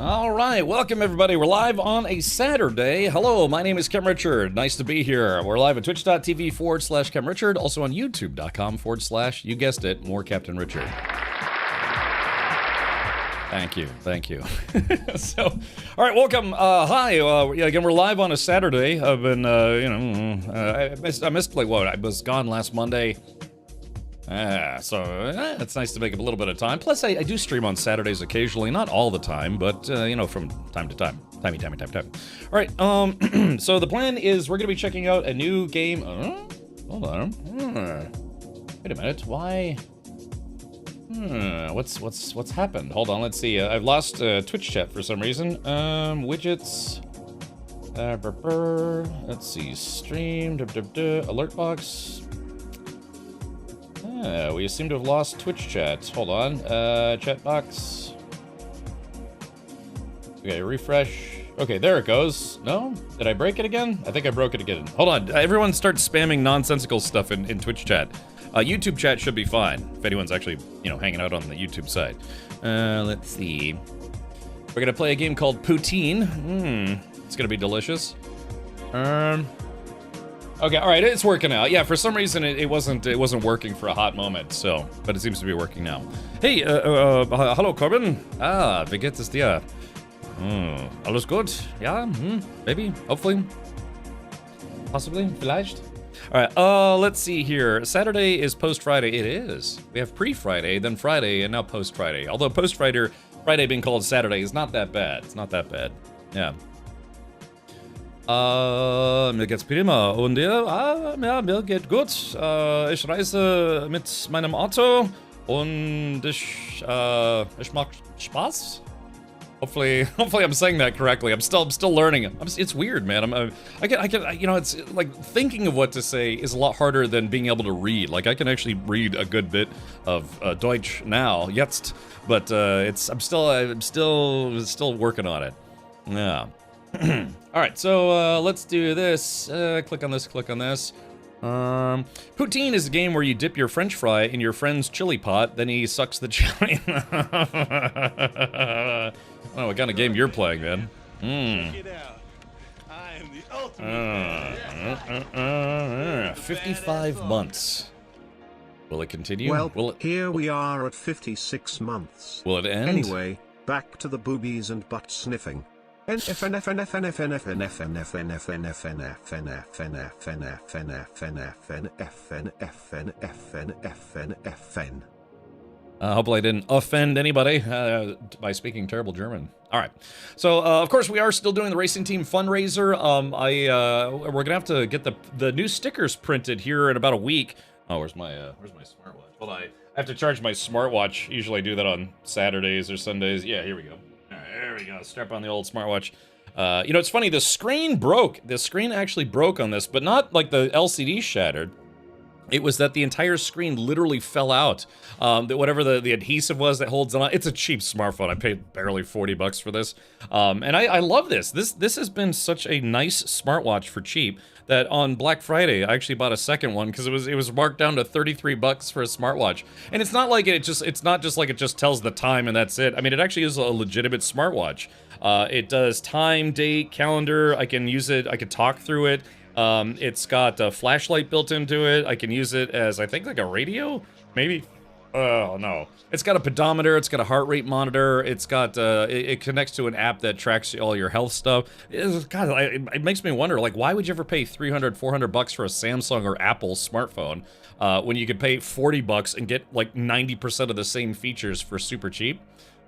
All right, welcome everybody. We're live on a Saturday. Hello, my name is Kem Richard. Nice to be here. We're live at twitch.tv/Kem Richard, also on youtube.com/ you guessed it, more Captain Richard. Thank you. So, all right, welcome. Hi. Yeah, again, we're live on a Saturday. I've been, I missed like what? I was gone last Monday. It's nice to make up a little bit of time. Plus, I do stream on Saturdays occasionally, not all the time, but from time to time. Time. All right. So the plan is we're gonna be checking out a new game. Hold on. Wait a minute. Why? What's happened? Hold on. Let's see. I've lost Twitch chat for some reason. Widgets. Let's see. Stream. Alert box. We seem to have lost Twitch chat. Hold on. Chat box. Okay, refresh. Okay, there it goes. No? Did I break it again? I think I broke it again. Hold on. Everyone start spamming nonsensical stuff in Twitch chat. YouTube chat should be fine if anyone's actually, hanging out on the YouTube side. Let's see. We're gonna play a game called Poutine. It's gonna be delicious. Okay, all right, it's working out. Yeah, for some reason it wasn't working for a hot moment. So, but it seems to be working now. Hey, hello, Corbin. Wie geht es dir? Alles gut? Ja, maybe, hopefully, possibly, vielleicht. All right, let's see here. Saturday is post-Friday. It is. We have pre-Friday, then Friday, and now post-Friday. Although Friday being called Saturday is not that bad. It's not that bad. Yeah. Mir geht's prima. Und dir? Ja, mir geht gut. Ich reise mit meinem Auto und ich mag Spaß. Hopefully I'm saying that correctly. I'm still learning. It's weird, man. I can it's like thinking of what to say is a lot harder than being able to read. Like I can actually read a good bit of Deutsch now, jetzt, but I'm still working on it. Yeah. All right, so let's do this. Click on this. Poutine is a game where you dip your French fry in your friend's chili pot, then he sucks the chili. Oh, what kind of game you're playing, man? Check it out. I am the ultimate. 55 months. Will it continue? Well, here we are at 56 months. Will it end? Anyway, back to the boobies and butt sniffing. Hopefully I didn't offend anybody by speaking terrible German. All right, so of course we are still doing the Racing Team fundraiser. We're gonna have to get the new stickers printed here in about a week. Oh, where's my smartwatch? Hold on, I have to charge my smartwatch. Usually I do that on Saturdays or Sundays. Yeah, here we go. All right, there we go. Strap on the old smartwatch. It's funny. The screen broke. The screen actually broke on this, but not like the LCD shattered. It was that the entire screen literally fell out. That whatever the adhesive was that holds it on. It's a cheap smartphone. I paid barely $40 for this. And I love this. This has been such a nice smartwatch for cheap that on Black Friday I actually bought a second one because it was marked down to $33 for a smartwatch. And it's not like it's not just like it just tells the time and that's it. I mean, it actually is a legitimate smartwatch. It does time, date, calendar. I can use it. I can talk through it. It's got a flashlight built into it. I can use it as, I think, like a radio? Maybe? Oh, no. It's got a pedometer. It's got a heart rate monitor. It's got, it connects to an app that tracks all your health stuff. God, it makes me wonder, like, why would you ever pay $300, $400 for a Samsung or Apple smartphone when you could pay $40 and get, like, 90% of the same features for super cheap?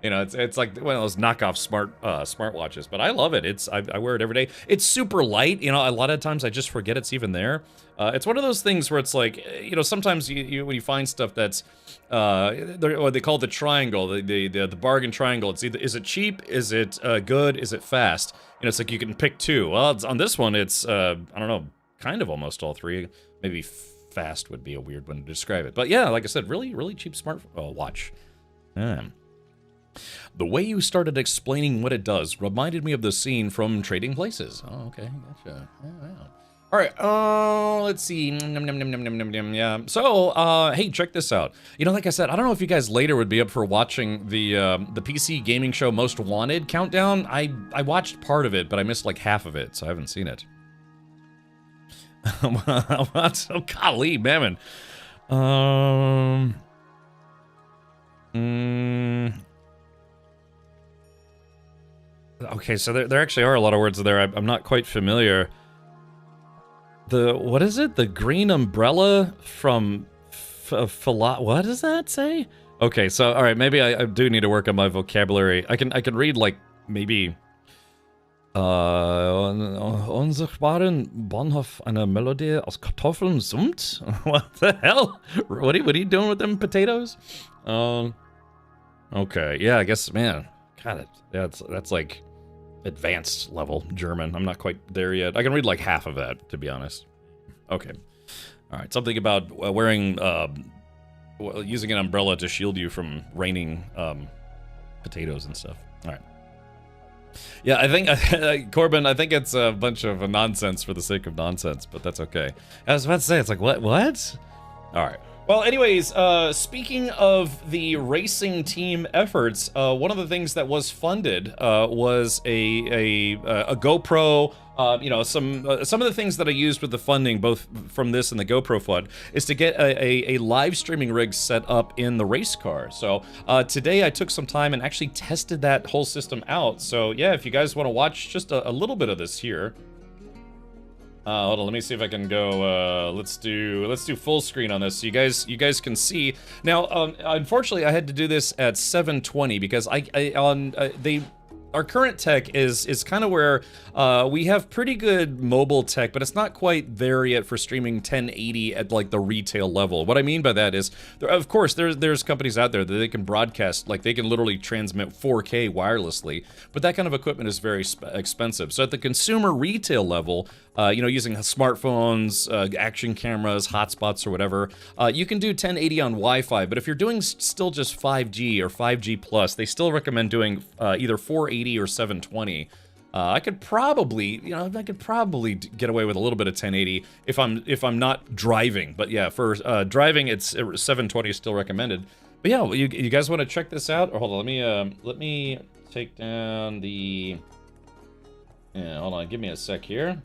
It's like one of those knockoff smartwatches, but I love it. I wear it every day. It's super light. A lot of times I just forget it's even there. It's one of those things where it's like, sometimes you when you find stuff that's, what they call the triangle, the bargain triangle. It's either, is it cheap? Is it good? Is it fast? It's like you can pick two. Well, on this one, it's I don't know, kind of almost all three. Maybe fast would be a weird one to describe it. But yeah, like I said, really, really cheap smart watch. The way you started explaining what it does reminded me of the scene from Trading Places. Oh, okay, gotcha. Yeah. All right, let's see. Yeah. So, hey, check this out. You know, like I said, I don't know if you guys later would be up for watching the PC gaming show Most Wanted countdown. I watched part of it, but I missed like half of it, so I haven't seen it. Oh, golly, man. Okay, so there actually are a lot of words there. I'm not quite familiar. What is it? The green umbrella from what does that say? Okay, so all right, maybe I do need to work on my vocabulary. I can read like maybe unsichtbaren Bahnhof eine Melodie aus Kartoffeln summt. What the hell? What are you doing with them potatoes? Okay, yeah, I guess, man. God, that's like advanced level German. I'm not quite there yet. I can read like half of that, to be honest. Okay. All right, something about wearing, using an umbrella to shield you from raining potatoes and stuff. All right. Yeah, I think, Corbin, I think it's a bunch of nonsense for the sake of nonsense, but that's okay. I was about to say, it's like, what? All right. Well, anyways, speaking of the racing team efforts, one of the things that was funded was a GoPro. You know, some of the things that I used with the funding, both from this and the GoPro fund, is to get a live streaming rig set up in the race car. So today I took some time and actually tested that whole system out. So yeah, if you guys want to watch just a little bit of this here. Hold on, let me see if I can go, let's do full screen on this so you guys can see. Now, unfortunately, I had to do this at 720 because our current tech is kind of where we have pretty good mobile tech, but it's not quite there yet for streaming 1080 at like the retail level. What I mean by that is, of course, there's companies out there that they can broadcast, like they can literally transmit 4K wirelessly, but that kind of equipment is very expensive. So at the consumer retail level, you know, using smartphones, action cameras, hotspots, or whatever, you can do 1080 on Wi-Fi. But if you're doing still just 5G or 5G plus, they still recommend doing either 480 or 720. I could probably get away with a little bit of 1080 if I'm not driving. But yeah, for driving, it's 720 is still recommended. But yeah, you guys want to check this out? Or hold on, let me take down the. Yeah, hold on, give me a sec here.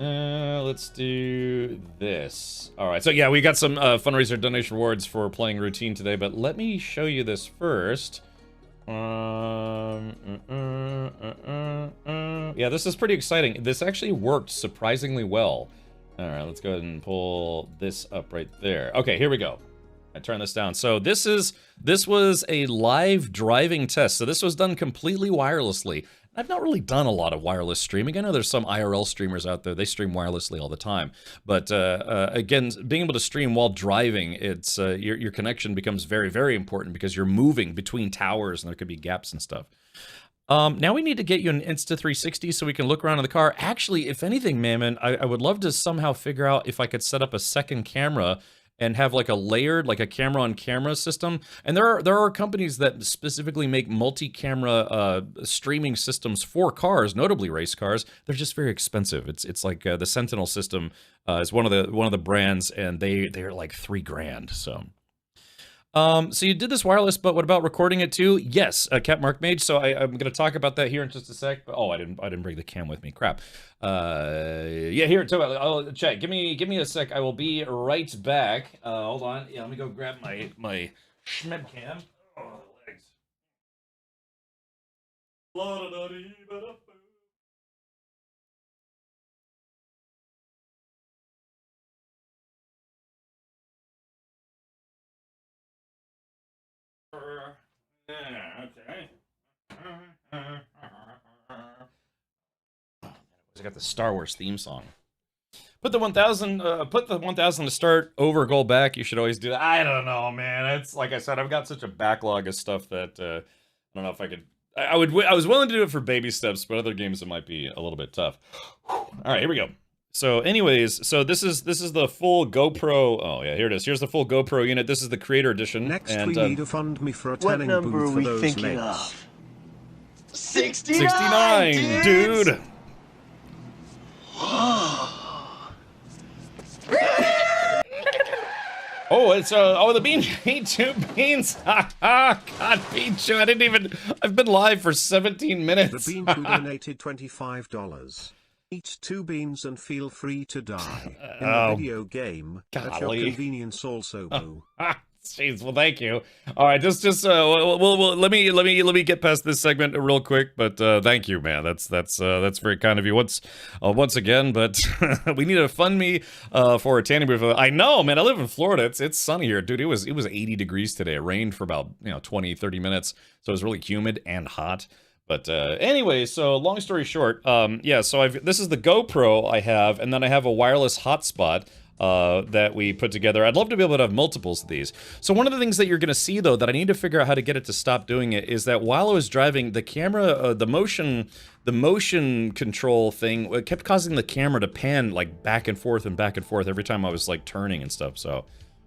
Let's do this. All right, so yeah, we got some fundraiser donation rewards for playing routine today, but let me show you this first. Yeah, this is pretty exciting. This actually worked surprisingly well. All right, let's go ahead and pull this up right there. Okay, here we go. I turn this down. So this was a live driving test. So this was done completely wirelessly. I've not really done a lot of wireless streaming. I know there's some IRL streamers out there. They stream wirelessly all the time. But again, being able to stream while driving, it's your connection becomes very, very important because you're moving between towers and there could be gaps and stuff. Now we need to get you an Insta360 so we can look around in the car. Actually, if anything, Mammon, I would love to somehow figure out if I could set up a second camera and have like a layered, like a camera-on-camera system. And there are companies that specifically make multi-camera streaming systems for cars, notably race cars. They're just very expensive. It's like the Sentinel system is one of the brands, and they're like $3,000. So. So you did this wireless, but what about recording it too? Yes, Cat Mark Mage. So I'm going to talk about that here in just a sec. But, oh, I didn't bring the cam with me. Crap. Yeah, here. So I'll check. Give me a sec. I will be right back. Hold on. Yeah, let me go grab my Schmed cam. Oh, legs. Yeah, okay. I got the Star Wars theme song. Put the 1000 to start, over, goal back. You should always do that. I don't know, man. It's like I said, I've got such a backlog of stuff that I don't know if I could. I was willing to do it for baby steps, but other games it might be a little bit tough. All right, here we go. So anyways, so this is the full GoPro. Oh yeah, here it is. Here's the full GoPro unit. This is the creator edition. Next, we need a fund me for a tanning booth for those legs. 69, 69, dude. Oh, it's the bean. Me too, beans. God, Bean I've been live for 17 minutes. The Bean Chew donated $25. Eat 2 beans and feel free to die. In the video game, at your convenience also, boo. Jeez, well, thank you. All right, just let me get past this segment real quick. But thank you, man. That's very kind of you once again. But we need to fund me for a tanning booth. I know, man. I live in Florida. It's sunny here, dude. It was 80 degrees today. It rained for about 20-30 minutes, so it was really humid and hot. But anyway, so long story short, yeah. So this is the GoPro I have, and then I have a wireless hotspot that we put together. I'd love to be able to have multiples of these. So one of the things that you're going to see, though, that I need to figure out how to get it to stop doing it is that while I was driving, the camera, the motion control thing, it kept causing the camera to pan like back and forth every time I was like turning and stuff. So,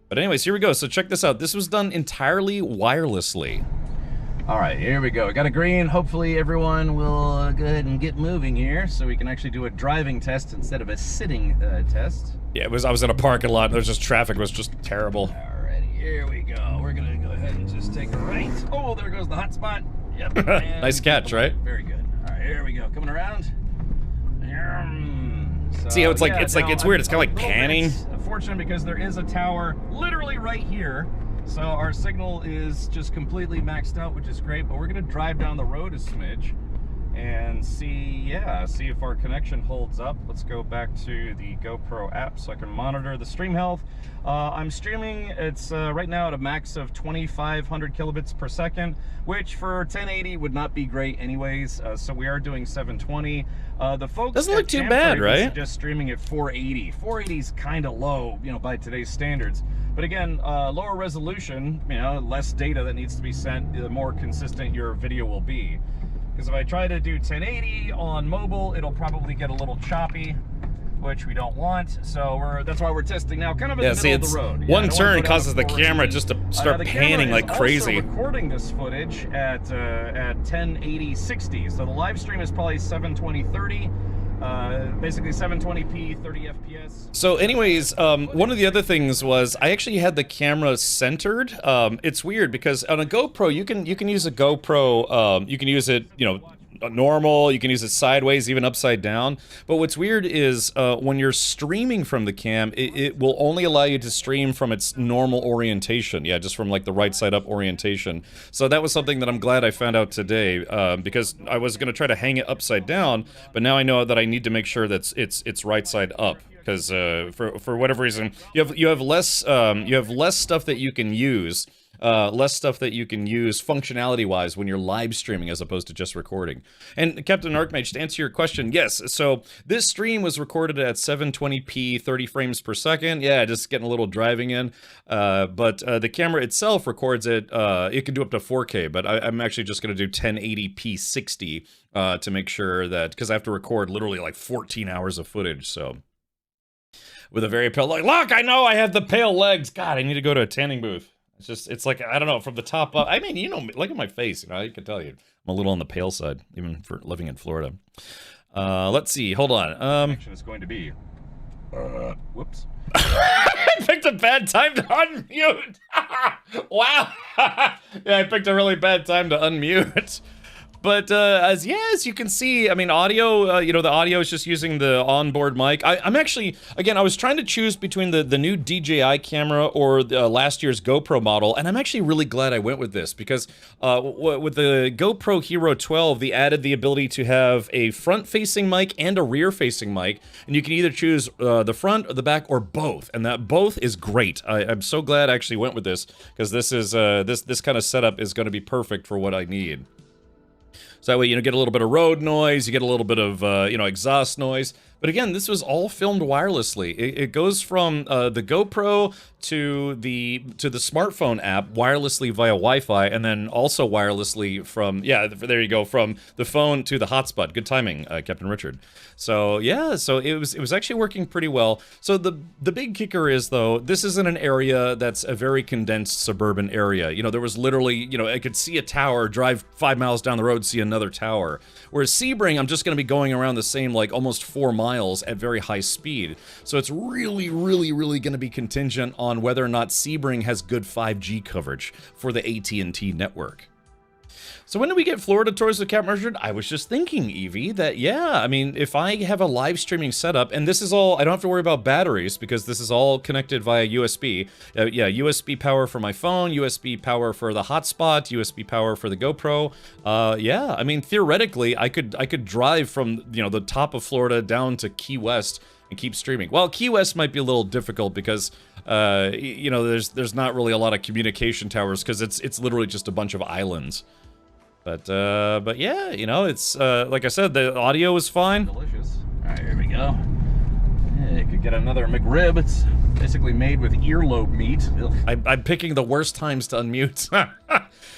but anyways, here we go. So check this out. This was done entirely wirelessly. All right, here we go. Got a green. Hopefully everyone will go ahead and get moving here so we can actually do a driving test instead of a sitting test. Yeah, I was in a parking lot. There's just traffic was just terrible. Alrighty, here we go. We're gonna go ahead and just take a right. Oh, there goes the hot spot. Yep. Nice catch, right? Very good. All right, here we go. Coming around. So, see how it's like it's weird. It's kind of like panning. Unfortunate because there is a tower literally right here. So our signal is just completely maxed out, which is great, but we're gonna drive down the road a smidge and see if our connection holds up. Let's go back to the GoPro app so I can monitor the stream health. I'm streaming, it's right now at a max of 2,500 kilobits per second, which for 1080 would not be great anyways, so we are doing 720. The folks doesn't look too bad, right? Just streaming at 480. 480 is kind of low, by today's standards. But again, lower resolution, less data that needs to be sent, the more consistent your video will be. Because if I try to do 1080 on mobile, it'll probably get a little choppy, which we don't want. So that's why we're testing now, kind of in the middle of the road. One turn causes the camera just to start panning like crazy. Also recording this footage at 1080 60. So the live stream is probably 720 30. Basically 720p, 30 FPS. So anyways, one of the other things was I actually had the camera centered. It's weird because on a GoPro, you can use a GoPro, you can use it, normal, you can use it sideways, even upside down. But what's weird is when you're streaming from the cam, it will only allow you to stream from its normal orientation. Yeah, just from like the right side up orientation. So that was something that I'm glad I found out today, because I was going to try to hang it upside down, but now I know that I need to make sure that it's right side up. Because for whatever reason, you have less stuff that you can use. Less stuff that you can use functionality-wise when you're live streaming as opposed to just recording. And Captain Archmage, to answer your question, yes, so this stream was recorded at 720p, 30 frames per second. Yeah, just getting a little driving in. But the camera itself records it, it can do up to 4K, but I'm actually just going to do 1080p 60 to make sure that, because I have to record literally like 14 hours of footage, so. With a very pale, look, I know I have the pale legs. God, I need to go to a tanning booth. It's like, I don't know, from the top up. I mean, look at my face, I can tell you. I'm a little on the pale side, even for living in Florida. Let's see, hold on. Connection is going to be... whoops. I picked a bad time to unmute. Wow. Yeah, I picked a really bad time to unmute. But as you can see, I mean, audio, the audio is just using the onboard mic. I'm actually, again, I was trying to choose between the new DJI camera or the, last year's GoPro model, and I'm actually really glad I went with this because with the GoPro Hero 12, they added the ability to have a front-facing mic and a rear-facing mic, and you can either choose the front or the back or both, and that both is great. I'm so glad I actually went with this because this is this kind of setup is going to be perfect for what I need. So that way, get a little bit of road noise, you get a little bit of, exhaust noise. But again, this was all filmed wirelessly. It goes from the GoPro to the smartphone app wirelessly via Wi-Fi, and then also wirelessly from, there you go, from the phone to the hotspot. Good timing, Captain Richard. So yeah, so it was actually working pretty well. So the big kicker is, though, this isn't an area that's a very condensed suburban area. There was literally, I could see a tower, drive 5 miles down the road, see another tower. Whereas Sebring, I'm just going to be going around the same, like, almost 4 miles miles at very high speed. So it's really, really, really going to be contingent on whether or not Sebring has good 5G coverage for the AT&T network. So when do we get Florida Tours with Cap Merchant? I was just thinking, Evie, that I mean, if I have a live streaming setup, and this is all, I don't have to worry about batteries because this is all connected via USB. USB power for my phone, USB power for the hotspot, USB power for the GoPro. I mean, theoretically, I could drive from, the top of Florida down to Key West and keep streaming. Well, Key West might be a little difficult because, there's not really a lot of communication towers because it's literally just a bunch of islands. But yeah, it's, like I said, the audio is fine. Delicious. All right, here we go. Yeah, you could get another McRib. It's basically made with earlobe meat. I'm picking the worst times to unmute.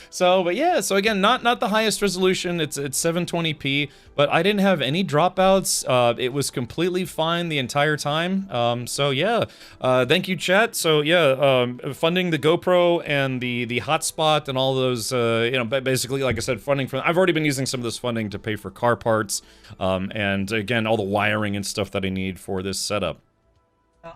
So again, not the highest resolution. It's 720p, but I didn't have any dropouts. It was completely fine the entire time. Thank you, chat. So funding the GoPro and the hotspot and all those, basically, like I said, funding from. I've already been using some of this funding to pay for car parts, and again, all the wiring and stuff that I need for this setup.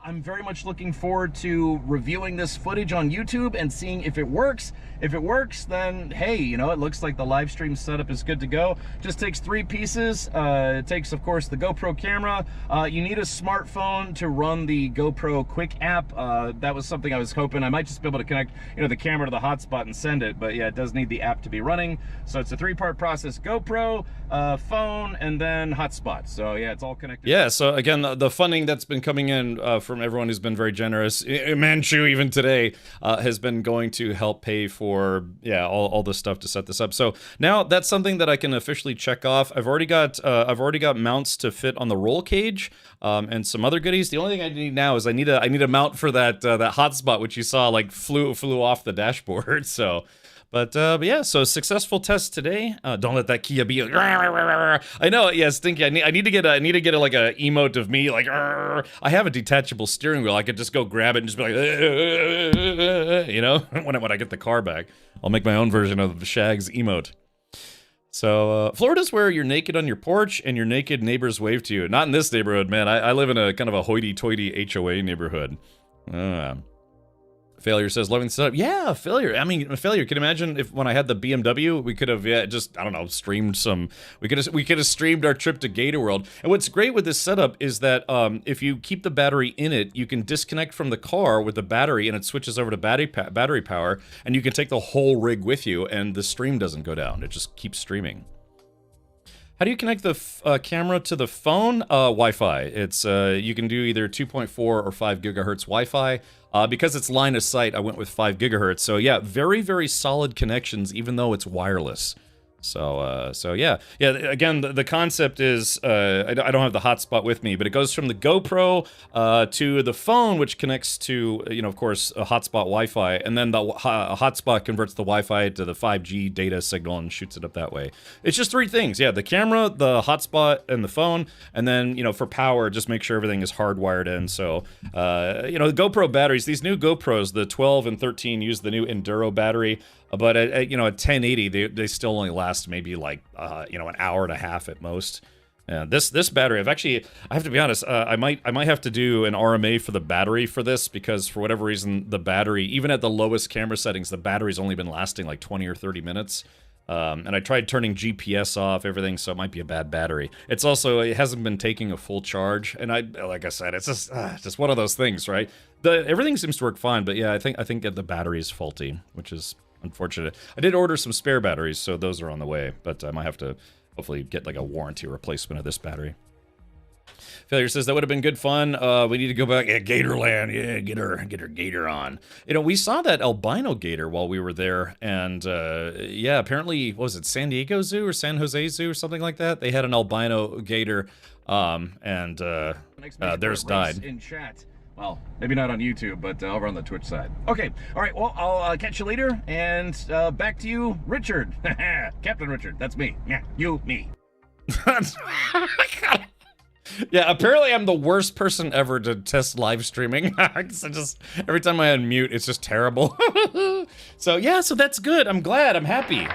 I'm very much looking forward to reviewing this footage on YouTube and seeing if it works. If it works, then hey, it looks like the live stream setup is good to go. Just takes 3 pieces. It takes, of course, the GoPro camera. You need a smartphone to run the GoPro Quick app. That was something I was hoping. I might just be able to connect, the camera to the hotspot and send it. But yeah, it does need the app to be running. So it's a 3-part process: GoPro, phone, and then hotspot. So yeah, it's all connected. Yeah. So again, the funding that's been coming in from everyone who's been very generous, Manchu even today, has been going to help pay for all the stuff to set this up. So now that's something that I can officially check off. I've already got mounts to fit on the roll cage, and some other goodies. The only thing I need now is I need a mount for that hotspot, which you saw like flew off the dashboard. So. But yeah, so successful test today. Don't let that Kia be. I know, yeah, Stinky. I need to get like a emote of me like. I have a detachable steering wheel. I could just go grab it and just be like, when I get the car back, I'll make my own version of Shag's emote. So Florida's where you're naked on your porch and your naked neighbors wave to you. Not in this neighborhood, man. I live in a kind of a hoity-toity HOA neighborhood. Failure says, loving the setup. Yeah, Failure. I mean, Failure, can you imagine if when I had the BMW, we could have, streamed some, we could have streamed our trip to Gator World. And what's great with this setup is that if you keep the battery in it, you can disconnect from the car with the battery and it switches over to battery power, and you can take the whole rig with you and the stream doesn't go down. It just keeps streaming. How do you connect the camera to the phone? Wi-Fi. It's you can do either 2.4 or 5 gigahertz Wi-Fi. Because it's line of sight, I went with 5 gigahertz. So yeah, very, very solid connections, even though it's wireless. So yeah. Again, the concept is I don't have the hotspot with me, but it goes from the GoPro to the phone, which connects to of course a hotspot Wi-Fi, and then the hotspot converts the Wi-Fi to the 5G data signal and shoots it up that way. It's just 3 things, yeah: the camera, the hotspot, and the phone, and then for power, just make sure everything is hardwired in. So the GoPro batteries, these new GoPros, the 12 and 13 use the new Enduro battery. But at 1080, they still only last maybe like an hour and a half at most. This battery, I have to be honest, I might have to do an RMA for the battery for this, because for whatever reason the battery, even at the lowest camera settings, the battery's only been lasting like 20 or 30 minutes. And I tried turning GPS off, everything, so it might be a bad battery. It hasn't been taking a full charge, and like I said, it's just one of those things, right? Everything seems to work fine, but yeah, I think that the battery is faulty, which is unfortunate. I did order some spare batteries, so those are on the way, but I might have to hopefully get like a warranty replacement of this battery. Failure says that would have been good fun. We need to go back. Yeah, Gatorland. Yeah, get her gator on. We saw that albino gator while we were there, and yeah, apparently, what was it, San Diego Zoo or San Jose Zoo or something like that? They had an albino gator, and theirs died. In chat. Well, maybe not on YouTube, but over on the Twitch side. Okay, all right, well, I'll catch you later, and back to you, Richard. Captain Richard, that's me. Yeah, you, me. Yeah, apparently I'm the worst person ever to test live streaming. Every time I unmute, it's just terrible. So yeah, so that's good. I'm glad. I'm happy.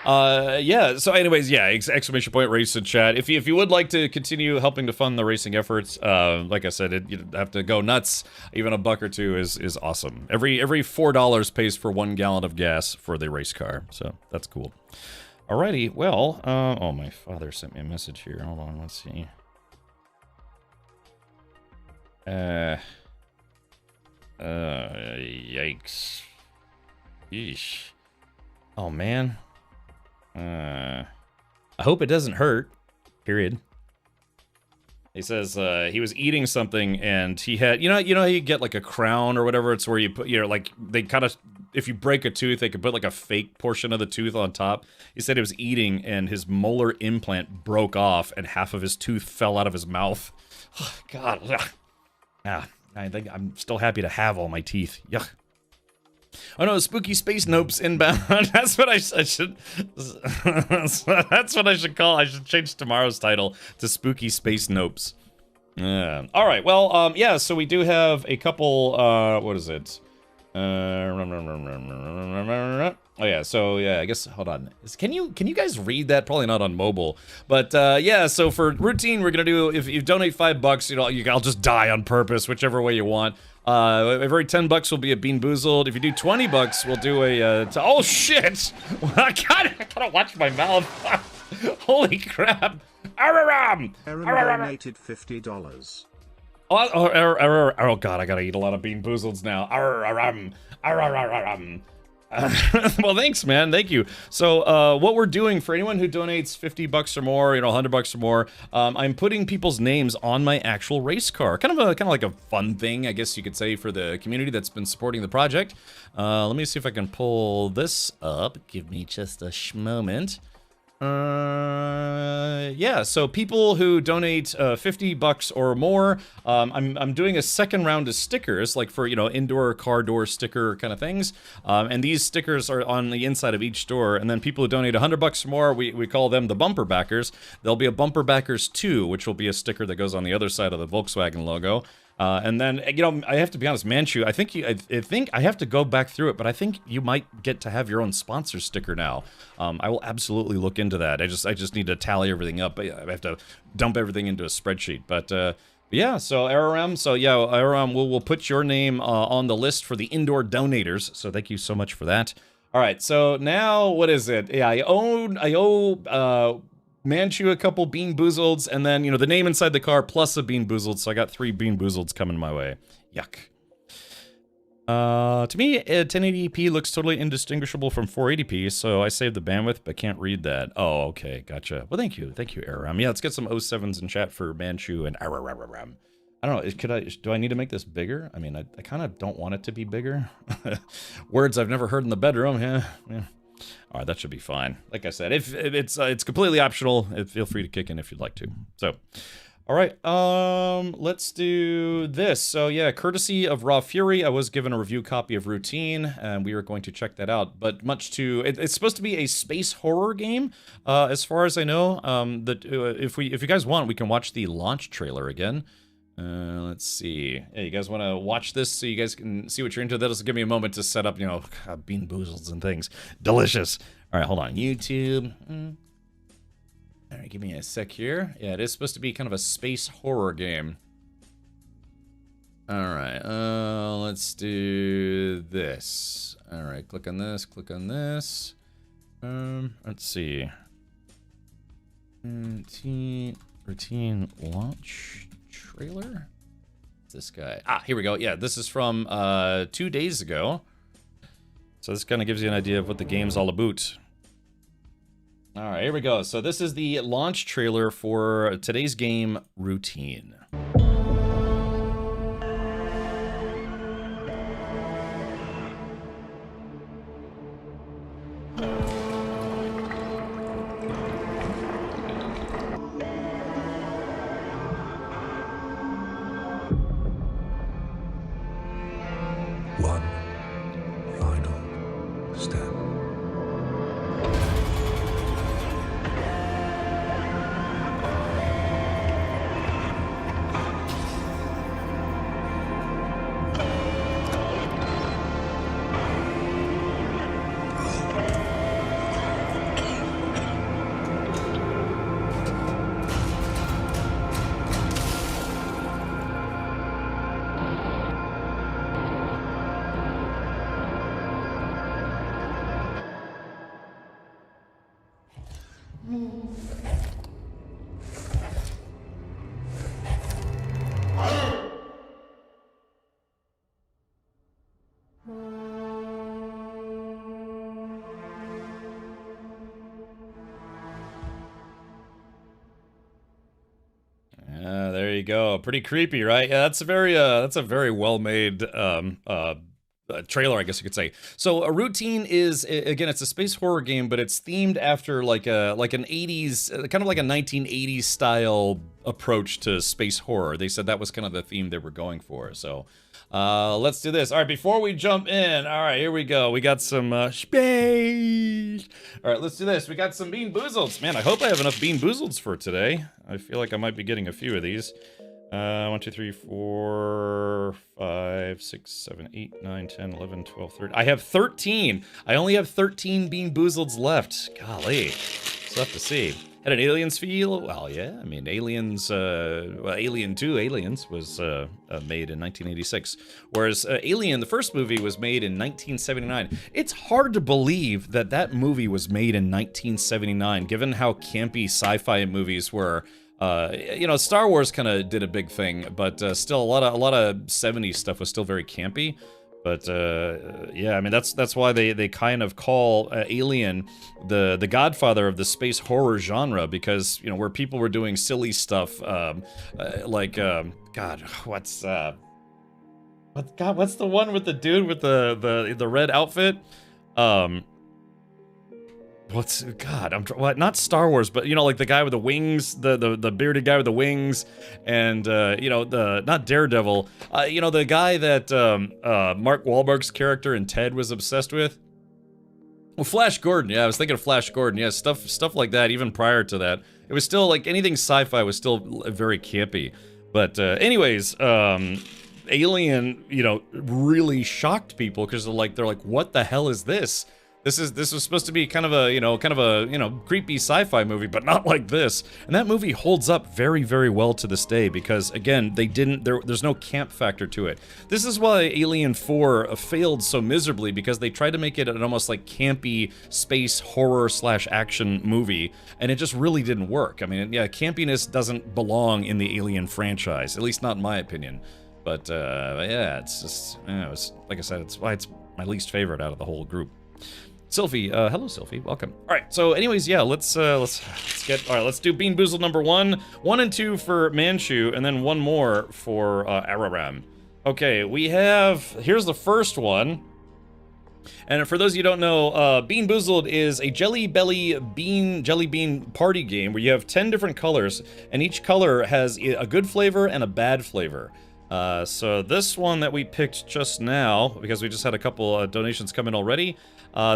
Yeah. So, anyways, yeah. Exclamation point race in chat. If you would like to continue helping to fund the racing efforts, like I said, you have to go nuts. Even $1 or $2 is awesome. Every $4 pays for 1 gallon of gas for the race car. So that's cool. Alrighty. Well, oh, my father sent me a message here. Hold on. Let's see. Yikes. Yeesh. Oh, man. I hope it doesn't hurt. Period. He says he was eating something and he had, you know how you get like a crown or whatever. It's where you put, like they kind of, if you break a tooth, they could put like a fake portion of the tooth on top. He said he was eating and his molar implant broke off and half of his tooth fell out of his mouth. Oh, God. Yeah, I think I'm still happy to have all my teeth. Yuck. Oh no, Spooky Space Nopes inbound. That's what I should. That's what I should call. I should change tomorrow's title to Spooky Space Nopes. Yeah. All right. Well, yeah. So we do have a couple. What is it? Oh yeah. So yeah. I guess. Hold on. Can you guys read that? Probably not on mobile. But yeah. So for routine, we're gonna do. If you donate $5, I'll just die on purpose, whichever way you want. Every $10 will be a Bean Boozled. If you do $20, we'll do a, oh shit! I gotta watch my mouth. Holy crap. Aaron donated $50. Oh god, I gotta eat a lot of Bean Boozleds now. Well, thanks, man. Thank you. So, what we're doing for anyone who donates $50 or more, $100 or more, I'm putting people's names on my actual race car. Kind of like a fun thing, I guess you could say, for the community that's been supporting the project. Let me see if I can pull this up. Give me just a moment. Yeah, so people who donate $50 or more, I'm doing a second round of stickers, like for, indoor car door sticker kind of things. And these stickers are on the inside of each door. And then people who donate $100 or more, we call them the bumper backers. There'll be a bumper backers 2, which will be a sticker that goes on the other side of the Volkswagen logo. And then, I have to be honest, Manchu, I think I have to go back through it, but I think you might get to have your own sponsor sticker now. I will absolutely look into that. I just need to tally everything up. I have to dump everything into a spreadsheet. But yeah, so ARRM, we'll put your name on the list for the indoor donators. So thank you so much for that. All right, so now what is it? Yeah, I owe Manchu a couple Bean Boozleds, and then, the name inside the car plus a Bean Boozled, so I got 3 Bean Boozleds coming my way. Yuck. To me, 1080p looks totally indistinguishable from 480p, so I saved the bandwidth, but can't read that. Oh, okay, gotcha. Well, thank you, Aram. Yeah, let's get some 07s in chat for Manchu and Aram. I don't know, do I need to make this bigger? I mean, I kind of don't want it to be bigger. Words I've never heard in the bedroom, yeah. All right, that should be fine. Like I said, if it's completely optional, feel free to kick in if you'd like to. So, all right, let's do this. So yeah, courtesy of Raw Fury, I was given a review copy of Routine, and we are going to check that out. But it's supposed to be a space horror game, as far as I know. If you guys want, we can watch the launch trailer again. Let's see. Yeah, you guys want to watch this so you guys can see what you're into? That'll give me a moment to set up, Bean Boozleds and things. Delicious. All right, hold on. YouTube. All right, give me a sec here. Yeah, it is supposed to be kind of a space horror game. All right, let's do this. All right, click on this, click on this. Let's see. Routine launch trailer? This guy. Here we go. Yeah, this is from 2 days ago. So this kind of gives you an idea of what the game's all about. All right, here we go. So this is the launch trailer for today's game, Routine. you go. Pretty creepy, right? Yeah, that's a very well-made trailer, I guess you could say. So a routine is, again, it's a space horror game, but it's themed after like an 80s, kind of like a 1980s style approach to space horror. They said that was kind of the theme they were going for. So let's do this. All right, before we jump in, all right, here we go. We got some space. All right, let's do this. We got some Bean Boozleds. Man, I hope I have enough Bean Boozleds for today. I feel like I might be getting a few of these. 1, 2, 3, 4, 5, 6, 7, 8, 9, 10, 11, 12, 13. I have 13. I only have 13 Bean Boozleds left. Golly. We'll have to see. Had an Aliens feel? Well, yeah. I mean, Aliens, well, Alien 2, Aliens, was made in 1986. Whereas Alien, the first movie, was made in 1979. It's hard to believe that that movie was made in 1979, given how campy sci-fi movies were. You know, Star Wars kind of did a big thing, but still a lot of 70s stuff was still very campy. But yeah, I mean that's why they kind of call Alien the godfather of the space horror genre, because you know, where people were doing silly stuff like God, what's the one with the dude with the red outfit? Not Star Wars, but you know, like the guy with the wings, the bearded guy with the wings, and you know, not Daredevil, you know, the guy that Mark Wahlberg's character in Ted was obsessed with. Well, Flash Gordon. Yeah, I was thinking of Flash Gordon. Yeah, stuff like that. Even prior to that, it was still like anything sci-fi was still very campy. But anyways, Alien, you know, really shocked people because they're like, what the hell is this? This was supposed to be kind of a creepy sci-fi movie, but not like this. And that movie holds up very, very well to this day because, again, there's no camp factor to it. This is why Alien 4 failed so miserably, because they tried to make it an almost like campy space horror / action movie, and it just really didn't work. I mean, yeah, campiness doesn't belong in the Alien franchise, at least not in my opinion. But yeah, it's just, like I said, it's why it's my least favorite out of the whole group. Sylvie, hello Sylvie, welcome. All right, so anyways, yeah, let's do Bean Boozled number 1, 1 and 2 for Manchu, and then one more for Araram. Okay, here's the first one. And for those of you who don't know, Bean Boozled is a jelly bean party game where you have 10 different colors, and each color has a good flavor and a bad flavor. So this one that we picked just now, because we just had a couple donations come in already,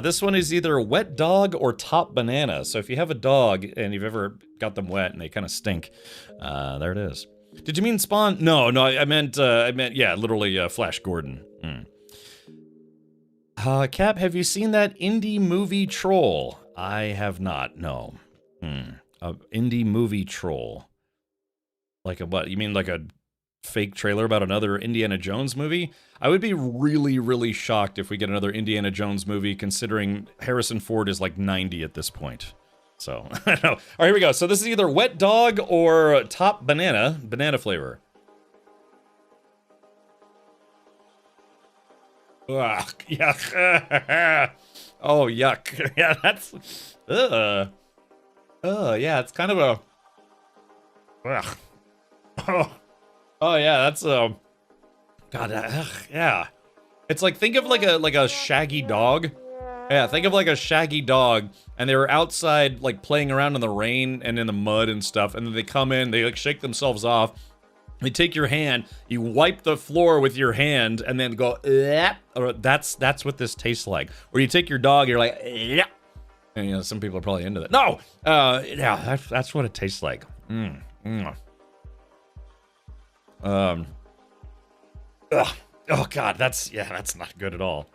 this one is either Wet Dog or Top Banana. So if you have a dog and you've ever got them wet and they kind of stink, there it is. Did you mean Spawn? No, I meant, yeah, literally Flash Gordon. Cap, have you seen that indie movie Troll? I have not, no. Indie movie Troll. Like a what? You mean like a fake trailer about another Indiana Jones movie? I would be really, really shocked if we get another Indiana Jones movie, considering Harrison Ford is like 90 at this point. So, I don't know. All right, here we go. So this is either Wet Dog or Top Banana flavor. Ugh, yuck. Oh, yuck. Yeah, that's... yeah, it's kind of a... Ugh. Oh yeah, that's God, yeah. It's like, think of like a shaggy dog. Yeah, think of like a shaggy dog, and they were outside like playing around in the rain and in the mud and stuff, and then they come in, they like shake themselves off. They take your hand, you wipe the floor with your hand, and then go, or that's what this tastes like. Or you take your dog, you're like, yeah. And you know, some people are probably into that. No, yeah, that's what it tastes like. Oh god, that's not good at all.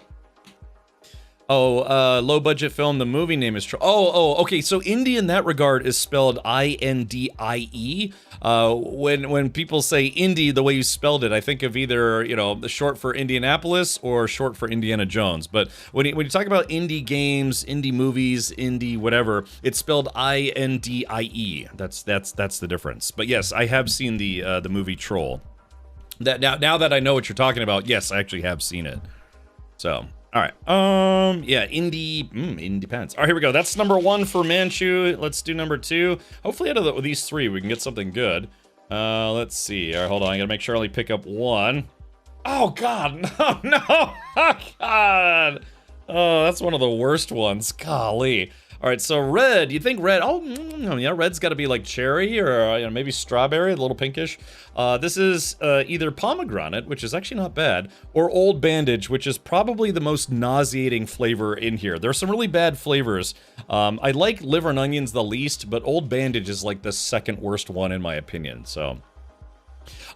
Oh, low budget film, the movie name is okay, so indie in that regard is spelled I-N-D-I-E. When people say indie the way you spelled it, I think of either, you know, the short for Indianapolis or short for Indiana Jones. But when you talk about indie games, indie movies, indie whatever, it's spelled I-N-D-I-E. That's the difference. But yes, I have seen the movie Troll. Now that I know what you're talking about, yes, I actually have seen it. So, all right. Yeah, indie pants. All right, here we go. That's number 1 for Manchu. Let's do number 2. Hopefully out of these 3, we can get something good. Let's see. All right, hold on. I gotta make sure I only pick up one. Oh, God. No, no. Oh, God. Oh, that's one of the worst ones. Golly. All right, so red. You think red? Oh, yeah, red's got to be like cherry or you know, maybe strawberry, a little pinkish. This is either pomegranate, which is actually not bad, or Old Bandage, which is probably the most nauseating flavor in here. There are some really bad flavors. I like liver and onions the least, but Old Bandage is like the second worst one in my opinion. So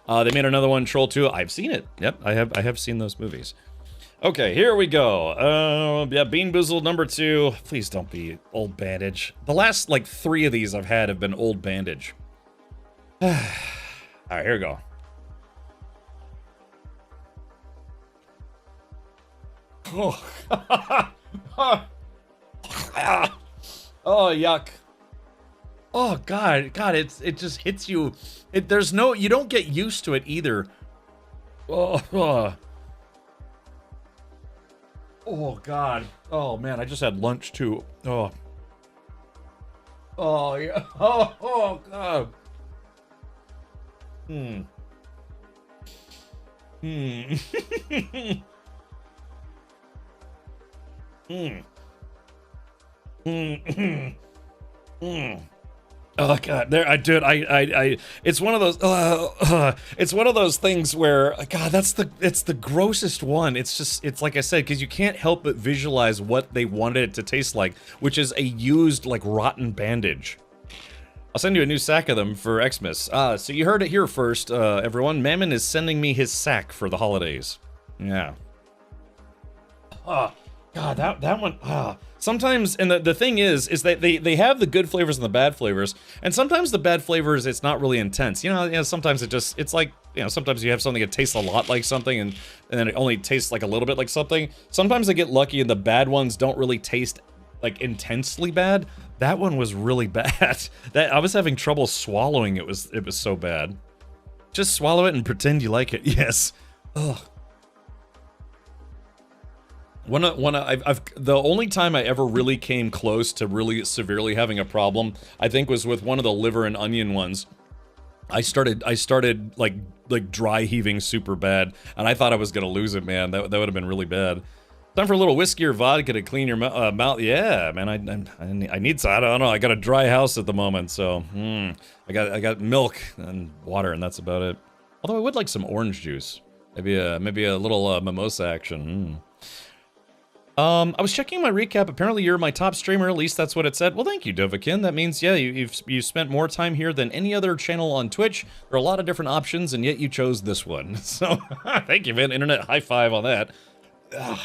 they made another one, Troll 2. I've seen it. Yep, I have seen those movies. Okay, here we go. Yeah, Bean Boozled number 2. Please don't be Old Bandage. The last, like, 3 of these I've had have been Old Bandage. Alright, here we go. Oh, oh yuck. Oh, God, it just hits you. You don't get used to it either. Oh, God. Oh, man, I just had lunch, too. Oh. Oh, yeah. Oh, God. Oh God, it's one of those. It's one of those things where, God, it's the grossest one. It's like I said, because you can't help but visualize what they wanted it to taste like, which is a used, like, rotten bandage. I'll send you a new sack of them for Xmas. So you heard it here first, everyone. Mammon is sending me his sack for the holidays. Yeah. Oh, God, that one. Sometimes, and the thing is that they have the good flavors and the bad flavors, and sometimes the bad flavors, it's not really intense. You know, sometimes it's like, you know, sometimes you have something that tastes a lot like something, and then it only tastes like a little bit like something. Sometimes I get lucky and the bad ones don't really taste, like, intensely bad. That one was really bad. I was having trouble swallowing. It was so bad. Just swallow it and pretend you like it. Yes. Ugh. The only time I ever really came close to really severely having a problem, I think, was with one of the liver and onion ones. I started like dry heaving super bad, and I thought I was gonna lose it, man. That would have been really bad. Time for a little whiskey or vodka to clean your mouth. Yeah, man, I need some. I don't know. I got a dry house at the moment, so I got milk and water, and that's about it. Although I would like some orange juice, maybe a little mimosa action. I was checking my recap. Apparently you're my top streamer, at least that's what it said. Well, thank you, Dovakin. That means, yeah, you've spent more time here than any other channel on Twitch. There are a lot of different options, and yet you chose this one. So, thank you, man. Internet high five on that. Ugh.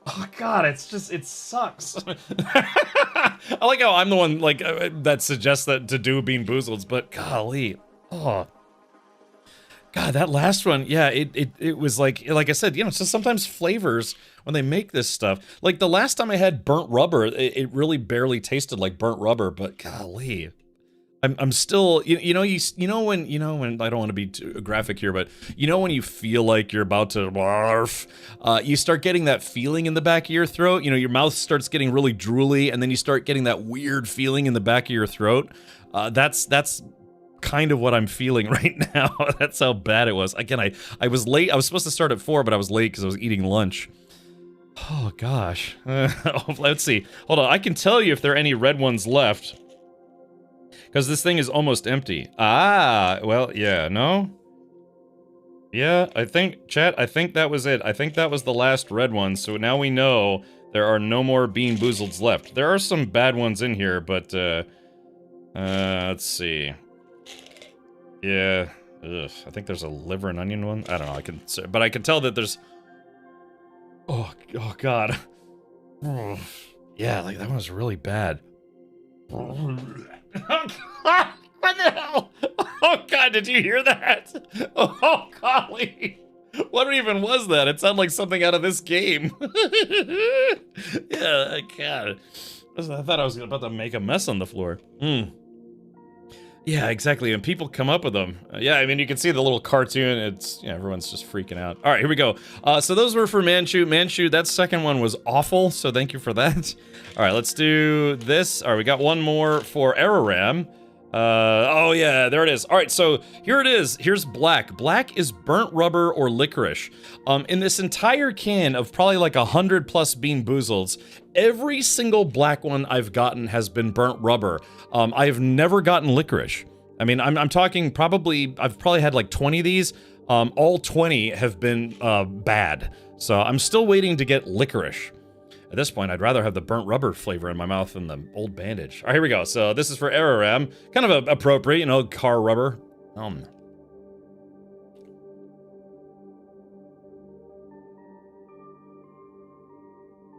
Oh, God, it sucks. I like how I'm the one, like, that suggests that to do Bean Boozled, but golly. Oh. God, that last one, yeah, it was like I said, you know, so sometimes flavors, when they make this stuff, like the last time I had burnt rubber, it really barely tasted like burnt rubber, but golly, I'm still, you know when I don't want to be too graphic here, but you know when you feel like you're about to barf, you start getting that feeling in the back of your throat, you know, your mouth starts getting really drooly, and then you start getting that weird feeling in the back of your throat. That's kind of what I'm feeling right now. That's how bad it was. Again, I was late. I was supposed to start at 4, but I was late because I was eating lunch. Oh, gosh. Let's see. Hold on. I can tell you if there are any red ones left, because this thing is almost empty. Ah, well, yeah, no? Yeah, I think, chat, I think that was it. I think that was the last red one, so now we know there are no more Bean Boozleds left. There are some bad ones in here, but, let's see. Yeah, ugh, I think there's a liver and onion one. I don't know, but I can tell that there's... Oh God. Yeah, like, that one was really bad. What the hell? Oh, God, did you hear that? Oh, golly. What even was that? It sounded like something out of this game. Yeah, God. I thought I was about to make a mess on the floor. Yeah, exactly, and people come up with them. Yeah, I mean, you can see the little cartoon. It's, yeah, everyone's just freaking out. All right, here we go. So those were for Manchu. Manchu, that second one was awful, so thank you for that. All right, let's do this. All right, we got one more for Araram. Oh yeah, there it is. All right, so here it is. Here's black. Black is burnt rubber or licorice. In this entire can of probably like 100 plus Bean Boozles, every single black one I've gotten has been burnt rubber. I have never gotten licorice. I mean, I'm talking I've probably had like 20 of these. All 20 have been bad. So I'm still waiting to get licorice. At this point, I'd rather have the burnt rubber flavor in my mouth than the old bandage. All right, here we go. So this is for Araram. Kind of appropriate, you know, car rubber.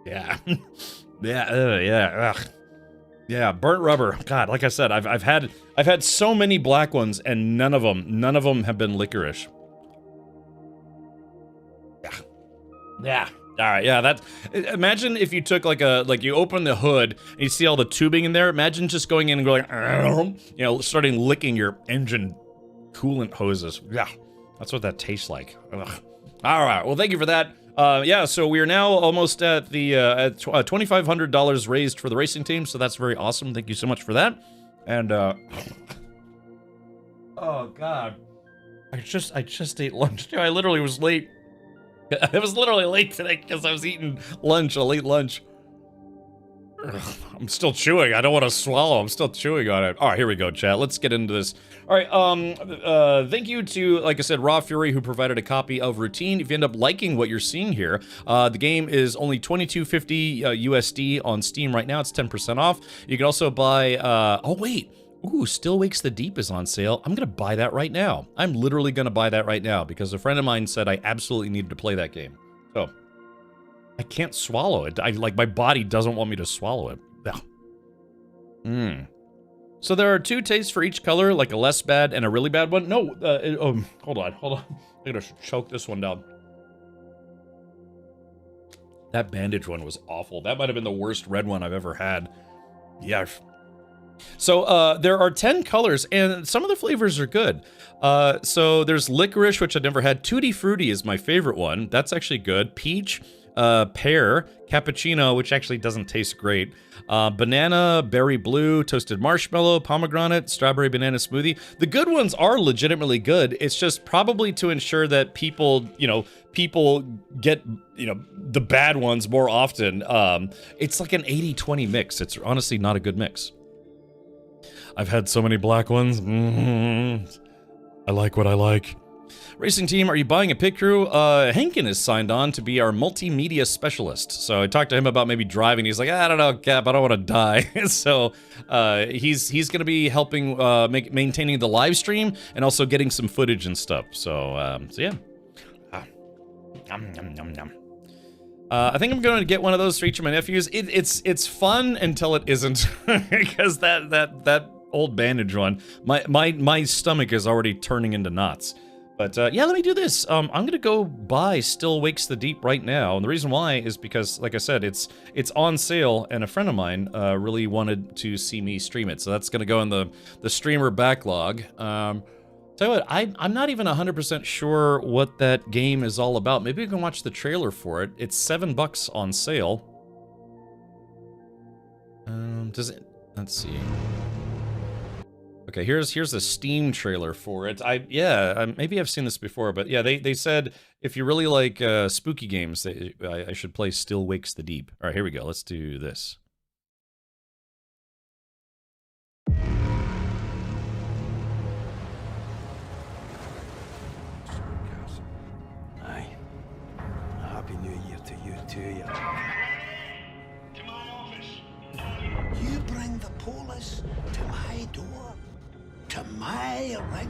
Yeah. Yeah, ugh. Yeah, burnt rubber. God, like I said, I've had so many black ones, and none of them have been licorice. Yeah. All right, yeah, imagine if you took you open the hood and you see all the tubing in there. Imagine just going in and going, you know, starting licking your engine coolant hoses. Yeah, that's what that tastes like. Ugh. All right, well, thank you for that. Yeah, so we are now almost at the at $2,500 raised for the racing team, so that's very awesome. Thank you so much for that. And oh God, I just ate lunch. I literally was late. I was literally late today because I was eating lunch, a late lunch. Ugh, I'm still chewing. I don't want to swallow. I'm still chewing on it. All right, here we go, chat. Let's get into this. All right, thank you to, like I said, Raw Fury, who provided a copy of Routine. If you end up liking what you're seeing here, the game is only $22.50 USD on Steam right now. It's 10% off. You can also buy, oh wait. Ooh, Still Wakes the Deep is on sale. I'm gonna buy that right now. I'm literally gonna buy that right now because a friend of mine said I absolutely needed to play that game. So, I can't swallow it. My body doesn't want me to swallow it. So there are two tastes for each color, like a less bad and a really bad one. No, hold on. I'm gonna choke this one down. That bandage one was awful. That might have been the worst red one I've ever had. Yeah. So there are 10 colors, and some of the flavors are good. So there's licorice, which I've never had. Tutti Frutti is my favorite one. That's actually good. Peach, pear, cappuccino, which actually doesn't taste great. Banana, berry blue, toasted marshmallow, pomegranate, strawberry banana smoothie. The good ones are legitimately good. It's just probably to ensure that people get, the bad ones more often. It's like an 80-20 mix. It's honestly not a good mix. I've had so many black ones. I like what I like. Racing team, are you buying a pit crew? Henkin is signed on to be our multimedia specialist. So I talked to him about maybe driving. He's like, I don't know, Cap, I don't want to die. So he's going to be helping maintaining the live stream and also getting some footage and stuff. So yeah. I think I'm going to get one of those for each of my nephews. It's fun until it isn't, because that old bandage one, my stomach is already turning into knots. But yeah, let me do this. I'm gonna go buy Still Wakes the Deep right now, and the reason why is because, like I said, it's on sale, and a friend of mine really wanted to see me stream it, so that's gonna go in the streamer backlog. Tell you what, I'm not even 100% sure what that game is all about. Maybe we can watch the trailer for it. It's $7 on sale. Does it? Let's see. Okay, here's the Steam trailer for it. Maybe I've seen this before, but yeah, they said if you really like spooky games, I should play Still Wakes the Deep. All right, here we go. Let's do this. Aye. Happy New Year to you too, yeah. To my office. You bring the police to my door? To my rig?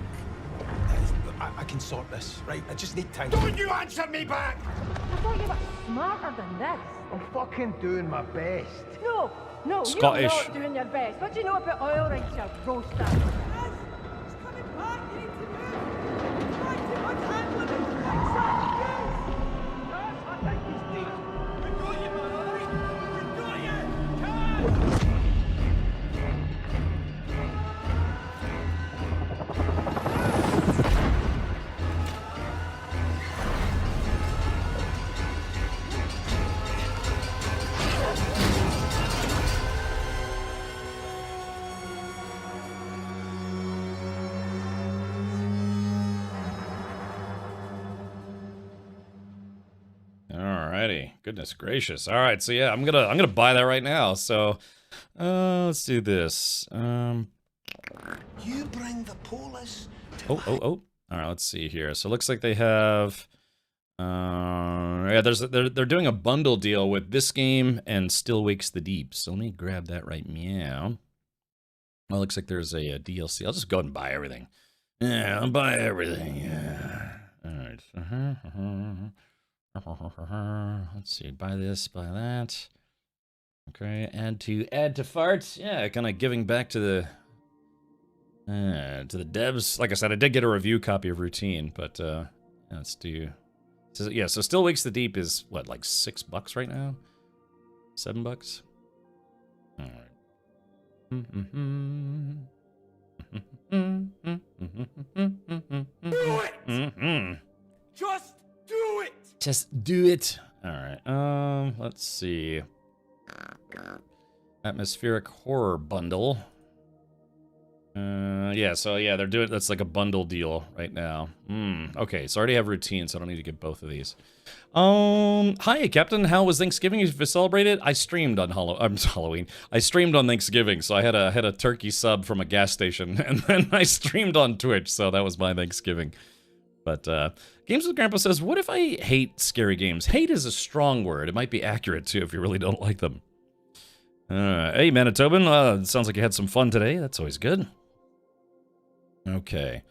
I can sort this, right? I just need time. Don't you answer me back! I thought you were smarter than this. I'm fucking doing my best. No, Scottish. You're not doing your best. What do you know about oil rigs, you roaster? It's coming back. You need to move. It's way too much handling. Fix up. Yes, I think he's dead. We got you, man, all right? We got you. Come on. Alrighty. Goodness gracious. All right. So yeah, I'm gonna buy that right now. So let's do this. You bring the polis to Oh. All right. Let's see here. So it looks like they have. Yeah, they're doing a bundle deal with this game and Still Wakes the Deep. So let me grab that right meow. Well, it looks like there's a DLC. I'll just go ahead and buy everything. Yeah, I'll buy everything. Yeah. All right. Let's see. Buy this, buy that. Okay. Add to farts. Yeah, kind of giving back to the devs. Like I said, I did get a review copy of Routine, but let's do. So, yeah, so Still Wakes the Deep is what, like $6 right now? $7? All right. Do it! Just do it! Just do it. All right. Let's see. Atmospheric Horror Bundle. Yeah, so yeah, they're doing, that's like a bundle deal right now. Okay, so I already have Routine, so I don't need to get both of these. Hi, Captain. How was Thanksgiving? If you celebrated, I streamed on Halloween. I streamed on Thanksgiving, so I had a turkey sub from a gas station, and then I streamed on Twitch, so that was my Thanksgiving. But Games with Grandpa says, what if I hate scary games? Hate is a strong word. It might be accurate too if you really don't like them. Hey, Manitoban. Sounds like you had some fun today. That's always good. Okay.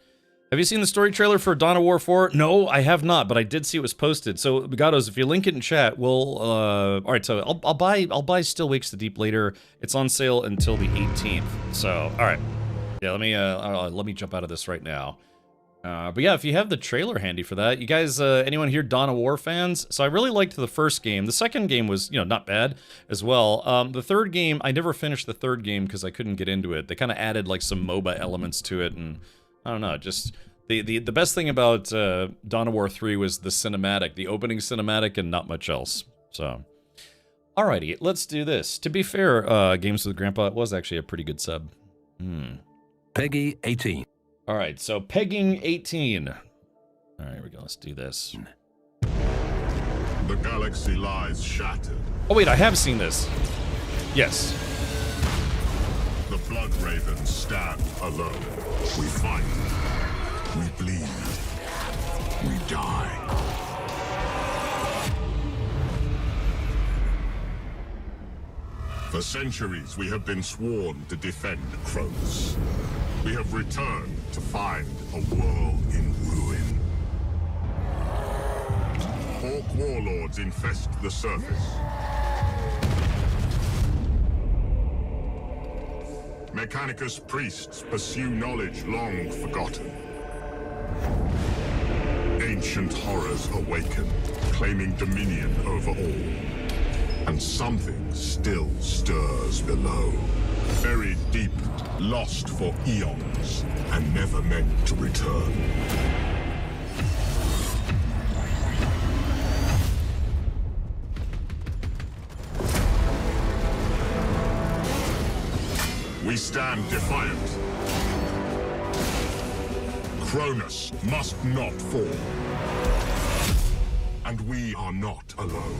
Have you seen the story trailer for Dawn of War 4? No, I have not, but I did see it was posted. So, Bigatos, if you link it in chat, we'll, all right, so I'll buy Still Wakes the Deep later. It's on sale until the 18th. So, all right. Yeah, let me jump out of this right now. But yeah, if you have the trailer handy for that, you guys, anyone here Dawn of War fans? So I really liked the first game. The second game was, not bad as well. The third game, I never finished the third game because I couldn't get into it. They kind of added like some MOBA elements to it, and I don't know, just the best thing about Dawn of War 3 was the cinematic, the opening cinematic, and not much else. So, alrighty, let's do this. To be fair, Games with Grandpa, it was actually a pretty good sub. Peggy 18. All right, so pegging 18. All right, here we go. Let's do this. The galaxy lies shattered. Oh, wait, I have seen this. Yes. The blood ravens stand alone. We fight. We bleed. We die. For centuries, we have been sworn to defend Kronos. We have returned to find a world in ruin. Orc warlords infest the surface. Mechanicus priests pursue knowledge long forgotten. Ancient horrors awaken, claiming dominion over all. And something still stirs below. Buried deep, lost for eons, and never meant to return. We stand defiant. Kronos must not fall. And we are not alone.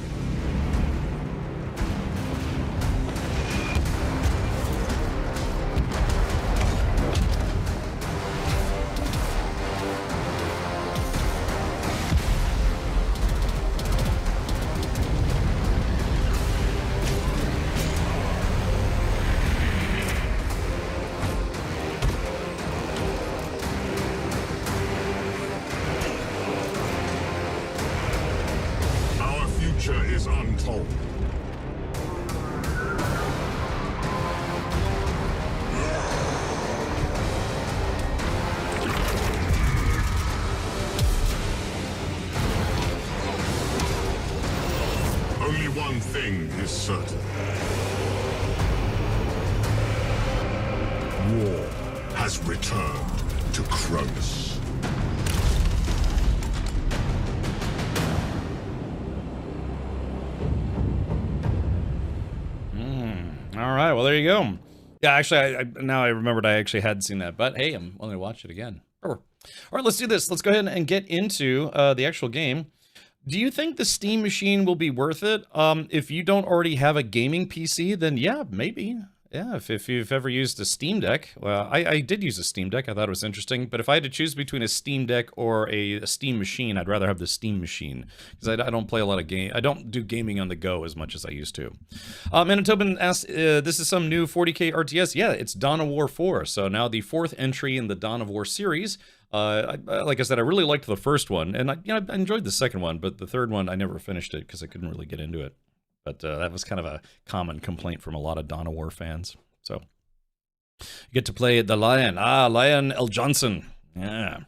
Is untold. Only one thing is certain. War has returned to Kronos. All right, well, there you go. Yeah, actually, now I remembered I actually had seen that, but hey, I'm going to watch it again. All right, let's do this. Let's go ahead and get into the actual game. Do you think the Steam machine will be worth it? If you don't already have a gaming PC, then yeah, maybe. Yeah, if you've ever used a Steam Deck, well, I did use a Steam Deck. I thought it was interesting. But if I had to choose between a Steam Deck or a Steam machine, I'd rather have the Steam machine because I don't play a lot of game. I don't do gaming on the go as much as I used to. Manitobin asked, "This is some new 40K RTS?" Yeah, it's Dawn of War 4. So now the 4th entry in the Dawn of War series. Like I said, I really liked the first one, and I enjoyed the second one, but the third one I never finished it because I couldn't really get into it. But that was kind of a common complaint from a lot of Dawn of War fans. So you get to play the Lion. Lion L. Johnson. Yeah.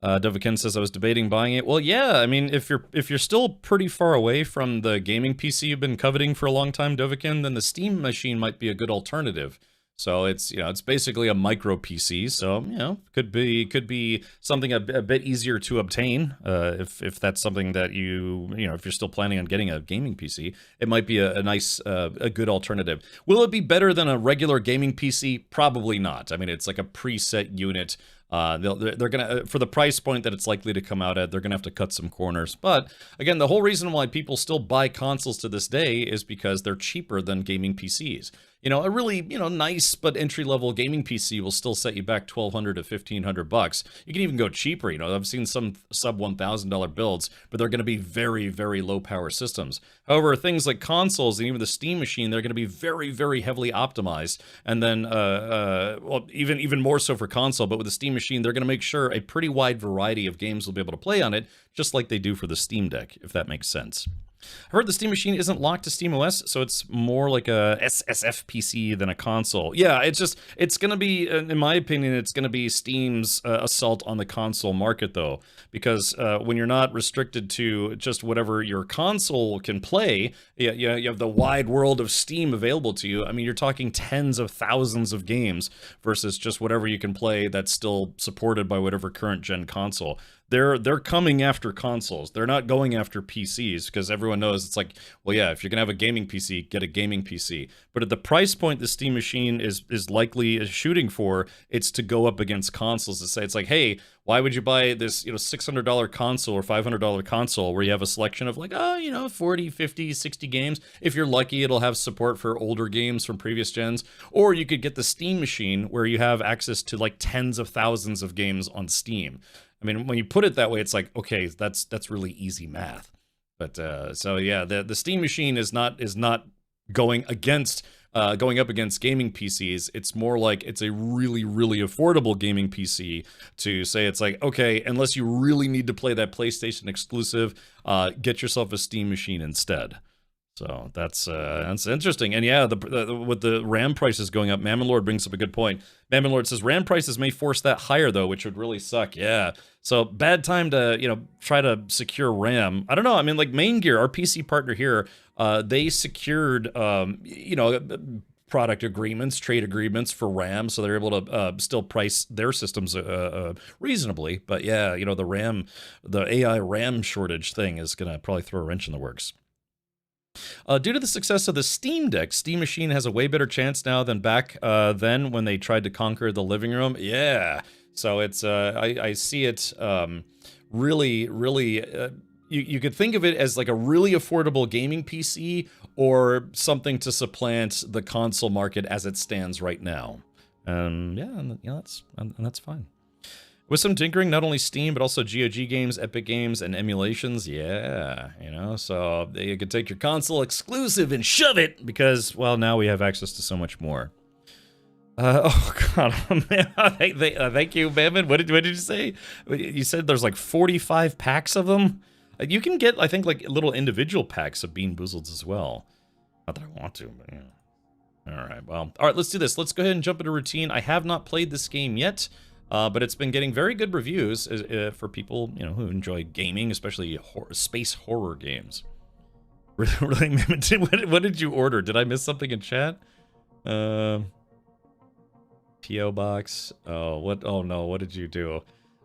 Dovakin says I was debating buying it. Well, yeah. I mean, if you're still pretty far away from the gaming PC you've been coveting for a long time, Dovakin, then the Steam machine might be a good alternative. So it's it's basically a micro PC. So could be something a bit easier to obtain if that's something that if you're still planning on getting a gaming PC, it might be a nice a good alternative. Will it be better than a regular gaming PC? Probably not. I mean, it's like a preset unit. They're gonna for the price point that it's likely to come out at, they're gonna have to cut some corners. But again, the whole reason why people still buy consoles to this day is because they're cheaper than gaming PCs. A really nice but entry-level gaming PC will still set you back $1,200 to $1,500. You can even go cheaper. I've seen some sub $1,000 builds, but they're going to be very, very low-power systems. However, things like consoles and even the Steam machine, they're going to be very, very heavily optimized. And then, well, even more so for console. But with the Steam machine, they're going to make sure a pretty wide variety of games will be able to play on it, just like they do for the Steam Deck, if that makes sense. I heard the Steam machine isn't locked to SteamOS, so it's more like a SSF PC than a console. Yeah, it's going to be, in my opinion, it's going to be Steam's assault on the console market, though. Because when you're not restricted to just whatever your console can play, you have the wide world of Steam available to you. I mean, you're talking tens of thousands of games versus just whatever you can play that's still supported by whatever current gen console. They're coming after consoles. They're not going after PCs because everyone knows it's like, well, yeah, if you're gonna have a gaming PC, get a gaming PC. But at the price point the Steam machine is likely shooting for, it's to go up against consoles to say it's like, hey, why would you buy this $600 console or $500 console where you have a selection of like 40, 50, 60 games? If you're lucky, it'll have support for older games from previous gens, or you could get the Steam machine where you have access to like tens of thousands of games on Steam. I mean, when you put it that way, it's like, okay, that's really easy math. But so yeah, the Steam machine is not going up against gaming PCs. It's more like it's a really, really affordable gaming PC to say it's like, okay, unless you really need to play that PlayStation exclusive, get yourself a Steam machine instead. So that's interesting. And yeah, with the RAM prices going up, Mammon Lord brings up a good point. Mammon Lord says RAM prices may force that higher though, which would really suck. Yeah. So bad time to, try to secure RAM. I don't know. I mean, like Main Gear, our PC partner here, they secured, product agreements, trade agreements for RAM, so they're able to still price their systems reasonably. But yeah, the AI RAM shortage thing is going to probably throw a wrench in the works. Due to the success of the Steam Deck, Steam Machine has a way better chance now than back then when they tried to conquer the living room. Yeah, so it's I see it really, really. You could think of it as like a really affordable gaming PC or something to supplant the console market as it stands right now. That's fine. With some tinkering, not only Steam, but also GOG games, Epic Games, and emulations. Yeah, so you can take your console exclusive and shove it because, well, now we have access to so much more. Oh, God. Thank you, Mammon. What did you say? You said there's like 45 packs of them? You can get, I think, like little individual packs of Bean Boozleds as well. Not that I want to, but yeah. All right, let's do this. Let's go ahead and jump into routine. I have not played this game yet. But it's been getting very good reviews for people, who enjoy gaming, especially space horror games. Really, what did you order? Did I miss something in chat? P.O. Box. Oh, what? Oh, no, what did you do?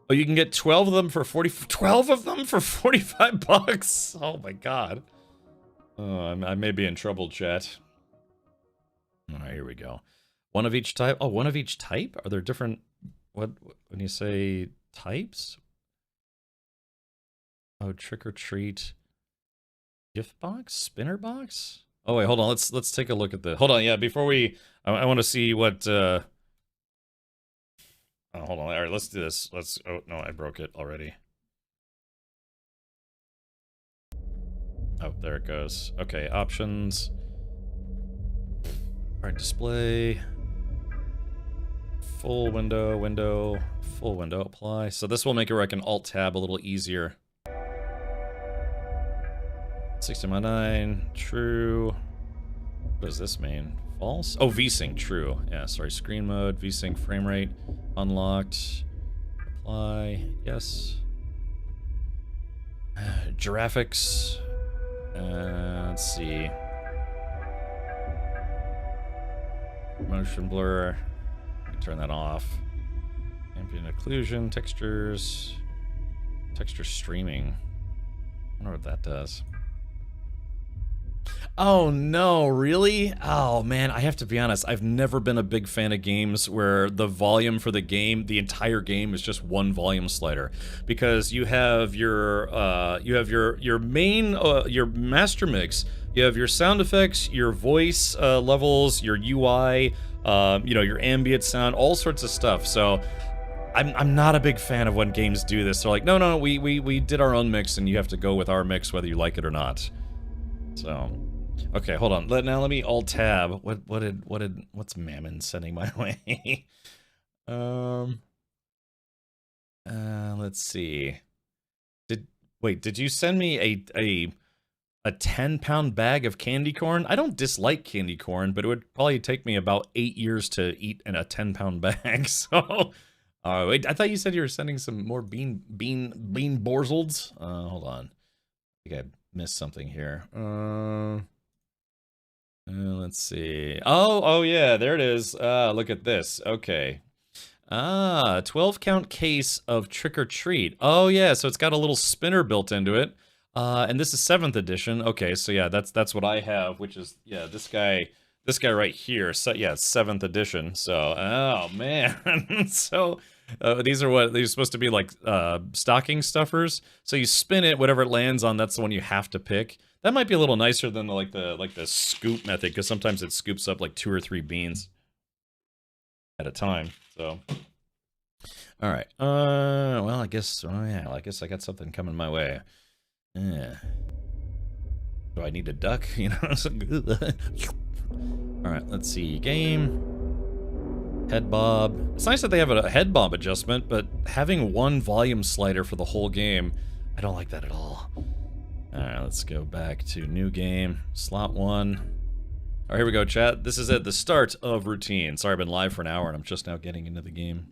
Oh, you can get 12 of them for 12 of them for 45 bucks? Oh, my God. Oh, I may be in trouble, chat. All right, here we go. One of each type? Oh, one of each type? Are there different... What when you say types? Oh, trick or treat. Gift box? Spinner box? Oh wait, hold on. Let's take a look at the. Hold on, yeah. Before we, I want to see what. Oh, hold on. All right, let's do this. Let's. Oh no, I broke it already. Oh, there it goes. Okay, options. All right, display. Full window, window, full window, apply. So this will make it where I can alt-tab a little easier. 60x9, true. What does this mean? False? Oh, VSync, true. Yeah, sorry, screen mode, VSync frame rate, unlocked. Apply, yes. Giraffics. Let's see. Motion blur. Turn that off. Ambient occlusion, textures. Texture streaming. I wonder what that does. Oh no, really? Oh man, I have to be honest, I've never been a big fan of games where the volume for the game, the entire game is just one volume slider. Because you have your main your master mix, you have your sound effects, your voice levels, your UI, you know, your ambient sound, all sorts of stuff. So I'm not a big fan of when games do this. They're like, no, we did our own mix and you have to go with our mix whether you like it or not. So, okay, hold on. Now let me alt-tab. What's Mammon sending my way? Let's see. Did you send me a 10-pound bag of candy corn? I don't dislike candy corn, but it would probably take me about 8 years to eat in a 10-pound bag. So, wait, I thought you said you were sending some more bean borzels. Hold on. I think I missed something here. Let's see. Oh yeah, there it is. Look at this. Okay. 12 count case of Trick or Treat. Oh yeah, so it's got a little spinner built into it. And this is 7th edition. Okay, so yeah, that's what I have, which is, yeah, this guy right here. So yeah, 7th edition. So, oh man. So these are supposed to be like stocking stuffers. So you spin it, whatever it lands on, that's the one you have to pick. That might be a little nicer than the scoop method, because sometimes it scoops up like 2 or 3 beans at a time. So, all right. Well, I guess. Oh yeah. I guess I got something coming my way. Yeah. Do I need a duck? You know. All right. Let's see. Game. Head bob. It's nice that they have a head bob adjustment, but having one volume slider for the whole game, I don't like that at all. Alright, let's go back to new game. Slot 1. Alright, here we go, chat. This is at the start of routine. Sorry, I've been live for an hour and I'm just now getting into the game.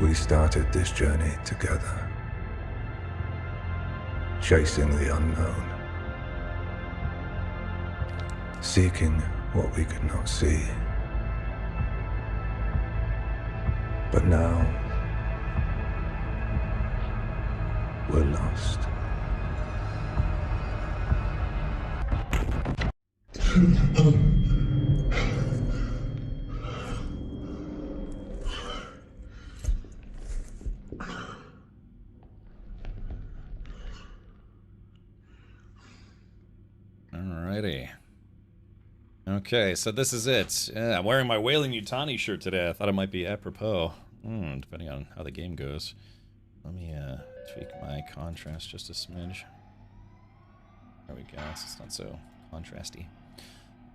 We started this journey together, chasing the unknown, seeking what we could not see. But now, we're lost. Alrighty. Okay, so this is it. Yeah, I'm wearing my Wailing Yutani shirt today. I thought it might be apropos. Depending on how the game goes. Let me tweak my contrast just a smidge. There we go. So it's not so contrasty.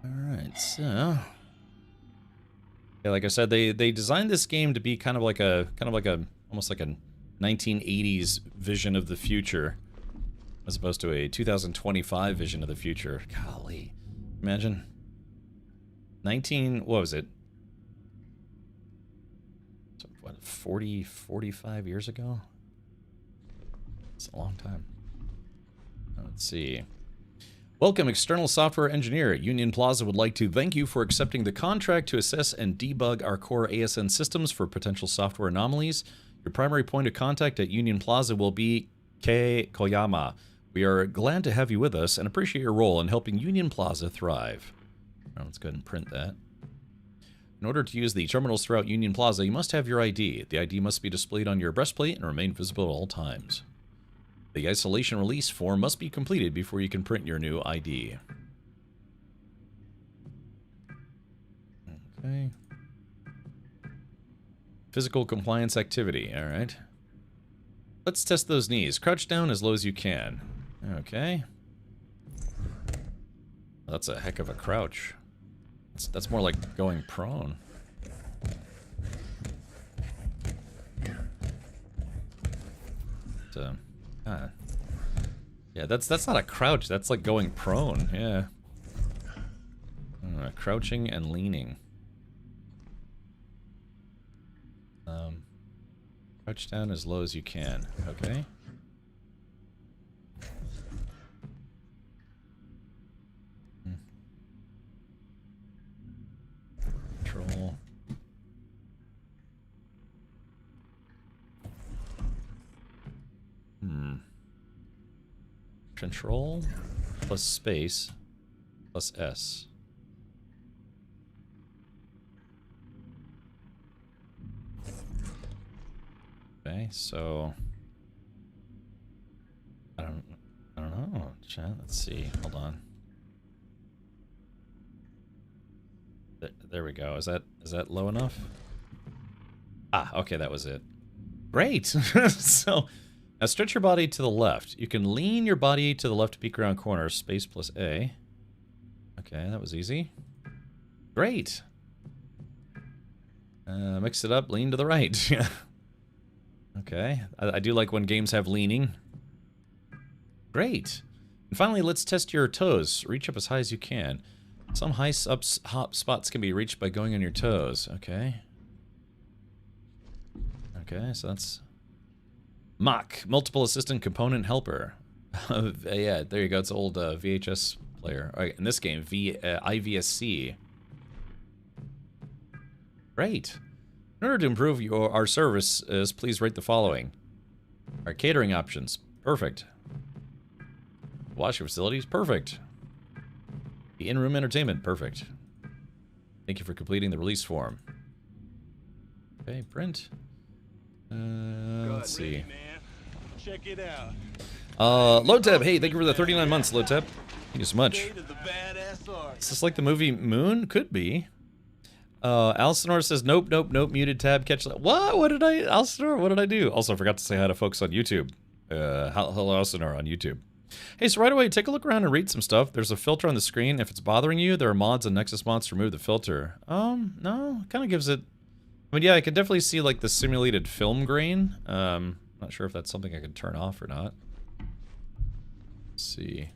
Alright, so yeah, like I said, they designed this game to be kind of like a almost like a 1980s vision of the future, as opposed to a 2025 vision of the future. Golly, imagine what was it? So, what, 45 years ago? It's a long time. Let's see. Welcome, external software engineer. Union Plaza would like to thank you for accepting the contract to assess and debug our core ASN systems for potential software anomalies. Your primary point of contact at Union Plaza will be Kei Koyama. We are glad to have you with us and appreciate your role in helping Union Plaza thrive. Now, let's go ahead and print that. In order to use the terminals throughout Union Plaza, you must have your ID. The ID must be displayed on your breastplate and remain visible at all times. The isolation release form must be completed before you can print your new ID. Okay. Physical compliance activity, alright. Let's test those knees. Crouch down as low as you can. Okay. That's a heck of a crouch. That's more like going prone. Yeah, that's not a crouch. That's like going prone. Yeah. Crouching and leaning. Crouch down as low as you can. Okay. Control. Control plus space plus S. Okay, so I don't know, chat. Let's see. Hold on. There we go. Is that low enough? Ah, okay, that was it. Great. So now stretch your body to the left. You can lean your body to the left peek around corner. Space plus A. Okay, that was easy. Great. Mix it up. Lean to the right. Okay. I do like when games have leaning. Great. And finally, let's test your toes. Reach up as high as you can. Some high hop spots can be reached by going on your toes. Okay. Okay, so that's Mach, multiple assistant component helper. Yeah, there you go. It's an old VHS player. All right, in this game, IVSC. Great. In order to improve our services, please rate the following. Our catering options, perfect. Washing facilities, perfect. The in-room entertainment, perfect. Thank you for completing the release form. Okay, print. Let's see. Check it out. Lotep, hey, thank you for the 39 months, Lotep. Thank you so much. Is this like the movie Moon? Could be. Alcinor says, nope, muted tab, catch that. What did Alcinor, what did I do? Also, I forgot to say hi to folks on YouTube. Hello, Alcinor on YouTube. Hey, so right away, take a look around and read some stuff. There's a filter on the screen. If it's bothering you, there are mods and Nexus mods to remove the filter. No, kind of gives it... I mean, yeah, I can definitely see, like, the simulated film grain. Not sure if that's something I can turn off or not. Let's see.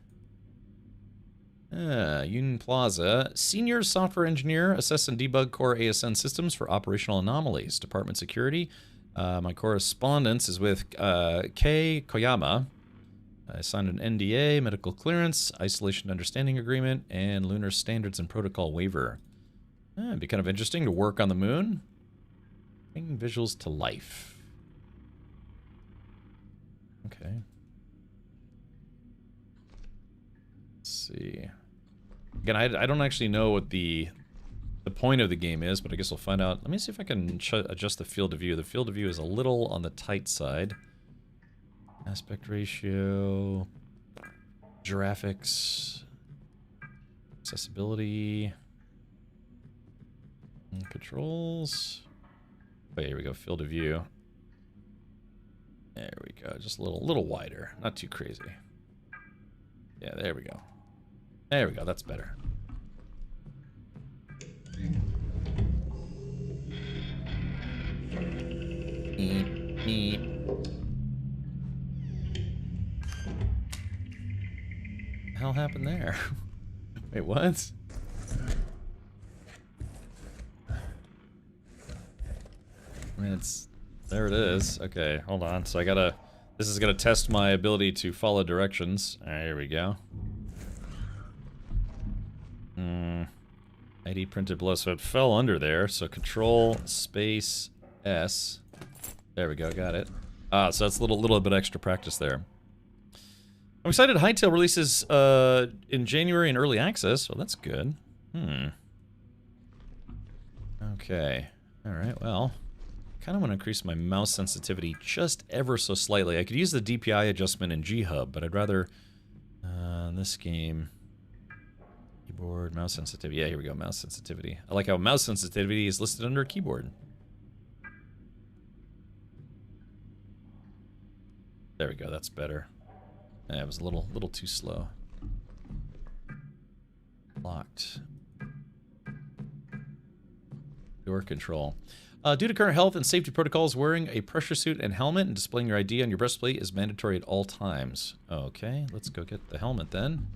Union Plaza. Senior Software Engineer. Assess and debug core ASN systems for operational anomalies. Department Security. My correspondence is with Kei Koyama. I signed an NDA, medical clearance, isolation understanding agreement, and lunar standards and protocol waiver. It'd be kind of interesting to work on the moon. Bringing visuals to life. Okay. Let's see. Again, I don't actually know what the point of the game is, but I guess we'll find out. Let me see if I can adjust the field of view. The field of view is a little on the tight side. Aspect ratio, graphics. accessibility. Controls. Oh, here we go. Field of view. There we go. Just a little wider. Not too crazy. Yeah, there we go. There we go. That's better. What the hell happened there? Wait, what? I mean, there it is. Okay, hold on. So this is gonna test my ability to follow directions. Alright, here we go. ID printed below, so it fell under there. So Control Space S. There we go, got it. So that's a little bit extra practice there. I'm excited. Hytale releases in January in early access, so that's good. Okay. All right. Well, kind of want to increase my mouse sensitivity just ever so slightly. I could use the DPI adjustment in G-Hub, but I'd rather in this game. Keyboard, mouse sensitivity. Yeah, here we go. Mouse sensitivity. I like how mouse sensitivity is listed under keyboard. There we go. That's better. Yeah, it was a little too slow. Locked. Door control. Due to current health and safety protocols, wearing a pressure suit and helmet and displaying your ID on your breastplate is mandatory at all times. Okay, let's go get the helmet then.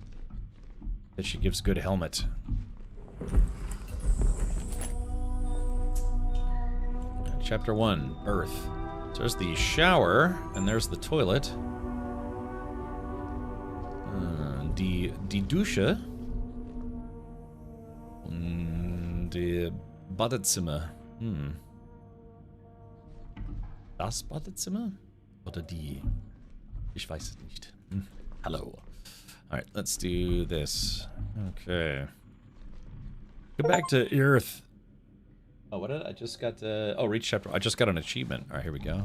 That she gives good helmet. Chapter 1, Earth. So there's the shower, and there's the toilet. Die Dusche. Die Badezimmer. Das Badezimmer? Oder die? Ich weiß es nicht. Hello. Alright, let's do this. Okay. Go back to Earth. Oh, what did I just got? Oh, reach chapter. I just got an achievement. Alright, here we go.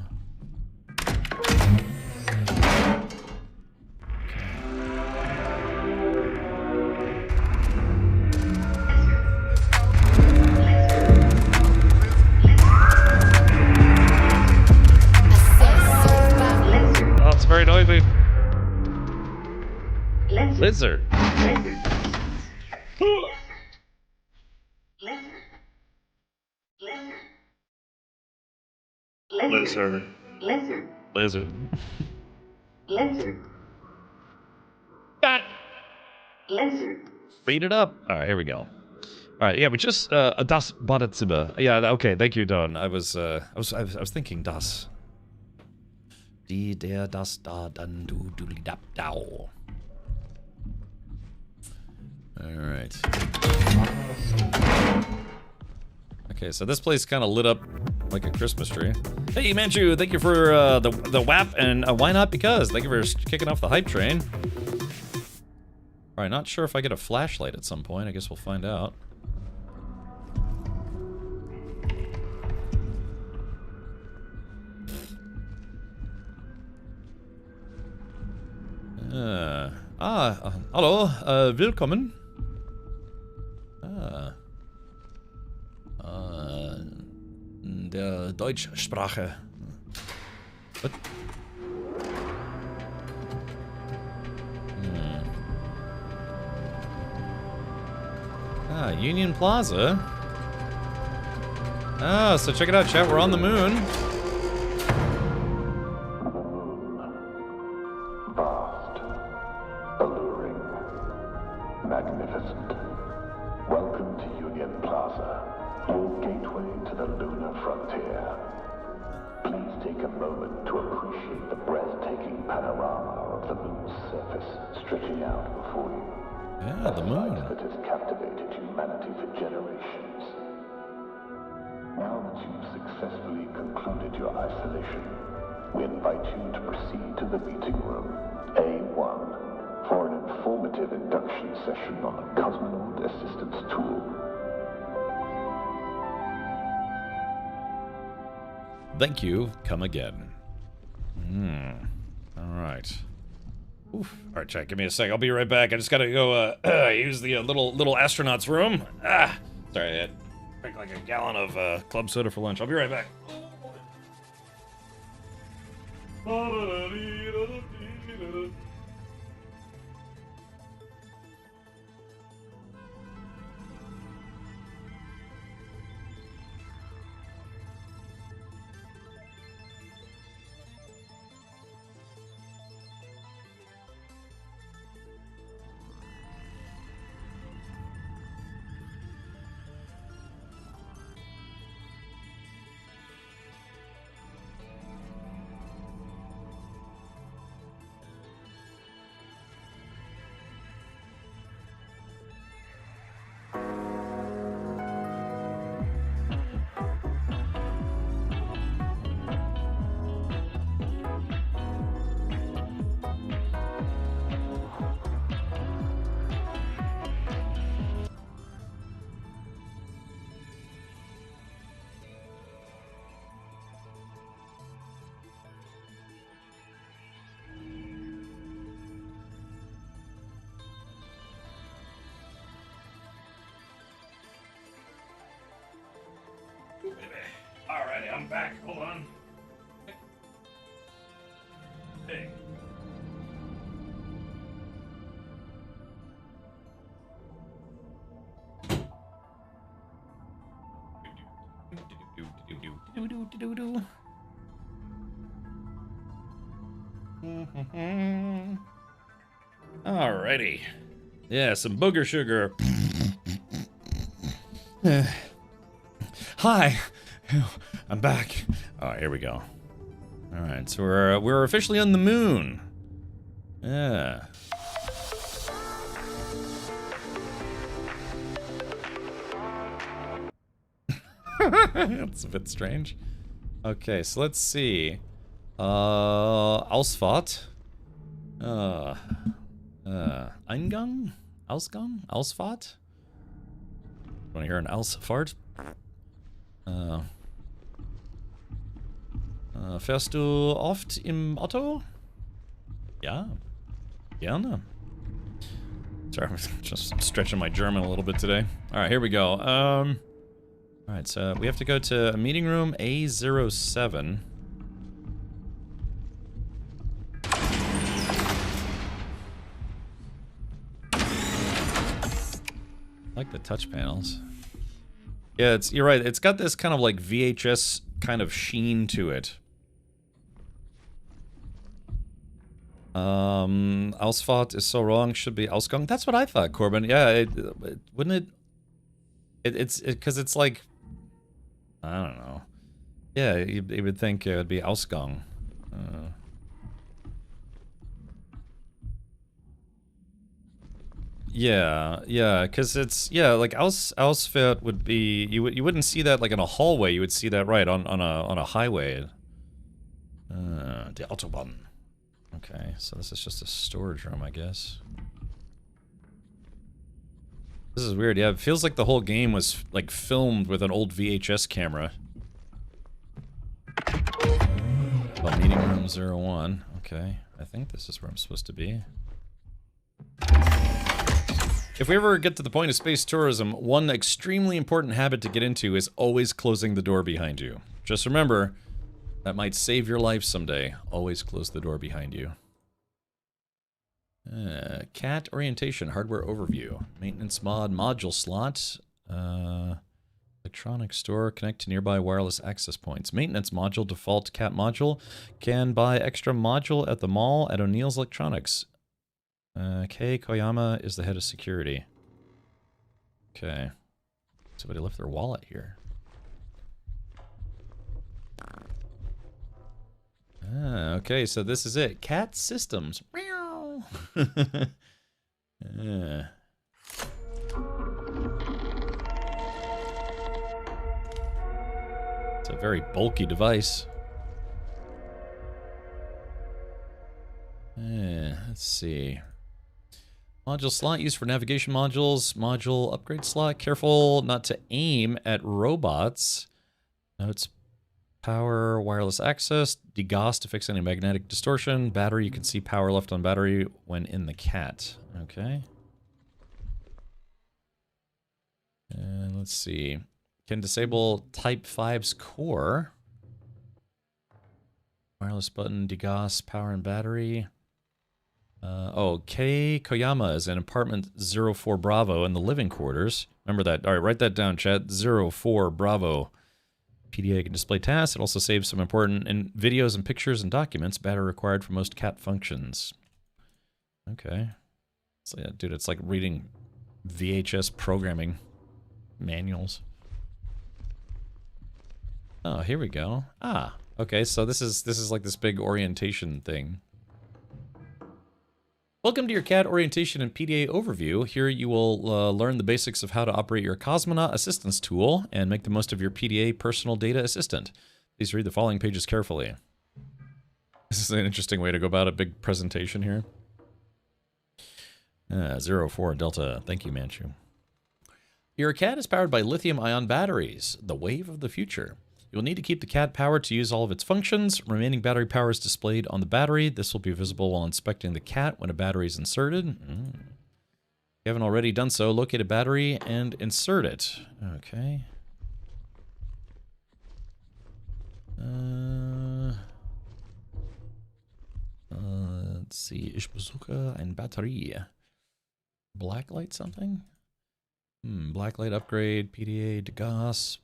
Oh, it's very noisy. Lizard. Lizard. Lizard. God. Speed it up. All right, here we go. All right, yeah, we just das Badezimmer. Yeah, okay, thank you, Don. I was thinking das. Die, der, das, da, dann, du, dap, dau. Alright. Okay, so this place kind of lit up like a Christmas tree. Hey, Manchu, thank you for the WAP, and why not because? Thank you for kicking off the hype train. Alright, not sure if I get a flashlight at some point. I guess we'll find out. Hallo, willkommen. Der Deutschsprache. What? Union Plaza. So check it out, chat. We're on the moon. Vast, alluring, magnificent. Welcome to Union Plaza, your gateway to the lunar frontier. Please take a moment to appreciate the breathtaking panorama of the moon's surface stretching out before you. Yeah, the moon. A sight that has captivated humanity for generations. Now that you've successfully concluded your isolation, we invite you to proceed to the meeting room, A1, for an informative induction session on the Cosmonaut Assistance Tool. Thank you. Come again. All right. Oof. All right, chat, give me a sec. I'll be right back. I just gotta go use the little astronaut's room. Sorry, I had drank like a gallon of club soda for lunch. I'll be right back. Alrighty, I'm back. Hold on. Hey. Alrighty. Yeah, some booger sugar. Hi. I'm back. Oh, here we go. All right, so we're officially on the moon. Yeah. That's a bit strange. Okay, so let's see. Ausfahrt. Eingang? Ausgang? Ausfahrt? Want to hear an Ausfahrt? Fährst du oft im Auto? Ja. Gerne. Sorry, I'm just stretching my German a little bit today. Alright, here we go. Alright, so we have to go to a meeting room A07. I like the touch panels. Yeah, you're right. It's got this kind of like VHS kind of sheen to it. Ausfahrt is so wrong. Should be Ausgang. That's what I thought, Corbin. Yeah, wouldn't it? It's because it's like, I don't know. Yeah, you would think it would be Ausgang. Yeah, because it's like Ausfahrt would be you wouldn't see that like in a hallway. You would see that right on a highway. The Autobahn. Okay, so this is just a storage room, I guess. This is weird. Yeah, it feels like the whole game was like filmed with an old VHS camera. Oh, meeting room 01. Okay, I think this is where I'm supposed to be. If we ever get to the point of space tourism, one extremely important habit to get into is always closing the door behind you. Just remember, that might save your life someday. Always close the door behind you. CAT orientation, hardware overview. Maintenance mod, module slot. Electronics store, connect to nearby wireless access points. Maintenance module, default CAT module. Can buy extra module at the mall at O'Neill's Electronics. Kei Koyama is the head of security. Okay. Somebody left their wallet here. Okay, so this is it. CAT systems. Meow. It's a very bulky device. Let's see. Module slot used for navigation modules. Module upgrade slot. Careful not to aim at robots. Notes power, wireless access, degauss to fix any magnetic distortion, battery, you can see power left on battery when in the cat. Okay. And let's see. Can disable Type 5's core. Wireless button, degauss, power and battery. K. Koyama is in apartment 04 Bravo in the living quarters. Remember that. All right, write that down, chat. 04 Bravo. PDA can display tasks. It also saves some important videos and pictures and documents. Battery required for most cat functions. Okay. So yeah, dude, it's like reading VHS programming manuals. Oh, here we go. Ah, okay. So this is like this big orientation thing. Welcome to your CAD orientation and PDA overview. Here you will learn the basics of how to operate your Cosmonaut assistance tool and make the most of your PDA personal data assistant. Please read the following pages carefully. This is an interesting way to go about a big presentation here. 04 Delta. Thank you, Manchu. Your CAD is powered by lithium-ion batteries, the wave of the future. You'll need to keep the CAD powered to use all of its functions. Remaining battery power is displayed on the battery. This will be visible while inspecting the CAT when a battery is inserted. If you haven't already done so, locate a battery and insert it. Okay. Let's see. Ich besuche eine Batterie. Blacklight something? Blacklight upgrade, PDA, degauss.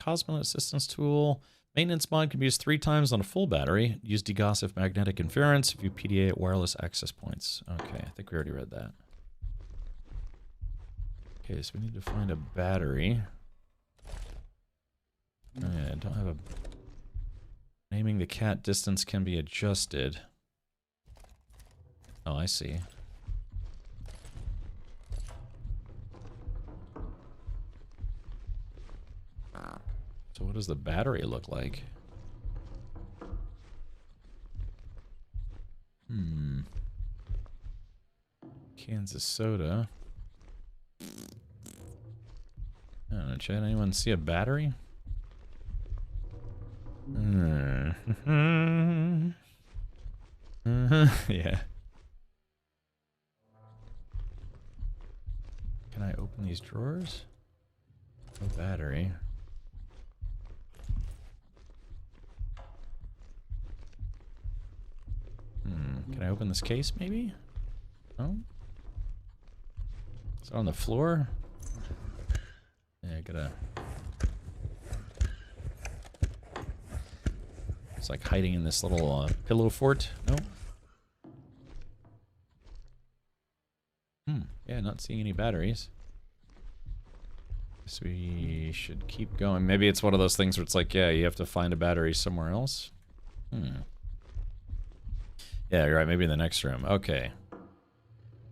Cosmonaut assistance tool. Maintenance mod can be used 3 times on a full battery. Use degauss if magnetic interference. View PDA at wireless access points. Okay, I think we already read that. Okay, so we need to find a battery. I don't have a... Naming the cat distance can be adjusted. Oh, I see. So what does the battery look like? Kansas soda. I don't know, chat. Anyone see a battery? Yeah. Can I open these drawers? No battery. Can I open this case, maybe? No? Is it on the floor? Yeah, I gotta... It's like hiding in this little pillow fort. No? Yeah, not seeing any batteries. So we should keep going. Maybe it's one of those things where it's like, yeah, you have to find a battery somewhere else. Yeah, you're right. Maybe in the next room. Okay.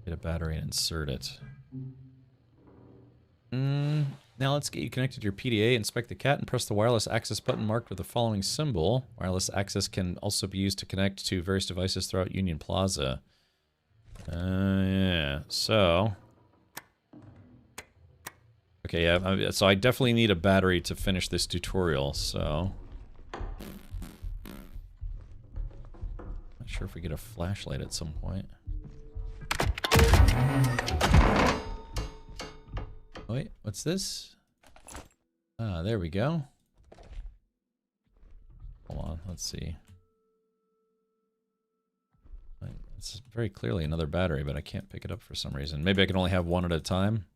Get a battery and insert it. Now let's get you connected to your PDA. Inspect the cat and press the wireless access button marked with the following symbol. Wireless access can also be used to connect to various devices throughout Union Plaza. Yeah. So... Okay, yeah. So I definitely need a battery to finish this tutorial, so... Not sure if we get a flashlight at some point. Wait, what's this? Ah, there we go. Hold on, let's see. It's very clearly another battery, but I can't pick it up for some reason. Maybe I can only have one at a time.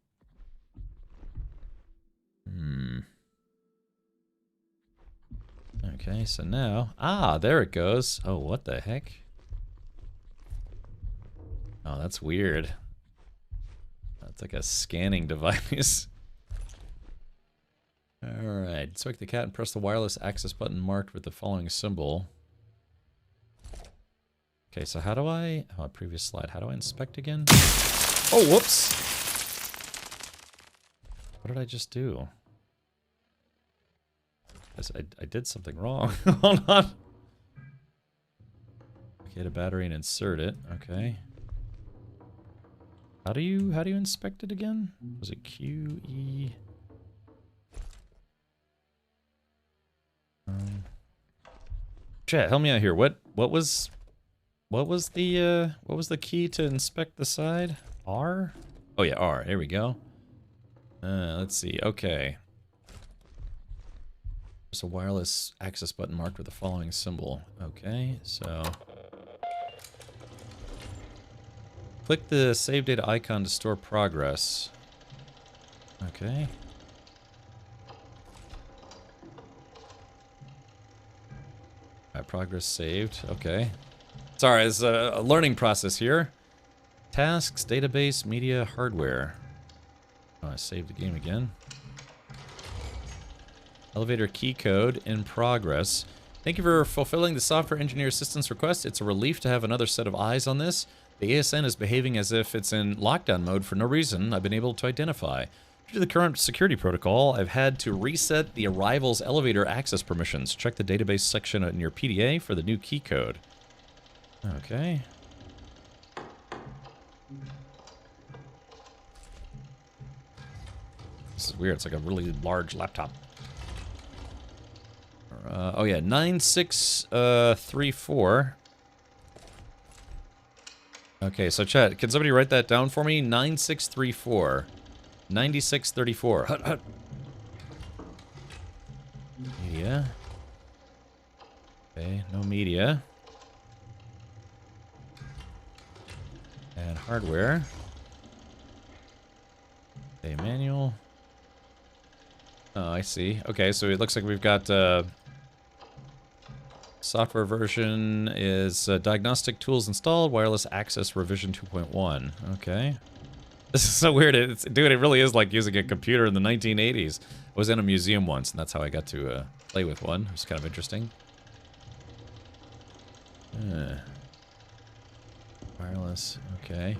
Okay, so now... Ah, there it goes. Oh, what the heck? Oh, that's weird. That's like a scanning device. Alright, inspect the cat and press the wireless access button marked with the following symbol. Okay, so how do I... Oh, previous slide. How do I inspect again? Oh, whoops! What did I just do? I did something wrong. Hold on. Get a battery and insert it. Okay. How do you inspect it again? Was it Q, E? Chat, help me out here. What was the key to inspect the side? R? Oh yeah, R. Here we go. Let's see. Okay. There's a wireless access button marked with the following symbol. Okay, so click the save data icon to store progress. Okay. Alright, progress saved. Okay. Sorry, it's a learning process here. Tasks, database, media, hardware. Oh, I saved the game again. Elevator key code in progress. Thank you for fulfilling the software engineer assistance request. It's a relief to have another set of eyes on this. The ASN is behaving as if it's in lockdown mode for no reason I've been able to identify. Due to the current security protocol, I've had to reset the arrival's elevator access permissions. Check the database section in your PDA for the new key code. Okay. This is weird. It's like a really large laptop. Oh yeah, 9634. Okay, so chat, can somebody write that down for me? 9634. 9634. Hut, hut. Media. Okay, no media. And hardware. Okay, manual. Oh, I see. Okay, so it looks like we've got software version is diagnostic tools installed, wireless access revision 2.1. Okay. This is so weird. Dude, it really is like using a computer in the 1980s. I was in a museum once, and that's how I got to play with one. It was kind of interesting. Wireless, okay.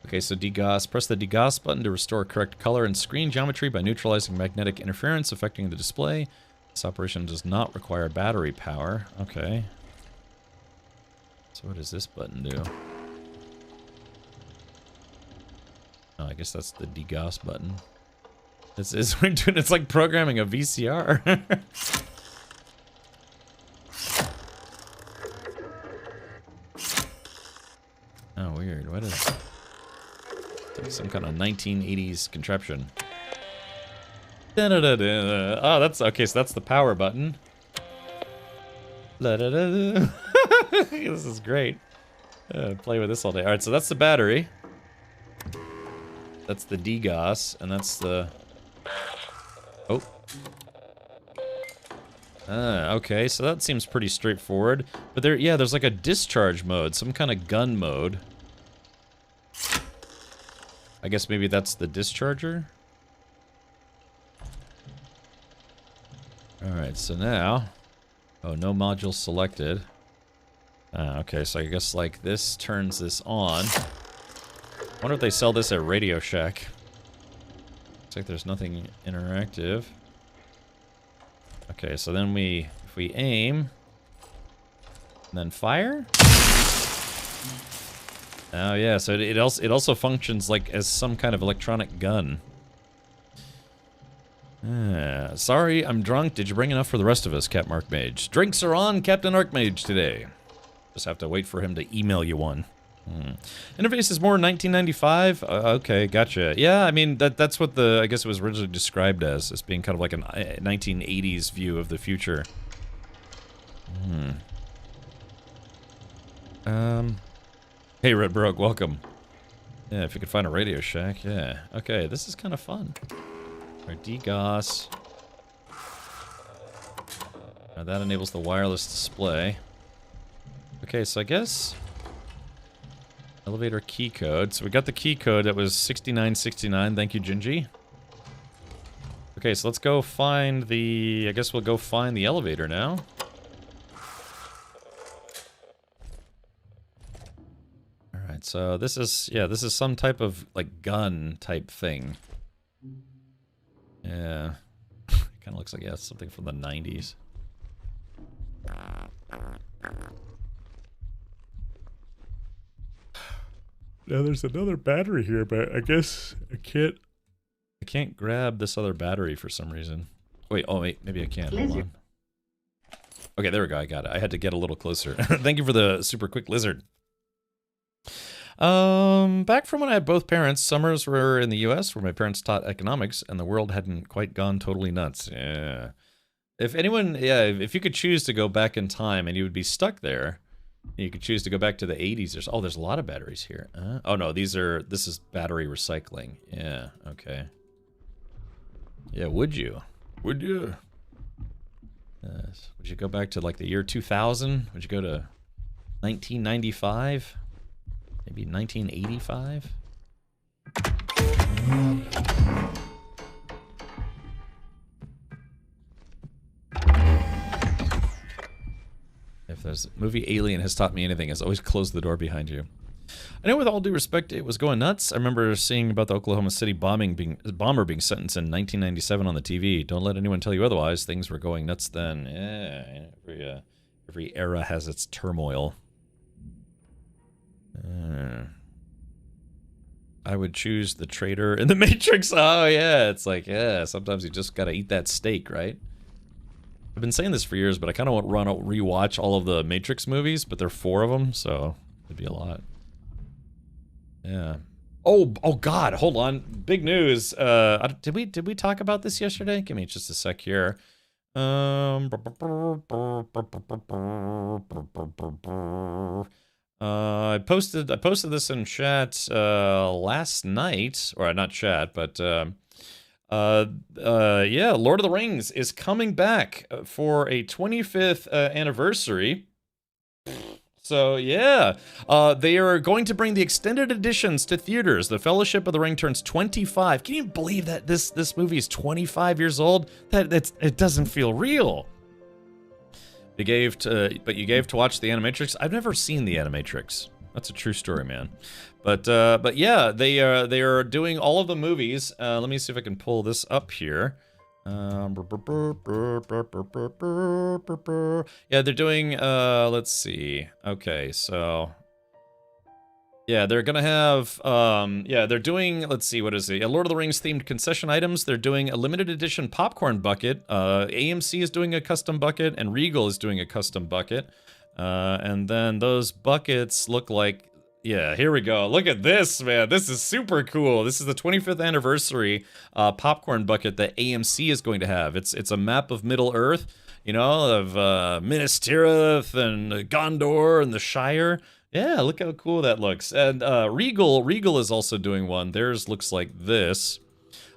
Okay, so degauss. Press the degauss button to restore correct color and screen geometry by neutralizing magnetic interference affecting the display. This operation does not require battery power. Okay. So what does this button do? Oh, I guess that's the degauss button. This is it's like programming a VCR. Oh, weird. What is like some kind of 1980s contraption? Da-da-da-da. Oh, that's okay. So that's the power button. Da-da-da-da. This is great. Play with this all day. All right, so that's the battery. That's the degauss, and that's the. Oh. Okay, so that seems pretty straightforward. But there, yeah, there's like a discharge mode, some kind of gun mode. I guess maybe that's the discharger. Alright, so now... Oh, no module selected. Okay, so I guess, like, this turns this on. I wonder if they sell this at Radio Shack. Looks like there's nothing interactive. Okay, so then if we aim... And then fire? Oh, yeah, so it also functions, like, as some kind of electronic gun. Sorry, I'm drunk. Did you bring enough for the rest of us, Captain Archmage? Drinks are on Captain Archmage today. Just have to wait for him to email you one. Interface is more 1995? Okay, gotcha. Yeah, I mean, that's what I guess it was originally described as being kind of like a 1980s view of the future. Hey, Red Brogue, welcome. Yeah, if you could find a Radio Shack, yeah. Okay, this is kind of fun. Our degauss. Now that enables the wireless display. Okay, so I guess elevator key code. So we got the key code that was 6969. Thank you, Gingy. Okay, so let's go find the... I guess we'll go find the elevator now. Alright, so this is... Yeah, this is some type of, like, gun type thing. Yeah. Kind of looks like, yeah, something from the 90s. Now there's another battery here, but I guess I can't grab this other battery for some reason. Wait, oh wait, maybe I can. Hold on. Okay, there we go. I got it. I had to get a little closer. Thank you for the super quick lizard. Back from when I had both parents, summers were in the U.S. where my parents taught economics, and the world hadn't quite gone totally nuts. Yeah. If anyone, yeah, if you could choose to go back in time and you would be stuck there, you could choose to go back to the 80s. There's a lot of batteries here. Oh no, this is battery recycling. Yeah, okay. Yeah, would you? Would you? Would you go back to like the year 2000? Would you go to 1995? Maybe 1985? If there's movie Alien has taught me anything, it's always close the door behind you. I know with all due respect, it was going nuts. I remember seeing about the Oklahoma City bomber being sentenced in 1997 on the TV. Don't let anyone tell you otherwise. Things were going nuts then. Yeah, every era has its turmoil. I would choose the traitor in the Matrix. Oh yeah, it's like, yeah, sometimes you just gotta eat that steak, right? I've been saying this for years, but I kind of want to rewatch all of the Matrix movies, but there are 4 of them, so it'd be a lot. Yeah. Oh God, hold on. Big news. Did we talk about this yesterday? Give me just a sec here. I posted this in chat last night, or not chat, but yeah, Lord of the Rings is coming back for a 25th anniversary. So yeah, they are going to bring the extended editions to theaters. The Fellowship of the Ring turns 25. Can you believe that this movie is 25 years old? It doesn't feel real. But you gave to watch the Animatrix. I've never seen the Animatrix. That's a true story, man. But yeah, they are doing all of the movies. Let me see if I can pull this up here. Yeah, they're doing, let's see. Okay, so yeah, they're gonna have, yeah, they're doing, let's see, what is it? Yeah, Lord of the Rings themed concession items. They're doing a limited edition popcorn bucket. AMC is doing a custom bucket, and Regal is doing a custom bucket. And then those buckets look like, yeah, here we go. Look at this, man. This is super cool. This is the 25th anniversary popcorn bucket that AMC is going to have. It's a map of Middle Earth, you know, of Minas Tirith and Gondor and the Shire. Yeah, look how cool that looks. And Regal is also doing one. Theirs looks like this.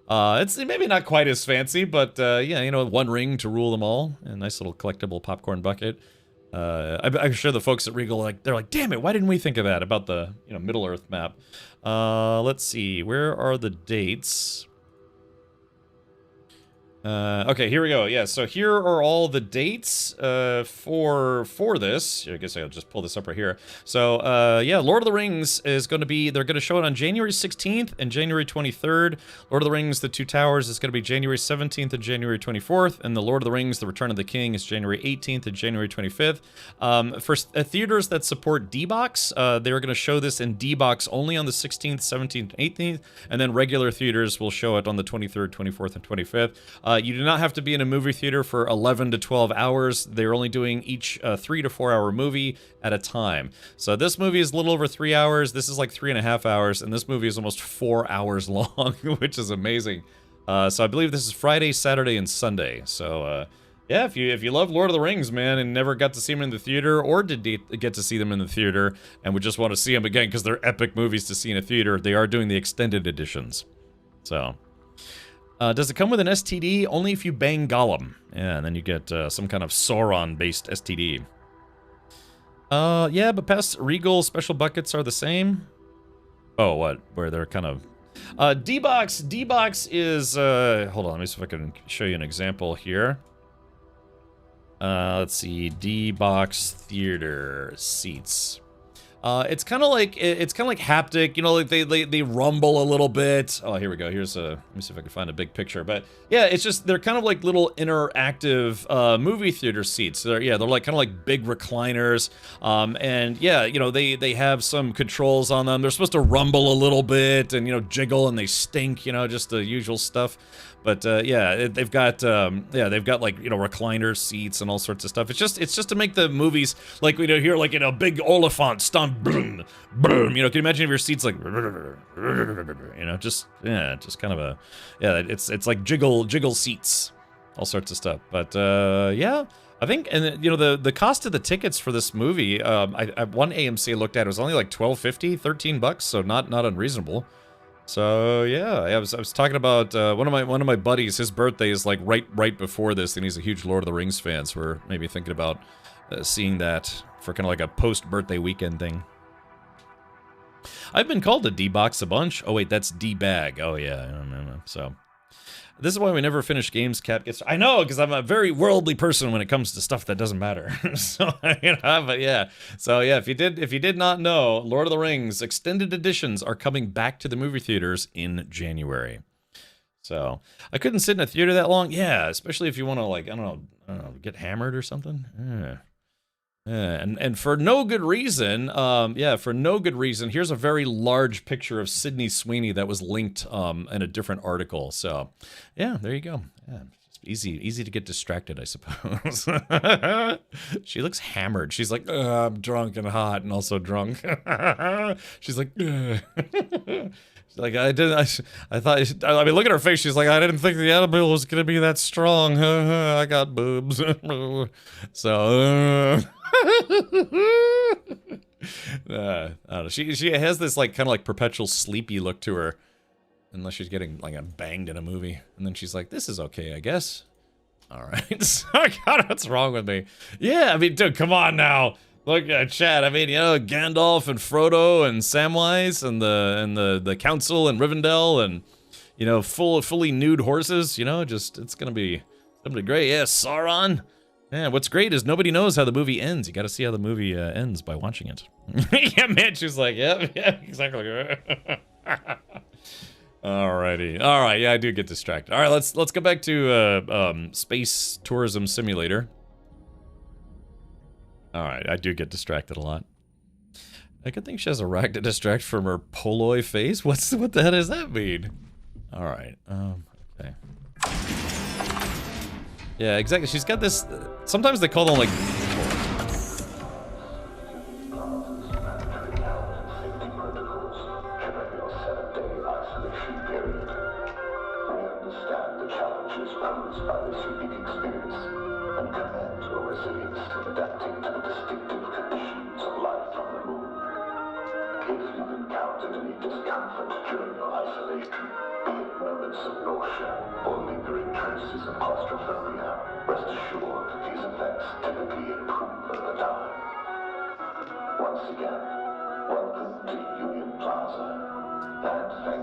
It's maybe not quite as fancy, but yeah, you know, one ring to rule them all. A nice little collectible popcorn bucket. I'm sure the folks at Regal, they're like, damn it, why didn't we think of that about the, you know, Middle Earth map? Let's see, where are the dates? Okay, here we go. Yeah, so here are all the dates for this. I guess I'll just pull this up right here. So, yeah, Lord of the Rings is going to be, they're going to show it on January 16th and January 23rd. Lord of the Rings, The Two Towers is going to be January 17th and January 24th. And The Lord of the Rings, The Return of the King is January 18th and January 25th. For theaters that support D-Box, they're going to show this in D-Box only on the 16th, 17th, and 18th. And then regular theaters will show it on the 23rd, 24th, and 25th. You do not have to be in a movie theater for 11 to 12 hours. They're only doing each 3 to 4 hour movie at a time. So this movie is a little over 3 hours. This is like 3.5 hours, and this movie is almost 4 hours long, which is amazing. So I believe this is Friday, Saturday, and Sunday. So yeah, if you love Lord of the Rings, man, and never got to see them in the theater, or did get to see them in the theater, and would just want to see them again because they're epic movies to see in a theater, they are doing the extended editions. So. Does it come with an STD? Only if you bang Gollum. Yeah, and then you get some kind of Sauron-based STD. Yeah, but past Regal special buckets are the same. Oh, what? Where they're kind of... D-Box is... hold on, let me see if I can show you an example here. Let's see, D-Box Theater seats. It's kind of like haptic, you know, like they rumble a little bit. Oh, here we go. Here's a, let me see if I can find a big picture. But yeah, it's just, they're kind of like little interactive movie theater seats. They're like kind of like big recliners. And yeah, you know, they have some controls on them. They're supposed to rumble a little bit and, you know, jiggle, and they stink, you know, just the usual stuff. But yeah, they've got like, you know, recliner seats and all sorts of stuff. It's just to make the movies like we do here, like, you know, big Oliphant stomp, boom, boom. You know, can you imagine if your seats like, you know, just kind of a, yeah, it's like jiggle seats, all sorts of stuff. But yeah, I think, and you know, the cost of the tickets for this movie, one AMC I looked at, it was only like $12.50, $13, so not unreasonable. So yeah, I was talking about one of my buddies. His birthday is like right before this, and he's a huge Lord of the Rings fan. So we're maybe thinking about seeing that for kind of like a post-birthday weekend thing. I've been called a D-box a bunch. Oh wait, that's D-bag. Oh yeah, I remember. So this is why we never finish games. Cap gets. I know, because I'm a very worldly person when it comes to stuff that doesn't matter. So you know, but yeah. So yeah, if you did not know, Lord of the Rings extended editions are coming back to the movie theaters in January. So I couldn't sit in a theater that long. Yeah, especially if you want to, like, I don't know, get hammered or something. Yeah. And for no good reason, for no good reason, here's a very large picture of Sydney Sweeney that was linked in a different article. So, yeah, there you go. Yeah, easy to get distracted, I suppose. She looks hammered. She's like, I'm drunk and hot and also drunk. She's like, she's like, I thought, I mean, look at her face. She's like, I didn't think the edible was going to be that strong. I got boobs. So, I don't know. She has this like kind of like perpetual sleepy look to her, unless she's getting like banged in a movie, and then she's like, "This is okay, I guess." All right, so, God, what's wrong with me? Yeah, I mean, dude, come on now. Look at Chad. I mean, you know, Gandalf and Frodo and Samwise and the Council and Rivendell and, you know, fully nude horses. You know, just it's gonna be great. Yeah, Sauron. Yeah, what's great is nobody knows how the movie ends. You got to see how the movie ends by watching it. Yeah, man, she's like, yeah, exactly. Alrighty, all right, yeah, I do get distracted. All right, let's go back to Space Tourism Simulator. All right, I do get distracted a lot. I could think she has a rack to distract from her poloi face. What the hell does that mean? All right, okay. Yeah, exactly. She's got this. Sometimes they call them like.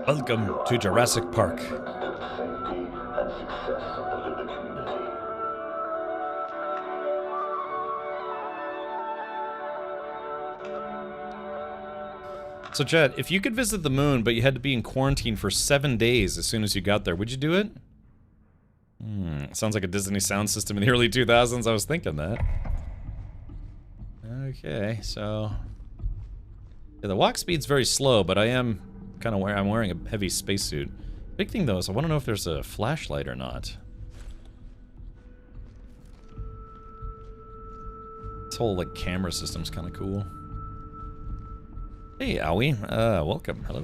Welcome to Jurassic Park. So, Chad, if you could visit the moon, but you had to be in quarantine for 7 days as soon as you got there, would you do it? Sounds like a Disney sound system in the early 2000s. I was thinking that. Okay, so... yeah, the walk speed's very slow, but I am kind of I'm wearing a heavy spacesuit. Big thing, though, is I want to know if there's a flashlight or not. This whole, like, camera system's kind of cool. Hey, Owie. Welcome. Hello.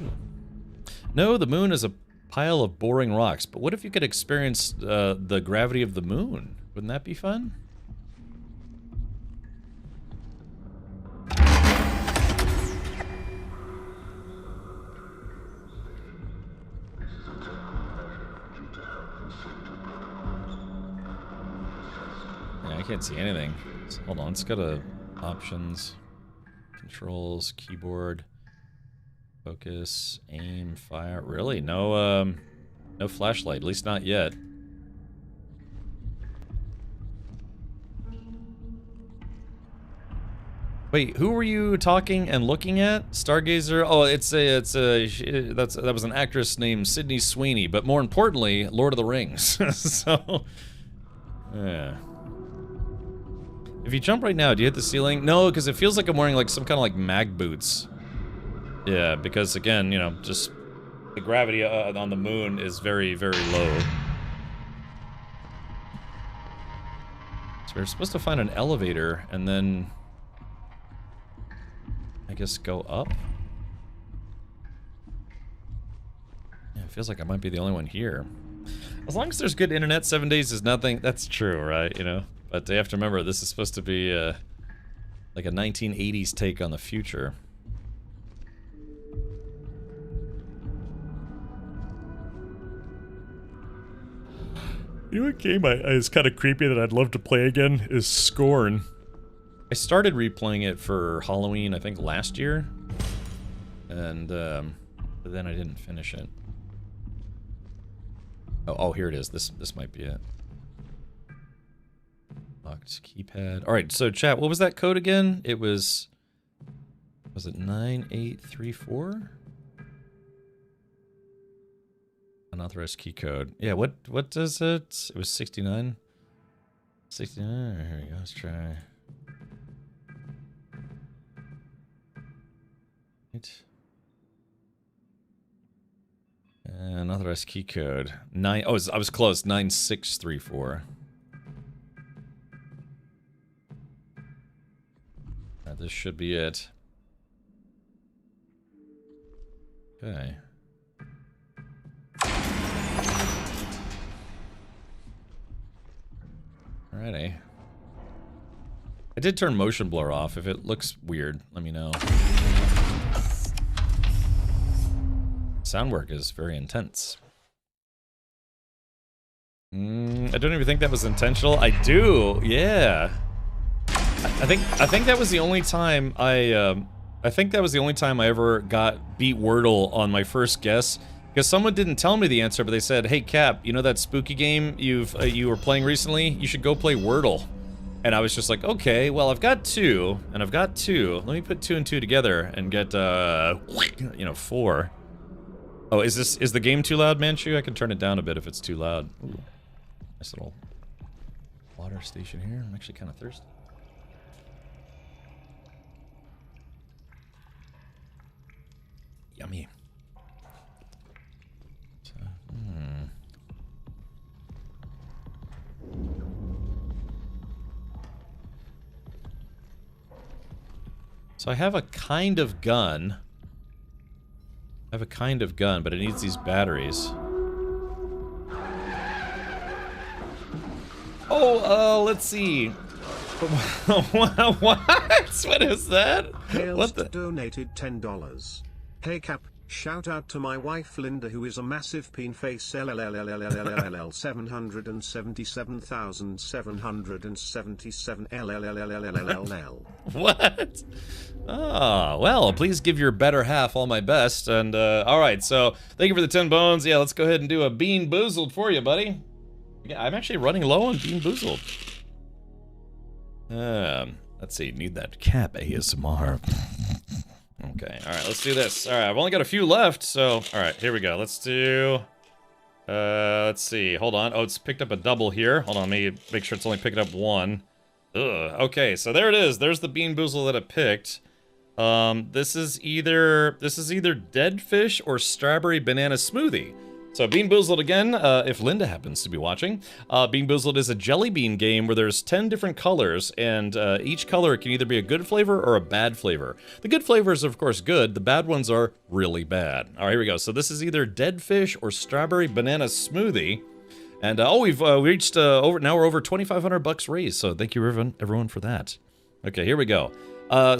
No, the moon is a pile of boring rocks, but what if you could experience the gravity of the moon? Wouldn't that be fun? Yeah, I can't see anything. Hold on, let's go to options. Controls, keyboard, focus, aim, fire. Really? No, no flashlight, at least not yet. Wait, who were you talking and looking at? Stargazer? Oh, that was an actress named Sydney Sweeney, but more importantly, Lord of the Rings. So, yeah. If you jump right now, do you hit the ceiling? No, because it feels like I'm wearing like some kind of like mag boots. Yeah, because again, you know, just the gravity on the moon is very, very low. So we're supposed to find an elevator and then, I guess, go up? Yeah, it feels like I might be the only one here. As long as there's good internet, 7 days is nothing. That's true, right? You know? But you have to remember, this is supposed to be like a 1980s take on the future. You know what game is kind of creepy that I'd love to play again is Scorn. I started replaying it for Halloween, I think, last year. And, but then I didn't finish it. Oh, here it is. This might be it. Locked keypad. Alright, so chat, what was that code again? It was it 9834? Unauthorized key code. Yeah, what does it? It was 69? 69? Here we go, let's try. Right. Unauthorized key code. I was close. 9634. This should be it. Okay. Alrighty. I did turn motion blur off. If it looks weird, let me know. Sound work is very intense. I don't even think that was intentional. I do, yeah. I think that was the only time I think that was the only time I ever beat Wordle on my first guess. Because someone didn't tell me the answer, but they said, "Hey Cap, you know that spooky game you were playing recently? You should go play Wordle." And I was just like, "Okay, well I've got 2, and I've got 2. Let me put 2 and 2 together and get 4." Oh, is the game too loud, Manchu? I can turn it down a bit if it's too loud. Ooh, nice little water station here. I'm actually kind of thirsty. Yummy. So I have a kind of gun. But it needs these batteries. Oh, let's see. What? What is that? What the? Donated $10. Hey Cap, shout out to my wife Linda, who is a massive peen face. LLLLLLLLL 777,777 LLLLLLLL. What? Ah, well, please give your better half all my best. And, alright, so thank you for the 10 bones. Yeah, let's go ahead and do a Bean Boozled for you, buddy. Yeah, I'm actually running low on Bean Boozled. Let's see, need that Cap ASMR. Okay, alright, let's do this. Alright, I've only got a few left, so, alright, here we go. Let's do, let's see, hold on. Oh, it's picked up a double here. Hold on, let me make sure it's only picking up 1. Ugh, okay, so there it is. There's the Bean Boozle that I picked. This is either dead fish or strawberry banana smoothie. So Bean Boozled again, if Linda happens to be watching. Bean Boozled is a jelly bean game where there's 10 different colors, and each color can either be a good flavor or a bad flavor. The good flavors are, of course, good. The bad ones are really bad. All right, here we go. So this is either dead fish or strawberry banana smoothie. And, we've reached, now we're over 2,500 bucks raised, so thank you everyone for that. Okay, here we go.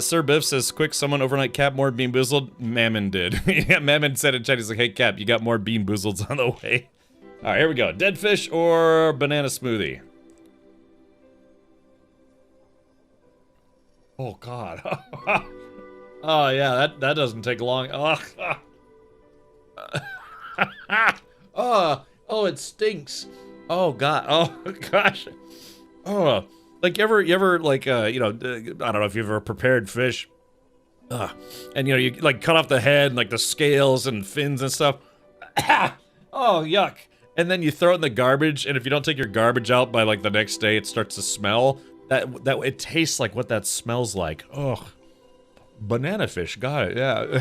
Sir Biff says, quick, someone overnight Cap more Bean Boozled. Mammon did. Yeah, Mammon said in chat, he's like, hey Cap, you got more Bean Boozleds on the way. Alright, here we go. Dead fish or banana smoothie? Oh, God. Oh, yeah, that doesn't take long. Oh, it stinks. Oh, God. Oh, gosh. Oh, Like, you ever like, I don't know if you've ever prepared fish. And, you like cut off the head and like the scales and fins and stuff. Oh, yuck. And then you throw it in the garbage, and if you don't take your garbage out by like the next day, it starts to smell. That it tastes like what that smells like. Ugh. Banana fish, got it, yeah.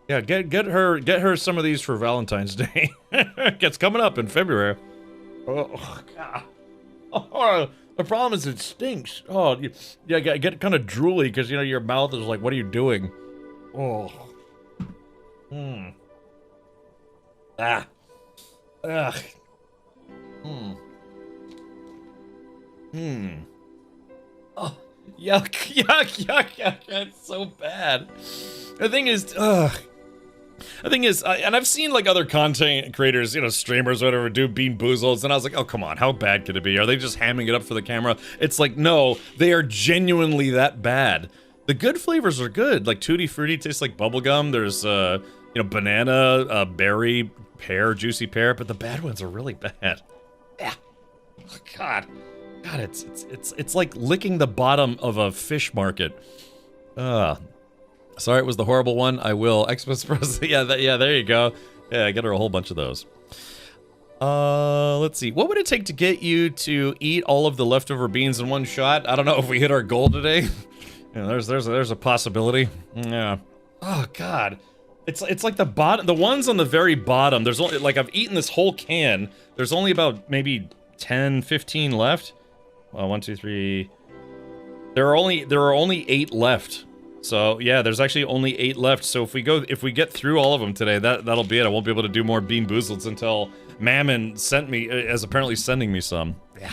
Yeah, get her some of these for Valentine's Day. It's coming up in February. Oh, God. Oh, the problem is it stinks. Oh, yeah, get kind of drooly because, your mouth is like, what are you doing? Oh. Ah. Ugh. Oh, yuck. That's so bad. The thing is, and I've seen like other content creators, streamers, whatever, do Bean Boozles, and I was like, oh, come on, how bad could it be? Are they just hamming it up for the camera? It's like, no, they are genuinely that bad. The good flavors are good. Like Tutti Frutti tastes like bubblegum. There's, banana, berry, pear, juicy pear, but the bad ones are really bad. Yeah. Oh, God, it's like licking the bottom of a fish market. Sorry, it was the horrible one. I will. Xmas present. Yeah, there you go. Yeah, I get her a whole bunch of those. Let's see. What would it take to get you to eat all of the leftover beans in one shot? I don't know if we hit our goal today. There's a possibility. Yeah. Oh, God. It's like the ones on the very bottom. There's only, like, I've eaten this whole can. There's only about maybe 10, 15 left. Well, 1, 2, 3. There are only 8 left. So yeah, there's actually only 8 left. So if we get through all of them today, that'll be it. I won't be able to do more Bean Boozleds until Mammon is apparently sending me some. Yeah.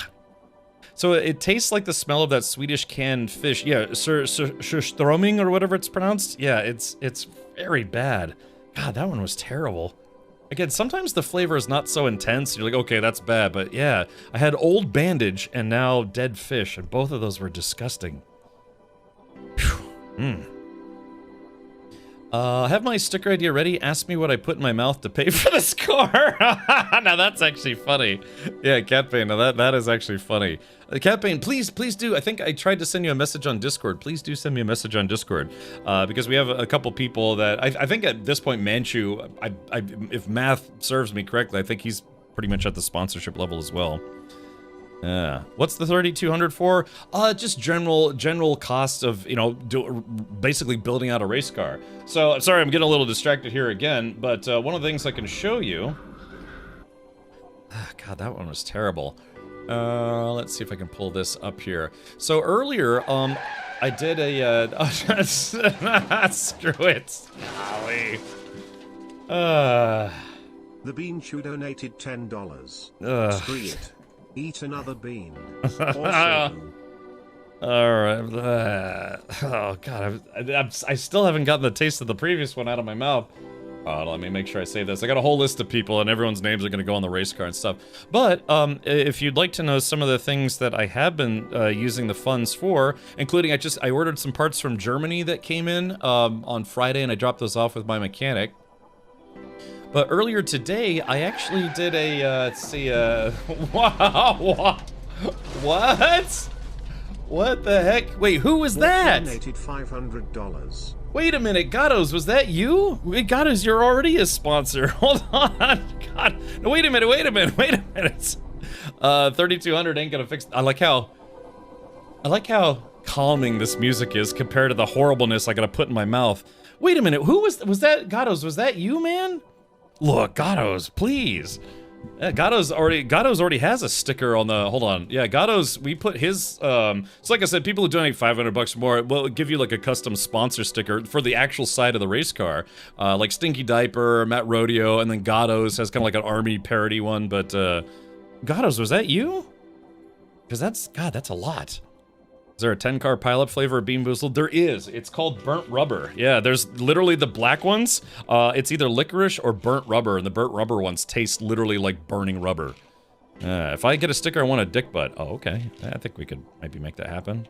So it tastes like the smell of that Swedish canned fish. Yeah, surströmming or whatever it's pronounced. Yeah, it's very bad. God, that one was terrible. Again, sometimes the flavor is not so intense. You're like, okay, that's bad. But yeah, I had old bandage and now dead fish, and both of those were disgusting. I have my sticker idea ready. Ask me what I put in my mouth to pay for the score. Now that's actually funny. Yeah, Catbane, now that is actually funny. Catbane, please do. I think I tried to send you a message on Discord. Please do send me a message on Discord. Because we have a couple people that, I think at this point, Manchu, if math serves me correctly, I think he's pretty much at the sponsorship level as well. Yeah. What's the 3,200 for? Just general cost of, basically building out a race car. So, sorry, I'm getting a little distracted here again, but one of the things I can show you... God, that one was terrible. Let's see if I can pull this up here. So earlier, I did a... screw it. Golly. The Bean Chew donated $10. Screw it. Eat another bean. Alright. Oh, God. I still haven't gotten the taste of the previous one out of my mouth. Let me make sure I say this. I got a whole list of people, and everyone's names are going to go on the race car and stuff. But, if you'd like to know some of the things that I have been using the funds for, including I ordered some parts from Germany that came in on Friday, and I dropped those off with my mechanic. But earlier today, I actually did a, let's see, what? What the heck? Wait, who was that? Donated $500. Wait a minute, Gatos, was that you? Wait, Gatos, you're already a sponsor. Hold on, God. No, wait a minute. 3,200 ain't gonna fix. I like how calming this music is compared to the horribleness I gotta put in my mouth. Wait a minute, who was that? Gatos, was that you, man? Look, Gatos, please. Yeah, Gatos already has a sticker on the, hold on. Yeah, Gatos, we put his, so like I said, people who donate $500 or more, will give you like a custom sponsor sticker for the actual side of the race car. Like Stinky Diaper, Matt Rodeo, and then Gatos has kind of like an army parody one, but, Gatos, was that you? Because that's a lot. Is there a 10-car pilot flavor of Bean Boozled? There is. It's called Burnt Rubber. Yeah, there's literally the black ones. It's either licorice or burnt rubber, and the burnt rubber ones taste literally like burning rubber. If I get a sticker, I want a dick butt. Oh, okay. I think we could maybe make that happen.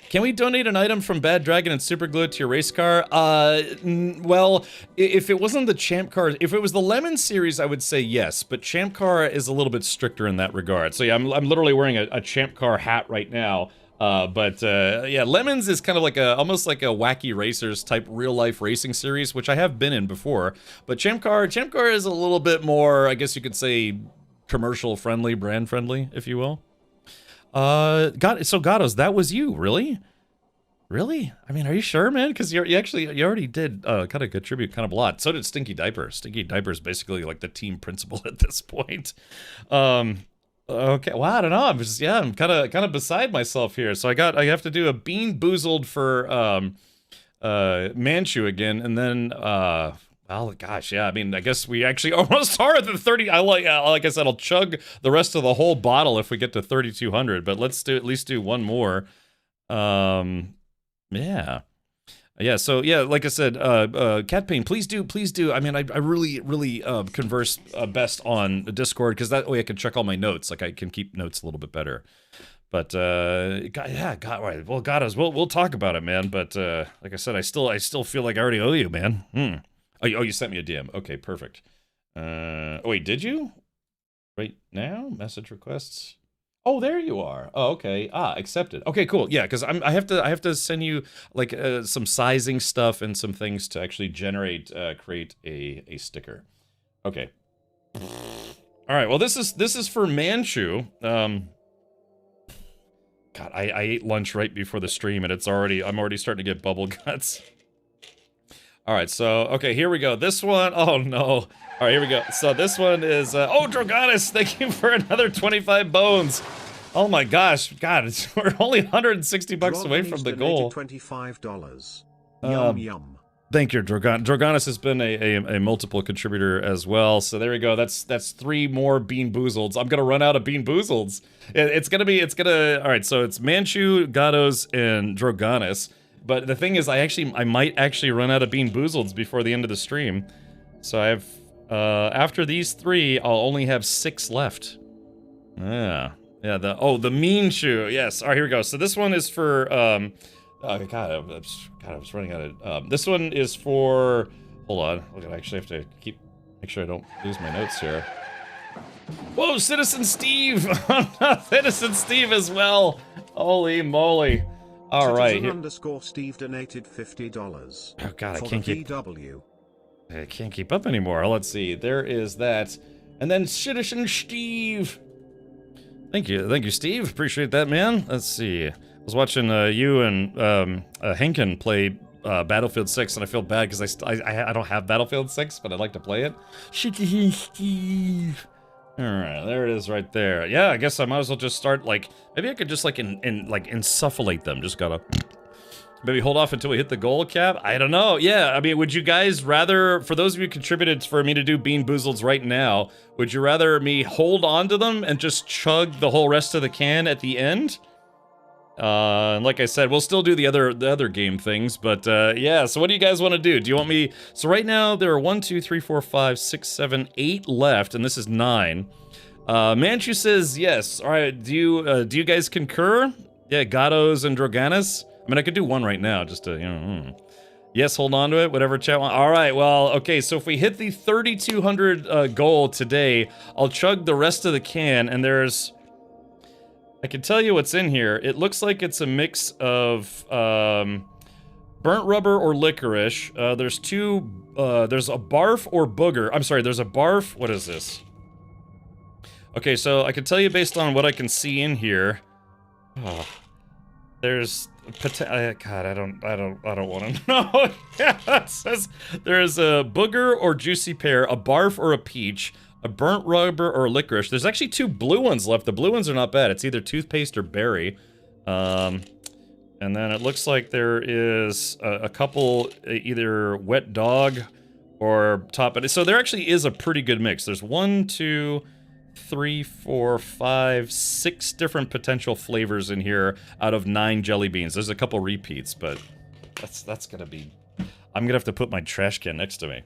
Can we donate an item from Bad Dragon and Superglue to your race car? Well, if it wasn't the Champ Car, if it was the Lemon series, I would say yes, but Champ Car is a little bit stricter in that regard. So yeah, I'm literally wearing a Champ Car hat right now. Yeah, Lemons is kind of like almost like a Wacky Racers type real life racing series, which I have been in before. But Champ Car is a little bit more, I guess you could say, commercial friendly, brand friendly, if you will. So Gatos, that was you, really? Really? I mean, are you sure, man? Because you already did kind of contribute kind of a lot. So did Stinky Diaper. Stinky Diaper is basically like the team principal at this point. Okay, well, I don't know. I'm kind of beside myself here. So I have to do a Bean Boozled for Manchu again, and then well, gosh, yeah. I mean, I guess we actually almost are at the 30. Like I said, I'll chug the rest of the whole bottle if we get to 3,200. But let's at least do one more. Yeah. So yeah, like I said, Cat Pain, please do. I mean, I really converse best on Discord because that way I can check all my notes. Like I can keep notes a little bit better. But right. Well, we'll talk about it, man. But like I said, I still feel like I already owe you, man. Oh, you sent me a DM. Okay, perfect. Oh, wait, did you? Right now? Message requests. Oh, there you are. Oh, okay. Accepted. Okay, cool. Yeah, because I have to send you like some sizing stuff and some things to actually create a sticker. Okay. All right. Well, this is for Manchu. God, I ate lunch right before the stream, and I'm already starting to get bubble guts. All right, so, okay, here we go. This one, oh no. All right, here we go. So this one is, oh, Drogonis, thank you for another 25 bones. Oh my gosh, God, we're only 160 bucks away from the goal. $25. Yum. Thank you, Drogonis has been a multiple contributor as well. So there we go. That's 3 more Bean Boozleds. I'm gonna run out of Bean Boozleds. All right, so it's Manchu, Gatos, and Drogonis. But the thing is, I might actually run out of Bean Boozleds before the end of the stream. So I have, after these 3, I'll only have 6 left. Yeah, the Mean Shoe, yes. All right, here we go. So this one is for, oh God, I was running out of, this one is for, hold on, I actually have to make sure I don't lose my notes here. Whoa, Citizen Steve! Citizen Steve as well! Holy moly. All right. Steve donated $50. Oh God, I can't keep up anymore. Let's see. There is that, and then Citizen Steve. Thank you, Steve. Appreciate that, man. Let's see. I was watching you and Henkin play Battlefield 6, and I feel bad because I don't have Battlefield 6, but I'd like to play it. Citizen Steve. All right, there it is right there. Yeah, I guess I might as well just start, like, maybe I could just, like, insufflate them. Just gotta maybe hold off until we hit the goal cap. I don't know. Yeah, I mean, would you guys rather, for those of you who contributed for me to do Bean Boozleds right now, would you rather me hold on to them and just chug the whole rest of the can at the end? And like I said, we'll still do the other game things, but yeah, so what do you guys want to do? Do you want me, so right now there are 1, 2, 3, 4, 5, 6, 7, 8 left, and this is 9. Manchu says yes. All right, do you guys concur? Yeah, Gatos and Drogonis. I mean, I could do one right now, just to, you know. Yes, hold on to it, whatever chat wants. All right, well, okay, so if we hit the 3,200 goal today, I'll chug the rest of the can, and I can tell you what's in here. It looks like it's a mix of burnt rubber or licorice. There's a barf or booger. I'm sorry, there's a barf. What is this? Okay, so I can tell you based on what I can see in here. Oh, there's God, I don't want to know. Yeah, it says there's a booger or juicy pear, a barf or a peach, a burnt rubber or licorice. There's actually 2 blue ones left. The blue ones are not bad. It's either toothpaste or berry. And then it looks like there is a couple, either wet dog or top. So there actually is a pretty good mix. There's 1, 2, 3, 4, 5, 6 different potential flavors in here out of 9 jelly beans. There's a couple repeats, but that's gonna be... I'm gonna have to put my trash can next to me.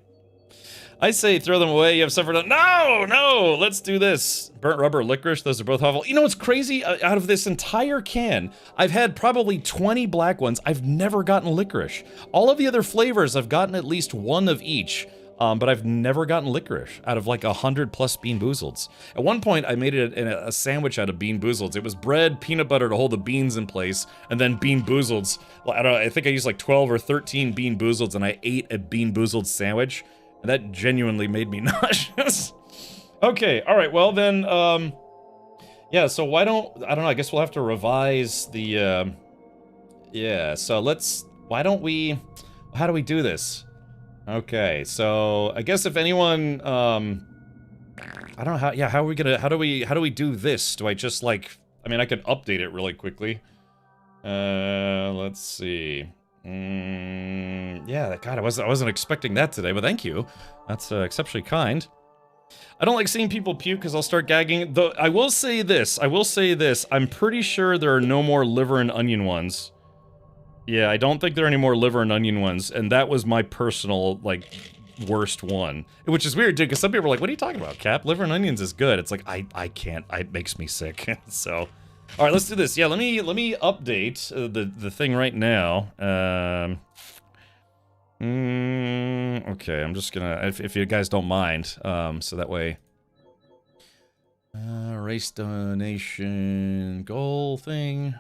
I say throw them away. You have suffered. No, let's do this. Burnt rubber, licorice. Those are both awful. You know what's crazy? Out of this entire can, I've had probably 20 black ones. I've never gotten licorice. All of the other flavors, I've gotten at least one of each. But I've never gotten licorice out of like 100+ Bean Boozleds. At one point, I made it in a sandwich out of Bean Boozleds. It was bread, peanut butter to hold the beans in place, and then Bean Boozleds. I think I used like 12 or 13 Bean Boozleds, and I ate a Bean Boozled sandwich. And that genuinely made me nauseous. Okay, alright, well then, yeah, so why don't, I don't know, I guess we'll have to revise the, yeah, so why don't we, how do we do this? Okay, so, I guess if anyone, I don't know how, yeah, how are we gonna, how do we do this? Do I just, like, I mean, I could update it really quickly. Let's see. Yeah, God, I wasn't expecting that today, but thank you. That's exceptionally kind. I don't like seeing people puke because I'll start gagging. Though I will say this. I'm pretty sure there are no more liver and onion ones. Yeah, I don't think there are any more liver and onion ones, and that was my personal, like, worst one. Which is weird, dude, because some people are like, what are you talking about, Cap? Liver and onions is good. It's like, I can't. It makes me sick. So... Alright, let's do this. Yeah, let me update the thing right now. Okay, I'm just gonna, if you guys don't mind, so that way... race donation goal thing.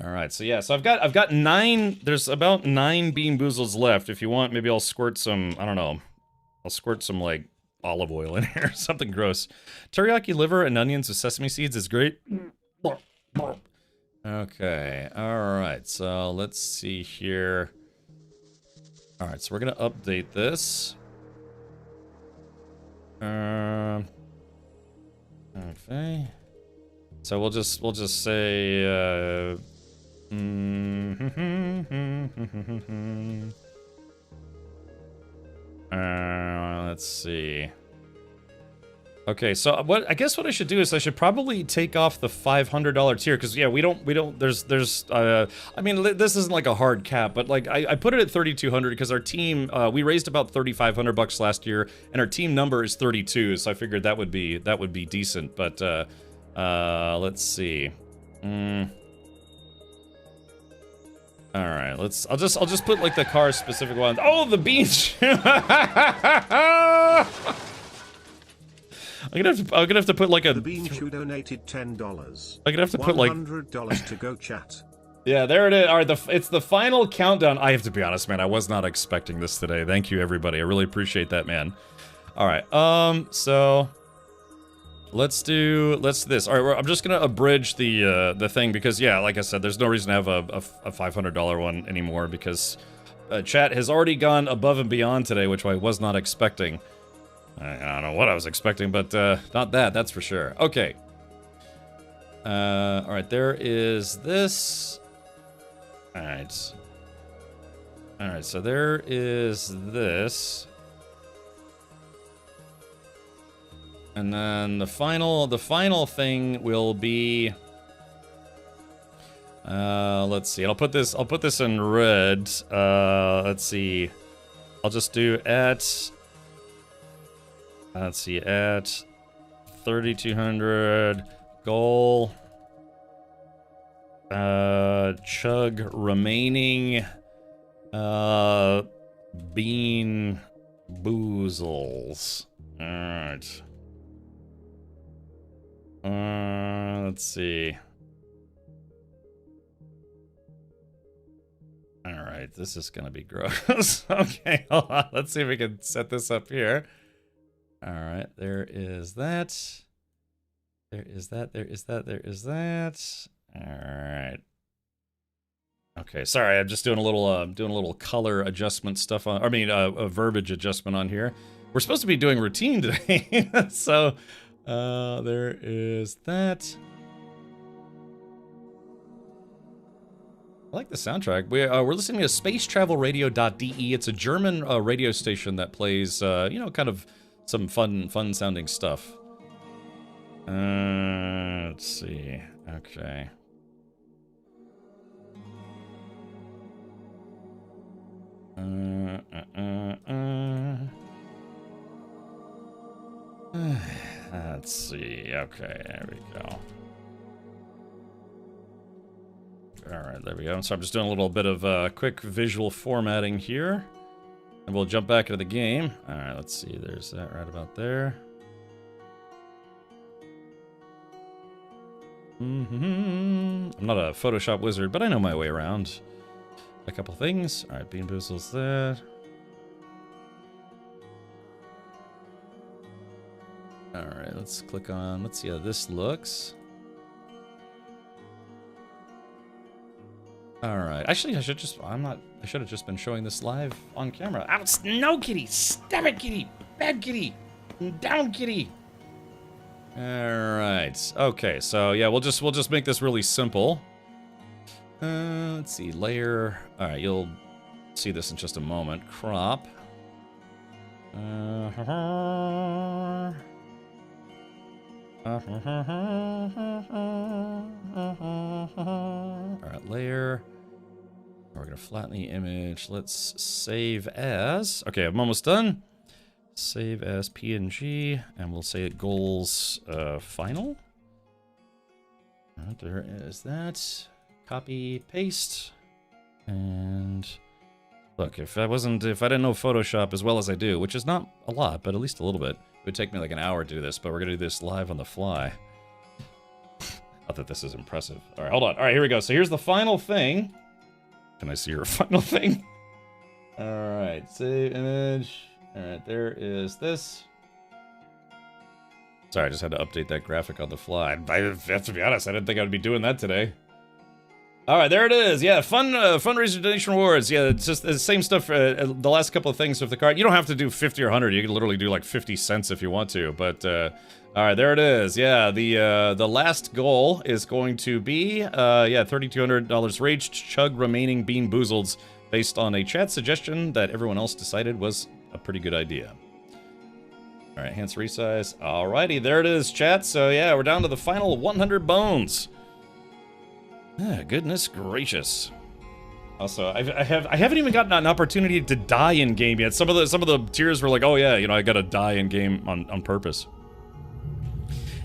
Alright, so yeah, so I've got 9, there's about 9 Bean Boozles left. If you want, maybe I'll squirt some, I don't know, I'll squirt some, like, olive oil in here, something gross. Teriyaki liver and onions with sesame seeds is great. Okay, alright, so let's see here. Alright, so we're gonna update this. Okay. So we'll just say, let's see. Okay, so I guess what I should do is I should probably take off the $500 tier, because, yeah, we don't, there's, I mean, this isn't like a hard cap, but, like, I put it at 3,200 because our team, we raised about 3,500 bucks last year, and our team number is 32, so I figured that would be decent, but, let's see. Alright, I'll just put, like, the car specific ones. Oh, the beach! I'm gonna have to put like a. The Bean Chew donated $10. I'm gonna have to put like $100 to go chat. Yeah, there it is. Alright, it's the final countdown. I have to be honest, man. I was not expecting this today. Thank you, everybody. I really appreciate that, man. Alright, so let's do this. Alright, I'm just gonna abridge the thing because, yeah, like I said, there's no reason to have a $500 one anymore because chat has already gone above and beyond today, which I was not expecting. I don't know what I was expecting, but not that, that's for sure. Okay. Alright, there is this. Alright. Alright, so there is this. And then the final thing will be... let's see, I'll put this in red. Let's see. I'll just do at... Let's see, at 3,200 goal, chug remaining, Bean Boozles. Alright. Let's see. Alright, this is gonna be gross. Okay, hold on, let's see if we can set this up here. Alright, there is that. There is that. Alright. Okay, sorry, I'm just doing a little color adjustment stuff on, a verbiage adjustment on here. We're supposed to be doing routine today, so, there is that. I like the soundtrack. We're listening to spacetravelradio.de. It's a German radio station that plays, kind of some fun sounding stuff. Let's see. Okay. let's see. Okay, there we go. All right, there we go. So I'm just doing a little bit of quick visual formatting here. And we'll jump back into the game. All right, let's see. There's that right about there. I'm not a Photoshop wizard, but I know my way around a couple things. All right, Bean Boozle's there. All right, let's click on, let's see how this looks. All right, actually, I should have just been showing this live on camera. Ow, no, kitty, stop it, kitty, bad kitty, down, kitty. All right, okay, so yeah, we'll just make this really simple. Let's see, layer. All right, you'll see this in just a moment. Crop. All right, layer. We're gonna flatten the image. Let's save as. Okay, I'm almost done. Save as PNG, and we'll say it goals final. All right, there is that. Copy, paste, and look. If I didn't know Photoshop as well as I do, which is not a lot, but at least a little bit, it would take me like an hour to do this. But we're gonna do this live on the fly. Not that this is impressive. All right, hold on. All right, here we go. So here's the final thing. Can I see your final thing? All right, save image. All right, there is this. Sorry, I just had to update that graphic on the fly. I have to be honest, I didn't think I would be doing that today. All right, there it is. Yeah, fundraiser donation rewards. Yeah, it's just the same stuff. The last couple of things with the card. You don't have to do 50 or 100. You can literally do like 50 cents if you want to. But all right, there it is. Yeah, the last goal is going to be yeah, $3,200 rage chug remaining Bean Boozleds based on a chat suggestion that everyone else decided was a pretty good idea. All right, enhance resize. Alrighty, there it is, chat. So yeah, we're down to the final 100 bones. Ah, goodness gracious. Also, I haven't even gotten an opportunity to die in game yet. Some of the tiers were like, oh yeah, you know, I gotta die in game on purpose.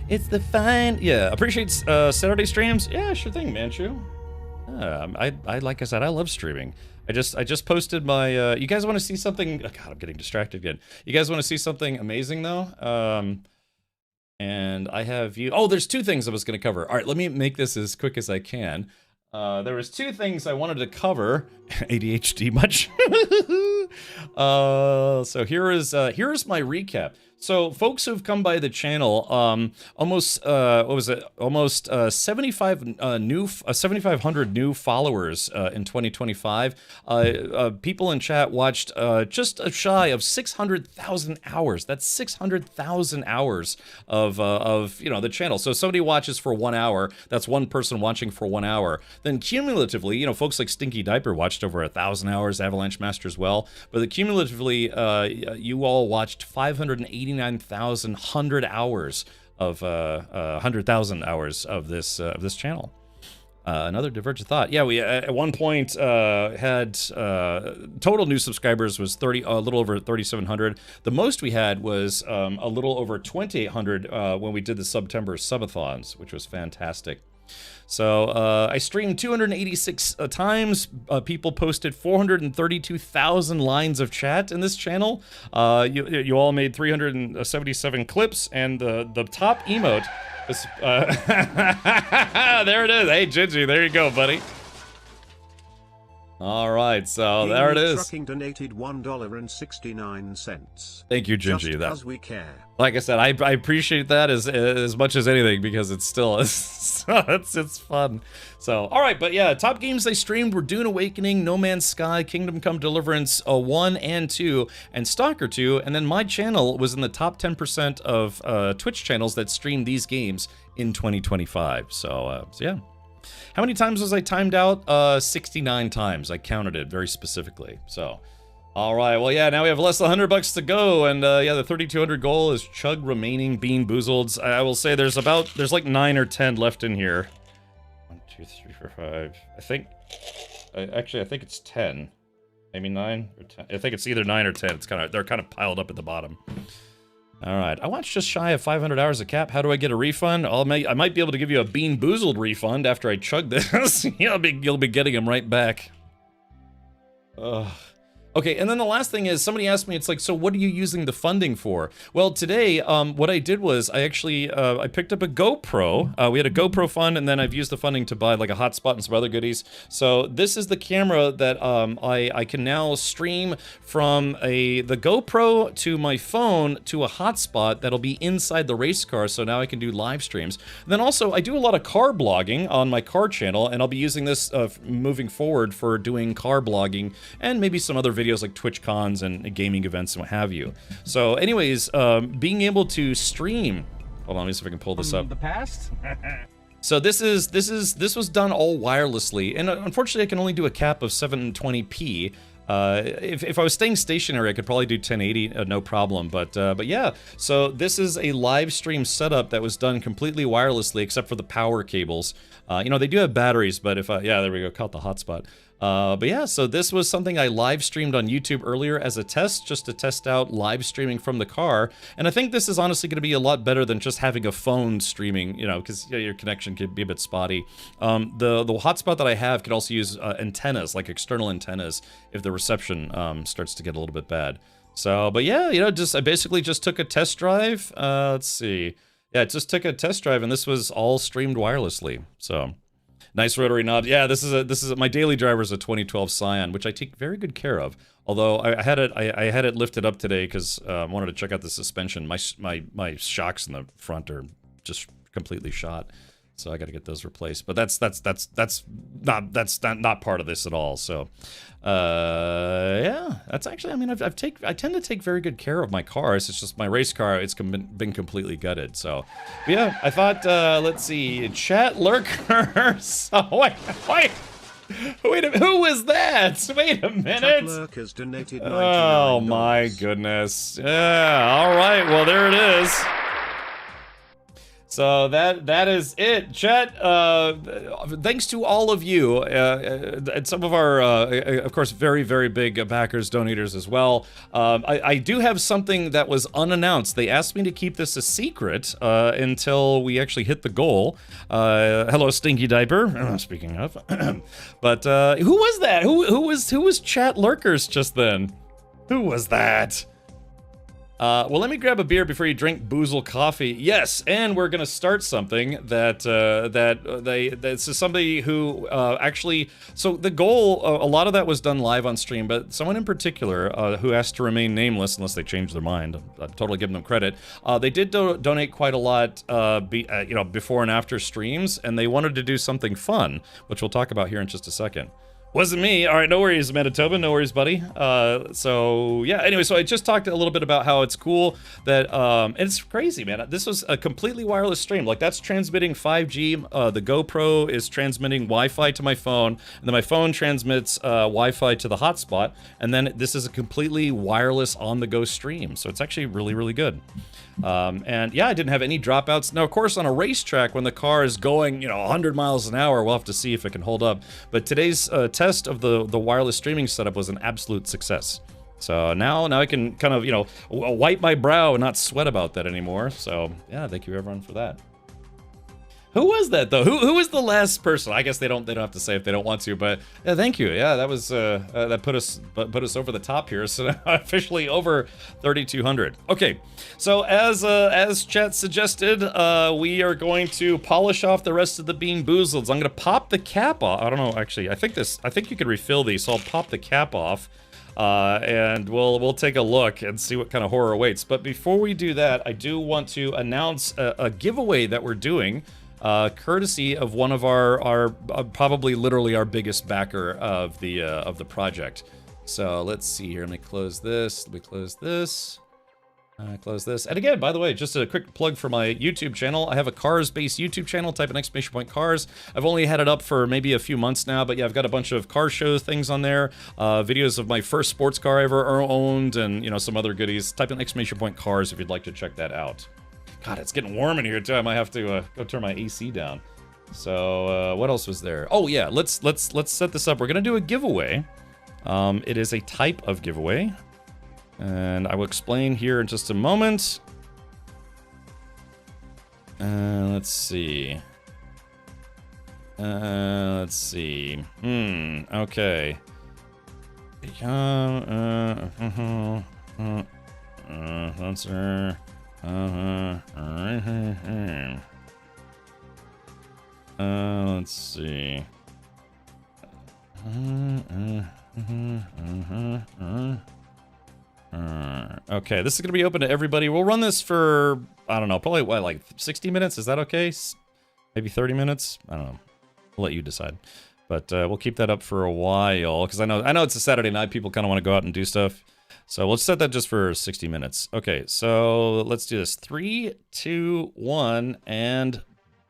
It's the fine. Yeah, appreciate Saturday streams. Yeah, sure thing, Manchu. I like I said, I love streaming. I just posted my. You guys want to see something? Oh, God, I'm getting distracted again. You guys want to see something amazing though? And I have you. Oh, there's two things I was going to cover. All right, let me make this as quick as I can. There was two things I wanted to cover. ADHD much? So here is my recap. So folks who've come by the channel, almost what was it? Almost 7,500 new followers in 2025. People in chat watched just shy of 600,000 hours. That's 600,000 hours of you know, the channel. So if somebody watches for 1 hour, that's one person watching for 1 hour. Then cumulatively, you know, folks like Stinky Diaper watched over 1,000 hours, Avalanche Master as well. But cumulatively, you all watched 589,100 hours of 100,000 hours of this channel. Another divergent thought. Yeah, we at one point had total new subscribers was a little over 3,700. The most we had was a little over 2,800 when we did the September subathons, which was fantastic. So I streamed 286 times. People posted 432,000 lines of chat in this channel. You all made 377 clips, and the top emote is there it is. Hey Gingy, there you go, buddy. All right, so there it is. Trucking donated $1.69. Thank you, Gingy. Just as we care. Like I said, I appreciate that as much as anything, because it's still it's fun. So all right, but yeah, top games I streamed were Dune Awakening, No Man's Sky, Kingdom Come Deliverance 1 and 2, and Stalker 2. And then my channel was in the top 10% of Twitch channels that streamed these games in 2025. So yeah. How many times was I timed out? 69 times. I counted it very specifically. So, all right. Well, yeah, now we have less than $100 to go. And yeah, the 3,200 goal is chug remaining Bean Boozleds. I will say there's like 9 or 10 left in here. 1, 2, 3, 4, 5. I think it's 10. Maybe 9 or 10. I think it's either 9 or 10. They're kind of piled up at the bottom. All right, I watched just shy of 500 hours of Cap. How do I get a refund? I might be able to give you a Bean Boozled refund after I chug this. You'll be getting them right back. Ugh. Okay, and then the last thing is, somebody asked me, it's like, so what are you using the funding for? Well, today, what I did was, I actually, I picked up a GoPro. We had a GoPro fund, and then I've used the funding to buy, like, a hotspot and some other goodies. So this is the camera that I can now stream from the GoPro to my phone to a hotspot that'll be inside the race car, so now I can do live streams. And then also, I do a lot of car blogging on my car channel, and I'll be using this moving forward for doing car blogging, and maybe some other videos like TwitchCons and gaming events and what have you. So anyways, being able to stream, hold on, let me see if I can pull this up. The past? So this was done all wirelessly, and unfortunately I can only do a cap of 720p. If I was staying stationary, I could probably do 1080, no problem. But yeah, so this is a live stream setup that was done completely wirelessly, except for the power cables. You know, they do have batteries, but yeah, there we go, caught the hotspot. But yeah, so this was something I live streamed on YouTube earlier as a test, just to test out live streaming from the car. And I think this is honestly going to be a lot better than just having a phone streaming, you know, because your connection could be a bit spotty. The hotspot that I have could also use antennas, like external antennas, if the reception starts to get a little bit bad. So, but yeah, you know, I basically just took a test drive. Let's see. Yeah, I just took a test drive, and this was all streamed wirelessly. So. Nice rotary knob. Yeah, this is my daily driver is a 2012 Scion, which I take very good care of. Although I had it lifted up today because I wanted to check out the suspension. My shocks in the front are just completely shot, so I got to get those replaced. But that's not part of this at all. So yeah, that's actually, I mean, I tend to take very good care of my cars. It's just my race car, it's been completely gutted. So but yeah, I thought let's see, chat lurkers. Oh, wait a minute, who was that? Wait a minute. Chat lurkers donated $99. Oh my goodness. Yeah, all right, well there it is. So that is it, chat. Thanks to all of you, and some of our, of course, very, very big backers, donators as well. I do have something that was unannounced. They asked me to keep this a secret until we actually hit the goal. Hello, Stinky Diaper. Speaking of, but who was that? Who was chat lurkers just then? Who was that? Well, let me grab a beer before you drink Boozle coffee. Yes, and we're gonna start something that's somebody who actually. So the goal, a lot of that was done live on stream, but someone in particular who asked to remain nameless unless they change their mind. I'm totally giving them credit. They did donate quite a lot, you know, before and after streams, and they wanted to do something fun, which we'll talk about here in just a second. Wasn't me. All right, no worries, Manitoba. No worries, buddy. So yeah. Anyway, so I just talked a little bit about how it's cool that and it's crazy, man. This was a completely wireless stream. Like that's transmitting 5G. The GoPro is transmitting Wi-Fi to my phone, and then my phone transmits Wi-Fi to the hotspot, and then this is a completely wireless on-the-go stream. So it's actually really, really good. And yeah, I didn't have any dropouts. Now, of course, on a racetrack, when the car is going, you know, 100 miles an hour, we'll have to see if it can hold up. But today's test of the wireless streaming setup was an absolute success. So now I can kind of, you know, wipe my brow and not sweat about that anymore. So yeah, thank you everyone for that. Who was that though? Who was the last person? I guess they don't have to say if they don't want to, but yeah, thank you. Yeah, that was that put us over the top here. So now officially over 3,200. Okay, so as chat suggested, we are going to polish off the rest of the Bean Boozleds. I'm gonna pop the cap off. I don't know, actually. I think you could refill these, so I'll pop the cap off. And we'll take a look and see what kind of horror awaits. But before we do that, I do want to announce a giveaway that we're doing. Courtesy of one of our probably literally our biggest backer of the project. So let's see here. Let me close this. Let me close this. Close this. And again, by the way, just a quick plug for my YouTube channel. I have a cars-based YouTube channel. Type in !cars. I've only had it up for maybe a few months now, but yeah, I've got a bunch of car show things on there. Videos of my first sports car I ever owned, and you know, some other goodies. Type in !cars if you'd like to check that out. God, it's getting warm in here too. I might have to go turn my AC down. So what else was there? Oh yeah, let's set this up. We're gonna do a giveaway. It is a type of giveaway, and I will explain here in just a moment. Let's see. Let's see. Okay. Sponsor. Let's see. Okay, this is gonna be open to everybody. We'll run this for, I don't know, probably what, like 60 minutes? Is that okay? Maybe 30 minutes? I don't know. We'll let you decide. But we'll keep that up for a while, because I know it's a Saturday night. People kind of want to go out and do stuff. So we'll set that just for 60 minutes. Okay, so let's do this. 3, 2, 1, and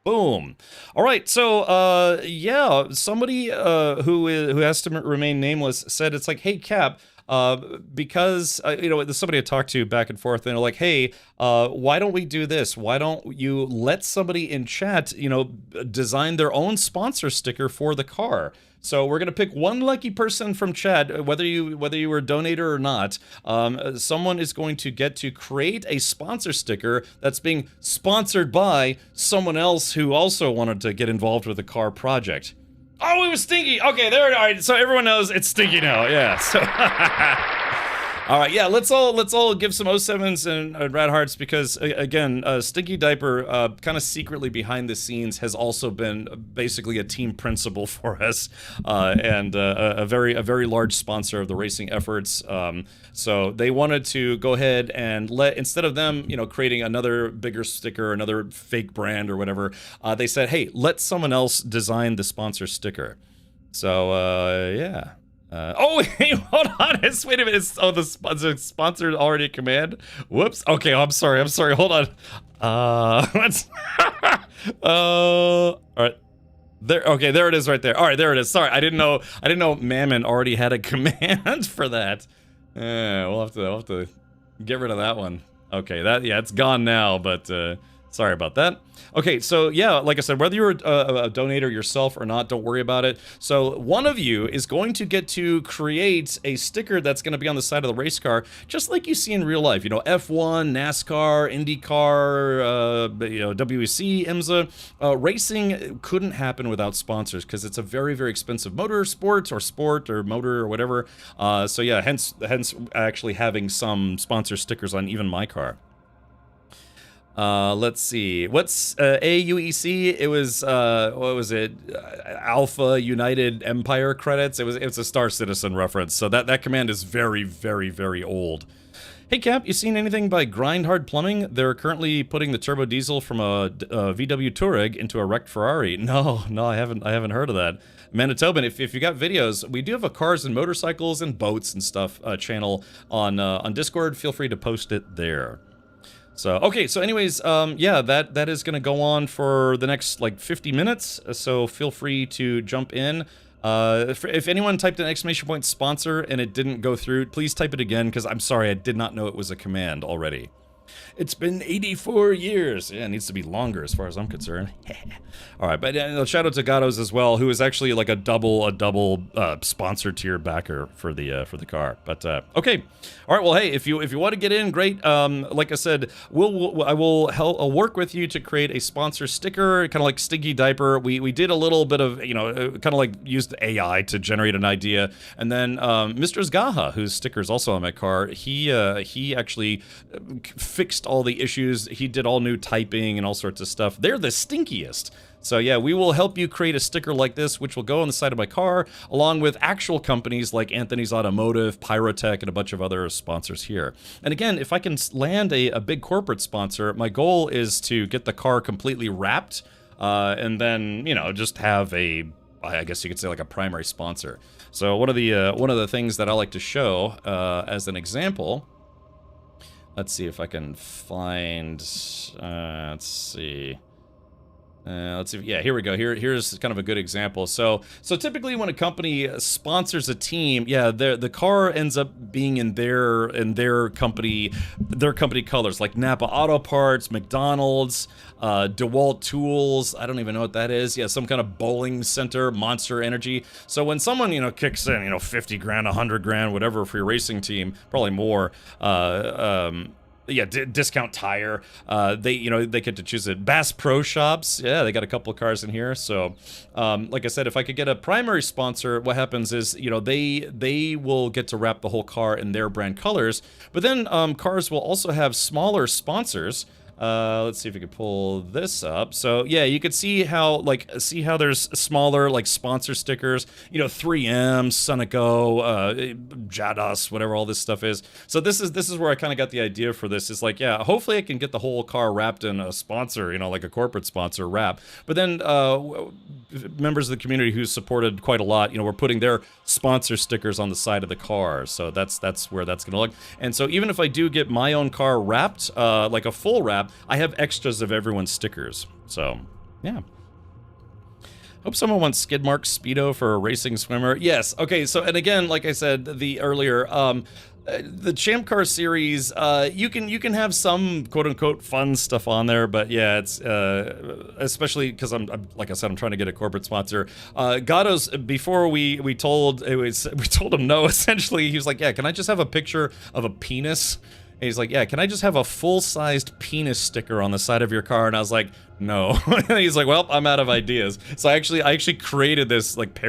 boom. All right, so yeah, somebody who has to remain nameless said, it's like, hey, Cap, because you know, there's somebody I talked to back and forth, and they're like, hey, why don't we do this? Why don't you let somebody in chat, you know, design their own sponsor sticker for the car? So we're gonna pick one lucky person from chat, whether you were a donator or not. Someone is going to get to create a sponsor sticker that's being sponsored by someone else who also wanted to get involved with the car project. Oh, it was Stinky. Okay, there. All right, so everyone knows it's Stinky now. Yeah. So, all right. Yeah. Let's all give some 07s and Rad Hearts, because again, Stinky Diaper, kind of secretly behind the scenes, has also been basically a team principal for us, and a very large sponsor of the racing efforts. So they wanted to go ahead and instead of them, you know, creating another bigger sticker, another fake brand or whatever, they said, hey, let someone else design the sponsor sticker. So yeah. Oh, hey, hold on. Wait a minute. Oh, the sponsor already command. Whoops. Okay, I'm sorry. Hold on. Let's. All right. There. Okay, there it is, right there. All right, there it is. Sorry, I didn't know Mammon already had a command for that. We'll have to get rid of that one. Okay, it's gone now. But sorry about that. Okay, so yeah, like I said, whether you're a donator yourself or not, don't worry about it. So one of you is going to get to create a sticker that's going to be on the side of the race car, just like you see in real life. You know, F1, NASCAR, IndyCar, you know, WEC, IMSA. Racing couldn't happen without sponsors, because it's a very expensive sport or motor or whatever. So yeah, hence actually having some sponsor stickers on even my car. Let's see. What's AUEC? It was what was it? Alpha United Empire credits. It's a Star Citizen reference. So that command is very old. Hey Cap, you seen anything by Grindhard Plumbing? They're currently putting the turbo diesel from a VW Touareg into a wrecked Ferrari. No, I haven't heard of that. Manitoban, if you got videos, we do have a cars and motorcycles and boats and stuff channel on Discord. Feel free to post it there. So, okay, so anyways, yeah, that is going to go on for the next, like, 50 minutes, so feel free to jump in. If anyone typed an exclamation point sponsor and it didn't go through, please type it again, because I'm sorry, I did not know it was a command already. It's been 84 years. Yeah, it needs to be longer as far as I'm concerned. All right, but shout out to Gatos as well, who is actually like a double sponsor tier backer for the car. But okay, all right. Well, hey, if you want to get in, great. Like I said, I will work with you to create a sponsor sticker, kind of like Stinky Diaper. We did a little bit of kind of like used AI to generate an idea, and then Mr. Zgaha, whose sticker is also on my car, he actually fixed all the issues. He did all new typing and all sorts of stuff. They're the stinkiest. So yeah, we will help you create a sticker like this, which will go on the side of my car, along with actual companies like Anthony's Automotive, Pyrotech, and a bunch of other sponsors here. And again, if I can land a big corporate sponsor, my goal is to get the car completely wrapped, and then, just have I guess you could say, like a primary sponsor. So one of the things that I like to show as an example. Let's see if I can find. Let's see. Yeah, here we go. Here's kind of a good example. So typically when a company sponsors a team, yeah, the car ends up being in their company colors, like Napa Auto Parts, McDonald's, DeWalt Tools. I don't even know what that is. Yeah, some kind of bowling center, Monster Energy. So when someone kicks in 50 grand, 100 grand, whatever for your racing team, probably more. Yeah, Discount Tire. They get to choose it. Bass Pro Shops. Yeah, they got a couple of cars in here. So, like I said, if I could get a primary sponsor, what happens is, they will get to wrap the whole car in their brand colors. But then cars will also have smaller sponsors. Let's see if we can pull this up. So yeah, you could see how there's smaller like sponsor stickers, 3M, Sunoco, Jados, whatever all this stuff is. So this is where I kind of got the idea for this. Is like, yeah, hopefully I can get the whole car wrapped in a sponsor, like a corporate sponsor wrap. But then members of the community who supported quite a lot, were putting their sponsor stickers on the side of the car. So that's where that's gonna look. And so even if I do get my own car wrapped, like a full wrap, I have extras of everyone's stickers. So, yeah. Hope someone wants Skidmark Speedo for a racing swimmer. Yes. Okay. So, and again, like I said earlier, the Champ Car series, you can have some quote unquote fun stuff on there, but yeah, it's especially because I'm like I said, I'm trying to get a corporate sponsor. Gatos, before we told him no. Essentially, he was like, yeah, can I just have a picture of a penis? And he's like, yeah, can I just have a full-sized penis sticker on the side of your car? And I was like, no. And he's like, well, I'm out of ideas. So I actually created this like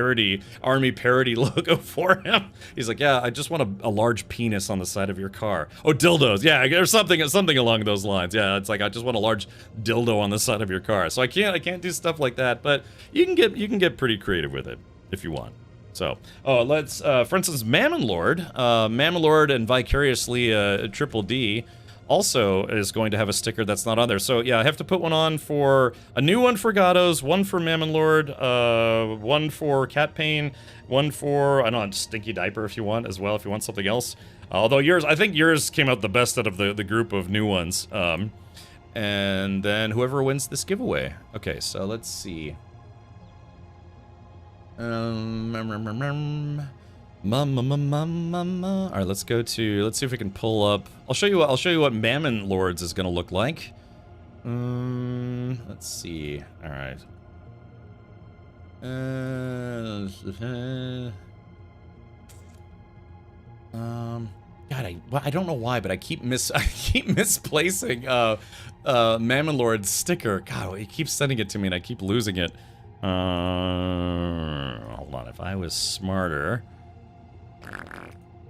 army parody logo for him. He's like, yeah, I just want a large penis on the side of your car. Oh, dildos, yeah, or something along those lines. Yeah, it's like I just want a large dildo on the side of your car. So I can't do stuff like that, but you can get pretty creative with it if you want. So, let's, for instance, Mammon Lord and vicariously Triple D also is going to have a sticker that's not on there. So, yeah, I have to put one on for, a new one for Gatos, one for Mammon Lord, one for Cat Pain, one for, I don't know, Stinky Diaper if you want as well, if you want something else. Although I think yours came out the best out of the group of new ones. And then whoever wins this giveaway. Okay, so let's see. Alright, let's see if we can pull up. I'll show you what Mammon Lords is gonna look like. Let's see. Alright. God, I don't know why, but I keep misplacing Mammon Lord's sticker. God, he keeps sending it to me and I keep losing it. Hold on, if I was smarter.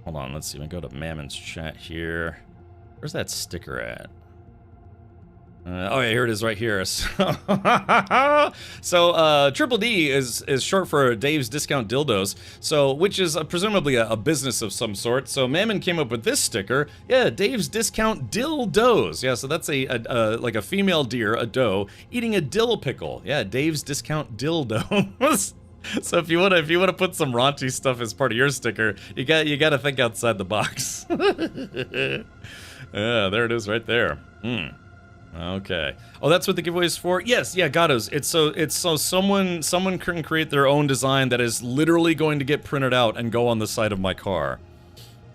Hold on, let's see. I'm gonna go to Mammon's chat here. Where's that sticker at? Oh yeah, here it is right here. So Triple D is short for Dave's Discount Dildos, so which is presumably a business of some sort. So Mammon came up with this sticker. Yeah, Dave's Discount Dildos. Yeah, so that's like a female deer, a doe, eating a dill pickle. Yeah, Dave's Discount Dildos. So if you wanna put some raunchy stuff as part of your sticker, you gotta think outside the box. Yeah, there it is right there. Okay. Oh, that's what the giveaway is for? Yes, yeah, Gatos. It's so someone can create their own design that is literally going to get printed out and go on the side of my car.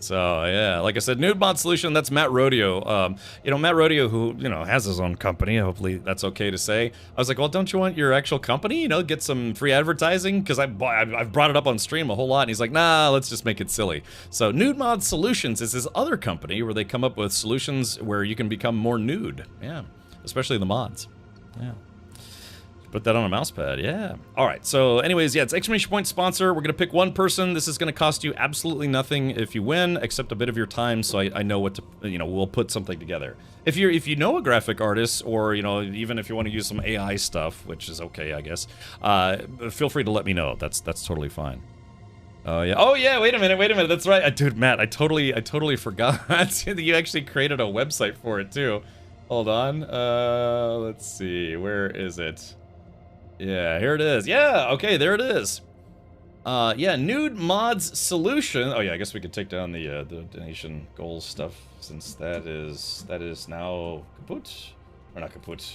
So, yeah, like I said, Nude Mod Solution, that's Matt Rodeo. Matt Rodeo, who, has his own company, hopefully that's okay to say. I was like, well, don't you want your actual company, get some free advertising? Because I've brought it up on stream a whole lot, and he's like, nah, let's just make it silly. So, Nude Mod Solutions is his other company where they come up with solutions where you can become more nude. Yeah, especially the mods. Yeah. Put that on a mouse pad, yeah. All right, so anyways, yeah, it's exclamation point sponsor. We're gonna pick one person. This is gonna cost you absolutely nothing if you win, except a bit of your time, so I know what to, we'll put something together. If you know a graphic artist, or, even if you want to use some AI stuff, which is okay, I guess, feel free to let me know. That's totally fine. Oh yeah, wait a minute, that's right. Dude, Matt, I totally forgot that you actually created a website for it, too. Hold on, let's see, where is it? Yeah, here it is. Yeah, okay, there it is. Yeah, Nude Mods Solution. Oh yeah, I guess we could take down the donation goals stuff, since that is now kaput, or not kaput,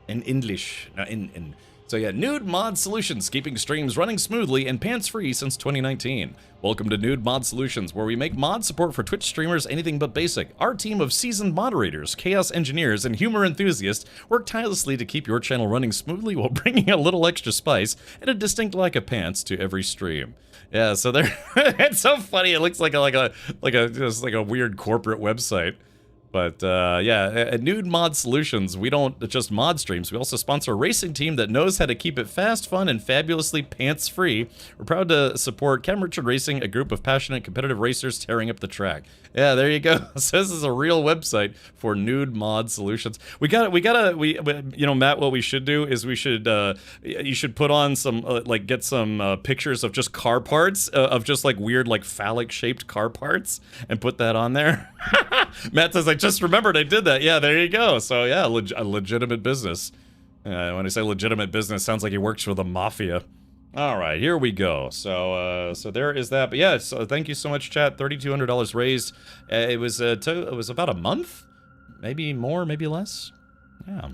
in English. No, in. So yeah, Nude Mod Solutions, keeping streams running smoothly and pants-free since 2019. Welcome to Nude Mod Solutions, where we make mod support for Twitch streamers anything but basic. Our team of seasoned moderators, chaos engineers, and humor enthusiasts work tirelessly to keep your channel running smoothly while bringing a little extra spice and a distinct lack of pants to every stream. Yeah, so there, it's so funny. It looks like a weird corporate website. But yeah, at Nude Mod Solutions, we don't just mod streams. We also sponsor a racing team that knows how to keep it fast, fun, and fabulously pants-free. We're proud to support Cam Richard Racing, a group of passionate competitive racers tearing up the track. Yeah, there you go. So this is a real website for Nude Mod Solutions. We you know, Matt, what we should do is we should you should put on some like get some pictures of just car parts of just like weird like phallic shaped car parts and put that on there. Matt says, I just remembered I did that. Yeah, there you go. So yeah, a legitimate business. When I say legitimate business, sounds like he works for the mafia. All right, here we go. So so there is that. But yeah, so thank you so much, chat. $3,200 raised. It was about a month, maybe more, maybe less. Yeah.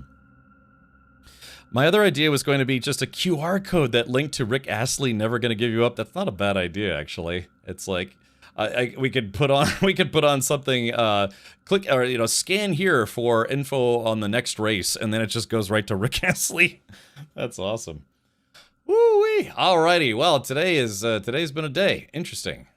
My other idea was going to be just a QR code that linked to Rick Astley, Never Gonna Give You Up. That's not a bad idea, actually. It's like we could put on something. Click or you know scan here for info on the next race, and then it just goes right to Rick Astley. That's awesome. Woo-wee. Alrighty. Well, today's been a day. Interesting.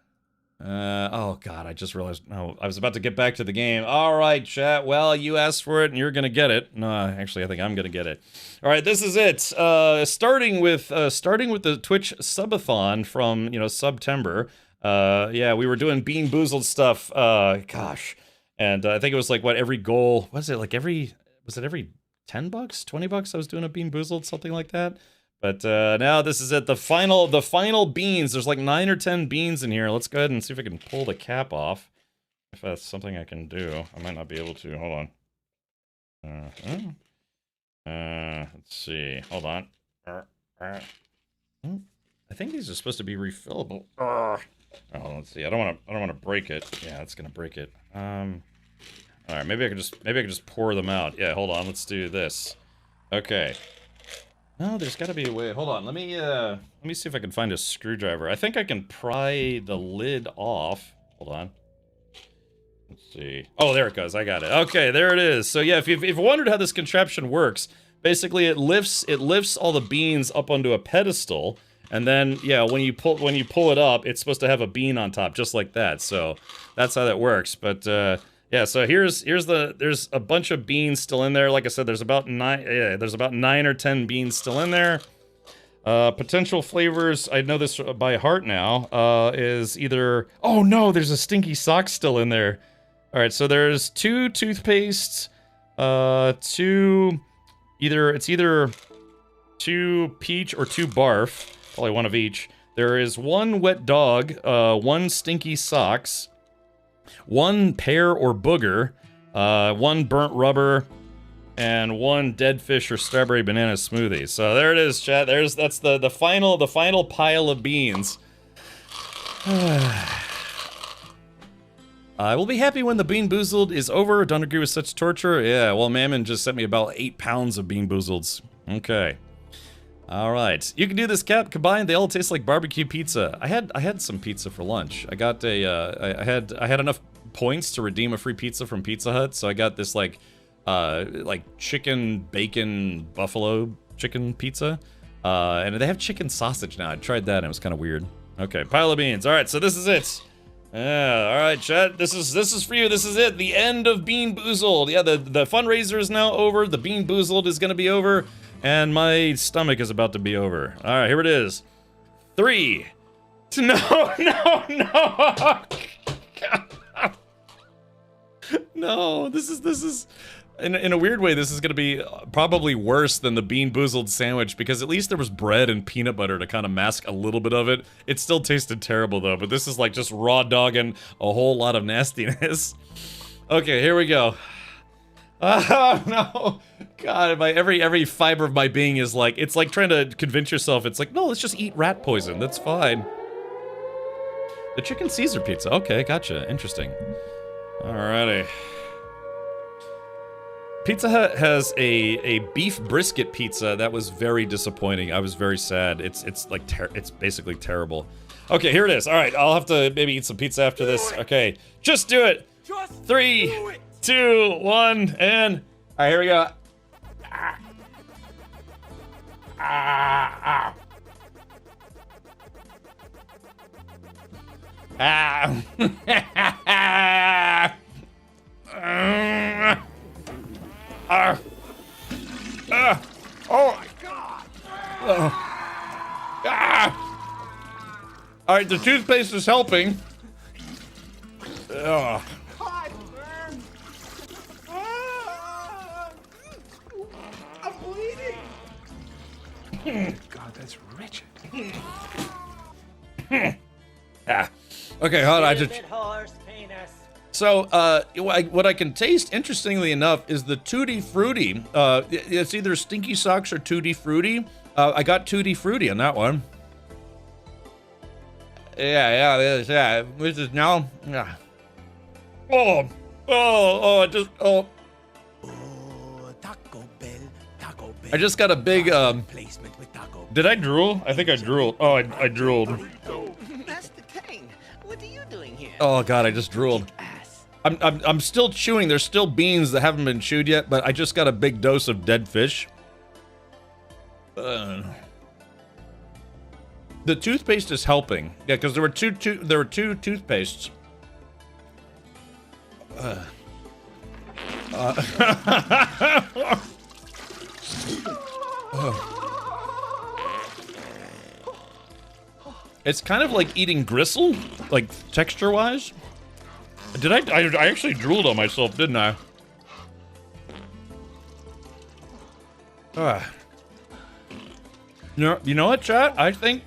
Oh god, I just realized. No, I was about to get back to the game. All right, chat. Well, you asked for it, and you're gonna get it. No, actually, I think I'm gonna get it. All right, this is it. Starting with the Twitch subathon from September. Yeah, we were doing Bean Boozled stuff. Gosh, and I think it was like what every goal was it like every $10, $20? I was doing a Bean Boozled, something like that. But now this is it, the final beans. There's like 9 or 10 beans in here. Let's go ahead and see if I can pull the cap off. If that's something I can do. I might not be able to. Hold on. Let's see. Hold on. I think these are supposed to be refillable. Oh, let's see. I don't want to break it. Yeah, that's gonna break it. All right. Maybe I can just pour them out. Yeah. Hold on. Let's do this. Okay. No, there's got to be a way. Hold on. Let me see if I can find a screwdriver. I think I can pry the lid off. Hold on. Let's see. Oh, there it goes. I got it. Okay, there it is. So yeah, if you've wondered how this contraption works, basically it lifts all the beans up onto a pedestal, and then yeah, when you pull it up, it's supposed to have a bean on top, just like that. So that's how that works. But yeah, so there's a bunch of beans still in there. Like I said, there's about 9 or 10 beans still in there. Potential flavors, I know this by heart now, is either, oh no, there's a stinky sock still in there. All right, so there's 2 toothpastes, it's either 2 peach or 2 barf, probably one of each. There is 1 wet dog, 1 stinky socks, 1 pear or booger, 1 burnt rubber, and 1 dead fish or strawberry banana smoothie. So there it is, chat. That's the final pile of beans. I will be happy when the Bean Boozled is over. Don't agree with such torture. Yeah, well, Mammon just sent me about 8 pounds of Bean Boozleds. Okay. All right, you can do this, Cap. Combined, they all taste like barbecue pizza. I had some pizza for lunch. I got I had enough points to redeem a free pizza from Pizza Hut, so I got this like chicken bacon buffalo chicken pizza, and they have chicken sausage now. I tried that and it was kind of weird. Okay, pile of beans. All right, so this is it. Yeah, all right, chat. This is for you. This is it. The end of Bean Boozled. Yeah, the fundraiser is now over. The Bean Boozled is gonna be over. And my stomach is about to be over. All right, here it is. 3. No. No, this is in a weird way, this is going to be probably worse than the Bean Boozled sandwich, because at least there was bread and peanut butter to kind of mask a little bit of it. It still tasted terrible though, but this is like just raw dogging a whole lot of nastiness. Okay, here we go. Oh no, God, my every fiber of my being is like, it's like trying to convince yourself, it's like, no, let's just eat rat poison, that's fine. The chicken Caesar pizza, okay, gotcha, interesting. Alrighty. Pizza Hut has a beef brisket pizza that was very disappointing. I was very sad. It's basically terrible. Okay, here it is. All right, I'll have to maybe eat some pizza after this. Okay, just do it. 3, 2, 1, and all right, here we go. All right, the toothpaste is helping. Ugh. God, burn. Ah. I'm bleeding. God, that's Richard. Okay, hold on. So, what I can taste, interestingly enough, is the Tutti Frutti. It's either Stinky Socks or Tutti Frutti. I got Tutti Frutti on that one. Yeah, this is now. Yeah. Oh, Taco Bell. I just got a big, Placement with Taco. did I drool? I think I drooled. Oh, I drooled. Master Kane, what are you doing here? Oh God, I just drooled. I'm still chewing. There's still beans that haven't been chewed yet, but I just got a big dose of dead fish. The toothpaste is helping. Yeah, because there were two toothpastes. It's kind of like eating gristle, like texture-wise. Did I actually drooled on myself, didn't I? You know what, chat? I think...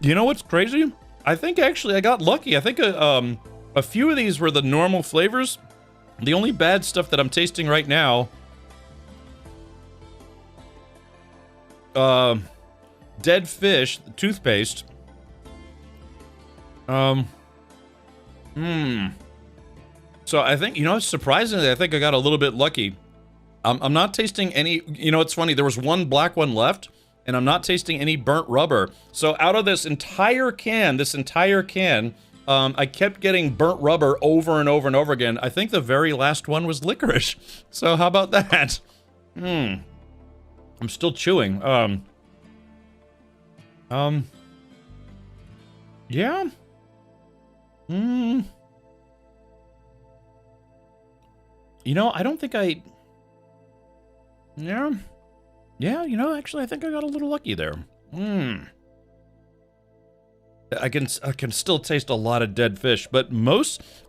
You know what's crazy? I think actually I got lucky. I think a few of these were the normal flavors. The only bad stuff that I'm tasting right now... dead fish, toothpaste. So I think, surprisingly, I think I got a little bit lucky. I'm not tasting any, it's funny, there was one black one left, and I'm not tasting any burnt rubber. So out of this entire can, I kept getting burnt rubber over and over and over again. I think the very last one was licorice. So how about that? I'm still chewing. Yeah. I don't think I... Yeah, actually, I think I got a little lucky there. I can still taste a lot of dead fish, but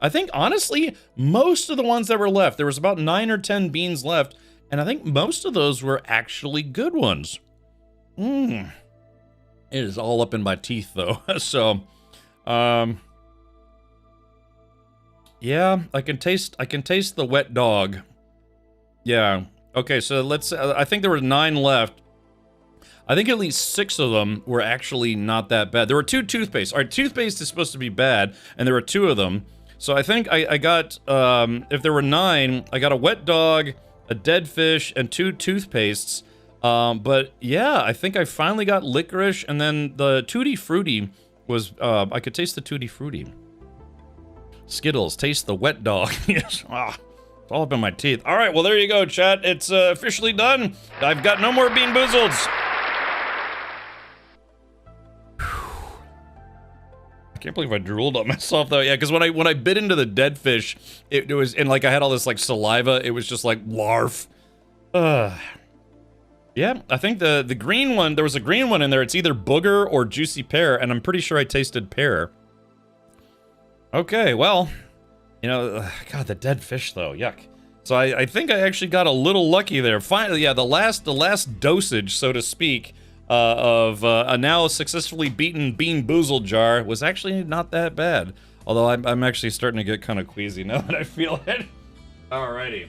I think, honestly, most of the ones that were left, there was about 9 or 10 beans left, and I think most of those were actually good ones. It is all up in my teeth, though, so... Yeah, I can taste the wet dog. Yeah. Okay, so let's I think there were 9 left. I think at least 6 of them were actually not that bad. There were 2 toothpaste. All right, toothpaste is supposed to be bad, and there were 2 of them. So I think I got if there were 9, I got a wet dog, a dead fish, and 2 toothpastes. But yeah, I think I finally got licorice, and then the Tutti Frutti was I could taste the Tutti Frutti. Skittles, taste the wet dog. Yes. It's all up in my teeth. All right, well, there you go, chat. It's officially done. I've got no more Bean Boozles. I can't believe I drooled on myself, though. Yeah, because when I bit into the dead fish, it was, and like I had all this like saliva, it was just like larf. Yeah, I think the green one, there was a green one in there. It's either booger or juicy pear, and I'm pretty sure I tasted pear. Okay, well, God, the dead fish, though, yuck. So I think I actually got a little lucky there. Finally, yeah, the last dosage, so to speak, of a now successfully beaten Bean Boozled jar was actually not that bad. Although I'm actually starting to get kind of queasy now that I feel it. Alrighty.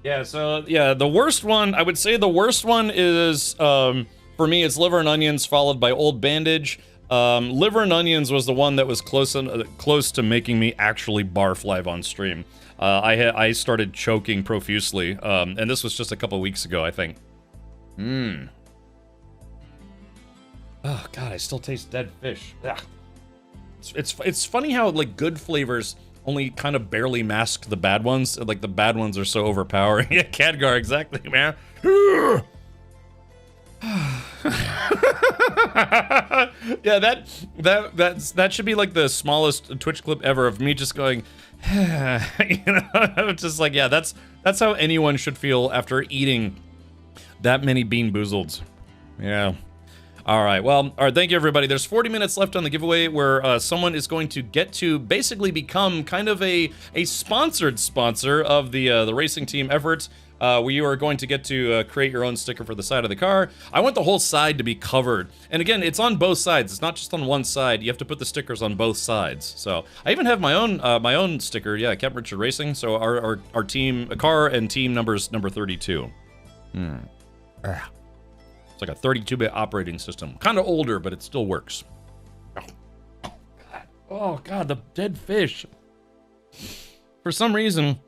Yeah, so, yeah, the worst one, I would say the worst one is, for me, it's liver and onions, followed by Old Bandage. Liver and onions was the one that was close to making me actually barf live on stream. I started choking profusely, and this was just a couple weeks ago, I think. Oh God, I still taste dead fish. Ugh. It's funny how like good flavors only kind of barely mask the bad ones. Like the bad ones are so overpowering. Yeah, Khadgar, exactly, man. Yeah, that should be like the smallest Twitch clip ever of me just going, just like, yeah, that's how anyone should feel after eating that many Bean Boozleds. Yeah. All right, well, all right, thank you, everybody. There's 40 minutes left on the giveaway where someone is going to get to basically become kind of a sponsored sponsor of the racing team efforts. You are going to get to create your own sticker for the side of the car. I want the whole side to be covered. And again, it's on both sides. It's not just on one side. You have to put the stickers on both sides. So I even have my own sticker. Yeah, Captain Richard Racing. So our team, car and team numbers number 32. It's like a 32-bit operating system. Kind of older, but it still works. Oh God, the dead fish. For some reason,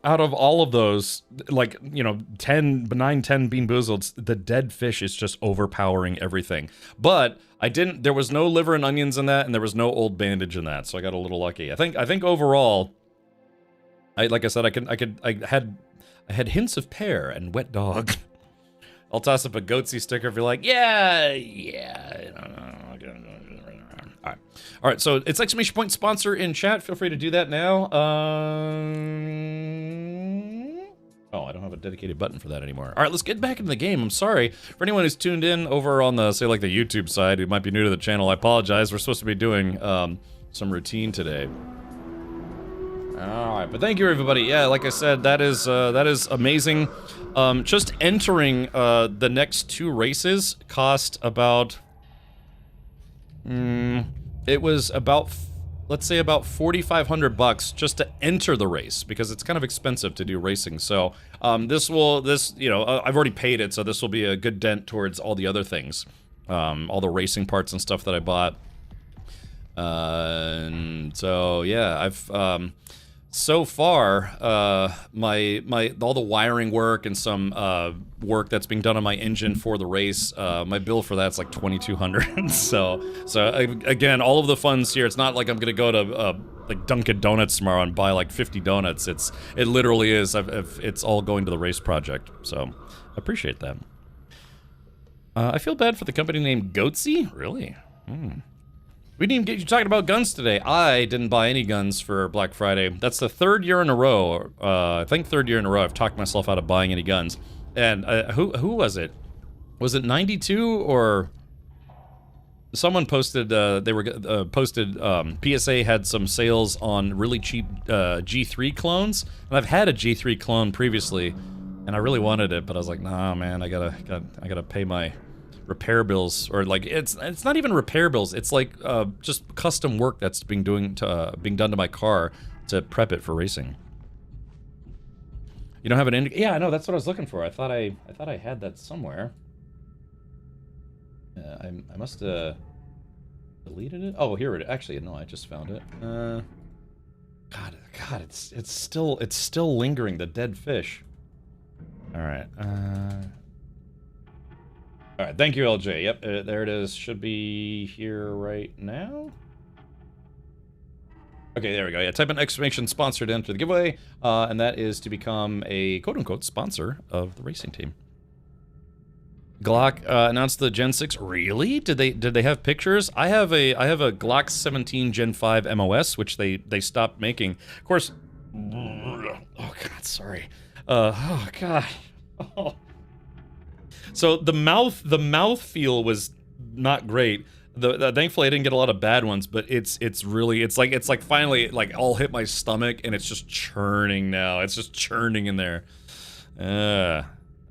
out of all of those, like, you know, 10 Bean Boozleds, the dead fish is just overpowering everything. But there was no liver and onions in that, and there was no old bandage in that, so I got a little lucky. I think overall, like I said, I had hints of pear and wet dog. I'll toss up a Goatsy sticker if you're like, yeah. All right, so it's exclamation point sponsor in chat. Feel free to do that now. Oh, I don't have a dedicated button for that anymore. All right, let's get back into the game. I'm sorry for anyone who's tuned in over on the, say, like the YouTube side who might be new to the channel. I apologize. We're supposed to be doing some routine today. All right, but thank you, everybody. Yeah, like I said, that is amazing. Just entering the next 2 races cost about... it was about, let's say about $4,500 just to enter the race, because it's kind of expensive to do racing. So I've already paid it, so this will be a good dent towards all the other things, all the racing parts and stuff that I bought. And so yeah, I've so far all the wiring work and some work that's being done on my engine for the race, my bill for that's like $2,200. so again, all of the funds here, it's not like I'm gonna go to like Dunkin' Donuts tomorrow and buy like 50 donuts. It literally is. It's all going to the race project, so I appreciate that. I feel bad for the company named Goatsy. Really? We didn't even get you talking about guns today. I didn't buy any guns for Black Friday. That's the 3rd year in a row. I think 3rd year in a row I've talked myself out of buying any guns. And who was it? Was it 92 or someone posted? They were posted. PSA had some sales on really cheap G3 clones, and I've had a G3 clone previously, and I really wanted it, but I was like, nah, man, I gotta pay my repair bills, or like it's not even repair bills. It's like just custom work that's being done to my car to prep it for racing. You don't have an yeah, I know, that's what I was looking for. I thought I had that somewhere. I must have deleted it. Oh, here it. Actually, no, I just found it. God, it's still lingering. The dead fish. All right. All right, thank you, LJ. Yep, there it is. Should be here right now. Okay, there we go. Yeah, type in exclamation sponsor to enter the giveaway, and that is to become a quote-unquote sponsor of the racing team. Glock announced the Gen 6. Really? Did they have pictures? I have a Glock 17 Gen 5 MOS, which they stopped making. Of course. Oh God, sorry. Oh God. Oh. So the mouth feel was not great. Thankfully I didn't get a lot of bad ones, but it's like finally like all hit my stomach, and it's just churning now. It's just churning in there.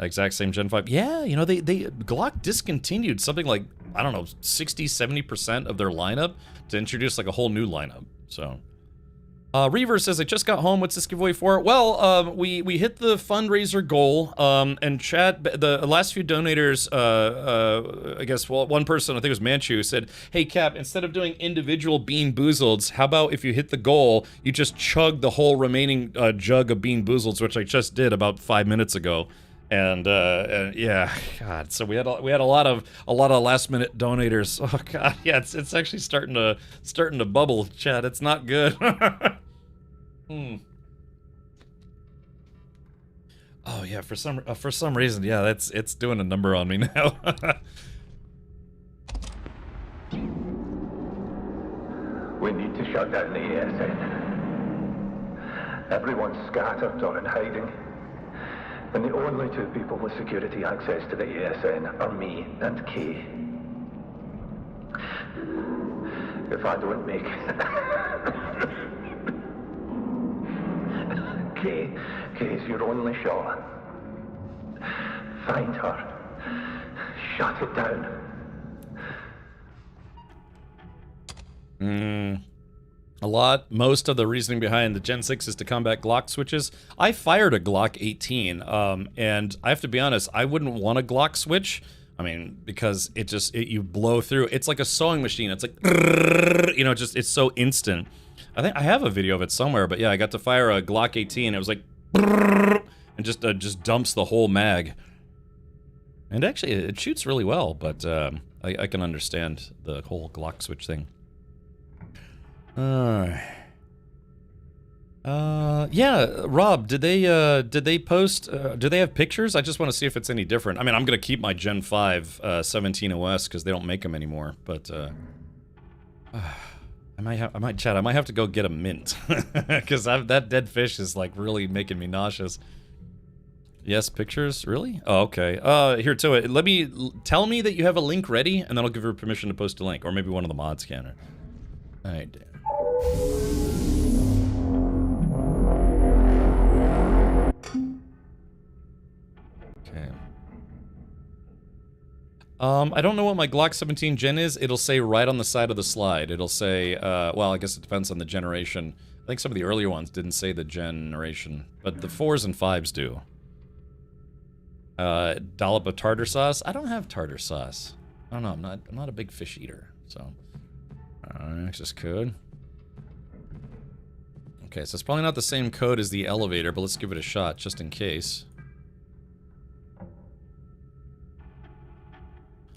Exact same Gen 5. Yeah, you know, they Glock discontinued something like, I don't know, 60-70% of their lineup to introduce like a whole new lineup. So Reaver says, I just got home. What's this giveaway for? Well, we hit the fundraiser goal, and chat, the last few donators, I guess, well, one person, I think it was Manchu, said, hey, Cap, instead of doing individual Bean Boozleds, how about if you hit the goal, you just chug the whole remaining jug of Bean Boozleds, which I just did about 5 minutes ago. And yeah, God, so we had a lot of last minute donators. Oh God, yeah, it's actually starting to bubble, chat. It's not good. Oh yeah, for some reason, yeah, it's doing a number on me now. We need to shut down the ASN. Everyone's scattered or in hiding. And the only two people with security access to the ASN are me and Kay. If I don't make Kay's your only shot. Find her. Shut it down. Most of the reasoning behind the Gen 6 is to combat Glock switches. I fired a Glock 18, and I have to be honest, I wouldn't want a Glock switch. I mean, because you blow through. It's like a sewing machine. It's like, you know, it's so instant. I think I have a video of it somewhere, but yeah, I got to fire a Glock 18. It was like, and just dumps the whole mag. And actually, it shoots really well, but I can understand the whole Glock switch thing. Yeah, Rob, did they post, do they have pictures? I just want to see if it's any different. I mean, I'm going to keep my Gen 5 17 OS because they don't make them anymore, but I might have to go get a mint because that dead fish is like really making me nauseous. Yes, pictures? Really? Oh, okay. Here, Toa, tell me that you have a link ready, and then I'll give you permission to post a link, or maybe one of the mods can. All right. Okay. I don't know what my Glock 17 Gen is. It'll say right on the side of the slide. It'll say, well, I guess it depends on the generation. I think some of the earlier ones didn't say the generation, but the 4s and 5s do. Dollop of tartar sauce. I don't have tartar sauce. I don't know. I'm not a big fish eater, so. Access code. Okay, so it's probably not the same code as the elevator, but let's give it a shot just in case.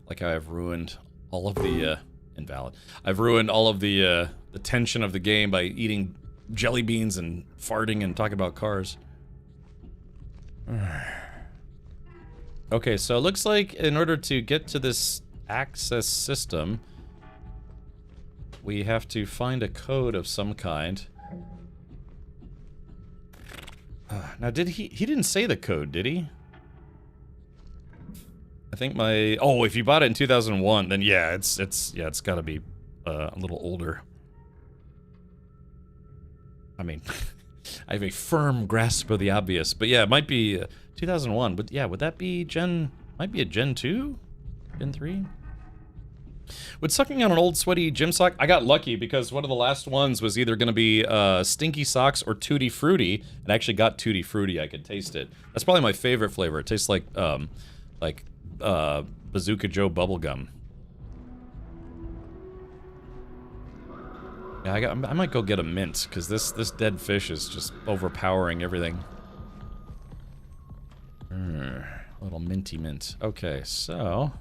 Like how I've ruined all of the invalid. I've ruined all of the tension of the game by eating jelly beans and farting and talking about cars. Okay, so it looks like in order to get to this access system, we have to find a code of some kind. Now, he didn't say the code, did he? I think oh, if you bought it in 2001, then yeah, it's got to be a little older. I mean, I have a firm grasp of the obvious, but yeah, it might be 2001. But yeah, would that be might be a Gen 2? Gen 3? With sucking on an old sweaty gym sock, I got lucky because one of the last ones was either going to be Stinky Socks or Tutti Frutti, and I actually got Tutti Frutti. I could taste it. That's probably my favorite flavor. It tastes like Bazooka Joe bubblegum. Yeah, I might go get a mint because this dead fish is just overpowering everything. Little minty mint. Okay, so.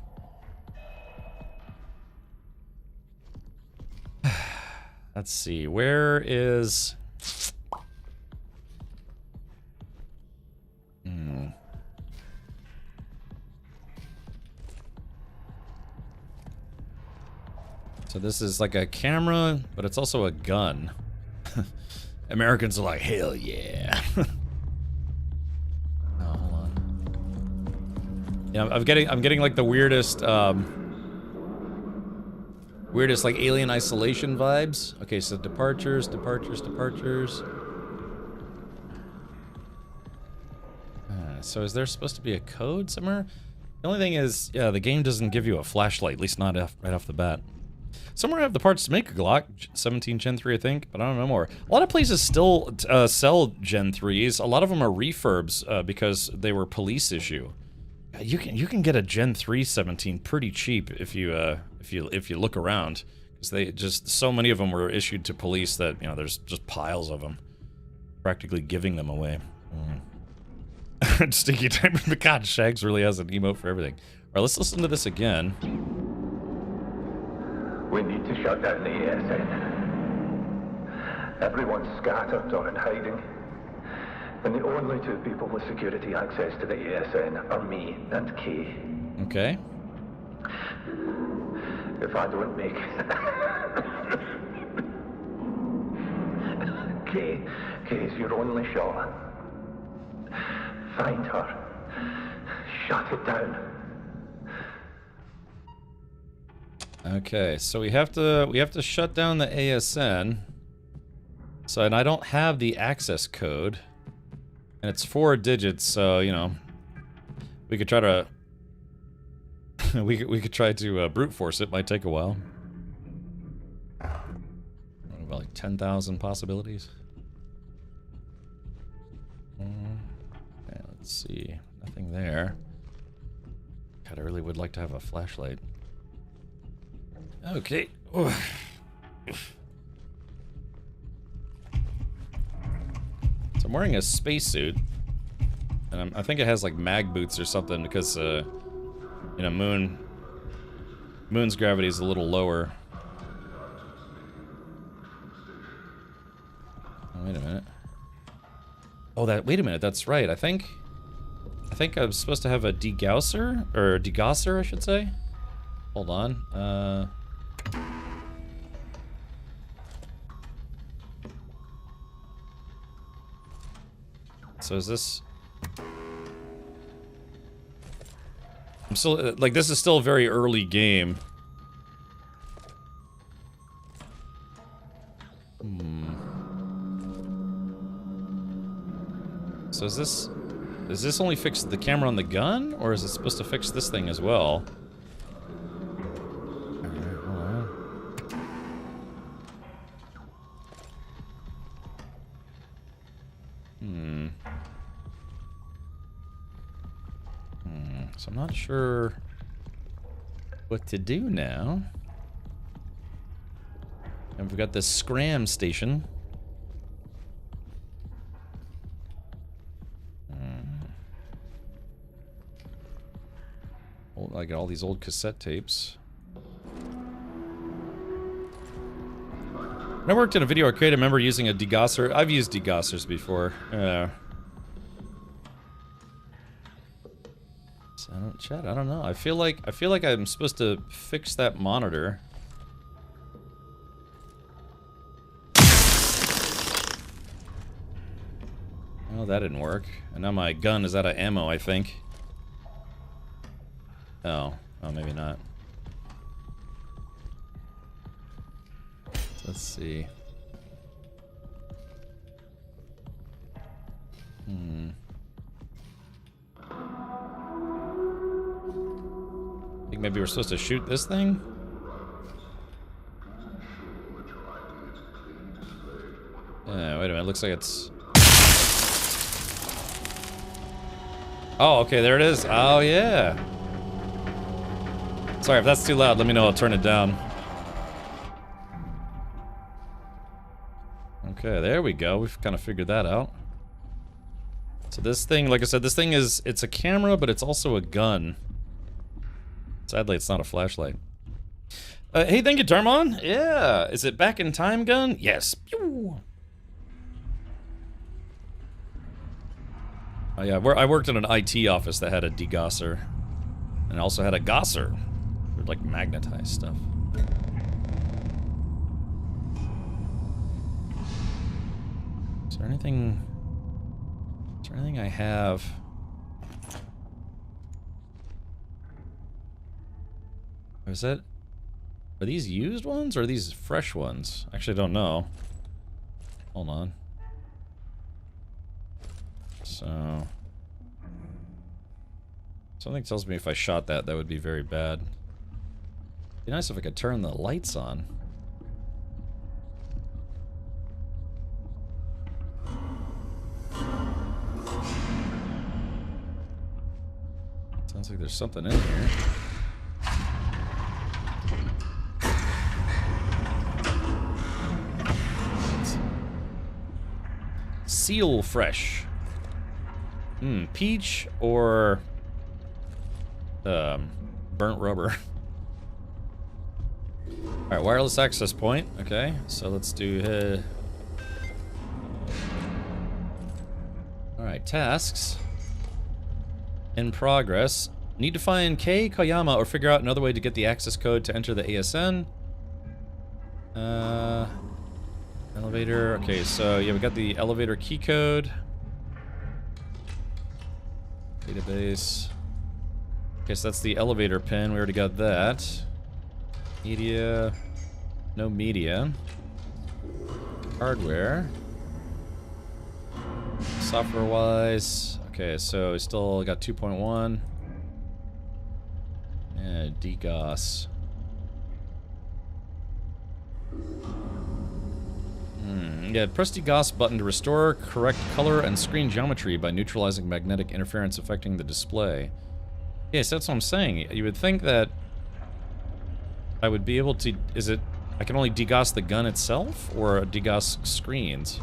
Let's see, where is... So this is like a camera, but it's also a gun. Americans are like, hell yeah. Oh, hold on. Yeah, I'm getting like the weirdest, weirdest like Alien Isolation vibes. Okay, so departures. So is there supposed to be a code somewhere? The only thing is, yeah, the game doesn't give you a flashlight, at least not right off the bat. Somewhere I have the parts to make a Glock 17 Gen 3, I think, but I don't know more. A lot of places still sell Gen 3s. A lot of them are refurbs because they were police issue. You can get a Gen 3 17 pretty cheap if you look around, because so many of them were issued to police that, you know, there's just piles of them, practically giving them away. Stinky time. God, Shags really has an emote for everything. All right, let's listen to this again. We need to shut down the ASN. Everyone's scattered or in hiding. And the only two people with security access to the ASN are me and Kay. Okay. If I don't make Kay's your only shot. Find her. Shut it down. Okay, so we have to shut down the ASN. So, and I don't have the access code. And it's 4 digits, so, you know, we could try to we could try to brute force it. Might take a while. About like 10,000 possibilities. Okay, let's see. Nothing there. God, I really would like to have a flashlight. Okay. So I'm wearing a spacesuit, and I think it has like mag boots or something because, you know, Moon's gravity is a little lower. Oh, wait a minute. Oh, wait a minute. That's right. I think I'm supposed to have a degausser, or degausser, I should say. Hold on. So is this... I'm still, like, this is still a very early game. So is this only fix the camera on the gun, or is it supposed to fix this thing as well? So I'm not sure what to do now. And we've got this scram station. I got all these old cassette tapes. When I worked in a video arcade, I remember using a degausser. I've used degaussers before. So chat, I don't know. I feel like I'm supposed to fix that monitor. Oh, that didn't work. And now my gun is out of ammo, I think. Oh, maybe not. Let's see. I think maybe we're supposed to shoot this thing? Wait a minute, it looks like it's... Oh, okay, there it is. Oh, yeah. Sorry, if that's too loud, let me know, I'll turn it down. Okay, there we go. We've kind of figured that out. So this thing, like I said, this thing is, it's a camera, but it's also a gun. Sadly, it's not a flashlight. Hey, thank you, Tarmon. Yeah, is it back in time gun? Yes. Pew! Oh yeah, I worked in an IT office that had a degausser. And also had a gausser. It would like magnetize stuff. Is there anything I have? Is that... Are these used ones or are these fresh ones? Actually, I don't know. Hold on. So... Something tells me if I shot that, that would be very bad. It'd be nice if I could turn the lights on. Sounds like there's something in here. Seal fresh. Peach or burnt rubber. Alright, wireless access point. Okay, so let's do alright, tasks. In progress. Need to find Kei Koyama or figure out another way to get the access code to enter the ASN. Elevator. Okay, so yeah, we got the elevator key code. Database. Okay, so that's the elevator pin. We already got that. Media. No media. Hardware. Software-wise. Okay, so we still got 2.1. Yeah, DGOS. Yeah, press DGOS button to restore correct color and screen geometry by neutralizing magnetic interference affecting the display. Yes, that's what I'm saying. You would think that I would be able to... Is it... I can only DGOS the gun itself, or DGOS screens?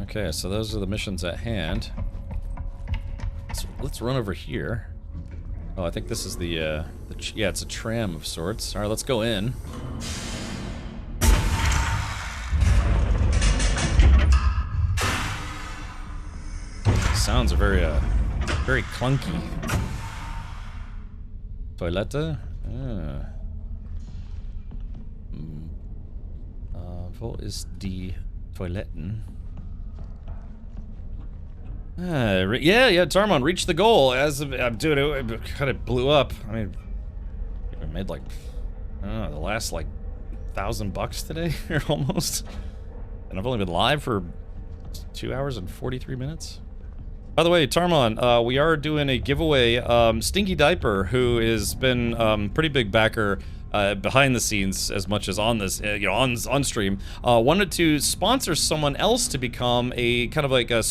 Okay, so those are the missions at hand. Let's run over here. Oh, I think this is the yeah, it's a tram of sorts. All right, let's go in. Sounds are very clunky. Toilette? Wo ist die Toiletten? Yeah, Tarmon reached the goal. Dude, it kind of blew up. I mean, we made like, I don't know, the last like $1,000 today, or almost. And I've only been live for 2 hours and 43 minutes. By the way, Tarmon, we are doing a giveaway. Stinky Diaper, who has been pretty big backer behind the scenes as much as on this, on stream, wanted to sponsor someone else to become a kind of like a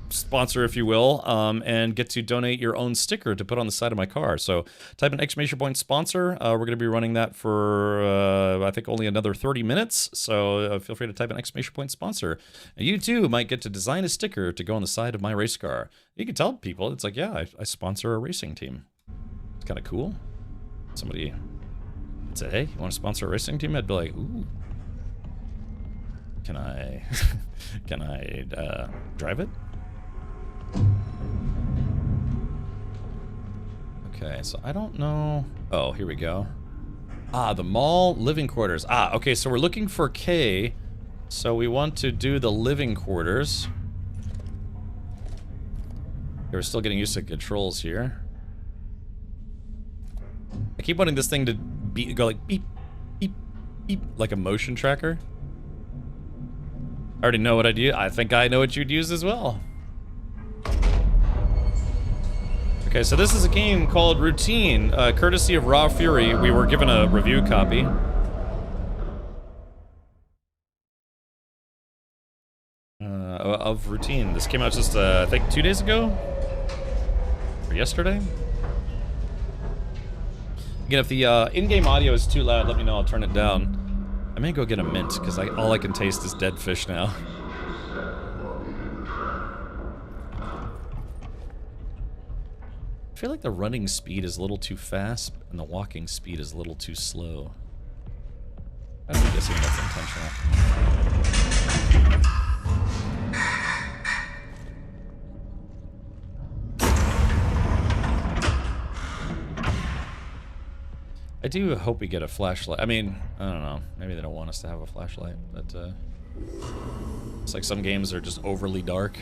sponsor, if you will, and get to donate your own sticker to put on the side of my car. So type in ! sponsor. We're going to be running that for I think only another 30 minutes. So feel free to type in ! sponsor. And you too might get to design a sticker to go on the side of my race car. You can tell people it's like, yeah, I sponsor a racing team. It's kind of cool. Somebody say, hey, you want to sponsor a racing team? I'd be like, ooh. Can I drive it? Okay, so I don't know. Oh, here we go. The mall living quarters. Okay, so we're looking for K. So we want to do the living quarters. We're still getting used to controls here. I keep wanting this thing to go like beep, beep, beep, like a motion tracker. I already know what I'd use. I think I know what you'd use as well. Okay, so this is a game called Routine, courtesy of Raw Fury. We were given a review copy. Of Routine. This came out just, I think, 2 days ago? Or yesterday? Again, if the in-game audio is too loud, let me know, I'll turn it down. I may go get a mint, because all I can taste is dead fish now. I feel like the running speed is a little too fast, and the walking speed is a little too slow. I'm guessing that's intentional. I do hope we get a flashlight. I mean, I don't know. Maybe they don't want us to have a flashlight, but it's like some games are just overly dark.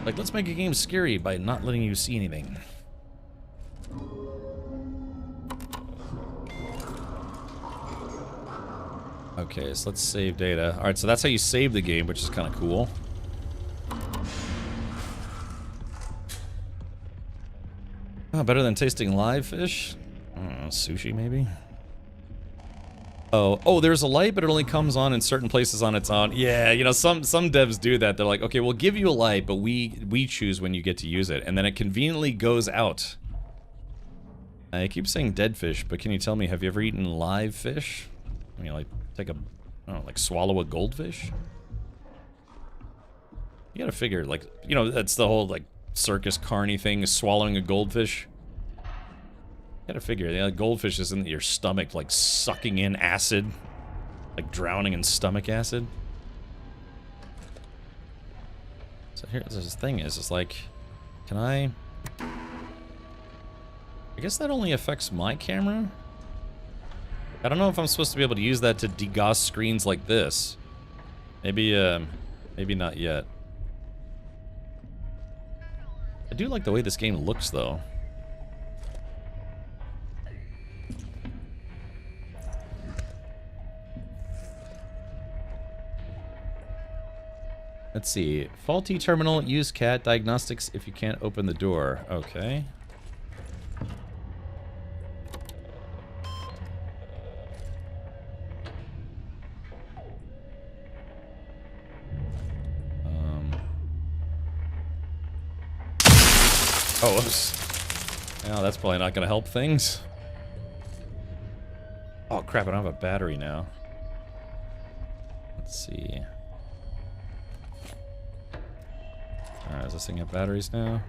Like, let's make a game scary by not letting you see anything. Okay, so let's save data. Alright, so that's how you save the game, which is kind of cool. Oh, better than tasting live fish? I don't know, sushi maybe? Oh, there's a light, but it only comes on in certain places on its own. Yeah, you know, some devs do that. They're like, okay, we'll give you a light, but we choose when you get to use it, and then it conveniently goes out. I keep saying dead fish, but can you tell me, have you ever eaten live fish? I mean, like, take a, I don't know, like swallow a goldfish? You gotta figure, like, you know, that's the whole, like, circus carny thing, is swallowing a goldfish. You gotta figure, you know, goldfish is in your stomach, like, sucking in acid. Like, drowning in stomach acid. So here's this thing is, it's like, can I guess that only affects my camera? I don't know if I'm supposed to be able to use that to degauss screens like this. Maybe, Maybe not yet. I do like the way this game looks, though. Let's see. Faulty terminal, use cat diagnostics if you can't open the door. Okay. Oh, whoops. Oh, that's probably not going to help things. Oh, crap, I don't have a battery now. Let's see. Alright, does this thing have batteries now?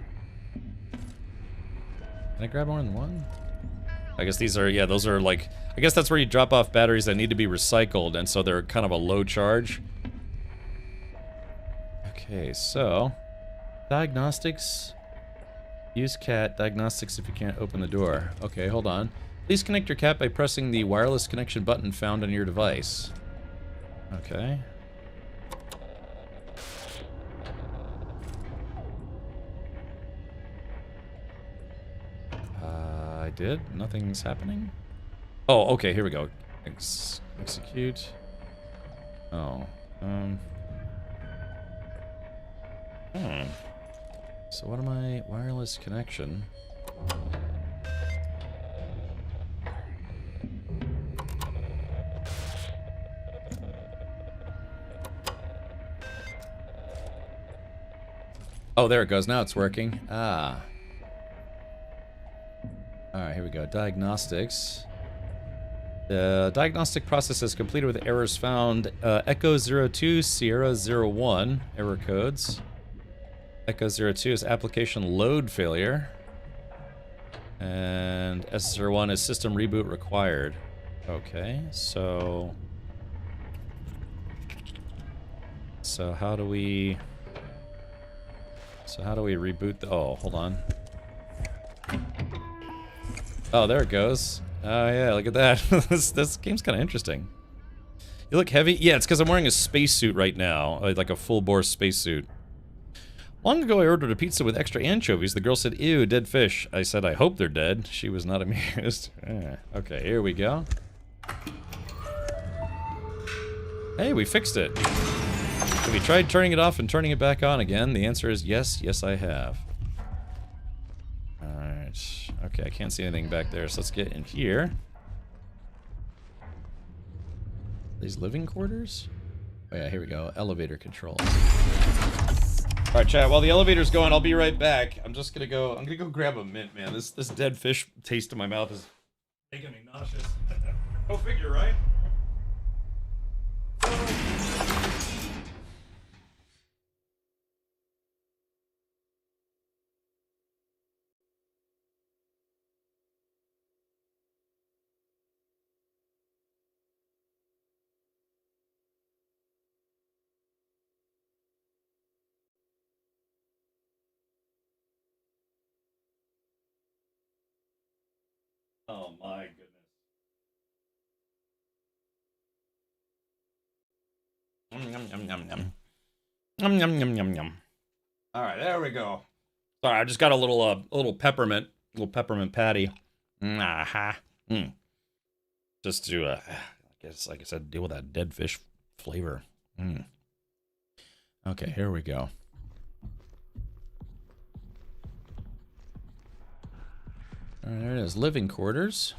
Can I grab more than one? I guess these are, yeah, those are like... I guess that's where you drop off batteries that need to be recycled, and so they're kind of a low charge. Okay, so... Diagnostics... Use cat diagnostics if you can't open the door. Okay, hold on. Please connect your cat by pressing the wireless connection button found on your device. Okay. I did? Nothing's happening? Oh, okay, here we go. Execute. Oh. So what am I... Wireless connection. Oh, there it goes. Now it's working. Ah. Alright, here we go. Diagnostics. The diagnostic process is completed with errors found. Echo 02, Sierra 01, error codes. Echo 02 is application load failure. And S01 is system reboot required. Okay, so... So how do we reboot the... Oh, hold on. Oh, there it goes. Oh yeah, look at that. this game's kind of interesting. You look heavy? Yeah, it's because I'm wearing a spacesuit right now. Like a full-bore spacesuit. Long ago, I ordered a pizza with extra anchovies. The girl said, ew, dead fish. I said, I hope they're dead. She was not amused. Okay, here we go. Hey, we fixed it. Have you tried turning it off and turning it back on again? The answer is yes. Yes, I have. Alright. Okay, I can't see anything back there, so let's get in here. These living quarters? Oh yeah, here we go. Elevator control. Alright, chat, while the elevator's going, I'll be right back. I'm gonna go grab a mint, man. This dead fish taste in my mouth is making me nauseous. Go figure, right? Oh my goodness. Yum, yum, yum, yum. Yum, yum, yum, yum, yum. Alright, there we go. Sorry, I just got a little peppermint patty. Aha. Just to, I guess, like I said, deal with that dead fish flavor. Okay, here we go. Alright, there it is. Living quarters.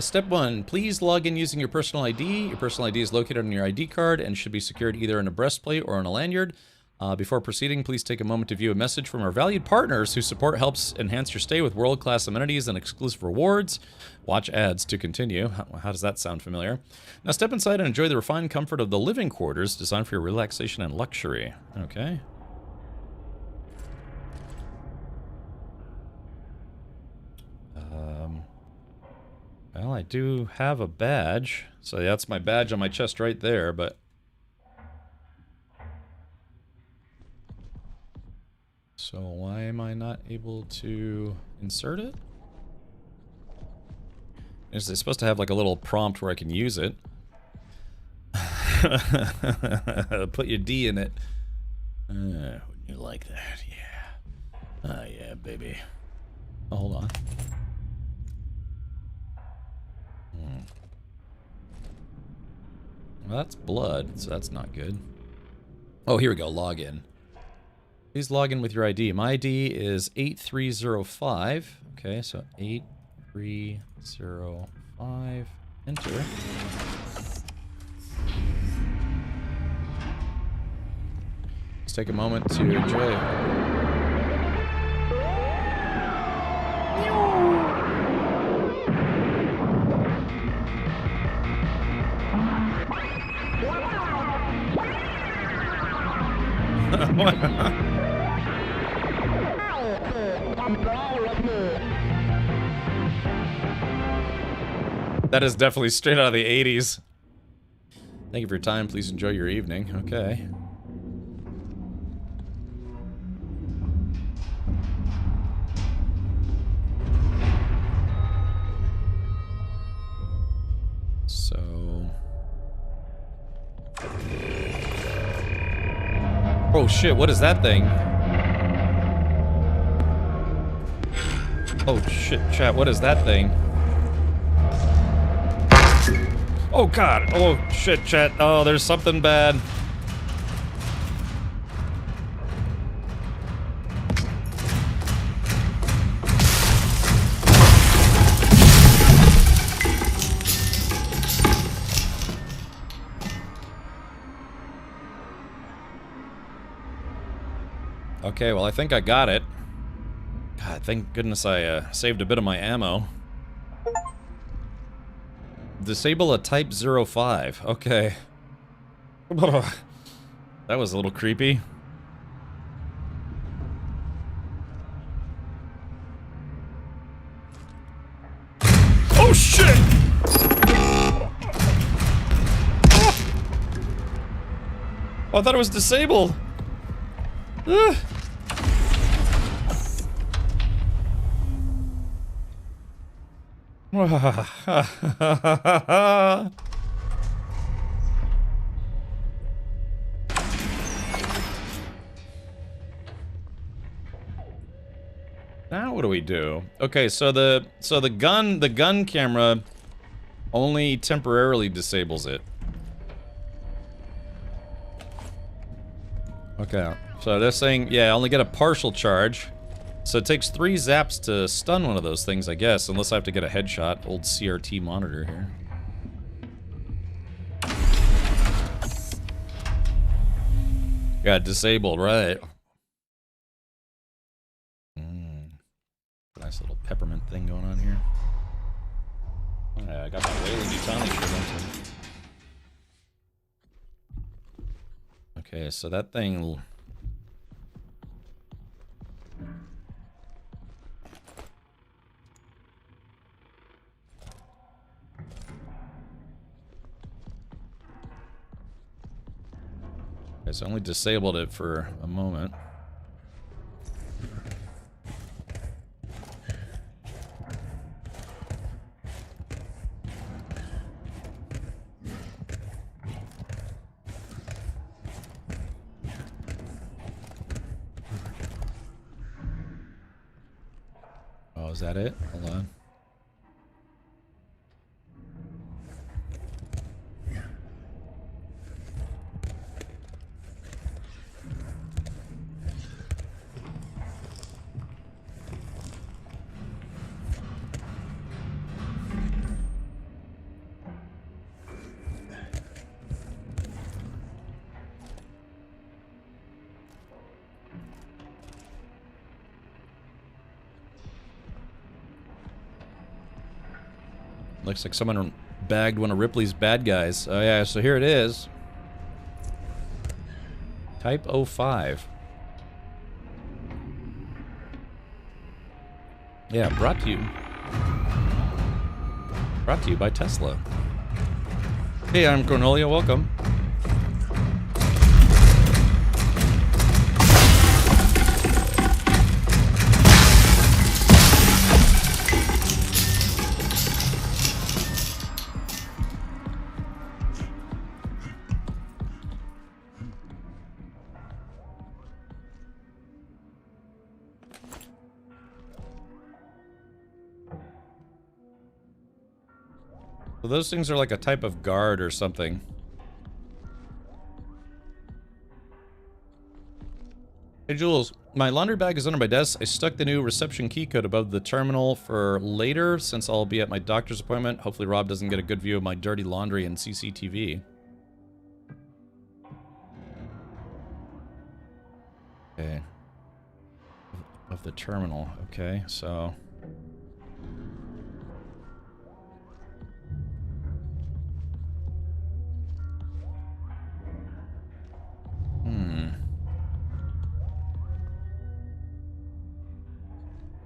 Step 1. Please log in using your personal ID. Your personal ID is located on your ID card and should be secured either in a breastplate or on a lanyard. Before proceeding, please take a moment to view a message from our valued partners whose support helps enhance your stay with world-class amenities and exclusive rewards. Watch ads to continue. How does that sound familiar? Now step inside and enjoy the refined comfort of the living quarters designed for your relaxation and luxury. Okay. Well, I do have a badge. So that's my badge on my chest right there, but... So why am I not able to insert it? Is it supposed to have like a little prompt where I can use it? Put your D in it. Wouldn't you like that? Yeah. Oh, yeah, baby. Oh, hold on. Well, that's blood, so that's not good. Oh, here we go. Log in. Please log in with your ID. My ID is 8305. Okay, so 8305. Enter. Let's take a moment to enjoy. That is definitely straight out of the 80s. Thank you for your time. Please enjoy your evening. Okay. So... Oh shit, what is that thing? Oh shit, chat, what is that thing? Oh god, oh shit, chat, oh there's something bad. Okay, well I think I got it. God, thank goodness I saved a bit of my ammo. Disable a Type 05. Okay. That was a little creepy. Oh shit! Oh, I thought it was disabled. Now what do we do? Okay, so the gun camera only temporarily disables it. Okay, so they're saying, yeah, I only get a partial charge. So it takes 3 zaps to stun one of those things, I guess, unless I have to get a headshot. Old CRT monitor here. Got disabled, right. Nice little peppermint thing going on here. Oh, yeah, I got my Weyland-Yutani shirt on too. Okay, so that thing... Okay, so I only disabled it for a moment. Oh, is that it? Hold on. Looks like someone bagged one of Ripley's bad guys. Oh yeah, so here it is. Type 05. Yeah, brought to you by Tesla. Hey, I'm Cornelia, welcome. So those things are like a type of guard or something. Hey Jules, my laundry bag is under my desk. I stuck the new reception key code above the terminal for later since I'll be at my doctor's appointment. Hopefully Rob doesn't get a good view of my dirty laundry and CCTV. Okay. Of the terminal. Okay, so...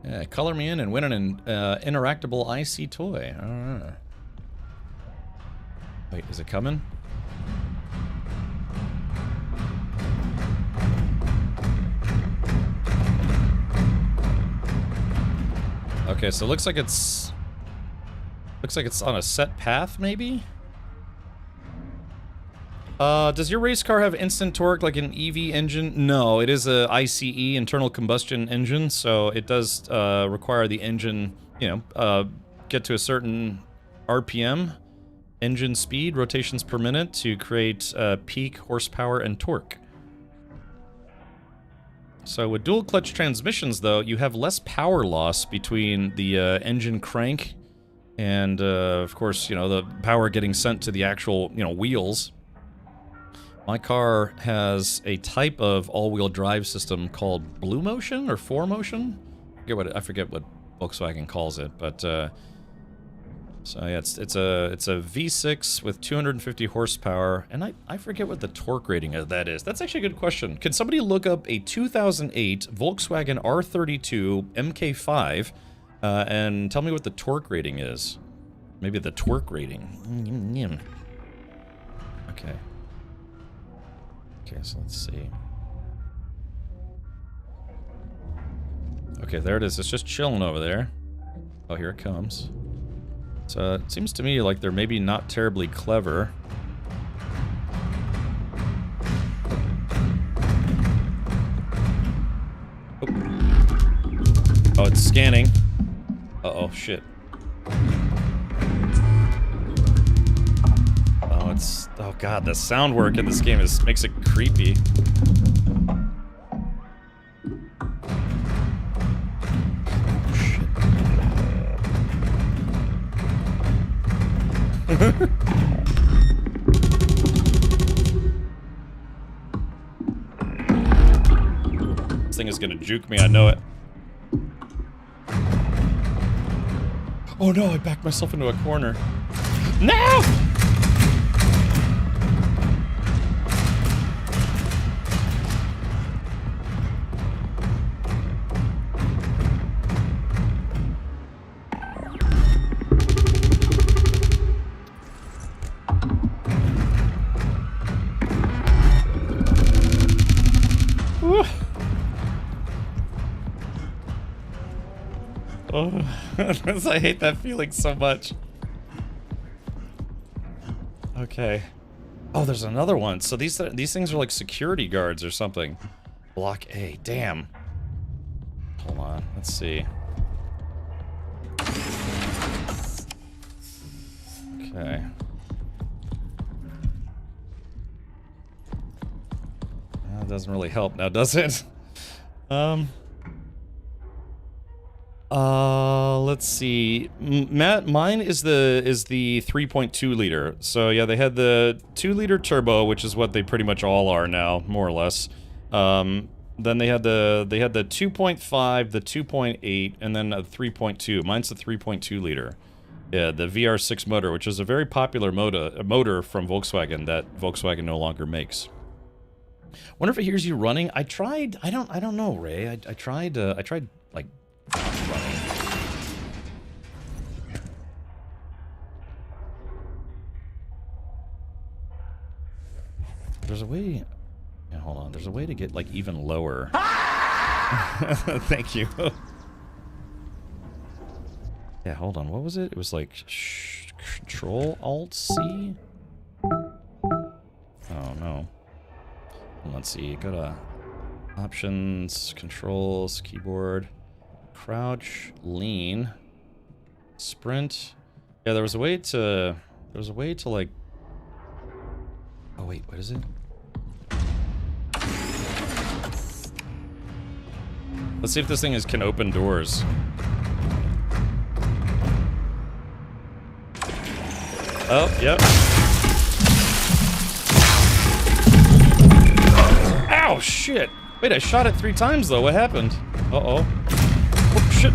Yeah, color me in and win an interactable IC toy. I don't know. Wait, is it coming? Okay, so it looks like it's on a set path, maybe? Does your race car have instant torque like an EV engine? No, it is a ICE, internal combustion engine, so it does require the engine, you know, get to a certain RPM, engine speed, rotations per minute, to create peak horsepower and torque. So with dual clutch transmissions, though, you have less power loss between the engine crank and, of course, you know, the power getting sent to the actual, you know, wheels. My car has a type of all-wheel drive system called Blue Motion or 4Motion. I forget what Volkswagen calls it, but so yeah, it's a V6 with 250 horsepower, and I forget what the torque rating of that is. That's actually a good question. Can somebody look up a 2008 Volkswagen R32 MK5 and tell me what the torque rating is? Maybe the torque rating. Okay. Okay, so let's see. Okay, there it is. It's just chilling over there. Oh, here it comes. So it seems to me like they're maybe not terribly clever. Oh, it's scanning. Uh-oh, shit. Oh god, the sound work in this game makes it creepy. This thing is gonna juke me, I know it. Oh no, I backed myself into a corner. No! Oh, I hate that feeling so much. Okay. Oh, there's another one. So these things are like security guards or something. Block A. Damn. Hold on. Let's see. Okay. That doesn't really help now, does it? Let's see. Mine is the 3.2 liter. So yeah, they had the 2-liter turbo, which is what they pretty much all are now, more or less. Then they had the 2.5, the 2.8, and then a 3.2. Mine's the 3.2 liter. Yeah, the VR6 motor, which is a very popular motor from Volkswagen that Volkswagen no longer makes. Wonder if it hears you running. I tried. I don't know, Ray. I tried like running. There's a way. Yeah, hold on. There's a way to get like even lower. Thank you. Yeah, hold on. What was it? It was like Control-Alt-C? Oh, no. Let's see. Go to Options, Controls, Keyboard, Crouch, Lean, Sprint. Yeah, there was a way to There's a way to like... Oh wait, what is it? Let's see if this thing can open doors. Oh, yep. Ow, shit! Wait, I shot it 3 times though. What happened? Uh-oh. Oh, shit.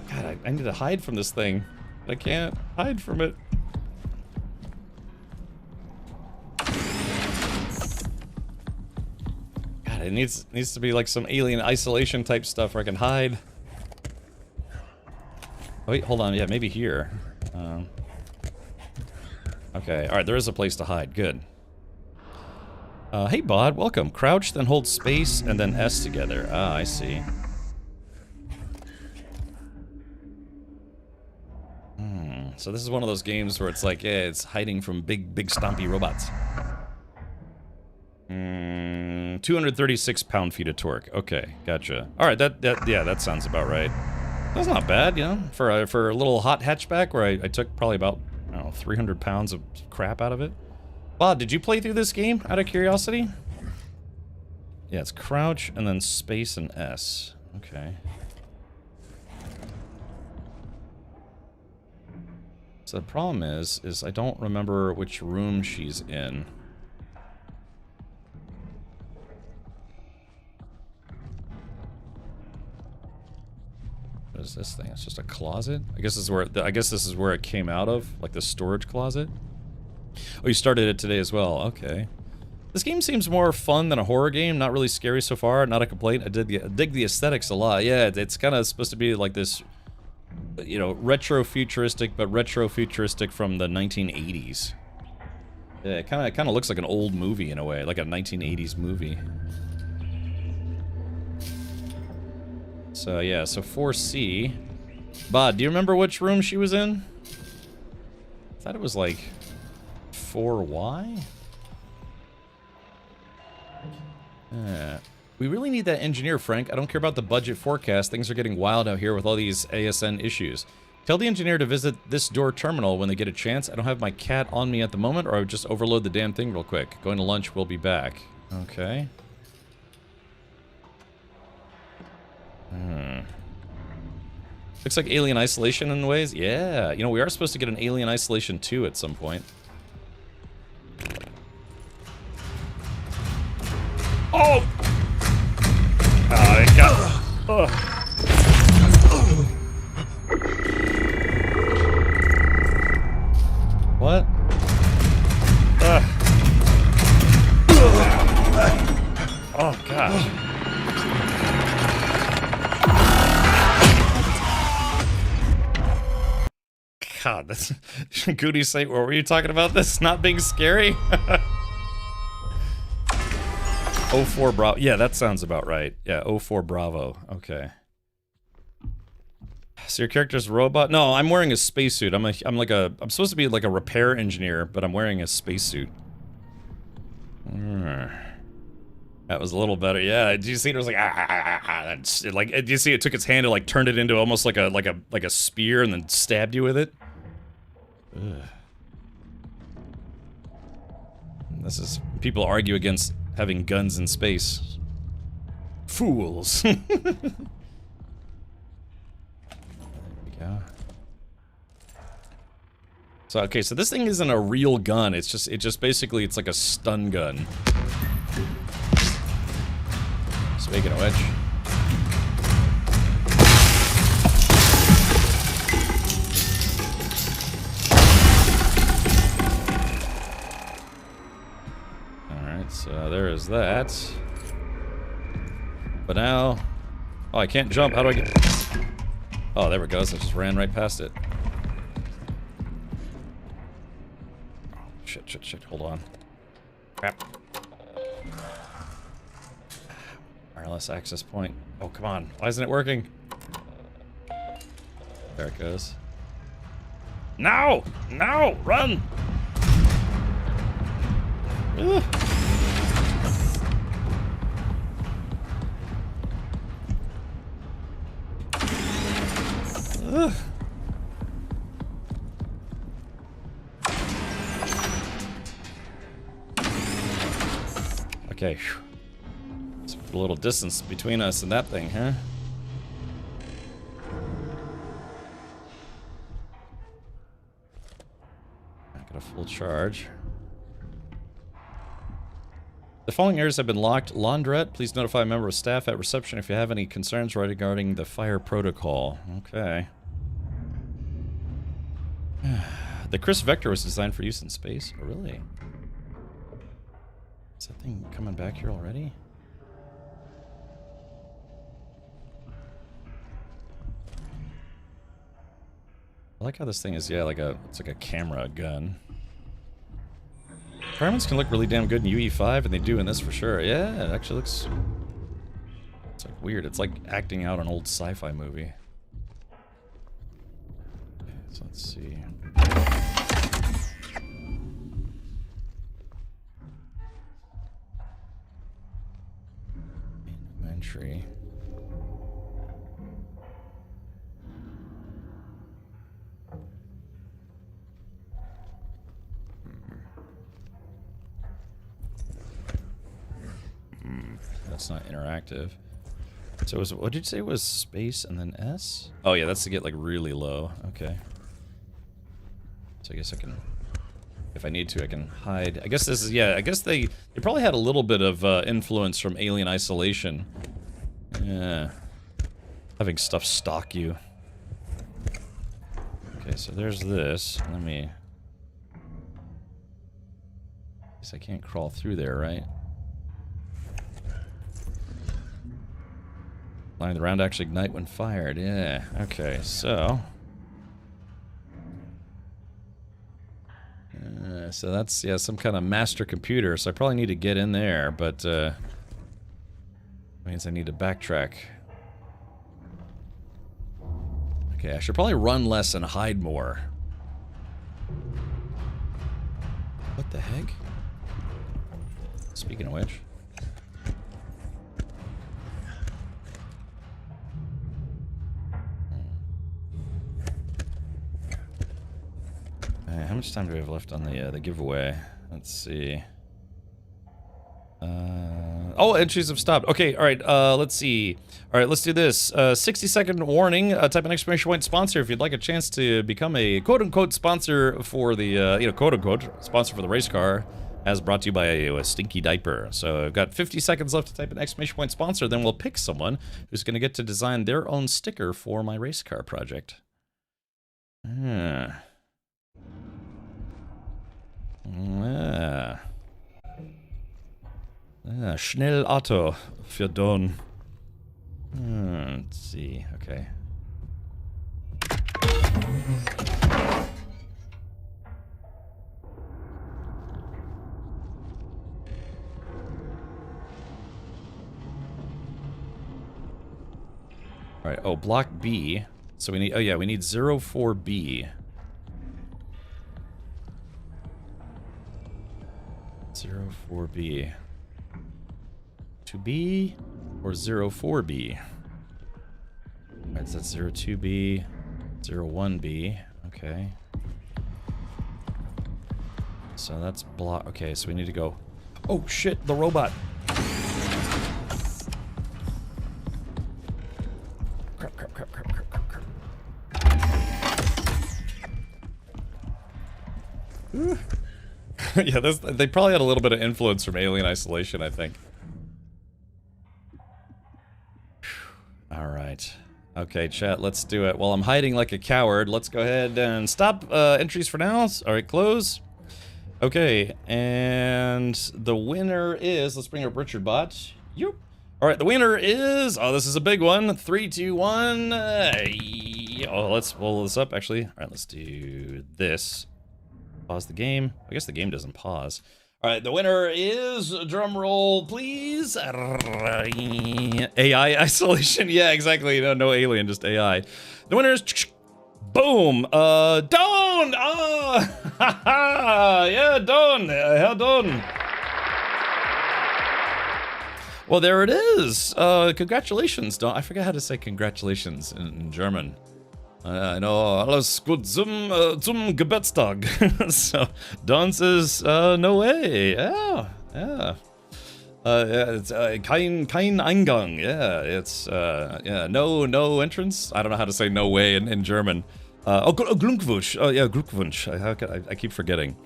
God, I need to hide from this thing. I can't hide from it. God, it needs to be like some alien isolation type stuff where I can hide. Oh, wait, hold on. Yeah, maybe here. Okay, alright, there is a place to hide. Good. Hey, Bod, welcome. Crouch, then hold space, and then S together. Ah, I see. So this is one of those games where it's like, yeah, it's hiding from big stompy robots. 236 pound-feet of torque. Okay, gotcha. Alright, that sounds about right. That's not bad, you know, for a little hot hatchback where I took probably about, I don't know, 300 pounds of crap out of it. Bod, did you play through this game out of curiosity? Yeah, it's crouch and then space and S. Okay. So the problem is I don't remember which room she's in. What is this thing? It's just a closet? I guess this is where it came out of, like the storage closet. Oh, you started it today as well. Okay. This game seems more fun than a horror game. Not really scary so far. Not a complaint. I dig the aesthetics a lot. Yeah, it's kind of supposed to be like this, you know, retro-futuristic, but retro-futuristic from the 1980s. Yeah, it kind of looks like an old movie in a way, like a 1980s movie. So yeah, so 4C. Bod, do you remember which room she was in? I thought it was like 4Y? We really need that engineer, Frank. I don't care about the budget forecast. Things are getting wild out here with all these ASN issues. Tell the engineer to visit this door terminal when they get a chance. I don't have my cat on me at the moment, or I would just overload the damn thing real quick. Going to lunch, we'll be back. Okay. Looks like Alien Isolation in ways. Yeah, you know, we are supposed to get an Alien Isolation 2 at some point. Oh! I got... What? Oh, gosh. God, that's... Goody say, what were you talking about this not being scary? 04 Bravo. Yeah, that sounds about right. Yeah, 04 Bravo. Okay. So your character's a robot? No, I'm wearing a spacesuit. I'm supposed to be like a repair engineer, but I'm wearing a spacesuit. That was a little better. Yeah, did you see it was like like did you see it took its hand and like turned it into almost like a spear and then stabbed you with it? Ugh. This is people argue against having guns in space. Fools. Yeah. So okay, so this thing isn't a real gun. It's just basically it's like a stun gun. Speaking of which. Alright, so there is that. But now... Oh, I can't jump. How do I get... Oh, there it goes. I just ran right past it. Oh, shit. Hold on. Crap. Wireless access point. Oh, come on. Why isn't it working? There it goes. No! No! Run! Ugh. Ugh. Okay. Let's put a little distance between us and that thing, huh? Got a full charge. The following areas have been locked. Laundrette, please notify a member of staff at reception if you have any concerns regarding the fire protocol. Okay. The Chris Vector was designed for use in space. Oh, really? Is that thing coming back here already? I like how this thing is, yeah, it's like a camera gun. Environments can look really damn good in UE5, and they do in this for sure. Yeah, it actually looks... It's like weird. It's like acting out an old sci-fi movie. Okay, so let's see. Entry. That's not interactive. So what did you say was space and then S? Oh yeah, that's to get like really low. Okay. So I guess I can, if I need to, I can hide. I guess this is, yeah, I guess they probably had a little bit of influence from Alien Isolation. Yeah. Having stuff stalk you. Okay, so there's this. Let me... I guess I can't crawl through there, right? The round actually ignite when fired. Yeah. Okay. So. So that's, yeah, some kind of master computer. So I probably need to get in there, but means I need to backtrack. Okay, I should probably run less and hide more. What the heck? Speaking of which. How much time do we have left on the giveaway? Let's see. Oh, entries have stopped. Okay, all right. Let's see. All right, let's do this. 60-second warning. Type an exclamation point sponsor if you'd like a chance to become a quote-unquote sponsor for the quote-unquote sponsor for the race car, as brought to you by a Stinky Diaper. So I've got 50 seconds left to type an exclamation point sponsor. Then we'll pick someone who's going to get to design their own sticker for my race car project. Schnell Auto für Don. Let's see. Okay. All right. Oh, block B. So we need. Oh yeah, we need 04B. 04B. 2B or 04B? Alright, so that's 02B, 01B. Okay. So that's block. Okay, so we need to go. Oh shit, the robot. Crap, crap, crap, crap, crap, crap, crap. Yeah, they probably had a little bit of influence from Alien Isolation, I think. Alright. Okay, chat, let's do it. While I'm hiding like a coward, let's go ahead and stop entries for now. Alright, close. Okay, and the winner is... Let's bring up Richard Bot. Yep. Alright, the winner is... Oh, this is a big one. 3, 2, 1. Oh, let's pull this up, actually. Alright, let's do this. Pause the game. I guess the game doesn't pause. All right, the winner is, drum roll, please. AI Isolation. Yeah, exactly. No alien, just AI. The winner is, boom, Don. Oh, yeah, Don. How Don? Well, there it is. Congratulations, Don. I forgot how to say congratulations in German. I know, alles gut zum Geburtstag. So, Don says, no way. Yeah, yeah. It's kein Eingang. Yeah, it's yeah, no entrance. I don't know how to say no way in German. Glückwunsch. Oh yeah, Glückwunsch. I keep forgetting.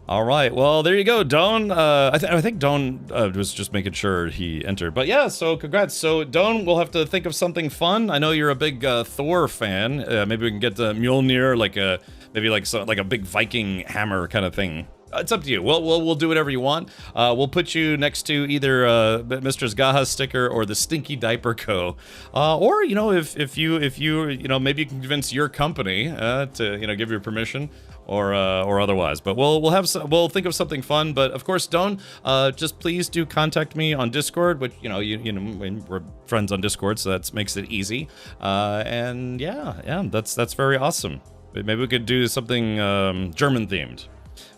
All right, well there you go, Don. I think Don was just making sure he entered, but yeah. So congrats. So Don, we'll have to think of something fun. I know you're a big Thor fan. Maybe we can get the Mjolnir, like a big Viking hammer kind of thing. It's up to you. We'll do whatever you want. We'll put you next to either Mr. Zgaha sticker or the Stinky Diaper Co. Or you know, if you maybe you can convince your company to give you permission or otherwise. But we'll think of something fun. But of course, Don, just please do contact me on Discord. Which we're friends on Discord, so that makes it easy. And yeah, that's very awesome. Maybe we could do something German themed.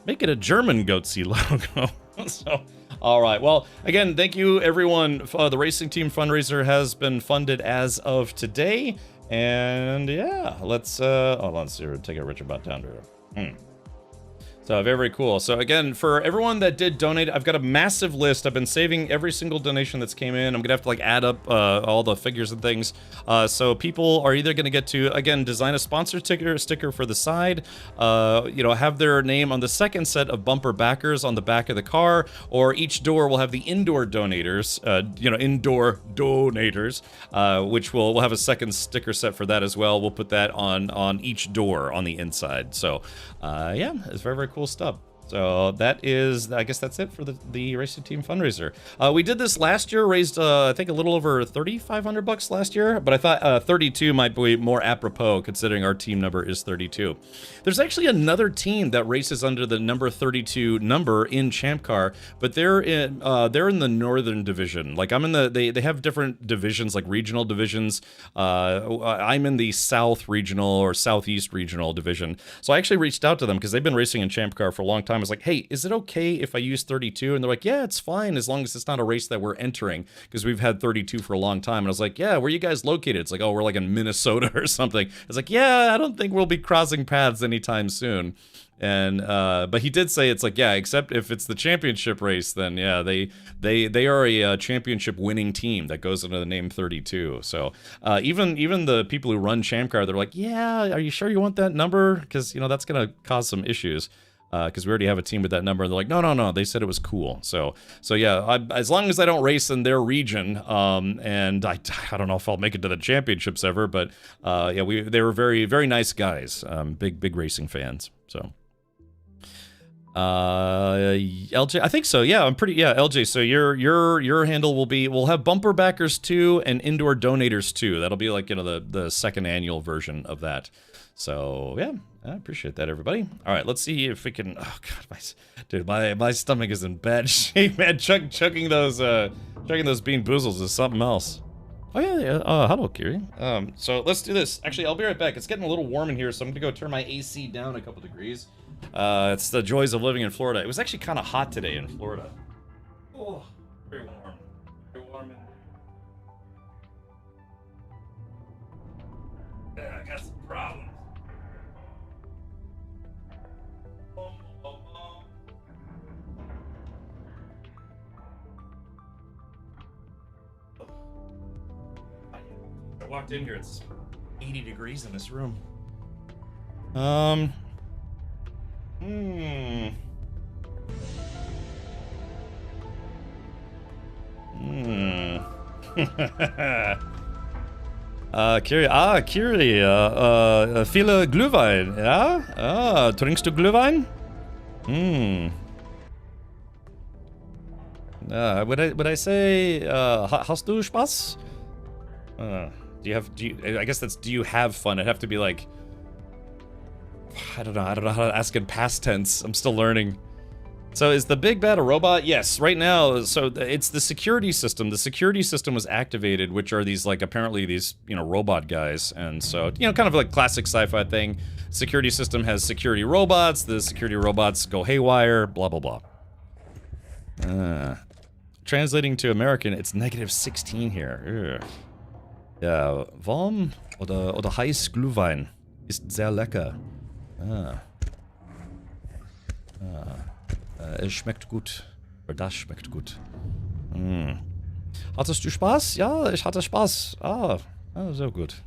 Make it a German Goatsy logo. So, all right. Well, again, thank you, everyone. The Racing Team fundraiser has been funded as of today. And yeah, let's hold on. See, take a Richard Butt down to So very cool. So again, for everyone that did donate, I've got a massive list. I've been saving every single donation that's came in. I'm gonna have to add up all the figures and things. So people are either gonna get to, again, design a sponsor sticker for the side, have their name on the second set of bumper backers on the back of the car, or each door will have the indoor donators, which we'll have a second sticker set for that as well. We'll put that on each door on the inside. So yeah, it's very cool stuff. So that is, I guess that's it for the Racing Team fundraiser. We did this last year, raised I think a little over $3,500 last year, but I thought 32 might be more apropos considering our team number is 32. There's actually another team that races under the number 32 number in Champ Car, but they're in the northern division. Like I'm in they have different divisions, like regional divisions. I'm in the south regional or southeast regional division. So I actually reached out to them because they've been racing in Champ Car for a long time. I was like, hey, is it okay if I use 32? And they're like, yeah, it's fine as long as it's not a race that we're entering, because we've had 32 for a long time. And I was like, yeah, where are you guys located? It's like, oh, we're like in Minnesota or something. It's like, yeah, I don't think we'll be crossing paths anytime soon. And but he did say it's like, yeah, except if it's the championship race, then yeah, they are a championship winning team that goes under the name 32. So even the people who run Champ Car, they're like, yeah, are you sure you want that number? Because that's gonna cause some issues. Because we already have a team with that number, and they're like, no, they said it was cool. So yeah, as long as I don't race in their region, and I don't know if I'll make it to the championships ever, but yeah, they were very, very nice guys, big racing fans. So LJ, I think so. Yeah, LJ. So your handle will be, we'll have bumper backers 2 and indoor donators 2. That'll be like the second annual version of that. So yeah, I appreciate that, everybody. All right, let's see if we can. Oh god, my stomach is in bad shape, man. Chugging those Bean Boozles is something else. Oh yeah. Hello, Kiri. So let's do this. Actually, I'll be right back. It's getting a little warm in here, so I'm gonna go turn my AC down a couple degrees. It's the joys of living in Florida. It was actually kind of hot today in Florida. Oh, very warm. Very warm. Yeah, I got some problems. I walked in here, it's 80 degrees in this room. Kiri, viele Glühwein, ja? Trinkst du Glühwein? Would I say, hast du Spaß? I guess that's, do you have fun? It'd have to be like, I don't know how to ask in past tense. I'm still learning. So is the big bad a robot? Yes, right now. So it's the security system. The security system was activated, which are these apparently these robot guys, and so kind of like classic sci-fi thing. Security system has security robots. The security robots go haywire. Blah blah blah. Translating to American, it's -16 here. Ugh. Ja, warm oder heiß Glühwein ist sehr lecker. Es schmeckt gut. Oder das schmeckt gut. Hattest du Spaß? Ja, ich hatte Spaß. Sehr gut.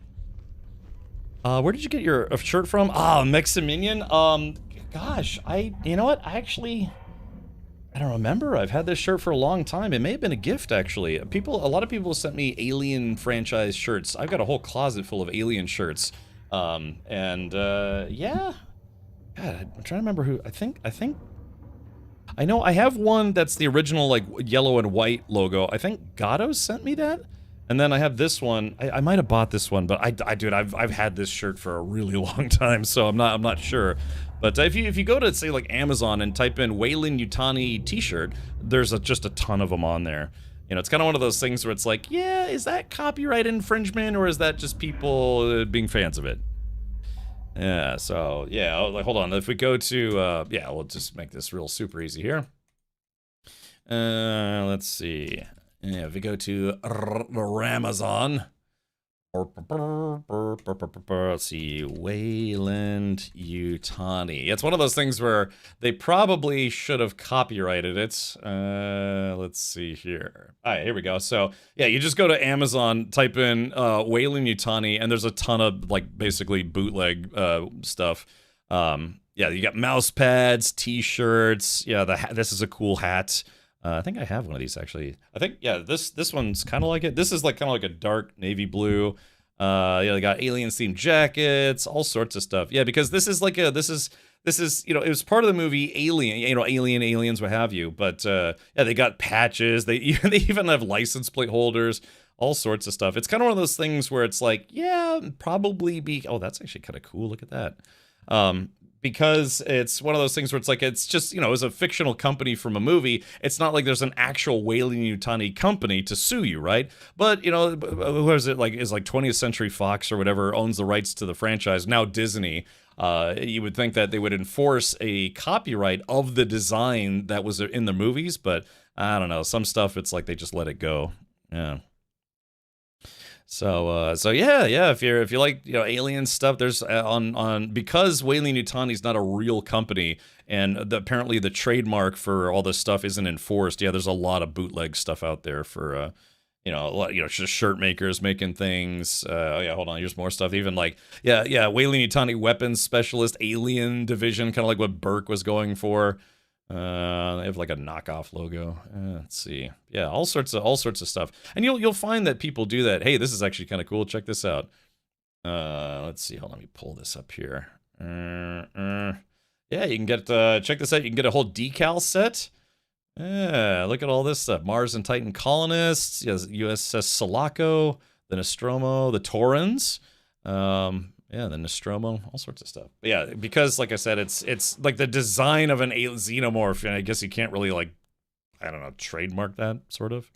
Where did you get your shirt from? Maximinian. Gosh, you know what? I don't remember. I've had this shirt for a long time. It may have been a gift, actually. A lot of people sent me Alien franchise shirts. I've got a whole closet full of Alien shirts. Yeah. God, I'm trying to remember who. I know I have one that's the original, like, yellow and white logo. I think Gato sent me that. And then I have this one. I might have bought this one, but dude, I've had this shirt for a really long time, so I'm not sure. But if you go to, say, like Amazon and type in Weyland-Yutani t-shirt, there's just a ton of them on there. You know, it's kind of one of those things where it's like, yeah, is that copyright infringement or is that just people being fans of it? Yeah, so, yeah, hold on. If we go to, yeah, we'll just make this real super easy here. Let's see. Yeah, if we go to Ramazon. Let's see, Weyland-Yutani. It's one of those things where they probably should have copyrighted it. Let's see here. All right, here we go. So, yeah, you just go to Amazon, type in Weyland-Yutani, and there's a ton of, like, basically bootleg stuff. Yeah, you got mouse pads, t-shirts. Yeah, this is a cool hat. I think I have one of these, actually. I think, yeah, this one's kind of like it. This is like kind of like a dark navy blue. Yeah, they got Aliens-themed jackets, all sorts of stuff. Yeah, because this is like this is, you know, it was part of the movie Alien, you know, Aliens, what have you. But, yeah, they got patches. They even have license plate holders, all sorts of stuff. It's kind of one of those things where it's like, yeah, probably oh, that's actually kind of cool. Look at that. Because it's one of those things where it's like, it's just, you know, as a fictional company from a movie, it's not like there's an actual Weyland-Yutani company to sue you, right? But, you know, who is it, like, is like 20th Century Fox or whatever owns the rights to the franchise, now Disney. You would think that they would enforce a copyright of the design that was in the movies, but I don't know, some stuff, it's like they just let it go. Yeah. So yeah, if you like, you know, alien stuff, there's because Weyland-Yutani is not a real company, and apparently the trademark for all this stuff isn't enforced. Yeah, there's a lot of bootleg stuff out there for you know, a lot, you know, just shirt makers making things. Oh yeah, hold on, here's more stuff. Even like, yeah, Weyland-Yutani weapons specialist, alien division, kind of like what Burke was going for. They have like a knockoff logo. Let's see. Yeah, all sorts of stuff. And you'll find that people do that. Hey, this is actually kind of cool. Check this out. Let's see. Hold on, let me pull this up here. Yeah, you can get check this out. You can get a whole decal set. Yeah, look at all this stuff. Mars and Titan colonists. Yes, USS Sulaco, the Nostromo, the Taurans. Yeah, the Nostromo, all sorts of stuff. But yeah, because like I said, it's like the design of an xenomorph, and I guess you can't really, like, I don't know, trademark that, sort of.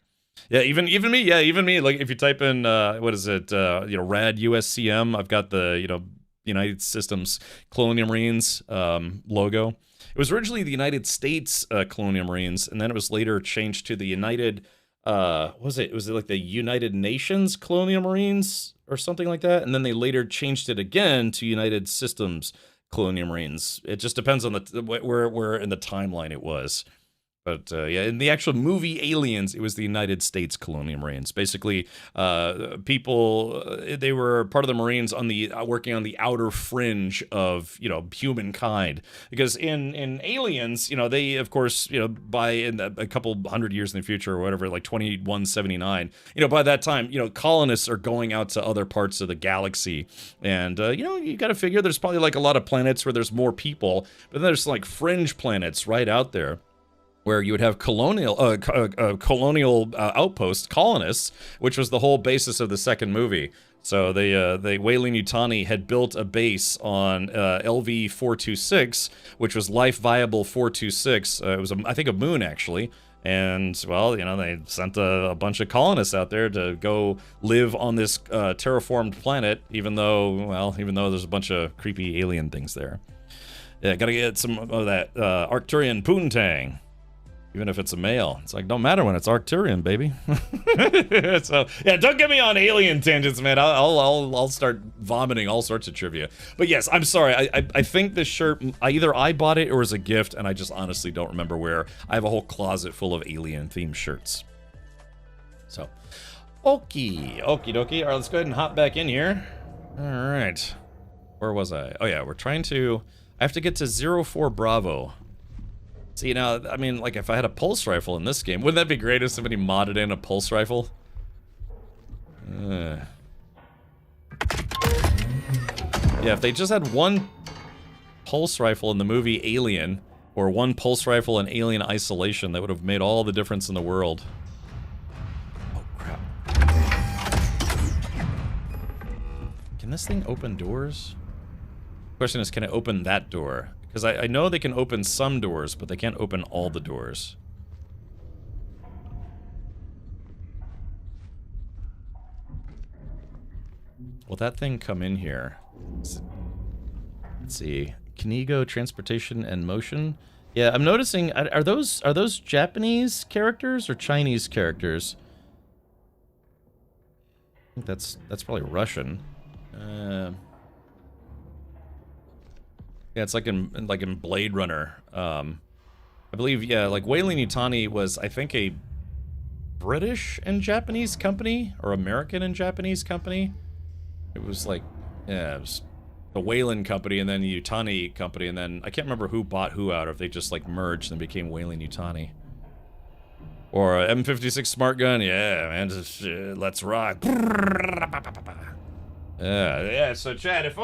Yeah, even me. Like if you type in what is it, you know, rad USCM, I've got the, you know, United Systems Colonial Marines logo. It was originally the United States Colonial Marines, and then it was later changed to the United. Was it like the United Nations Colonial Marines or something like that? And then they later changed it again to United Systems Colonial Marines. It just depends on where in the timeline it was. But yeah, in the actual movie Aliens, it was the United States Colonial Marines. Basically, people, they were part of the Marines on the working on the outer fringe of, you know, humankind. Because in Aliens, you know, they, of course, you know, by in a couple hundred years in the future or whatever, like 2179, you know, by that time, you know, colonists are going out to other parts of the galaxy. And, you know, you got to figure there's probably like a lot of planets where there's more people, but then there's like fringe planets right out there, where you would have colonial outpost colonists, which was the whole basis of the second movie. So they Weyland-Yutani had built a base on LV-426, which was Life Viable 426. It was, I think, a moon, actually. And, well, you know, they sent a bunch of colonists out there to go live on this terraformed planet, even though there's a bunch of creepy alien things there. Yeah, gotta get some of that Arcturian poontang. Even if it's a male. It's like, don't matter when it's Arcturian, baby. So, yeah, don't get me on alien tangents, man. I'll start vomiting all sorts of trivia. But yes, I'm sorry. I think this shirt, either I bought it or as a gift, and I just honestly don't remember where. I have a whole closet full of alien-themed shirts. So, okie dokie. All right, let's go ahead and hop back in here. All right. Where was I? Oh, yeah, we're trying to... I have to get to 04 Bravo. See, now, I mean, like, if I had a pulse rifle in this game, wouldn't that be great if somebody modded in a pulse rifle? Yeah, if they just had one pulse rifle in the movie Alien, or one pulse rifle in Alien Isolation, that would have made all the difference in the world. Oh, crap. Can this thing open doors? Question is, can it open that door? Because I know they can open some doors, but they can't open all the doors. Will that thing come in here? Let's see. Kinigo, transportation and motion. Yeah, I'm noticing. Are those Japanese characters or Chinese characters? I think that's probably Russian. Yeah, it's like in Blade Runner. I believe, yeah, like Weyland-Yutani was, I think, a British and Japanese company, or American and Japanese company. It was like, yeah, it was the Weyland company and then the Yutani company, and then I can't remember who bought who out, or if they just like merged and became Weyland-Yutani. Or a M56 smart gun, yeah, man, just, let's rock. Yeah, so Chad, if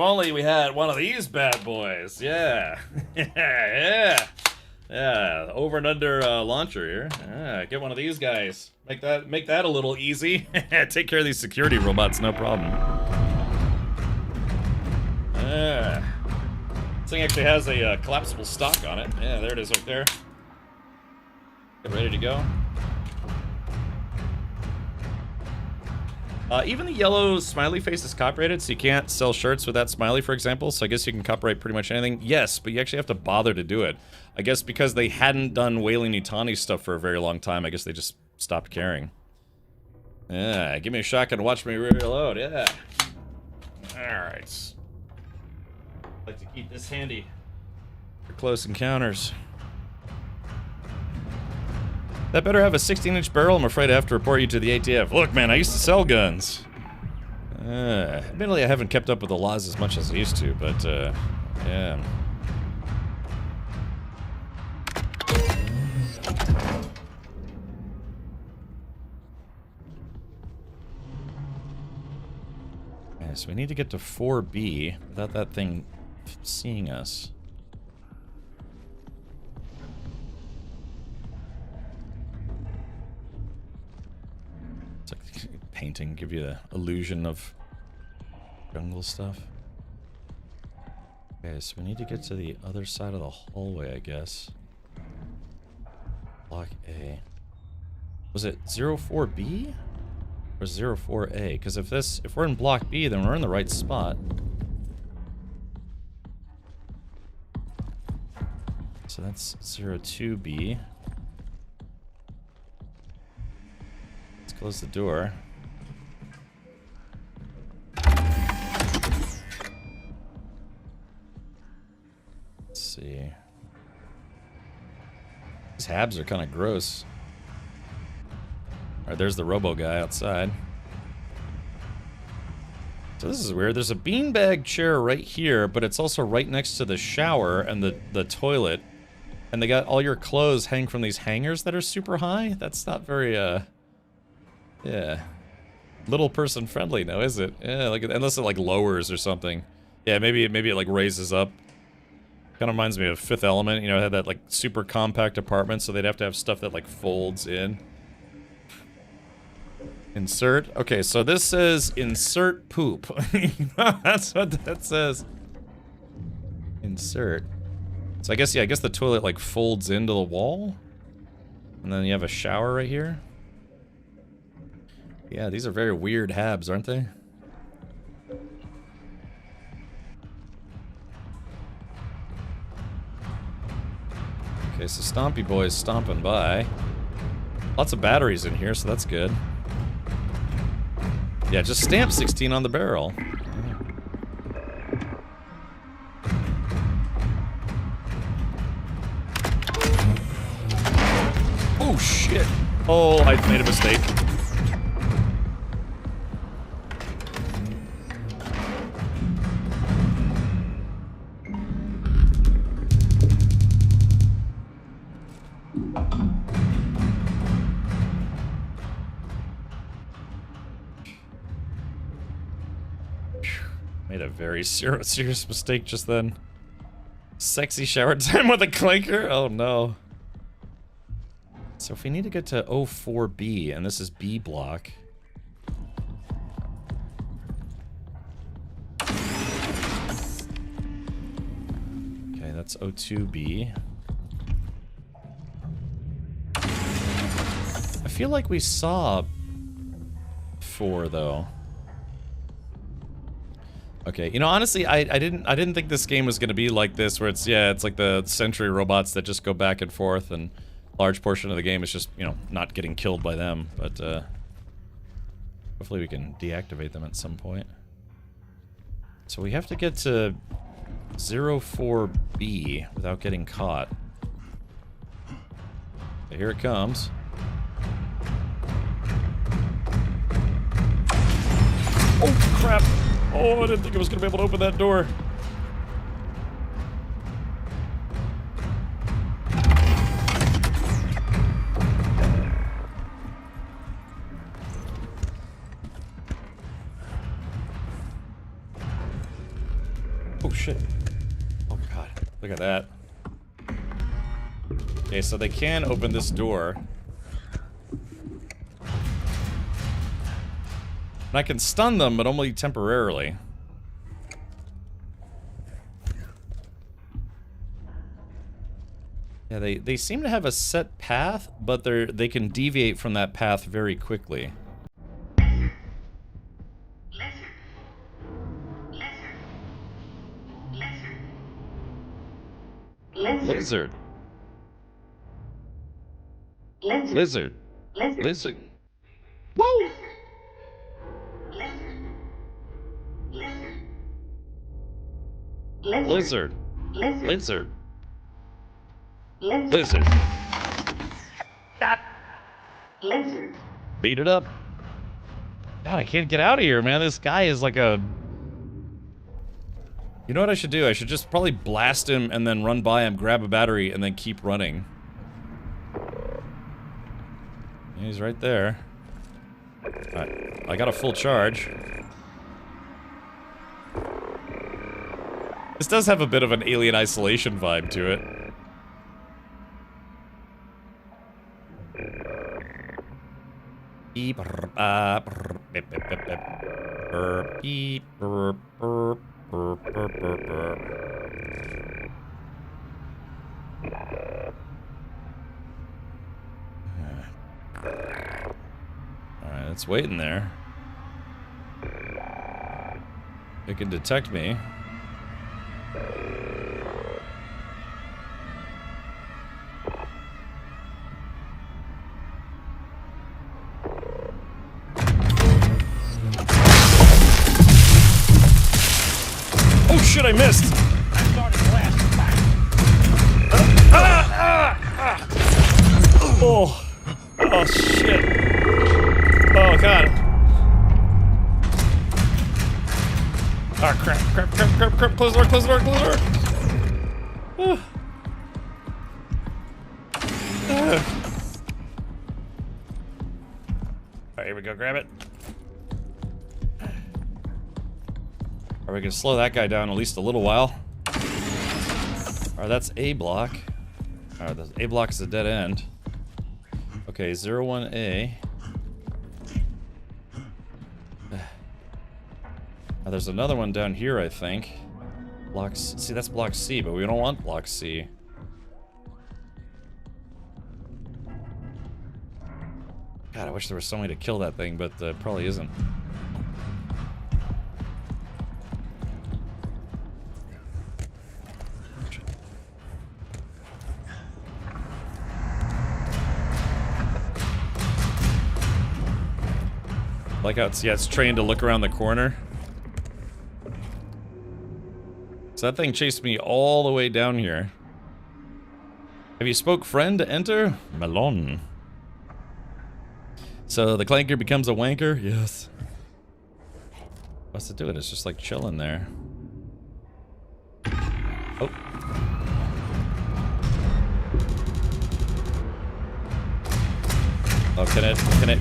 only we had one of these bad boys. Yeah. Yeah, over and under launcher here. Yeah, get one of these guys. Make that a little easy. Take care of these security robots, no problem. Yeah. This thing actually has a collapsible stock on it. Yeah, there it is right there. Get ready to go. Even the yellow smiley face is copyrighted, so you can't sell shirts with that smiley, for example, so I guess you can copyright pretty much anything. Yes, but you actually have to bother to do it. I guess because they hadn't done Weyland-Yutani stuff for a very long time, I guess they just stopped caring. Yeah, give me a shotgun and watch me reload, yeah. Alright. Like to keep this handy for close encounters. That better have a 16-inch barrel. I'm afraid I have to report you to the ATF. Look, man, I used to sell guns. Admittedly, I haven't kept up with the laws as much as I used to, but, yeah. Yeah, so we need to get to 4B without that thing seeing us. It's like painting, give you the illusion of jungle stuff. Okay, so we need to get to the other side of the hallway, I guess. Block A. Was it 04B? Or 04A? Because if we're in Block B, then we're in the right spot. So that's 02B. Let's close the door. Let's see. These habs are kind of gross. Alright, there's the robo guy outside. So this is weird. There's a beanbag chair right here, but it's also right next to the shower and the toilet. And they got all your clothes hang from these hangers that are super high? That's not very, yeah. Little person friendly now, is it? Yeah, like, unless it, like, lowers or something. Yeah, maybe it, like, raises up. Kind of reminds me of Fifth Element, you know, it had that, like, super compact apartment, so they'd have to have stuff that, like, folds in. Insert. Okay, so this says insert poop. That's what that says. Insert. So I guess, yeah, I guess the toilet, like, folds into the wall. And then you have a shower right here. Yeah, these are very weird habs, aren't they? Okay, so Stompy Boy's stomping by. Lots of batteries in here, so that's good. Yeah, just stamp 16 on the barrel. Oh, shit. Oh, I made a mistake. Made a very serious mistake just then. Sexy shower time with a clanker? Oh no. So if we need to get to 04B, and this is B block. Okay, that's 02B. I feel like we saw 4 though. Okay, you know, honestly, I didn't think this game was gonna be like this, where it's like the Sentry robots that just go back and forth, and a large portion of the game is just, you know, not getting killed by them. But hopefully we can deactivate them at some point. So we have to get to 04B without getting caught. Okay, here it comes. Oh crap! Oh, I didn't think I was going to be able to open that door. Oh, shit. Oh, God. Look at that. Okay, so they can open this door. And I can stun them, but only temporarily. Yeah, they seem to have a set path, but they can deviate from that path very quickly. Lizard. Lizard. Lizard. Whoa! Lizard. Lizard. Lizard. Lizard. Beat it up. God, I can't get out of here, man. This guy is like a... You know what I should do? I should just probably blast him and then run by him, grab a battery, and then keep running. He's right there. Alright, I got a full charge. This does have a bit of an Alien Isolation vibe to it. Beep, beep, beep, beep, Alright, it's waiting there. It can detect me. Oh shit, I missed! Oh. Oh shit. Oh god. Oh crap, crap, crap, crap, crap. Close the door, close the door, close the door. Alright, here we go, grab it. Are we gonna slow that guy down at least a little while? Alright, that's A block. Alright, the A block is a dead end. Okay, 01A. Now, there's another one down here, I think. Block C. See, that's block C, but we don't want block C. God, I wish there was some way to kill that thing, but probably isn't. Like how it's, yeah, it's trained to look around the corner. So that thing chased me all the way down here. Have you spoke friend to enter? Melon. So the clanker becomes a wanker? Yes. What's it doing? It's just like chilling there. Oh. Oh, can it?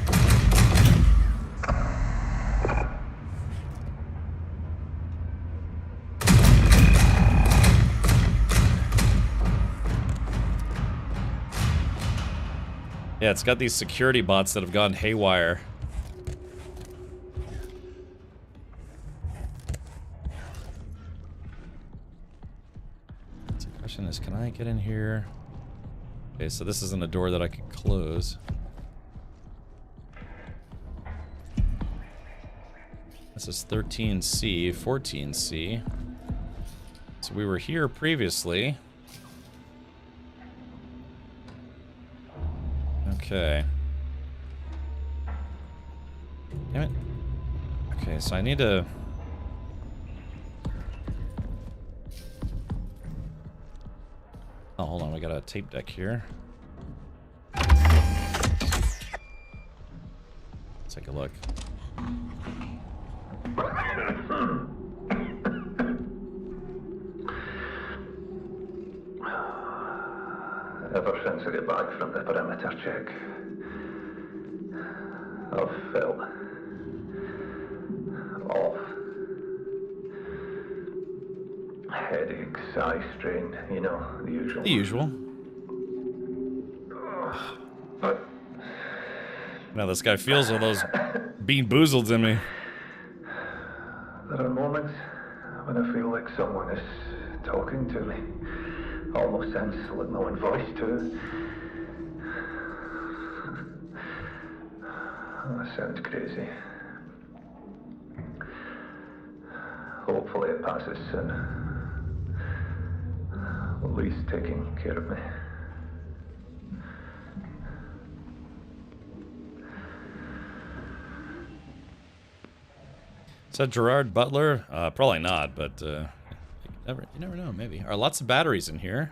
Yeah, it's got these security bots that have gone haywire. So the question is, can I get in here? Okay, so this isn't a door that I could close. This is 13C, 14C. So we were here previously. Okay. Damn it. Okay, so I need to... Oh, hold on, we got a tape deck here. Let's take a look. Ever since I got back from the perimeter check, I've felt off. Headaches, eye strain, you know, the usual. The usual. But Now this guy feels all those Bean Boozleds in me. there are moments when I feel like someone is talking to me. Almost sounds like my own voice too. That sounds crazy. Hopefully it passes soon. At least taking care of me. Is that Gerard Butler? Probably not, but you never know, maybe. Are lots of batteries in here.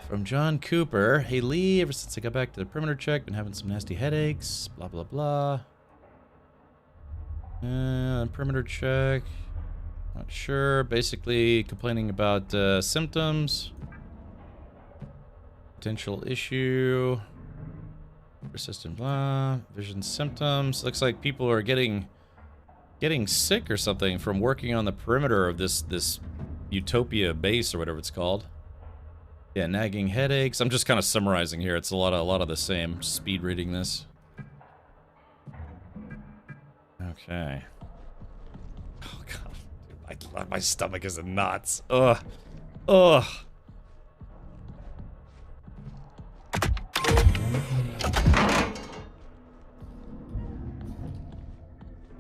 From John Cooper. Hey Lee, ever since I got back to the perimeter check, been having some nasty headaches. Blah, blah, blah. Perimeter check. Not sure. Basically complaining about symptoms. Potential issue. Persistent blah. Vision symptoms. Looks like people are getting sick or something from working on the perimeter of this Utopia base or whatever it's called. Yeah, nagging headaches. I'm just kind of summarizing here. It's a lot of the same. Speed reading this. Okay. Oh god, dude, my stomach is in knots. Ugh. Ugh.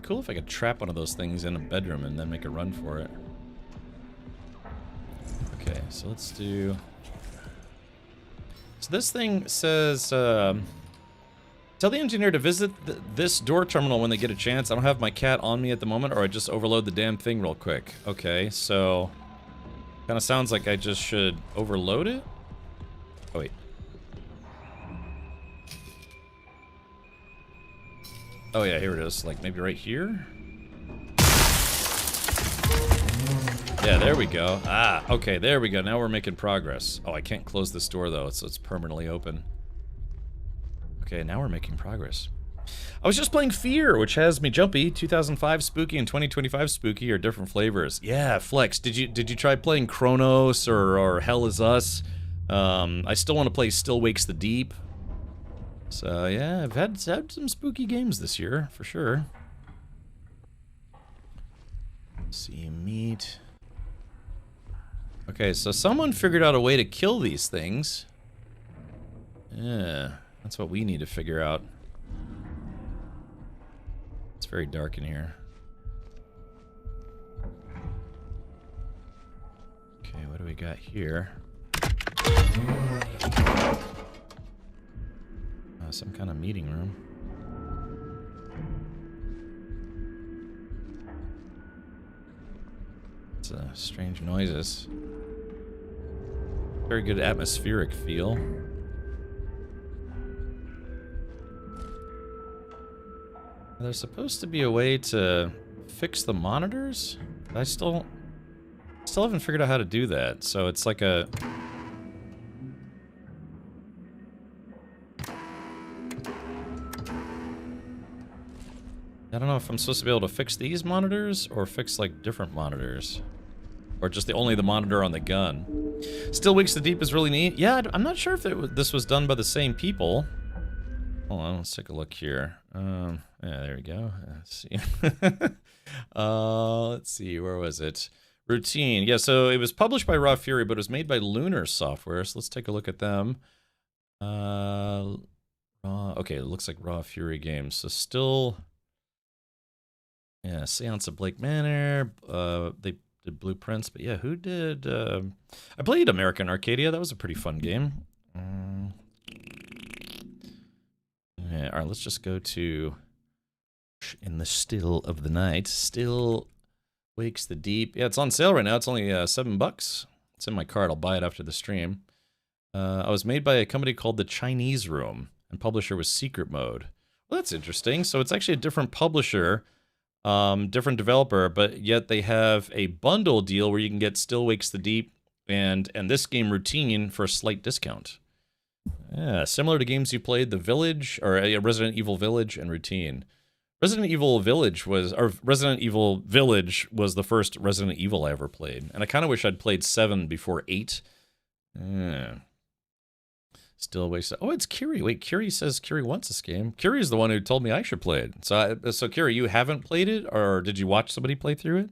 Cool if I could trap one of those things in a bedroom and then make a run for it. Okay, so let's do... So this thing says, tell the engineer to visit this door terminal when they get a chance. I don't have my cat on me at the moment, or I just overload the damn thing real quick. Okay, so... Kind of sounds like I just should overload it? Oh, wait. Oh yeah, here it is. Like, maybe right here? Yeah, there we go. Ah, okay, there we go. Now we're making progress. Oh, I can't close this door, though, so it's permanently open. Okay, now we're making progress. I was just playing Fear, which has me jumpy. 2005 Spooky and 2025 Spooky are different flavors. Yeah, Flex, did you try playing Chronos or Hell Is Us? I still want to play Still Wakes the Deep. So, yeah, I've had some spooky games this year, for sure. See meat. Okay, so someone figured out a way to kill these things. Yeah, that's what we need to figure out. It's very dark in here. Okay, what do we got here? Some kind of meeting room. It's strange noises. Very good atmospheric feel. There's supposed to be a way to fix the monitors. I still haven't figured out how to do that. So it's like a... I don't know if I'm supposed to be able to fix these monitors or fix like different monitors. Or just only the monitor on the gun. Still Wakes the Deep is really neat. Yeah, I'm not sure if this was done by the same people. Hold on, let's take a look here. Yeah, there we go. Let's see. Let's see, where was it? Routine. Yeah, so it was published by Raw Fury, but it was made by Lunar Software. So let's take a look at them. Okay, it looks like Raw Fury games. So still... Yeah, Seance of Blake Manor. They did Blueprints, but yeah, who did... I played American Arcadia. That was a pretty fun game. Yeah, all right, let's just go to In the Still of the Night. Still Wakes the Deep. Yeah, it's on sale right now. It's only $7. It's in my cart. I'll buy it after the stream. I was made by a company called The Chinese Room, and publisher was Secret Mode. Well, that's interesting. So it's actually a different publisher, different developer, but yet they have a bundle deal where you can get Still Wakes the Deep and this game Routine for a slight discount. Yeah, similar to games you played, The Village, or Resident Evil Village and Routine. Resident Evil Village was the first Resident Evil I ever played, and I kind of wish I'd played 7 before 8. Yeah. Still wasted. Oh, it's Kiri. Wait, Kiri says Kiri wants this game. Kiri is the one who told me I should play it. So Kiri, you haven't played it, or did you watch somebody play through it?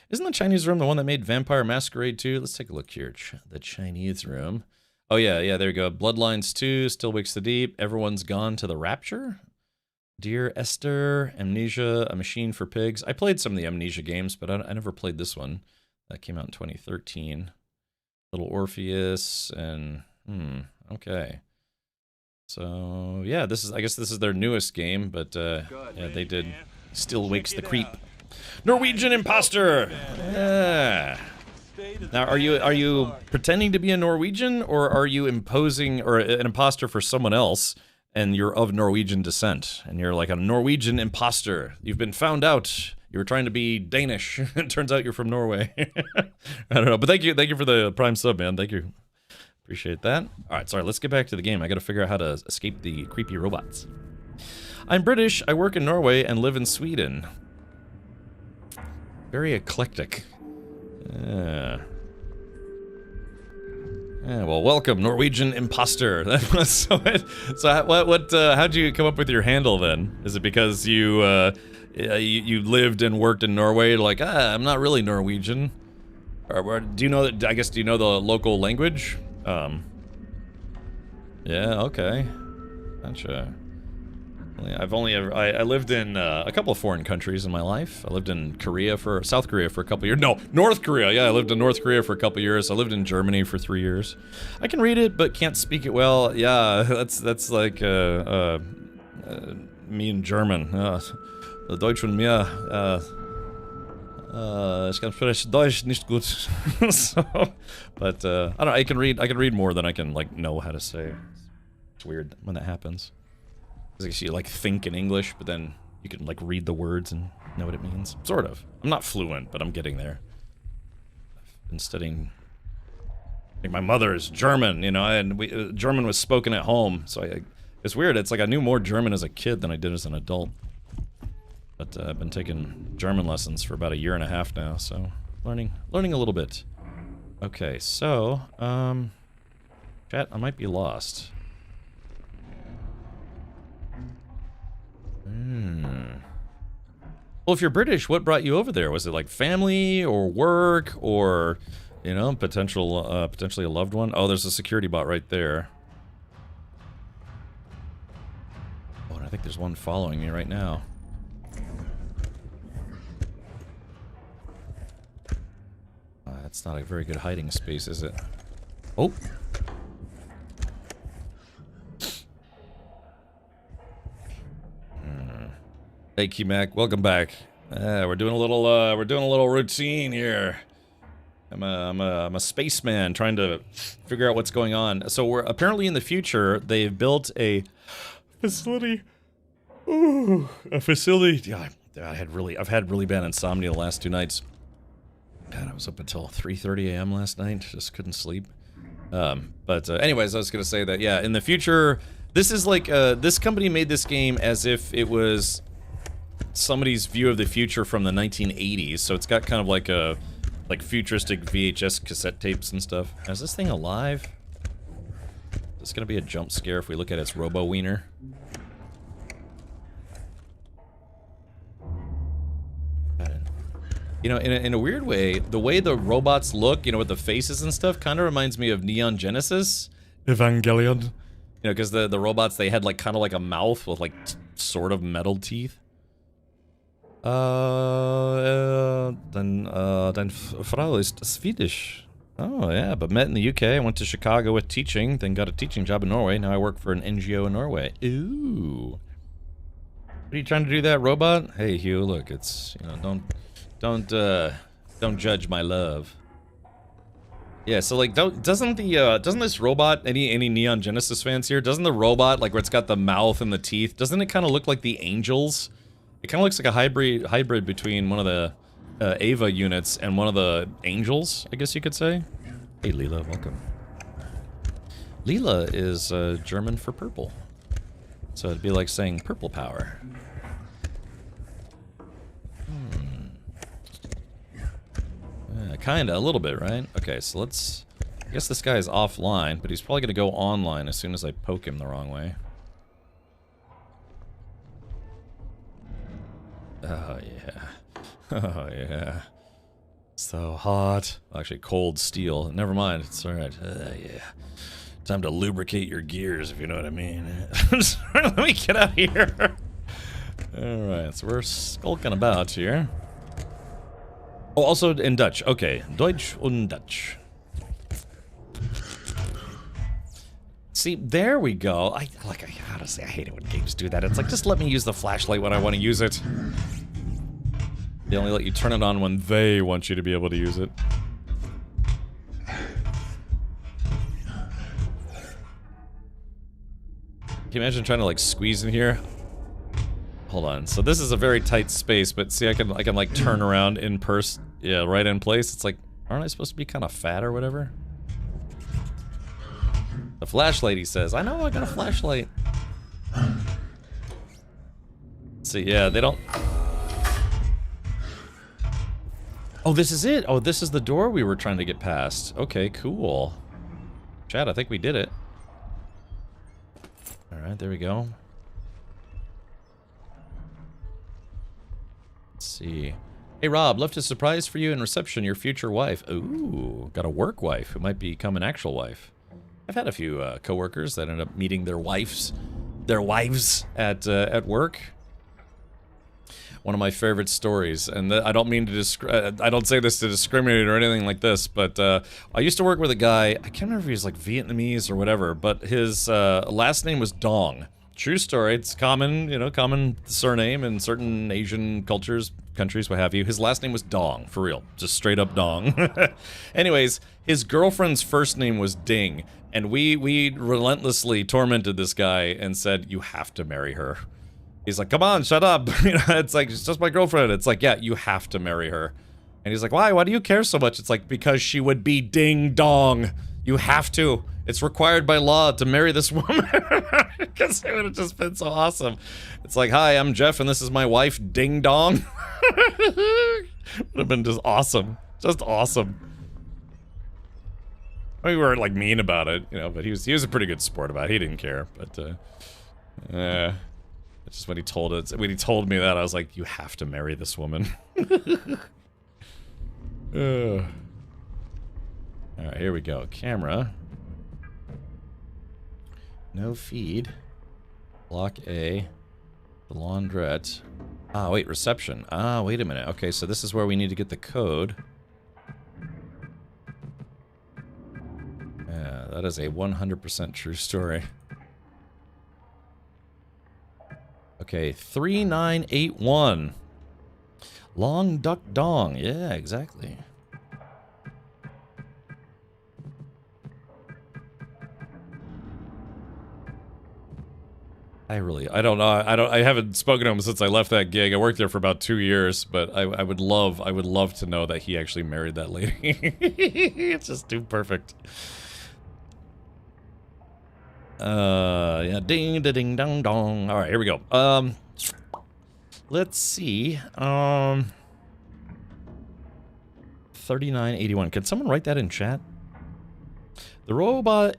Isn't the Chinese Room the one that made Vampire Masquerade 2? Let's take a look here. The Chinese Room. Oh, yeah, there you go. Bloodlines 2, Still Wakes the Deep, Everyone's Gone to the Rapture, Dear Esther, Amnesia, A Machine for Pigs. I played some of the Amnesia games, but I never played this one. That came out in 2013. Little Orpheus, and... okay. So, yeah, I guess this is their newest game, but, yeah, they did Still Wakes the Creep. Norwegian Imposter! Yeah. Now, are you pretending to be a Norwegian, or are you imposing, or an imposter for someone else, and you're of Norwegian descent, and you're like a Norwegian imposter? You've been found out. You were trying to be Danish. It turns out you're from Norway. I don't know, but thank you for the Prime sub, man. Thank you. Appreciate that. All right, sorry, let's get back to the game. I got to figure out how to escape the creepy robots. I'm British. I work in Norway and live in Sweden. Very eclectic. Yeah, well, welcome, Norwegian Imposter. How'd you come up with your handle then? Is it because you lived and worked in Norway? Like, I'm not really Norwegian. Or do you know that? I guess, do you know the local language? Yeah, okay. Gotcha. I lived in a couple of foreign countries in my life. I lived in South Korea for a couple of years. No, North Korea. Yeah, I lived in North Korea for a couple of years. I lived in Germany for 3 years. I can read it, but can't speak it well. Yeah, that's like me in German. Deutsch und mir. Ich kann sprechen Deutsch nicht gut. So, but I don't know. I can read more than I can know how to say. It's weird when that happens. Because you think in English, but then you can read the words and know what it means. Sort of. I'm not fluent, but I'm getting there. I've been studying. My mother is German, and German was spoken at home, so it's weird. It's like I knew more German as a kid than I did as an adult. But I've been taking German lessons for about 1.5 years now, so learning a little bit. Okay, so chat, I might be lost. Well, if you're British, what brought you over there? Was it family or work or, potentially a loved one? Oh, there's a security bot right there. Oh, and I think there's one following me right now. That's not a very good hiding space, is it? Oh. Hey, Q-Mac, welcome back. We're doing a little routine here. I'm a spaceman trying to figure out what's going on. So we're apparently in the future. They've built a facility. Ooh, a facility. Yeah, I've had really bad insomnia the last 2 nights. God, I was up until 3:30 a.m. last night. Just couldn't sleep. Anyways, I was gonna say that yeah, in the future, this is like this company made this game as if it was somebody's view of the future from the 1980s. So it's got kind of like a futuristic VHS cassette tapes and stuff. Is this thing alive? Is this gonna be a jump scare if we look at its robo wiener? You know, in a weird way, the way the robots look, you know, with the faces and stuff, kind of reminds me of Neon Genesis Evangelion. You know, because the robots, they had like kind of like a mouth with like sort of metal teeth. Dein Frau ist Swedish. Oh yeah, but met in the UK. I went to Chicago with teaching, then got a teaching job in Norway. Now I work for an NGO in Norway. Ooh. What are you trying to do, that robot? Hey Hugh, look, it's, you know, don't judge my love. Yeah, so like, doesn't this robot, any Neon Genesis fans here, doesn't the robot, like where it's got the mouth and the teeth, doesn't it kind of look like the Angels? It kind of looks like a hybrid between one of the Ava units and one of the Angels, I guess you could say. Hey Leela, welcome. Leela is German for purple. So it'd be like saying purple power. Kinda, a little bit, right? Okay, so let's... I guess this guy is offline, but he's probably gonna go online as soon as I poke him the wrong way. Oh, yeah. Oh, yeah. So hot. Actually, cold steel. Never mind, it's alright. Yeah. Time to lubricate your gears, if you know what I mean. Let me get out of here. Alright, so we're skulking about here. Oh, also in Dutch. Okay. Deutsch und Dutch. See, there we go. Honestly, I hate it when games do that. It's like, just let me use the flashlight when I want to use it. They only let you turn it on when they want you to be able to use it. Can you imagine trying to like squeeze in here? Hold on. So this is a very tight space, but see, I can like turn around in yeah, right in place. It's like, aren't I supposed to be kind of fat or whatever? The flashlight, he says. I know, I got a flashlight. See, yeah, they don't... Oh, this is it. Oh, this is the door we were trying to get past. Okay, cool. Chad, I think we did it. Alright, there we go. Let's see. Hey Rob, left a surprise for you in reception, your future wife. Ooh, got a work wife who might become an actual wife. I've had a few coworkers that end up meeting their wives at work. One of my favorite stories, and I don't mean to I don't say this to discriminate or anything like this, but I used to work with a guy, I can't remember if he was like Vietnamese or whatever, but his last name was Dong. True story, it's common, you know, common surname in certain Asian cultures, countries, what have you. His last name was Dong, for real, just straight up Dong. Anyways, his girlfriend's first name was Ding, and we relentlessly tormented this guy and said, you have to marry her. He's like, come on, shut up. You know, it's like, it's just my girlfriend. It's like, yeah, you have to marry her. And he's like, why? Why do you care so much? It's like, because she would be Ding Dong. You have to. It's required by law to marry this woman. Because it would have just been so awesome. It's like, hi, I'm Jeff, and this is my wife, Ding Dong. Would have been just awesome. Just awesome. I mean, we weren't like mean about it, you know, but he was a pretty good sport about it. He didn't care, but it's just when he told me that, I was like, you have to marry this woman. Alright, here we go. Camera. No feed. Block A. The laundrette. Ah, wait, reception. Ah, wait a minute. Okay, so this is where we need to get the code. Yeah, that is a 100% true story. Okay, 3981. Long duck dong. Yeah, exactly. I don't know. I haven't spoken to him since I left that gig. I worked there for about 2 years, but I would love to know that he actually married that lady. It's just too perfect. Yeah, ding da ding dong dong. All right, here we go. Let's see. 3981. Can someone write that in chat? The robot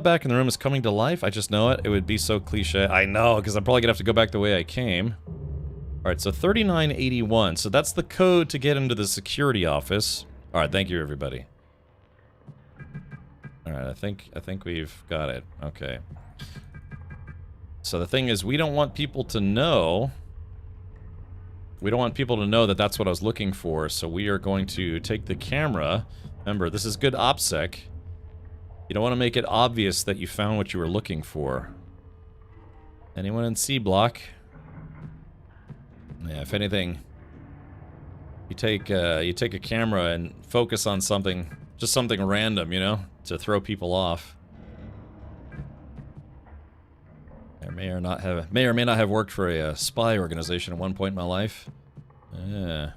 back in the room is coming to life. I just know it. It would be so cliche. I know, because I'm probably gonna have to go back the way I came. Alright, so 3981. So that's the code to get into the security office. Alright, thank you, everybody. Alright, I think we've got it. Okay. So the thing is, we don't want people to know... We don't want people to know that that's what I was looking for, so we are going to take the camera. Remember, this is good OPSEC. You don't want to make it obvious that you found what you were looking for. Anyone in C block? Yeah, if anything, you take a camera and focus on something, just something random, you know, to throw people off. I may or may not have worked for a spy organization at one point in my life. Yeah.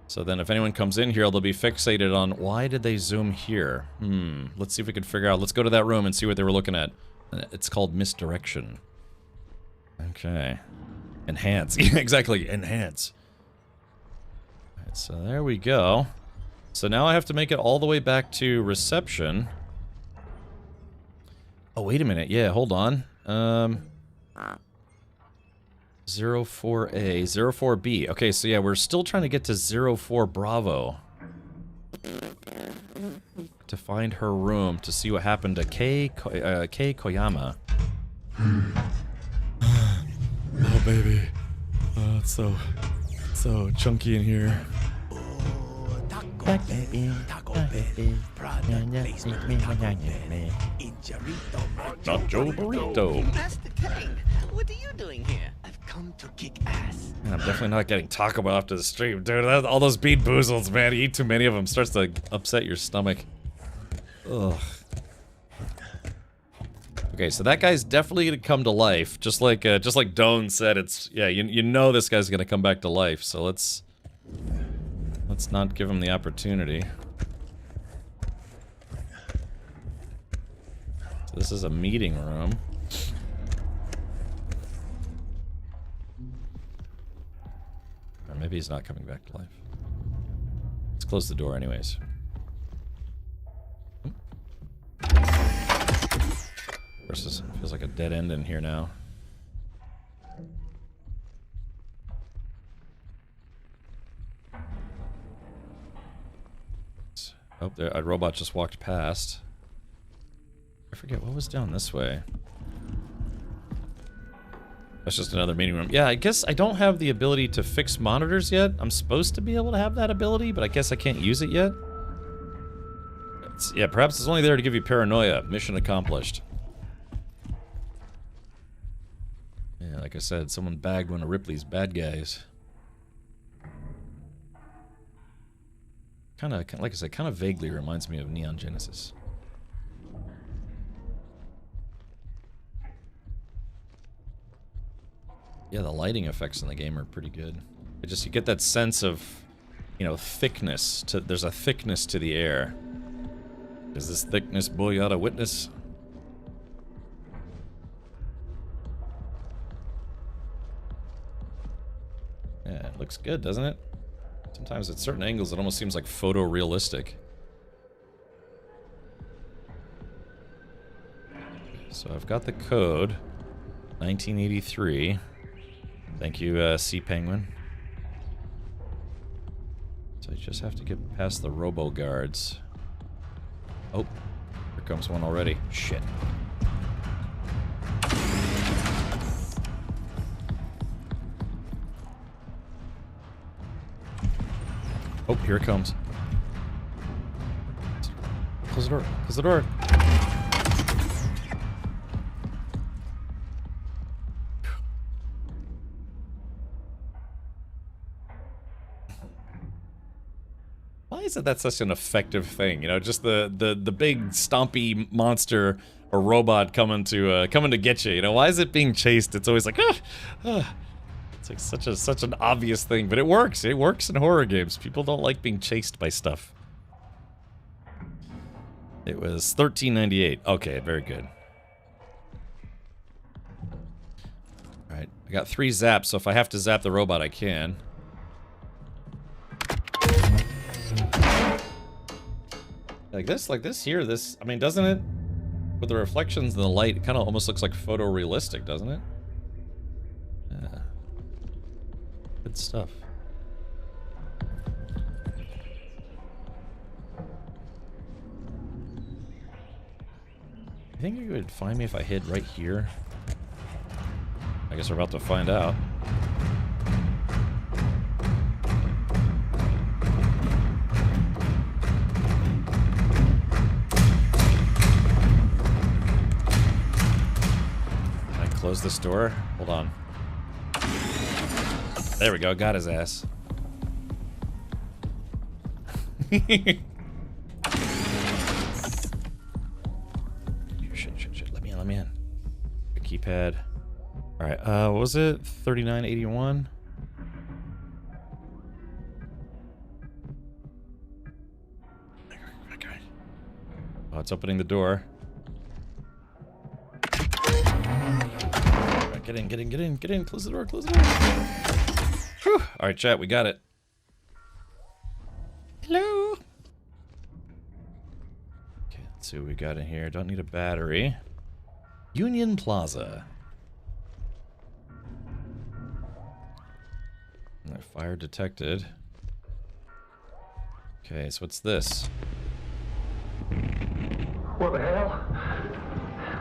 So then if anyone comes in here, they'll be fixated on, why did they zoom here? Let's see if we can figure out. Let's go to that room and see what they were looking at. It's called misdirection. Okay. Enhance. Exactly, enhance. Alright, so there we go. So now I have to make it all the way back to reception. Oh, wait a minute. Yeah, hold on. 04A, 04B. Okay, so yeah, we're still trying to get to 04 Bravo. To find her room, to see what happened to Kei Koyama. Oh, baby. Oh, it's so chunky in here. Nacho burrito. Master Tang, what are you doing here? I've come to kick ass. Man, I'm definitely not getting Taco Bell after the stream, dude. All those Bean Boozles, man. You eat too many of them, starts to upset your stomach. Ugh. Okay, so that guy's definitely gonna come to life, just like Doan said. It's you know this guy's gonna come back to life. So let's not give him the opportunity. So this is a meeting room. Or maybe he's not coming back to life. Let's close the door anyways. Of course, this feels like a dead end in here now. Oh, there, a robot just walked past. I forget, what was down this way? That's just another meeting room. Yeah, I guess I don't have the ability to fix monitors yet. I'm supposed to be able to have that ability, but I guess I can't use it yet. Yeah, perhaps it's only there to give you paranoia. Mission accomplished. Yeah, like I said, someone bagged one of Ripley's bad guys. Kinda, like I said, kind of vaguely reminds me of Neon Genesis. Yeah, the lighting effects in the game are pretty good. You get that sense of, you know, thickness. There's a thickness to the air. Is this thickness boy ought to witness? Yeah, it looks good, doesn't it? Sometimes at certain angles it almost seems like photorealistic. So I've got the code. 1983. Thank you, Sea Penguin. So I just have to get past the robo guards. Oh, here comes one already. Shit. Oh, here it comes. Close the door. Close the door. isn't that such an effective thing? You know, just the big stompy monster or robot coming to get you. You know, why is it being chased? It's always like, It's like such an obvious thing, but it works. It works in horror games. People don't like being chased by stuff. It was $13.98. Okay, very good. All right, I got 3 zaps, so if I have to zap the robot, I can. Like this here, I mean, doesn't it? With the reflections and the light, it kind of almost looks like photorealistic, doesn't it? Yeah. Good stuff. You think you would find me if I hid right here? I guess we're about to find out. Can I close this door? Hold on. There we go, got his ass. Shit, let me in. The keypad. Alright, what was it? 3981? Okay. Oh, it's opening the door. Right, get in, close the door, Whew. Alright, chat, we got it. Hello? Okay, let's see what we got in here. Don't need a battery. Union Plaza. Fire detected. Okay, so what's this? What the hell?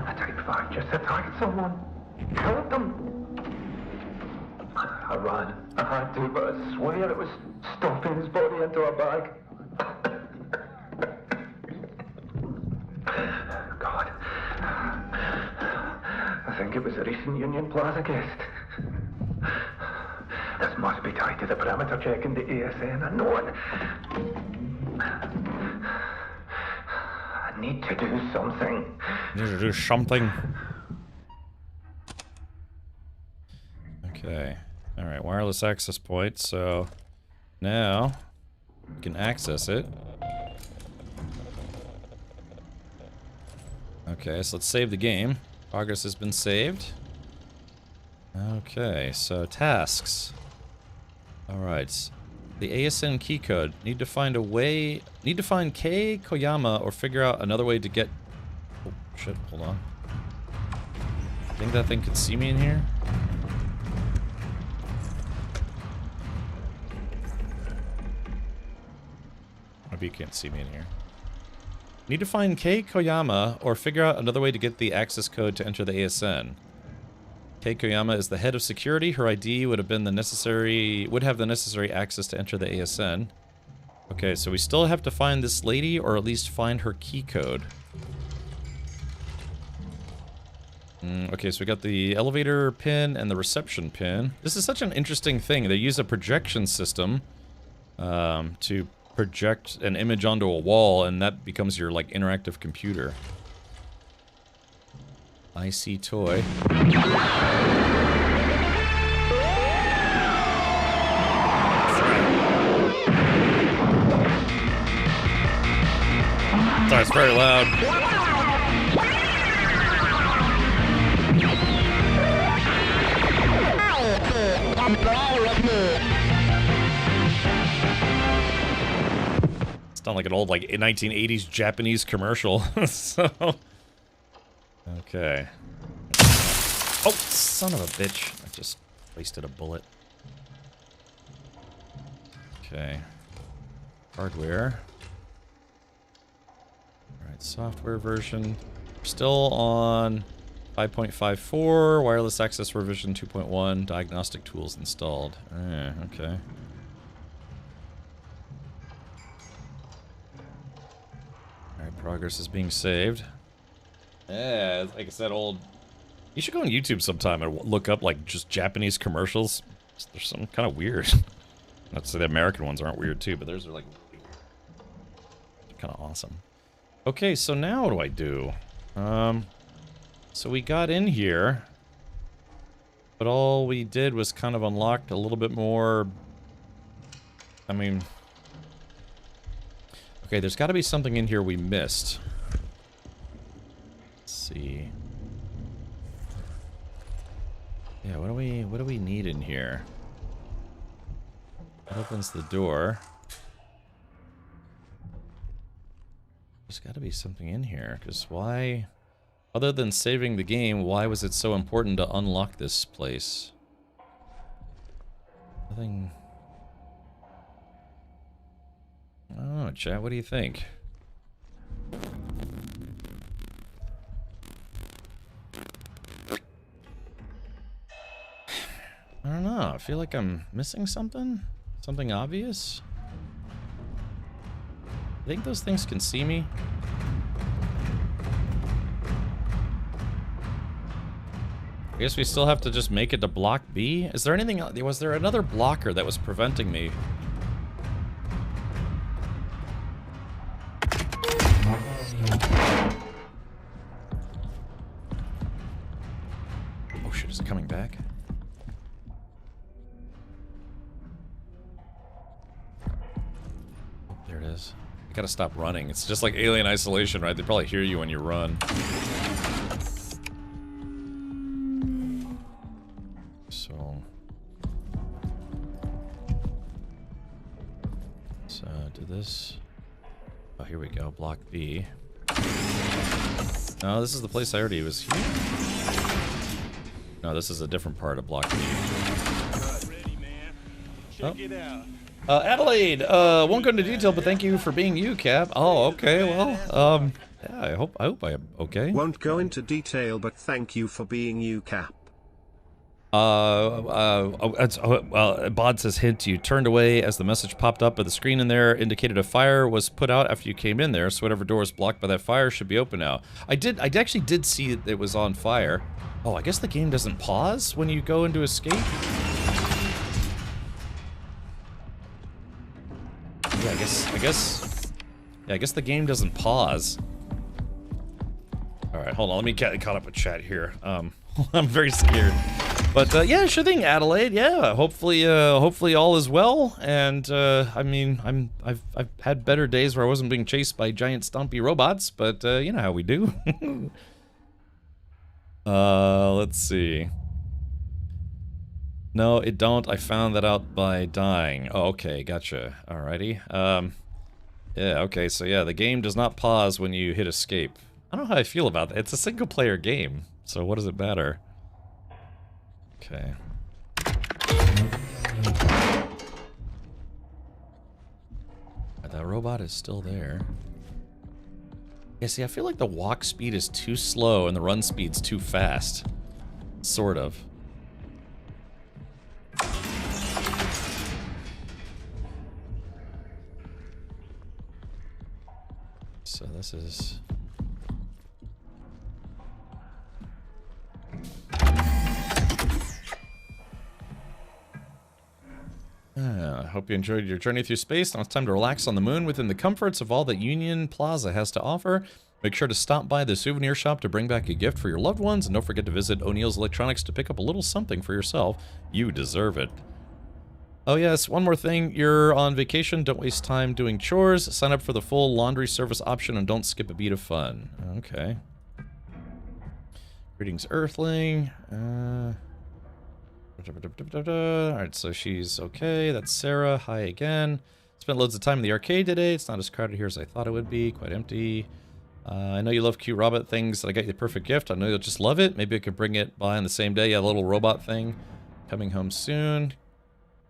A Type 5 just attacked someone. Killed them. I ran. I had to, but I swear it was stuffing his body into a bag. God. I think it was a recent Union Plaza guest. This must be tied to the perimeter check in the ASN. I know it. I need to do something. Need to do something. Okay. Alright, wireless access point. So now you can access it. Okay, so let's save the game. Progress has been saved. Okay, so tasks. Alright. The ASN key code. Need to find Kei Koyama or figure out another way to get... Oh, shit, hold on. I think that thing could see me in here. Maybe you can't see me in here. Need to find Kei Koyama or figure out another way to get the access code to enter the ASN. Kei Koyama is the head of security. Her ID would have the necessary access to enter the ASN. Okay, so we still have to find this lady, or at least find her key code. Okay, so we got the elevator pin and the reception pin. This is such an interesting thing. They use a projection system to project an image onto a wall, and that becomes your, like, interactive computer. IC toy. Sorry, it's very loud. Sound like an old, like, 1980s Japanese commercial. So... Okay. Oh, son of a bitch. I just wasted a bullet. Okay. Hardware. Alright, software version. Still on 5.54. Wireless access revision 2.1. Diagnostic tools installed. Okay. Alright, progress is being saved. Yeah, like I said, you should go on YouTube sometime and look up, like, just Japanese commercials. There's some kind of weird. Not to say the American ones aren't weird, too, but theirs are, like, weird. kind of awesome. Okay, so now what do I do? So we got in here, but all we did was kind of unlocked a little bit more. I mean, okay, there's got to be something in here we missed. Let's see. Yeah, what do we need in here? That opens the door. There's got to be something in here, because why, other than saving the game, why was it so important to unlock this place? Nothing. I don't know, chat, what do you think? I don't know, I feel like I'm missing something? Something obvious? I think those things can see me. I guess we still have to just make it to block B? Is there anything else? Was there another blocker that was preventing me? Oh shit, is it coming back? Oh, there it is. You gotta stop running. It's just like Alien Isolation, right? They probably hear you when you run. So... let's do this. Oh, here we go. Block B. No, this is the place I already was here. No, this is a different part of Block B. Oh. Adelaide, won't go into detail, but thank you for being you, Cap. Oh, okay, well, yeah, I hope I'm okay. Won't go into detail, but thank you for being you, Cap. Bod says, hint, you turned away as the message popped up, but the screen in there indicated a fire was put out after you came in there, so whatever door was blocked by that fire should be open now. I actually did see it was on fire. Oh, I guess the game doesn't pause when you go into escape? Yeah, I guess the game doesn't pause. Alright, hold on, let me get caught up with chat here. I'm very scared. But, yeah, sure thing, Adelaide, yeah, hopefully all is well, and, I mean, I've had better days where I wasn't being chased by giant stompy robots, but, you know how we do. Let's see. No, it don't. I found that out by dying. Oh, okay, gotcha. Alrighty. Yeah, okay, so yeah, the game does not pause when you hit escape. I don't know how I feel about that. It's a single-player game, so what does it matter? Okay. That robot is still there. Yeah, see, I feel like the walk speed is too slow and the run speed's too fast. Sort of. So this is... I hope you enjoyed your journey through space. Now it's time to relax on the moon within the comforts of all that Union Plaza has to offer. Make sure to stop by the souvenir shop to bring back a gift for your loved ones, and don't forget to visit O'Neill's Electronics to pick up a little something for yourself. You deserve it. Oh yes, one more thing. You're on vacation. Don't waste time doing chores. Sign up for the full laundry service option and don't skip a beat of fun. Okay. Greetings, Earthling. Alright, so she's okay. That's Sarah. Hi again. Spent loads of time in the arcade today. It's not as crowded here as I thought it would be. Quite empty. I know you love cute robot things, that I got you the perfect gift. I know you'll just love it. Maybe I could bring it by on the same day. Yeah, a little robot thing. Coming home soon.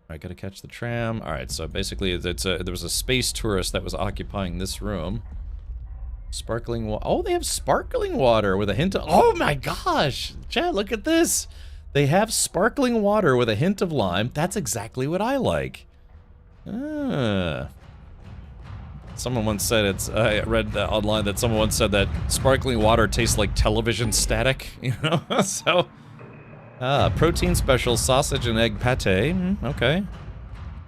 Alright, gotta catch the tram. Alright, so basically there was a space tourist that was occupying this room. Sparkling water. Oh, they have sparkling water with a hint of... Oh my gosh! Chad, look at this! They have sparkling water with a hint of lime. That's exactly what I like. Someone once said it's... I read online that someone once said that sparkling water tastes like television static, you know? So... protein special, sausage and egg pate. Okay.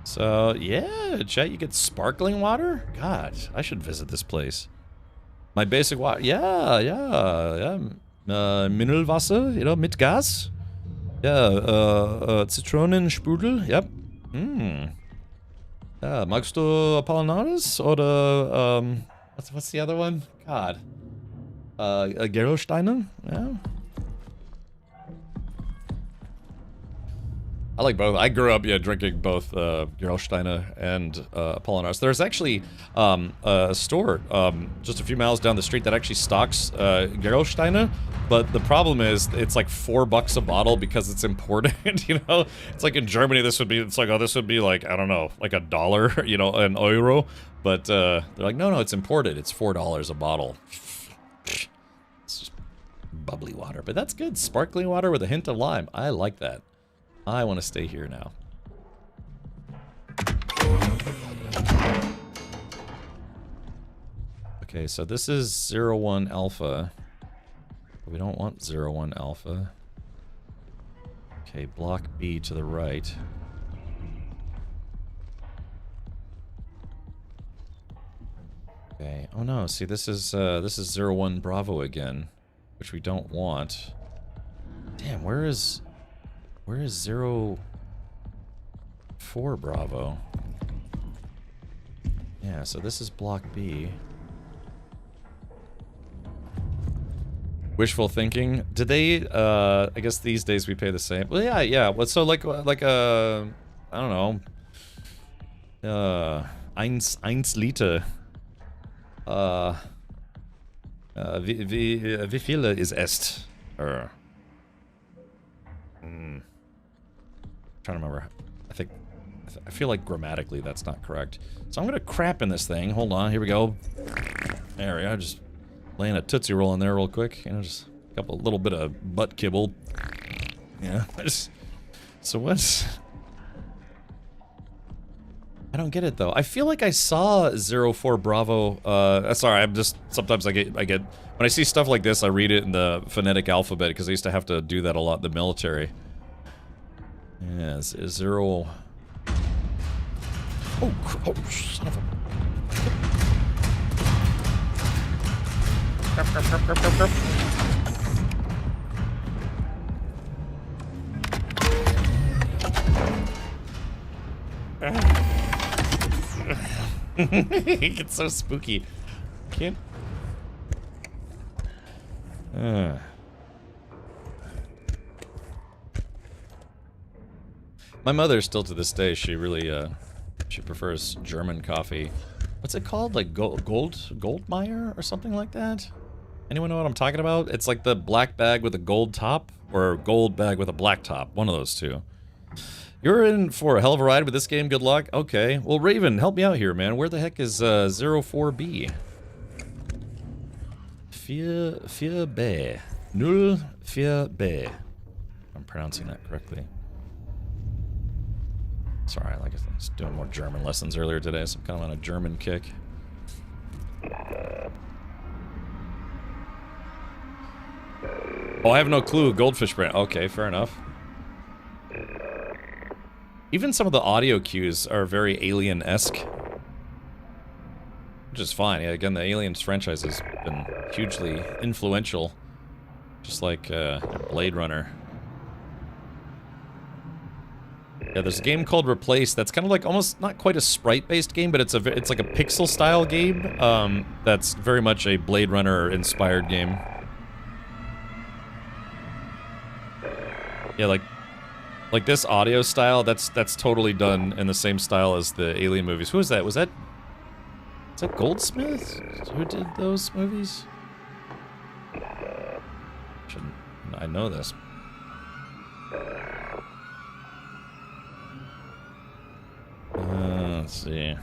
So, yeah, chat, you get sparkling water? God, I should visit this place. My basic water, yeah. Mineralwasser, you know, mit Gas. Yeah, Zitronensprudel, yep. Yeah, magst du Apollinaris? Oder, what's the other one? God. Gerolsteiner? Yeah. I like both. I grew up, drinking both Gerolsteiner and Apollinaris. There's actually a store just a few miles down the street that actually stocks Gerolsteiner, but the problem is it's like $4 a bottle because it's imported. You know, it's like in Germany this would be like I don't know, like $1, you know, an euro, but they're like no, it's imported. It's $4 a bottle. It's just bubbly water, but that's good. Sparkling water with a hint of lime. I like that. I want to stay here now. Okay, so this is 01 Alpha. We don't want 01 Alpha. Okay, block B to the right. Okay. Oh no, see this is 01 Bravo again, which we don't want. Damn, where is 04 Bravo? Yeah, so this is block B. Wishful thinking. Did they, I guess these days we pay the same. Well, yeah. Well, so like I don't know. 1 Liter. Wie viele ist es? Trying to remember. I feel like grammatically that's not correct. So I'm gonna crap in this thing. Hold on, here we go. There we go. Just laying a Tootsie Roll in there real quick. You know, just a little bit of butt kibble. Yeah. So what's? I don't get it though. I feel like I saw 04 Bravo. Sorry, I'm just sometimes I get when I see stuff like this, I read it in the phonetic alphabet because I used to have to do that a lot in the military. Yeah, it's 0. Oh, son of a. It's so spooky. Can't. My mother, still to this day, she really, she prefers German coffee. What's it called? Like Goldmeyer or something like that? Anyone know what I'm talking about? It's like the black bag with a gold top, or gold bag with a black top. One of those two. You're in for a hell of a ride with this game. Good luck. Okay. Well, Raven, help me out here, man. Where the heck is 04B? 4B. 04B. I'm pronouncing that correctly. Sorry, like I was doing more German lessons earlier today, so I'm kind of on a German kick. Oh, I have no clue. Goldfish brand. Okay, fair enough. Even some of the audio cues are very Alien-esque. Which is fine. Yeah, again, the Aliens franchise has been hugely influential. Just like Blade Runner. Yeah, there's a game called Replace that's kind of like almost not quite a sprite-based game, but it's like a pixel-style game that's very much a Blade Runner-inspired game. Yeah, like this audio style, that's totally done in the same style as the Alien movies. Who is that? Is that Goldsmith? Who did those movies? I know this. Let's see.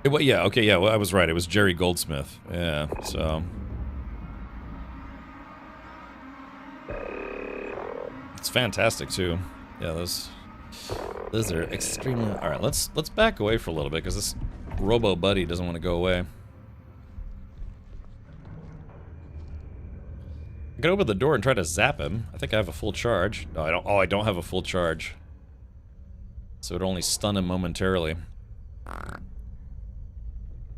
Yeah, okay, yeah, well, I was right. It was Jerry Goldsmith. Yeah, so. It's fantastic too. Yeah, those are extremely. All right, let's back away for a little bit because this Robo Buddy doesn't want to go away. I can open the door and try to zap him. I think I have a full charge. No, I don't. Oh, I don't have a full charge. So it only stun him momentarily.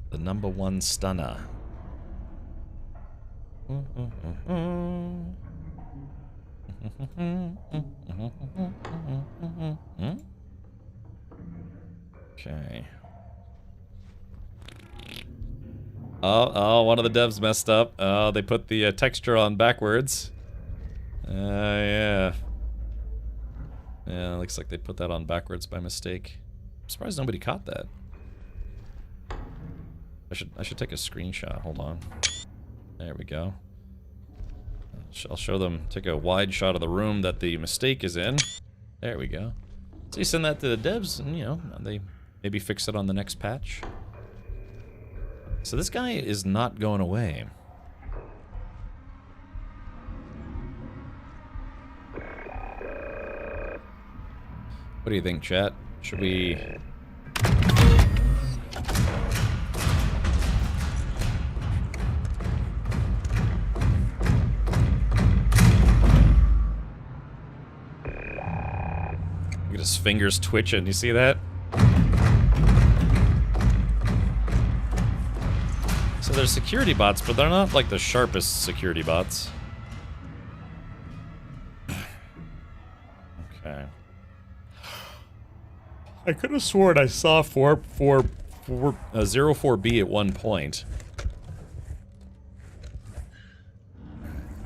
The #1 stunner. Okay. Oh, one of the devs messed up. Oh, they put the texture on backwards. Yeah. Yeah, looks like they put that on backwards by mistake. I'm surprised nobody caught that. I should take a screenshot. Hold on. There we go. I'll show them. Take a wide shot of the room that the mistake is in. There we go. So you send that to the devs, and you know they maybe fix it on the next patch. So this guy is not going away. What do you think, chat? Should we... Look at his fingers twitching, you see that? So they're security bots, but they're not like the sharpest security bots. Okay. I could have sworn I saw 04B at one point.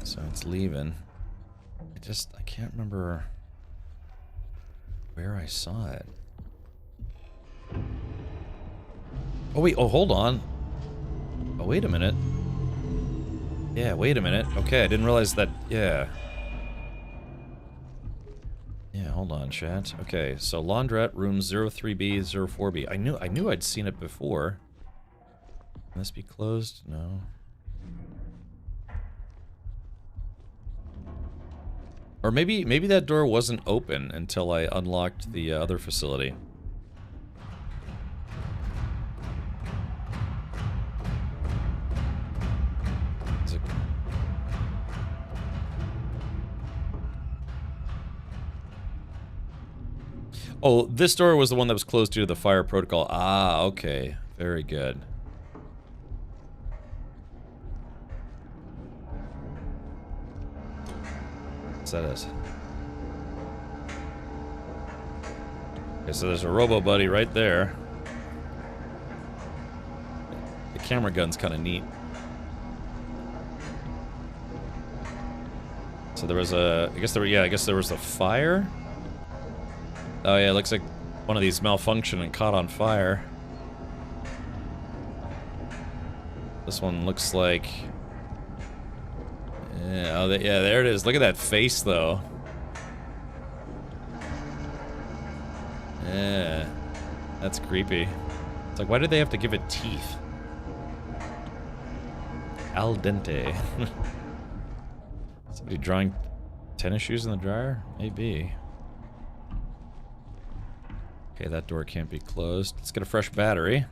So it's leaving. I can't remember where I saw it. Oh wait, oh hold on. Oh wait a minute. Yeah, wait a minute. Okay, I didn't realize that, yeah. Yeah, hold on, chat. Okay, so laundrette, room 03B, 04B. I knew I'd seen it before. Can this be closed? No. Or maybe that door wasn't open until I unlocked the other facility. Oh, this door was the one that was closed due to the fire protocol. Ah, okay. Very good. What's that is? Okay, so there's a Robo Buddy right there. The camera gun's kind of neat. So there was a... I guess there was a fire? Oh yeah, it looks like one of these malfunctioned and caught on fire. This one looks like... Yeah, oh, yeah, there it is. Look at that face, though. Yeah. That's creepy. It's like, why did they have to give it teeth? Al dente. Somebody drawing tennis shoes in the dryer? Maybe. Okay, that door can't be closed. Let's get a fresh battery.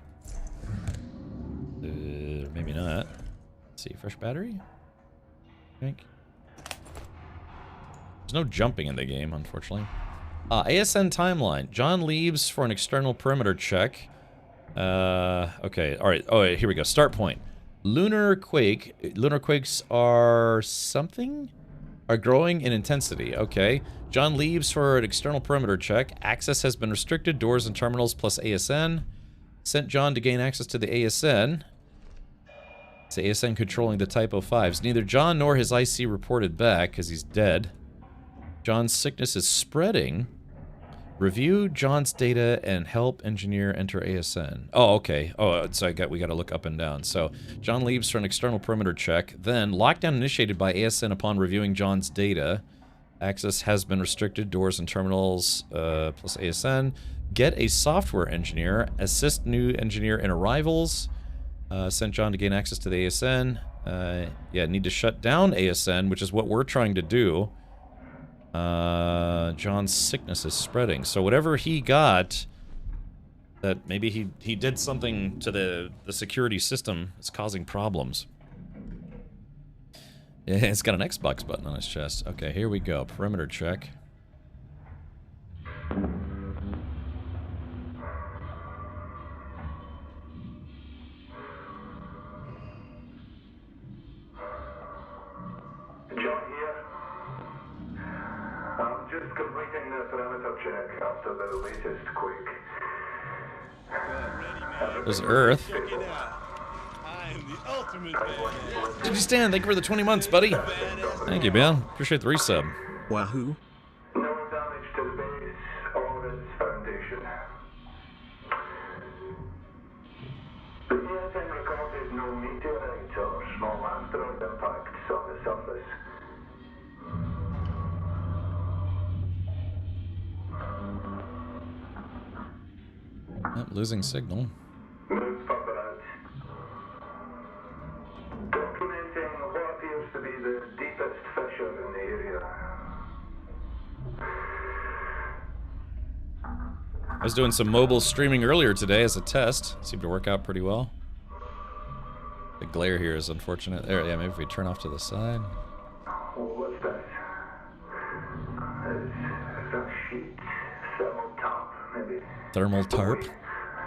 Maybe not. Let's see, fresh battery? I think. There's no jumping in the game, unfortunately. ASN timeline. John leaves for an external perimeter check. Okay, alright. Oh, here we go. Start point. Lunar quake. Lunar quakes are something? Are growing in intensity. Okay. John leaves for an external perimeter check. Access has been restricted. Doors and terminals plus ASN. Sent John to gain access to the ASN. It's ASN controlling the Type 05s. Neither John nor his IC reported back because he's dead. John's sickness is spreading. Review John's data and help engineer enter ASN. Oh, okay. Oh, so we got to look up and down. So John leaves for an external perimeter check. Then lockdown initiated by ASN upon reviewing John's data. Access has been restricted. Doors and terminals plus ASN. Get a software engineer. Assist new engineer in arrivals. Sent John to gain access to the ASN. Yeah, need to shut down ASN, which is what we're trying to do. John's sickness is spreading. So whatever he got, that maybe he did something to the security system is causing problems. Yeah, it's got an Xbox button on its chest. Okay, here we go. Perimeter check. John here. I'm just completing the perimeter check after the latest quake. There's Earth. I'm the ultimate man. Did you stand? Thank you for the 20 months, buddy. Thank you, man. Appreciate the resub. Wahoo. No damage to the base or its foundation. The ESN recorded no meteorite or small asteroid impacts on the surface. Yep, losing signal. Move further out. Documenting what appears to be the deepest fissure in the area. I was doing some mobile streaming earlier today as a test. Seemed to work out pretty well. The glare here is unfortunate. There, yeah, maybe if we turn off to the side. What's that? It's a sheet. Thermal tarp, maybe. Thermal tarp?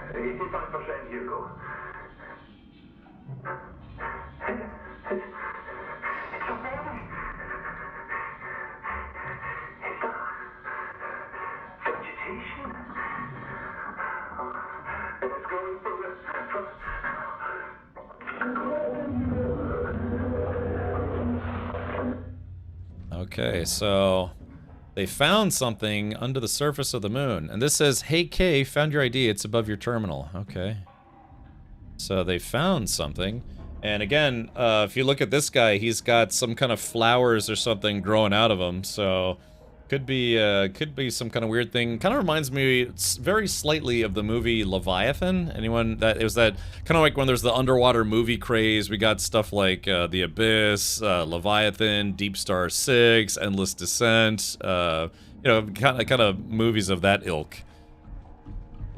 85% Hugo. It's a body. It's a vegetation. It's going from Okay, so they found something under the surface of the moon. And this says, hey K, found your ID, it's above your terminal. Okay. So they found something. And again, if you look at this guy, he's got some kind of flowers or something growing out of him. So could be some kind of weird thing. Kind of reminds me very slightly of the movie Leviathan. Anyone that it was that kind of like when there's the underwater movie craze. We got stuff like The Abyss, Leviathan, Deep Star 6, Endless Descent. You know, kind of movies of that ilk.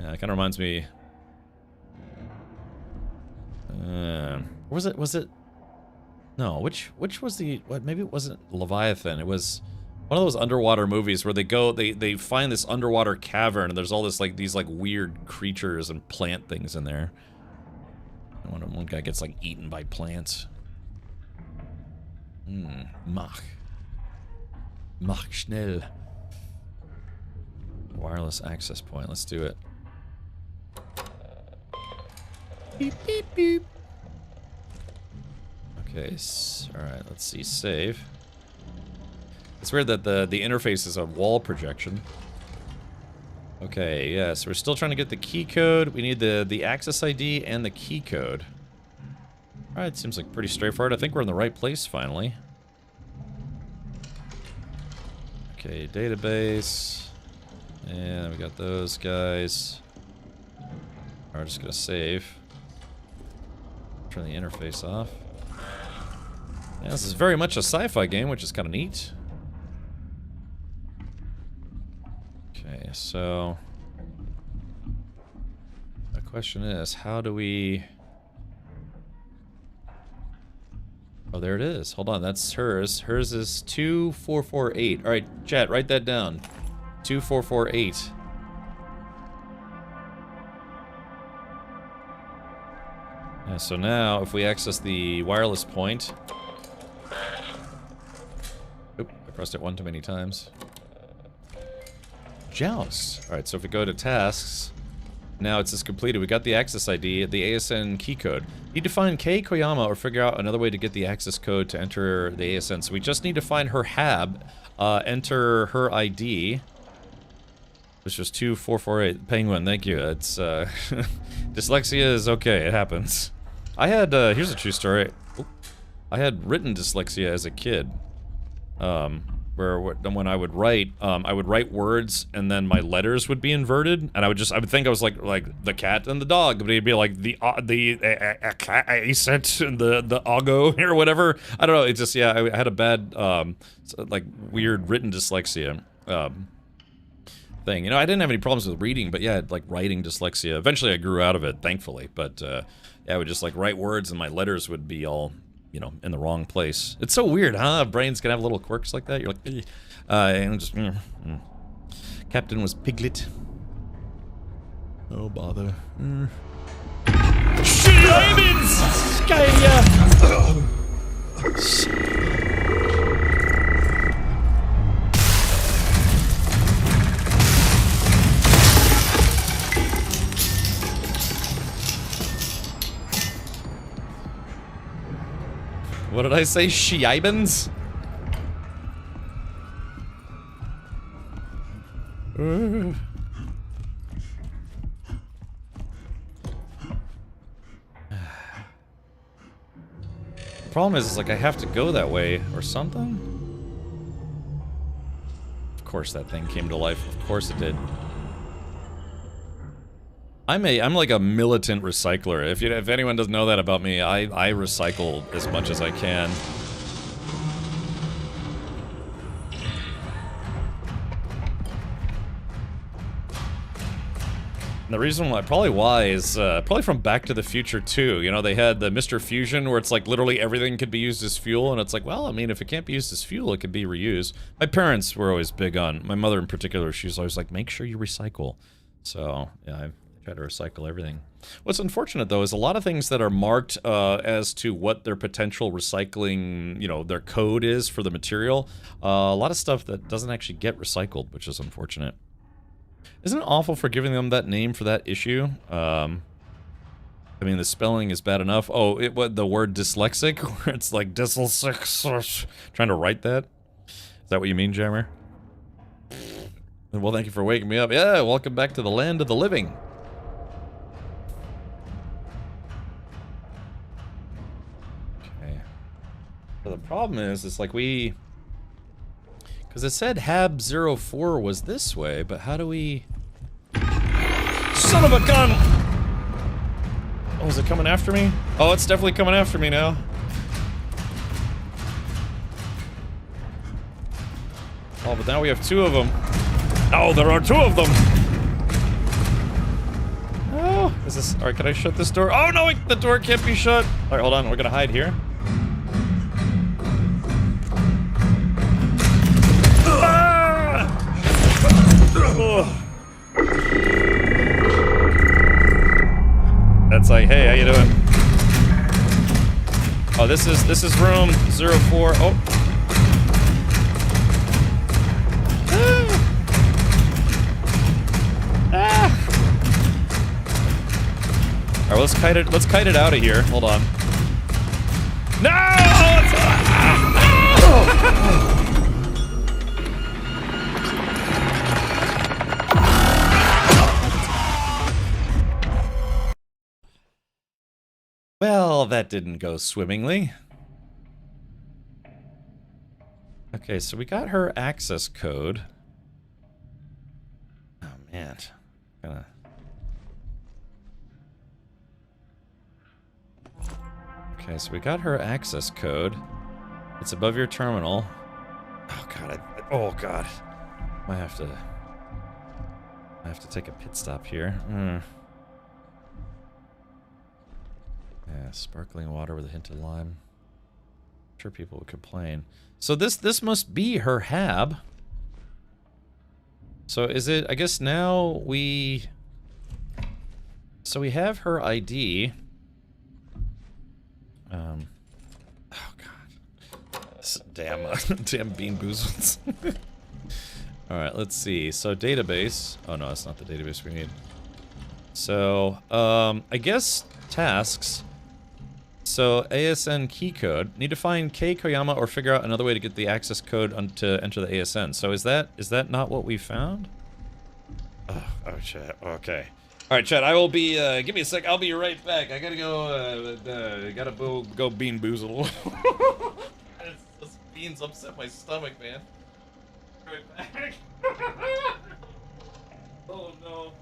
Yeah, it kind of reminds me. Was it? No, which was the what? Maybe it wasn't Leviathan. It was one of those underwater movies where they find this underwater cavern and there's all this these weird creatures and plant things in there. And one guy gets eaten by plants. Mach schnell. Wireless access point. Let's do it. Beep beep beep. Okay, alright, let's see, save. It's weird that the interface is a wall projection. Okay, yeah, so we're still trying to get the key code. We need the access ID and the key code. Alright, seems like pretty straightforward. I think we're in the right place, finally. Okay, database. And we got those guys. We're just gonna save. Turn the interface off. Yeah, this is very much a sci-fi game, which is kind of neat. Okay, so the question is, how do we... Oh, there it is. Hold on, that's hers. Hers is 2448. All right, chat, write that down. 2448. Yeah, so now, if we access the wireless point... Oop, I pressed it one too many times. Joust. Alright, so if we go to tasks, now it says completed. We got the access ID, the ASN key code. Need to find Kei Koyama or figure out another way to get the access code to enter the ASN. So we just need to find her HAB, enter her ID, which was 2448. Penguin, thank you. It's, dyslexia is okay, it happens. I had, here's a true story. I had written dyslexia as a kid. Where when I would write words and then my letters would be inverted, and I would think I was like the cat and the dog, but it'd be like the accent, the ogo or whatever. I don't know. It's just, yeah, I had a bad weird written dyslexia thing. You know, I didn't have any problems with reading, but yeah, writing dyslexia. Eventually, I grew out of it, thankfully. But yeah, I would just write words and my letters would be all you know, in the wrong place. It's so weird, huh? Brains can have little quirks like that. You're like, and just, Captain was Piglet. Oh, bother. What did I say? Shiibans? The problem is like I have to go that way or something. Of course that thing came to life. Of course it did. I'm like a militant recycler. If anyone doesn't know that about me, I recycle as much as I can. And the reason why, is probably from Back to the Future 2. You know, they had the Mr. Fusion where it's like literally everything could be used as fuel, and it's like, well, I mean, if it can't be used as fuel, it could be reused. My parents were always big on, my mother in particular, she was always like, make sure you recycle. So, yeah, I try to recycle everything. What's unfortunate, though, is a lot of things that are marked as to what their potential recycling, you know, their code is for the material. A lot of stuff that doesn't actually get recycled, which is unfortunate. Isn't it awful for giving them that name for that issue? I mean, the spelling is bad enough. Oh, what the word dyslexic, where it's like dyslexic, trying to write that? Is that what you mean, Jammer? Well, thank you for waking me up. Yeah, welcome back to the land of the living. Okay. So the problem is, it's like we... Because it said HAB-04 was this way, but how do we... Son of a gun! Oh, is it coming after me? Oh, it's definitely coming after me now. Oh, but now we have two of them. Oh, there are two of them! Oh, is this... Alright, can I shut this door? Oh, no, the door can't be shut! Alright, hold on, we're gonna hide here. That's like, hey, how you doing? Oh, this is room 04. Oh. All right, let's kite it out of here. Hold on. No! Well, that didn't go swimmingly. Okay, so we got her access code. Oh, man. Okay, so we got her access code. It's above your terminal. Oh, God. Oh, God. I have to take a pit stop here. Yeah, sparkling water with a hint of lime. I'm sure people would complain. So this must be her HAB. So is it, I guess now we... So we have her ID. Oh god. Damn Bean Boozles. Alright, let's see. So database. Oh no, that's not the database we need. So, I guess tasks. So, ASN key code. Need to find Kei Koyama or figure out another way to get the access code to enter the ASN. So is that not what we found? Oh, chat. Okay. Alright, chat, I will be, give me a sec, I'll be right back. I gotta go Bean Boozle. This beans upset my stomach, man. Right back. Oh no.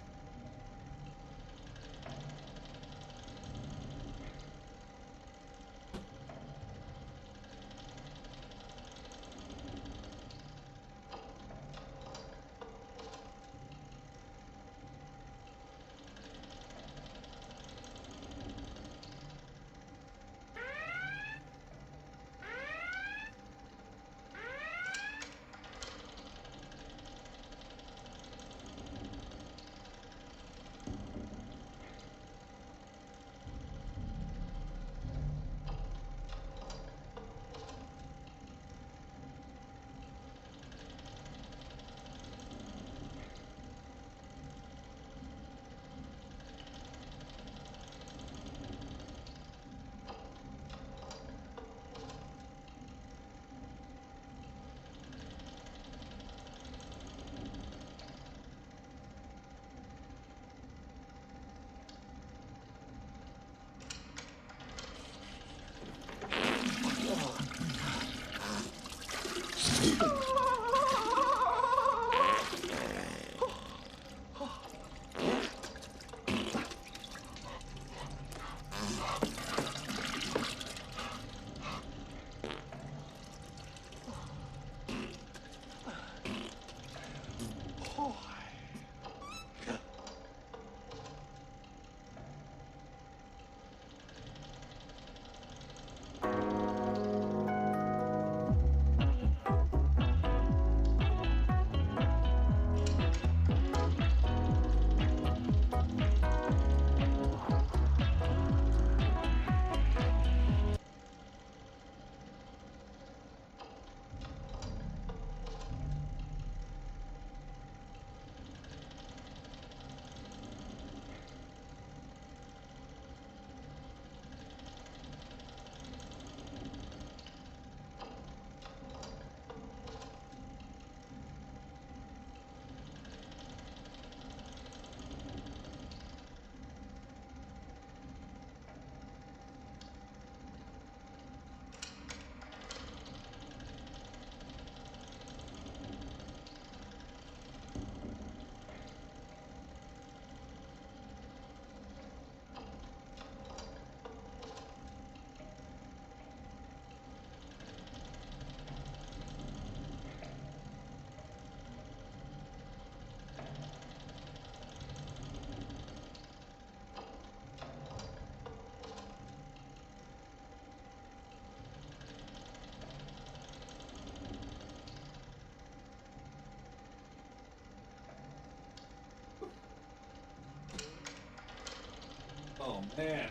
man.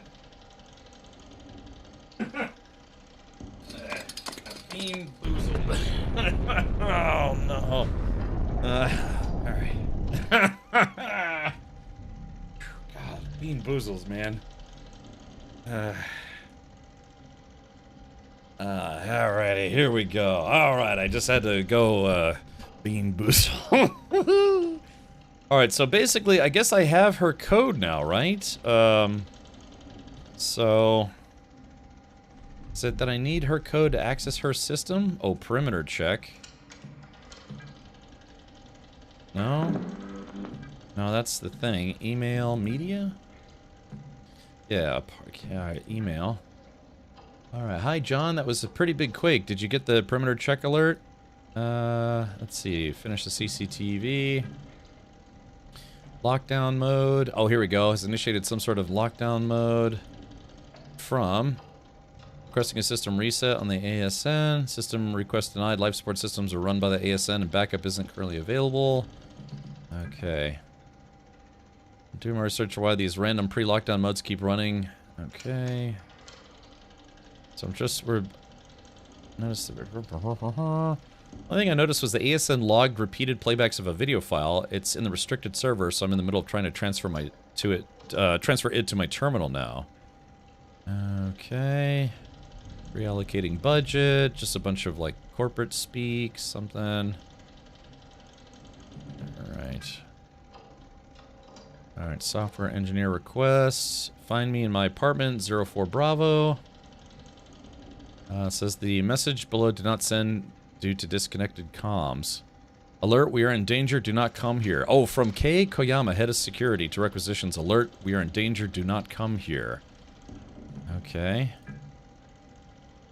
Bean boozled. Oh no. Alright. God, bean boozles, man. Alrighty, here we go. Alright, I just had to go, bean boozle. Alright, so basically, I guess I have her code now, right? So... Is it that I need her code to access her system? Oh, perimeter check. No? No, that's the thing. Email media? Yeah, alright, email. Alright, hi John, that was a pretty big quake. Did you get the perimeter check alert? Let's see, finish the CCTV. Lockdown mode. Oh, here we go. Has initiated some sort of lockdown mode from... Requesting a system reset on the ASN. System request denied. Life support systems are run by the ASN and backup isn't currently available. Okay. Do more research for why these random pre-lockdown modes keep running. Okay. So I'm just... Notice... One thing I noticed was the ASN logged repeated playbacks of a video file. It's in the restricted server, so I'm in the middle of trying to transfer it to my terminal now. Okay. Reallocating budget, just a bunch of like corporate speak, something. Alright. Alright, software engineer requests. Find me in my apartment, 04 Bravo. Says the message below did not send due to disconnected comms. Alert, we are in danger, do not come here. Oh, from Kei Koyama, head of security to requisitions. Alert, we are in danger, do not come here. Okay.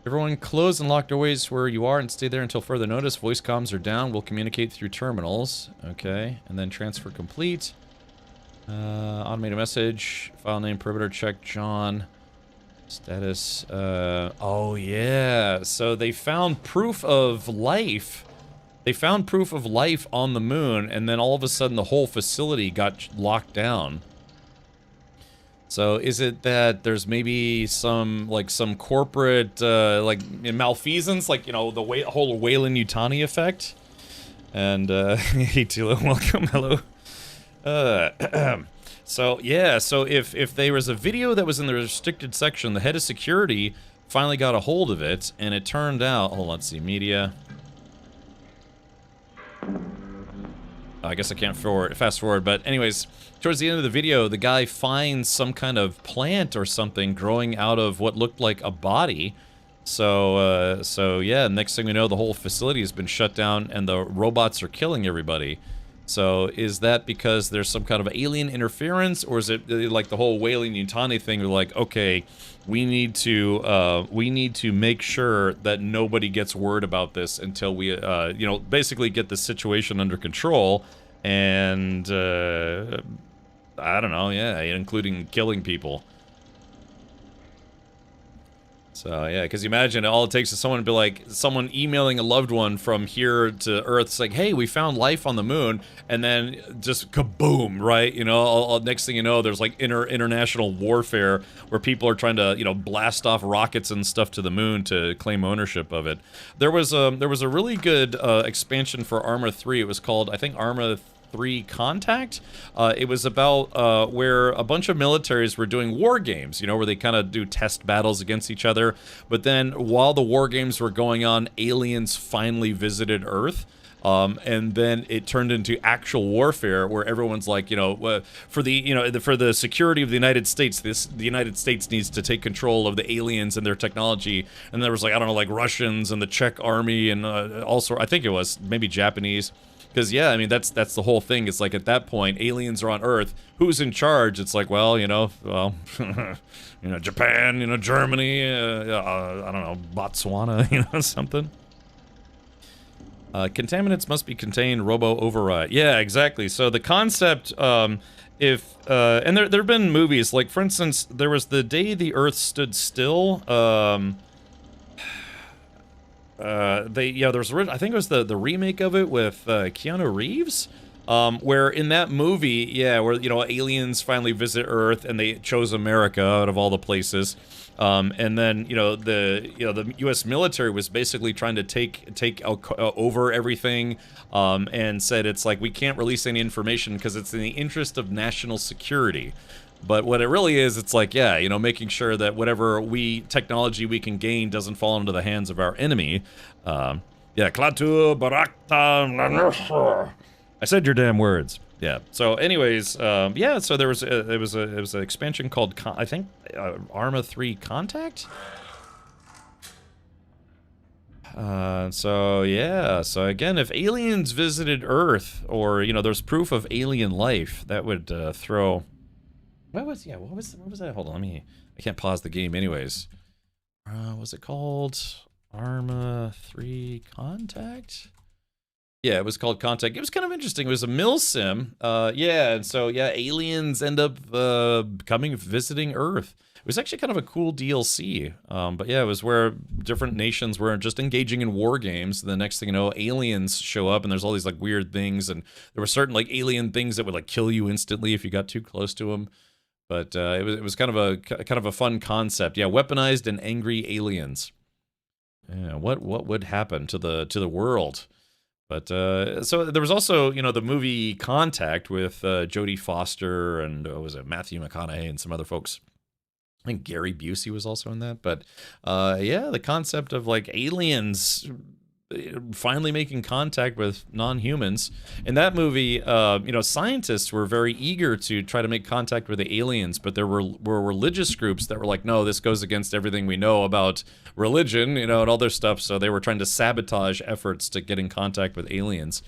Everyone close and lock doorways where you are and stay there until further notice. Voice comms are down. We'll communicate through terminals. Okay. And then transfer complete. Automated message. File name, perimeter check, John. Status. Oh, yeah. So they found proof of life. They found proof of life on the moon, and then all of a sudden the whole facility got locked down. So is it that there's maybe some corporate, malfeasance, like, you know, the whole Weyland-Yutani effect? And, hey, Tilo, welcome, hello. So, yeah, so if there was a video that was in the restricted section, the head of security finally got a hold of it, and it turned out, hold on, let's see, media. I guess I can't fast forward, but anyways, towards the end of the video, the guy finds some kind of plant or something growing out of what looked like a body. So yeah, next thing we know, the whole facility has been shut down and the robots are killing everybody. So is that because there's some kind of alien interference, or is it like the whole Weyland-Yutani thing? They're like, okay, we need to make sure that nobody gets word about this until we, you know, basically get the situation under control, and I don't know, yeah, including killing people. So, yeah, because you imagine all it takes is someone to be like, someone emailing a loved one from here to Earth. It's like, hey, we found life on the moon, and then just kaboom, right? You know, next thing you know, there's like international warfare where people are trying to, you know, blast off rockets and stuff to the moon to claim ownership of it. There was a really good expansion for Arma 3. It was called, I think, Arma 3 Contact. It was about where a bunch of militaries were doing war games, you know, where they kind of do test battles against each other. But then while the war games were going on, aliens finally visited Earth. And then it turned into actual warfare where everyone's like, you know, for the security of the United States, the United States needs to take control of the aliens and their technology. And there was like, I don't know, like Russians and the Czech army and also, I think it was maybe Japanese. Because, yeah, I mean, that's the whole thing. It's like, at that point, aliens are on Earth. Who's in charge? It's like, well, you know, you know, Japan, you know, Germany, I don't know, Botswana, you know, something. Contaminants must be contained, robo-override. Yeah, exactly. So the concept, and there have been movies, like, for instance, there was The Day the Earth Stood Still, there was, I think it was the remake of it with Keanu Reeves. Where in that movie, yeah, where, you know, aliens finally visit Earth and they chose America out of all the places. And then, the U.S. military was basically trying to take over everything, and said it's like, we can't release any information because it's in the interest of national security. But what it really is, it's like, yeah, you know, making sure that whatever technology we can gain doesn't fall into the hands of our enemy. Yeah, Klaatu Barakta. I said your damn words. Yeah. So, anyways, yeah. So there was it was an expansion called I think Arma 3 Contact. So yeah. So again, if aliens visited Earth, or there's proof of alien life, that would throw. What was that? Hold on. I can't pause the game. Anyways, was it called Arma 3 Contact? Yeah, it was called Contact. It was kind of interesting. It was a mill sim. Yeah, and so, yeah, aliens end up visiting Earth. It was actually kind of a cool DLC. But yeah, it was where different nations were just engaging in war games. And the next thing you know, aliens show up, and there's all these, like, weird things. And there were certain, like, alien things that would, like, kill you instantly if you got too close to them. But it was kind of a fun concept. Yeah, weaponized and angry aliens. Yeah, what would happen to the world? But, so there was also, the movie Contact with Jodie Foster and, was it Matthew McConaughey and some other folks. I think Gary Busey was also in that. But, yeah, the concept of, like, aliens finally making contact with non-humans. In that movie, scientists were very eager to try to make contact with the aliens, but there were religious groups that were like, no, this goes against everything we know about religion, and all their stuff, so they were trying to sabotage efforts to get in contact with aliens,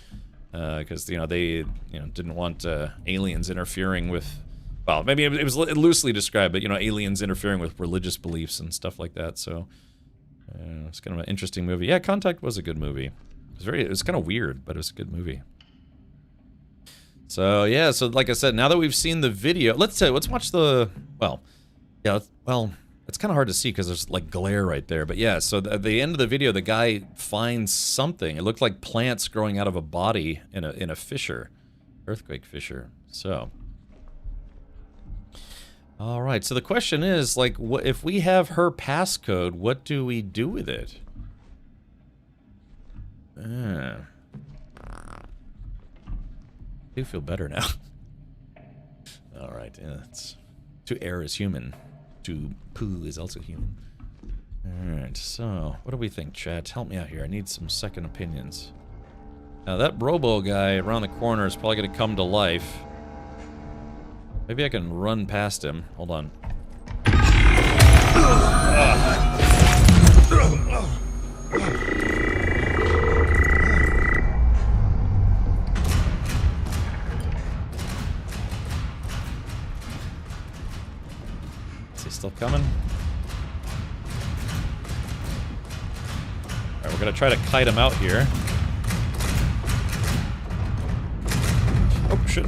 because, they didn't want aliens interfering with, well, maybe it was loosely described, but, aliens interfering with religious beliefs and stuff like that, so... it's kind of an interesting movie. Yeah, Contact was a good movie. It was kind of weird, but it was a good movie. So yeah, so like I said, now that we've seen the video, let's watch the. Well, yeah, it's kind of hard to see because there's like glare right there. But yeah, so at the end of the video, the guy finds something. It looked like plants growing out of a body in a fissure, earthquake fissure. So. All right, so the question is, like, if we have her passcode, what do we do with it? I do feel better now. All right, yeah, to err is human. To poo is also human. All right, so what do we think, chat? Help me out here. I need some second opinions. Now, that Robo guy around the corner is probably going to come to life. Maybe I can run past him. Hold on. Is he still coming? Alright, we're gonna try to kite him out here. Oh, shit.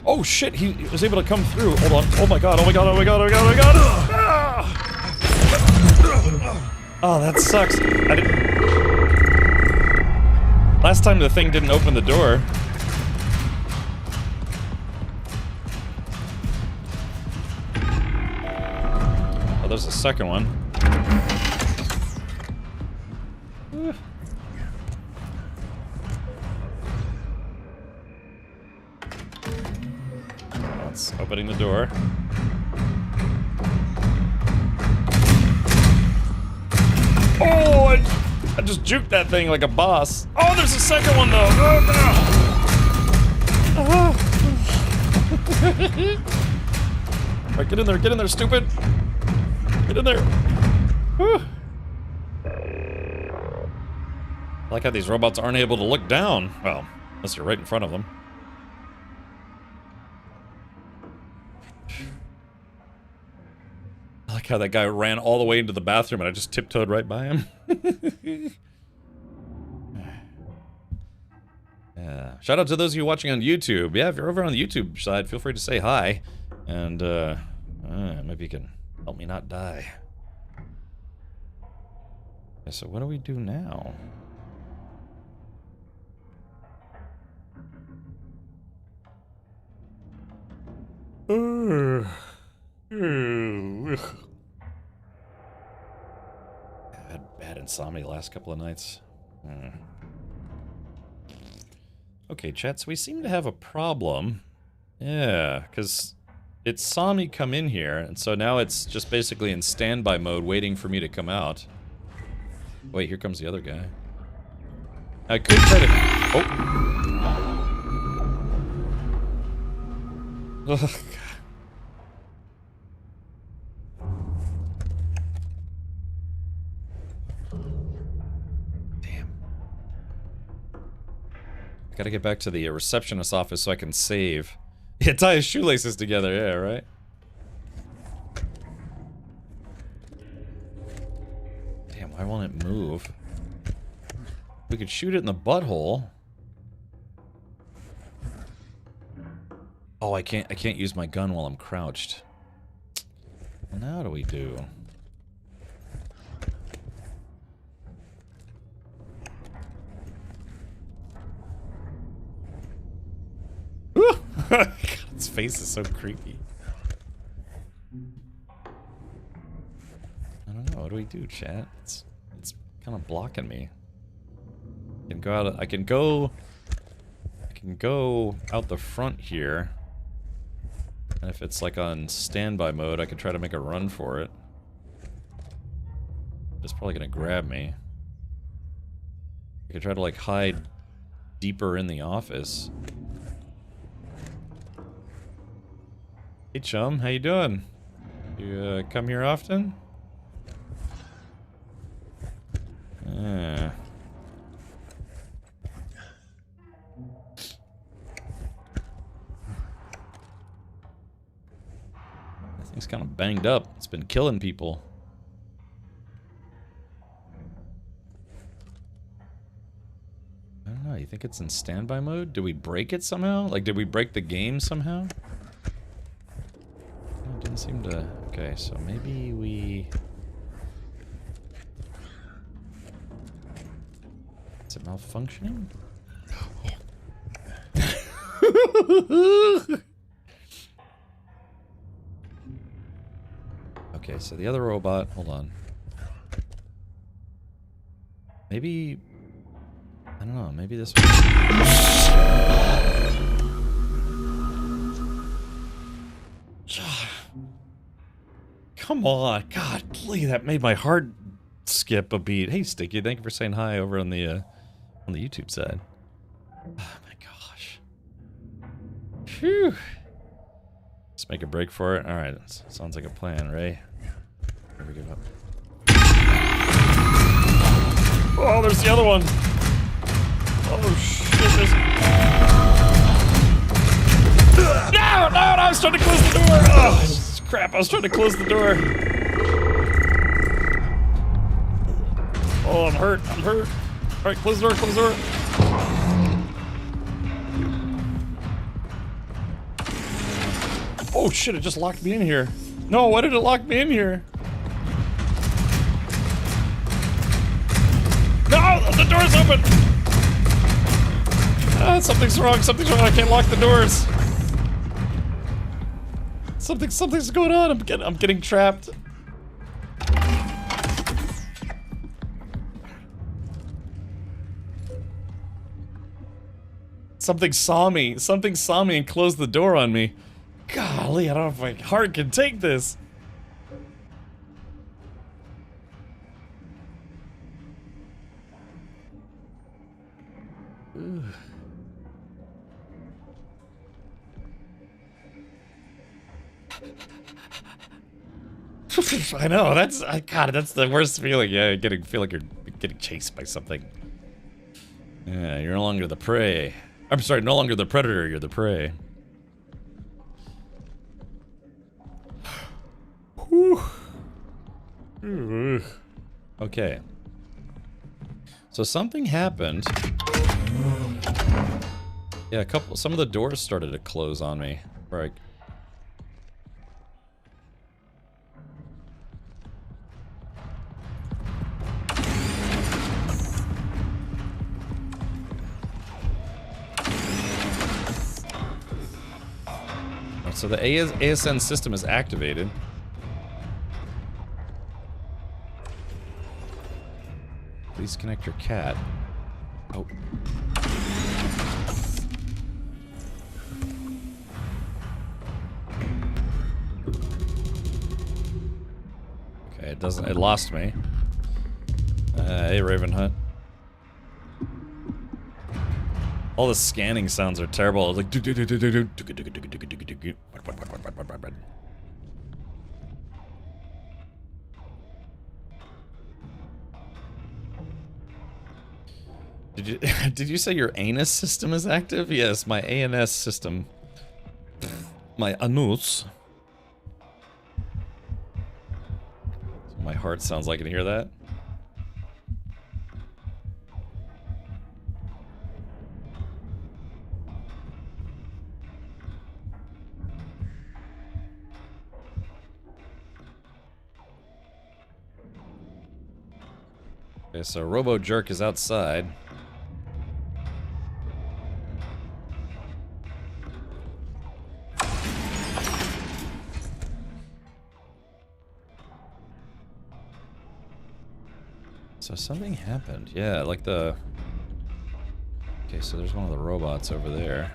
Oh shit, he was able to come through. Hold on. Oh my god, oh my god, oh my god, oh my god, oh my god! Ah! Oh, that sucks. Last time the thing didn't open the door. Oh, there's a second one. Opening the door. Oh, I just juked that thing like a boss. Oh, there's a second one though. Oh, no. Alright, get in there, stupid. Get in there. Whew. I like how these robots aren't able to look down. Well, unless you're right in front of them. I like how that guy ran all the way into the bathroom and I just tiptoed right by him. Yeah, Yeah. Shout out to those of you watching on YouTube. Yeah, if you're over on the YouTube side, feel free to say hi. And, maybe you can help me not die. Yeah, so what do we do now? I had bad insomnia the last couple of nights. Okay, chat, so we seem to have a problem. Yeah, because it saw me come in here, and so now it's just basically in standby mode waiting for me to come out. Wait, here comes the other guy. I could try to... Oh! Ugh, God. I gotta get back to the receptionist's office so I can save. Yeah, tie his shoelaces together, yeah, right? Damn, why won't it move? We could shoot it in the butthole. Oh, I can't use my gun while I'm crouched. Now what do we do? God, its face is so creepy. I don't know. What do we do, chat? It's kind of blocking me. I can go out. I can go out the front here. And if it's like on standby mode, I could try to make a run for it. It's probably gonna grab me. I could try to like hide deeper in the office. Hey chum, how you doing? You come here often? That thing's kind of banged up. It's been killing people. I don't know, you think it's in standby mode? Did we break it somehow? Like, did we break the game somehow? Didn't seem to... Okay, so maybe we... Is it malfunctioning? Okay, so the other robot... Hold on. Maybe... I don't know, maybe this one... Come on, God, please, that made my heart skip a beat. Hey, Sticky, thank you for saying hi over on the YouTube side. Oh my gosh. Phew. Let's make a break for it. All right, sounds like a plan, Ray. Never give up. Oh, there's the other one. Oh shit! No! I was trying to close the door. Oh. Crap, I was trying to close the door. Oh, I'm hurt. Alright, close the door, close the door. Oh shit, it just locked me in here. No, why did it lock me in here? No, the door's open! Ah, something's wrong, I can't lock the doors. Something's going on. I'm getting trapped. Something saw me and closed the door on me. Golly, I don't know if my heart can take this. Ugh. I know, God, that's the worst feeling. Yeah, feel like you're getting chased by something. Yeah, you're no longer the prey. I'm sorry, no longer the predator, you're the prey. Whew. Okay. So something happened. Yeah, some of the doors started to close on me. Right. So the ASN system is activated. Please connect your cat. Oh. Okay, it doesn't. It lost me. Hey, Raven Hut. All the scanning sounds are terrible. It's like Did you say your anus system is active? Yes, my ANS system. My anus. My heart sounds like. Can you hear that? Okay, so Robo Jerk is outside. So something happened. Yeah, like the... Okay, so there's one of the robots over there.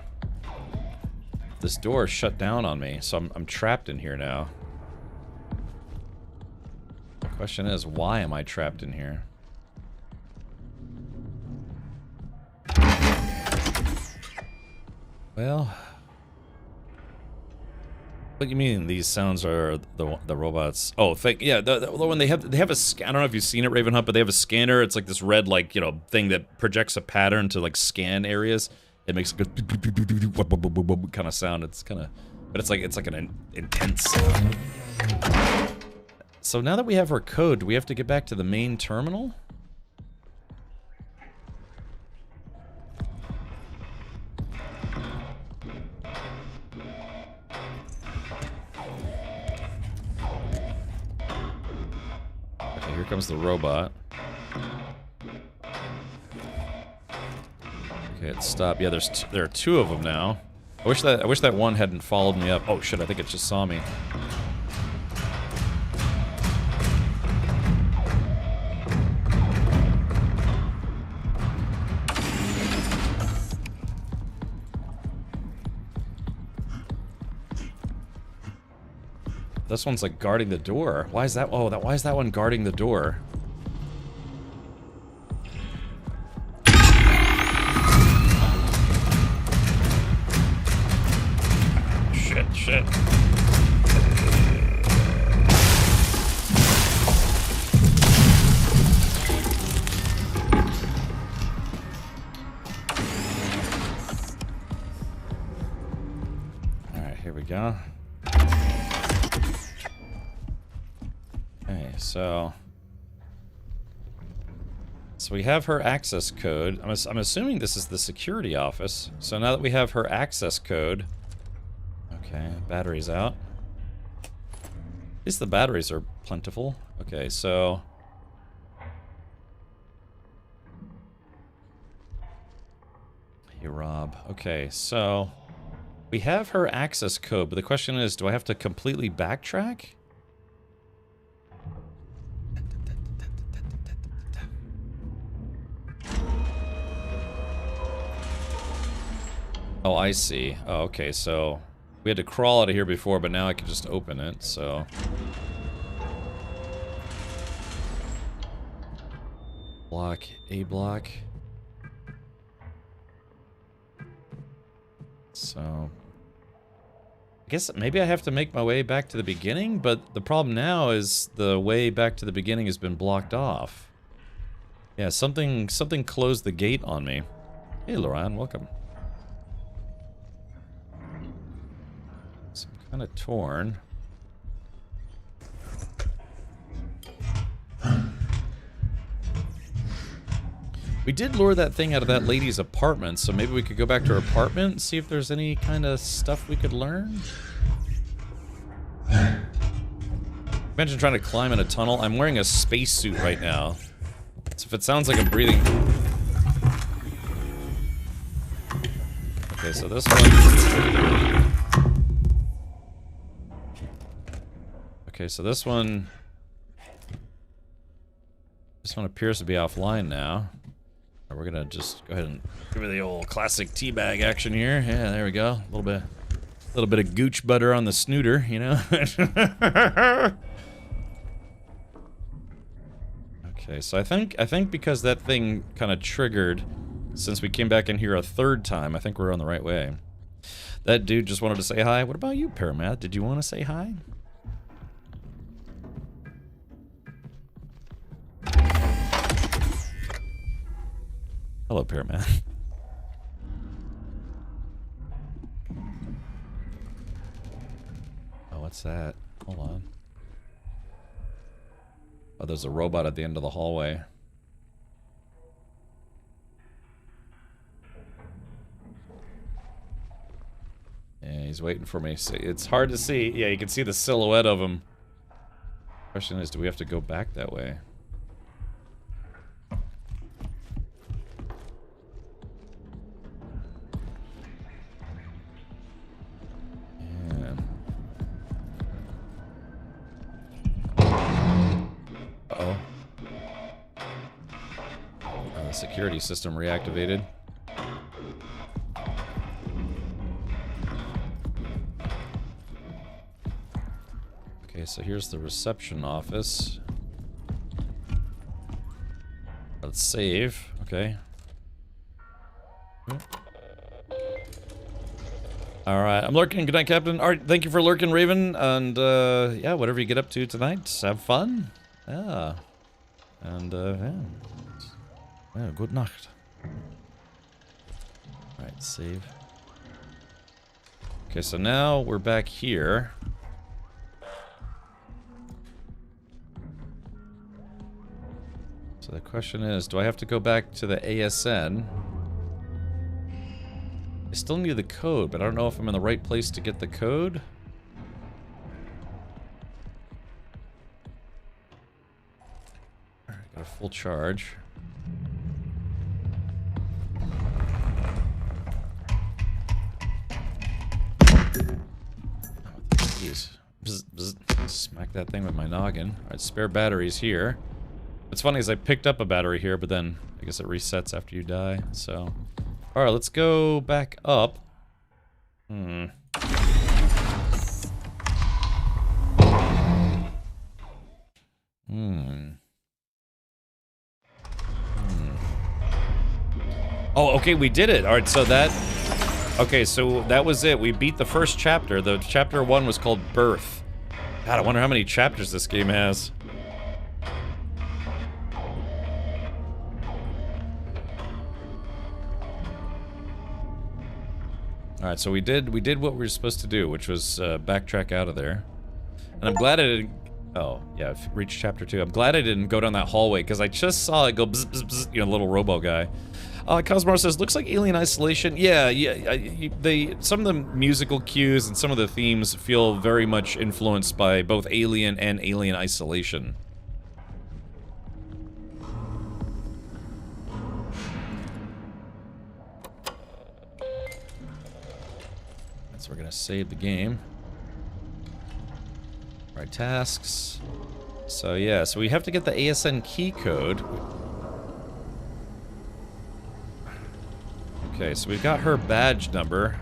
This door shut down on me, so I'm trapped in here now. The question is, why am I trapped in here? Well, what do you mean these sounds are the robots? Oh, yeah, the one they have a I don't know if you've seen it, Raven Hunt, but they have a scanner. It's like this red, like, you know, thing that projects a pattern to like scan areas. It makes a good kind of sound. It's kind of, but it's like an intense sound. So now that we have our code, do we have to get back to the main terminal? Here comes the robot. Okay, it stopped. Yeah, there are two of them now. I wish that one hadn't followed me up. Oh shit! I think it just saw me. This one's like guarding the door. Why is that? Oh, why is that one guarding the door? Shit. All right, here we go. Okay, so we have her access code. I'm assuming this is the security office. So now that we have her access code, okay, battery's out. At least the batteries are plentiful. Okay, so hey, Rob. Okay, so we have her access code, but the question is, do I have to completely backtrack? Oh, I see. Oh, okay, so we had to crawl out of here before, but now I can just open it, so... Block, A block. So... I guess maybe I have to make my way back to the beginning, but the problem now is the way back to the beginning has been blocked off. Yeah, something closed the gate on me. Hey, Loran, welcome. Kind of torn. We did lure that thing out of that lady's apartment, so maybe we could go back to her apartment and see if there's any kind of stuff we could learn. Imagine trying to climb in a tunnel. I'm wearing a spacesuit right now. So if it sounds like I'm breathing... Okay, so this one... Okay, so this one appears to be offline now. We're gonna just go ahead and give it the old classic teabag action here. Yeah, there we go. A little bit of gooch butter on the snooter, you know. Okay, so I think because that thing kind of triggered, since we came back in here a third time, I think we're on the right way. That dude just wanted to say hi. What about you, Paramat? Did you want to say hi? Hello, Paramat. Oh, what's that? Hold on. Oh, there's a robot at the end of the hallway. Yeah, he's waiting for me. It's hard to see. Yeah, you can see the silhouette of him. Question is, do we have to go back that way? Uh-oh. The security system reactivated. Okay, so here's the reception office. Let's save. Okay. Alright, I'm lurking. Good night, Captain. Alright, thank you for lurking, Raven. And, yeah, whatever you get up to tonight, have fun. Yeah. And, yeah, good night. Alright, save. Okay, so now we're back here. So the question is, do I have to go back to the ASN? I still need the code, but I don't know if I'm in the right place to get the code. Alright, got a full charge. Jeez. Bzz, bzz. Smack that thing with my noggin. Alright, spare batteries here. What's funny is I picked up a battery here, but then I guess it resets after you die, so... Alright, let's go back up. Oh, okay, we did it. Alright, so that... Okay, so that was it. We beat the first chapter. The chapter 1 was called Birth. God, I wonder how many chapters this game has. Alright, so we did what we were supposed to do, which was backtrack out of there. And I'm glad I didn't... Oh, yeah, I've reached chapter 2. I'm glad I didn't go down that hallway, because I just saw it go bzz, bzz, bzz, you know, little robo guy. Cosmar says, looks like Alien Isolation. Yeah, some of the musical cues and some of the themes feel very much influenced by both Alien and Alien Isolation. So we're gonna save the game. Alright, tasks. So yeah, so we have to get the ASN key code. Okay, so we've got her badge number.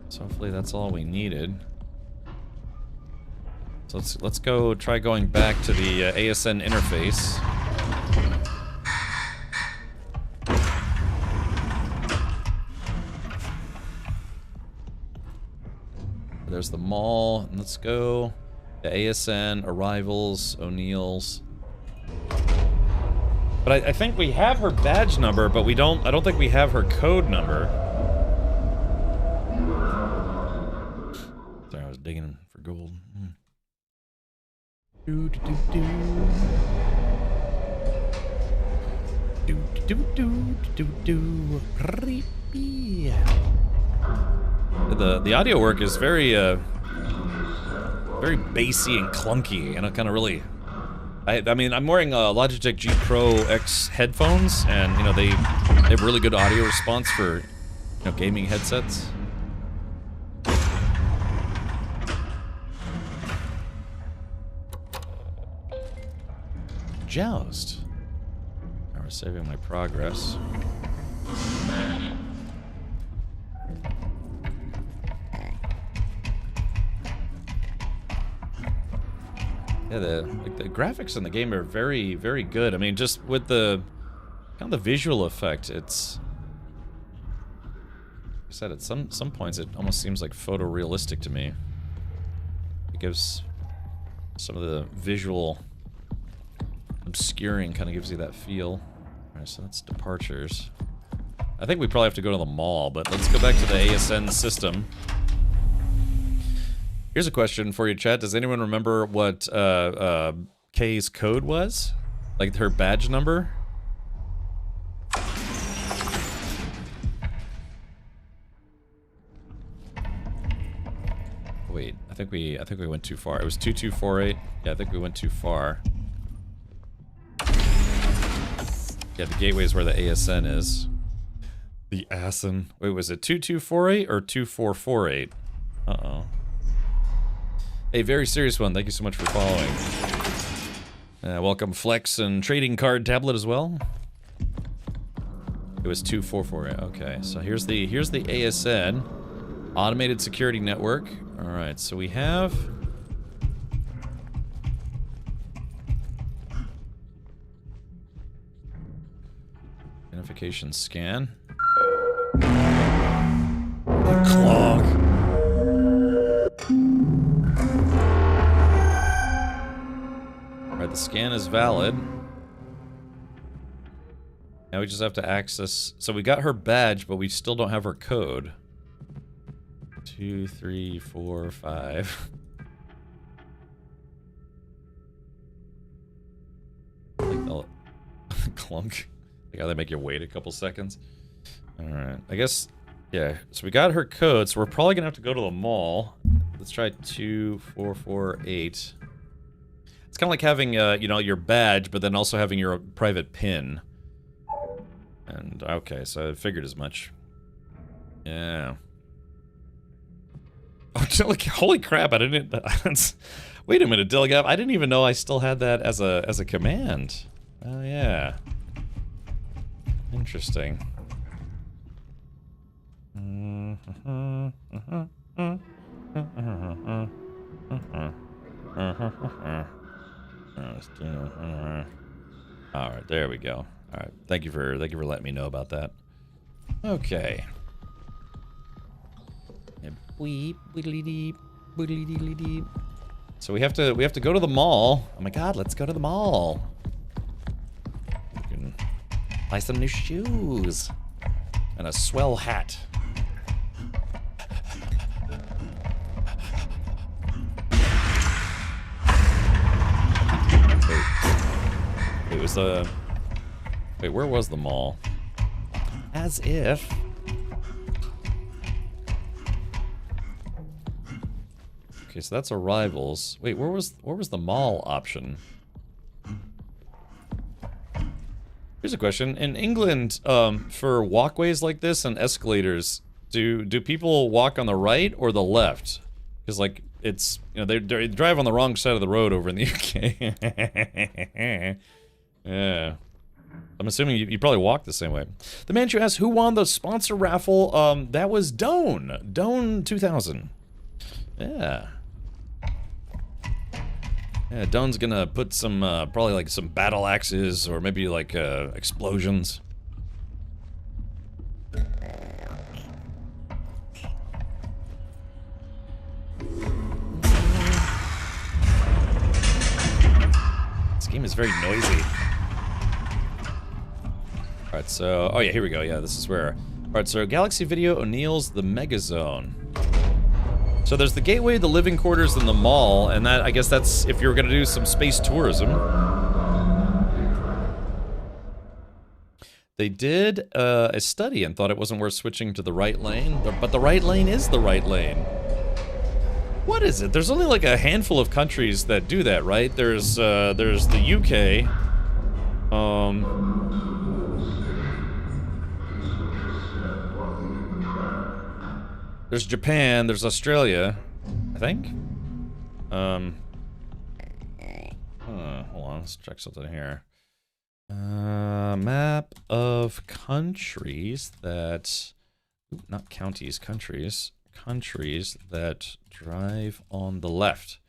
So hopefully that's all we needed. So let's go try going back to the ASN interface. There's the mall. Let's go. The ASN, Arrivals, O'Neill's. But I think we have her badge number, but we don't. I don't think we have her code number. Sorry, I was digging for gold. Creepy. The audio work is very very bassy and clunky, and it kind of really. I mean, I'm wearing Logitech G Pro X headphones, and you know they have really good audio response for, you know, gaming headsets. Joust. Now we're saving my progress. Yeah, the graphics in the game are very, very good. I mean, just with the kind of the visual effect, it's. Like I said, at some points it almost seems like photorealistic to me. It gives some of the visual obscuring, kind of gives you that feel. Alright, so that's departures. I think we probably have to go to the mall, but let's go back to the ASN system. Here's a question for you, chat. Does anyone remember what Kay's code was? Like her badge number? Wait, I think we went too far. It was 2248. Yeah, I think we went too far. Yeah, the gateway is where the ASN is. The ASN. Wait, was it 2248 or 2448? Uh-oh. Hey, very serious one. Thank you so much for following. Welcome Flex and Trading Card Tablet as well. It was 2448. Okay, so here's the ASN. Automated Security Network. Alright, so we have... Identification scan. Clog. Alright, the scan is valid. Now we just have to access... So we got her badge, but we still don't have her code. 2, 3, 4, 5. I think they'll... Clunk. Like how they make you wait a couple seconds. Alright, I guess... Yeah, so we got her code, so we're probably gonna have to go to the mall. Let's try 2448. It's kind of like having, you know, your badge, but then also having your private PIN. And, okay, so I figured as much. Yeah. Oh, holy crap, I didn't... Wait a minute, Dilgap, I didn't even know I still had that as a command. Oh, yeah. Interesting. Alright, there we go. Alright, thank you for letting me know about that. Okay. So we have to go to the mall. Oh my god, let's go to the mall. We can buy some new shoes. And a swell hat. Wait, it was the... Wait, where was the mall? As if... Okay, so that's arrivals. Wait, where was the mall option? Here's a question. In England, for walkways like this and escalators, do people walk on the right or the left? Because, like, it's, you know, they drive on the wrong side of the road over in the UK. Yeah. I'm assuming you probably walk the same way. The man who asked who won the sponsor raffle, that was Doan. Doan 2000. Yeah. Yeah, Doan's gonna put some, probably like some battle axes or maybe like, explosions. This game is very noisy. Alright, so, oh yeah, here we go, yeah, this is where. Alright, so Galaxy Video O'Neill's The Megazone. So there's the gateway, the living quarters, and the mall, and that, I guess that's if you're gonna do some space tourism. they did a study and thought it wasn't worth switching to the right lane, but the right lane is the right lane. What is it? There's only like a handful of countries that do that, right? There's the UK. There's Japan, there's Australia, I think. Hold on, let's check something here. Map of countries that, not counties, countries that drive on the left.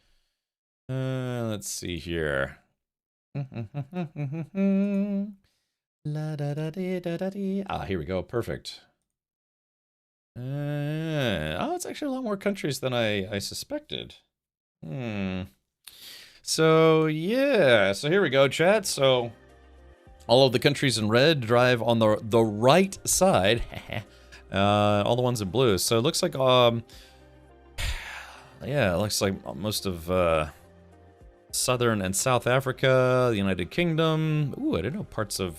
Let's see here. Here we go, perfect. Oh, it's actually a lot more countries than I suspected. So, yeah. So here we go, chat. So, all of the countries in red drive on the right side. All the ones in blue. So, it looks like, yeah, it looks like most of, Southern and South Africa, the United Kingdom. Ooh, I didn't know parts of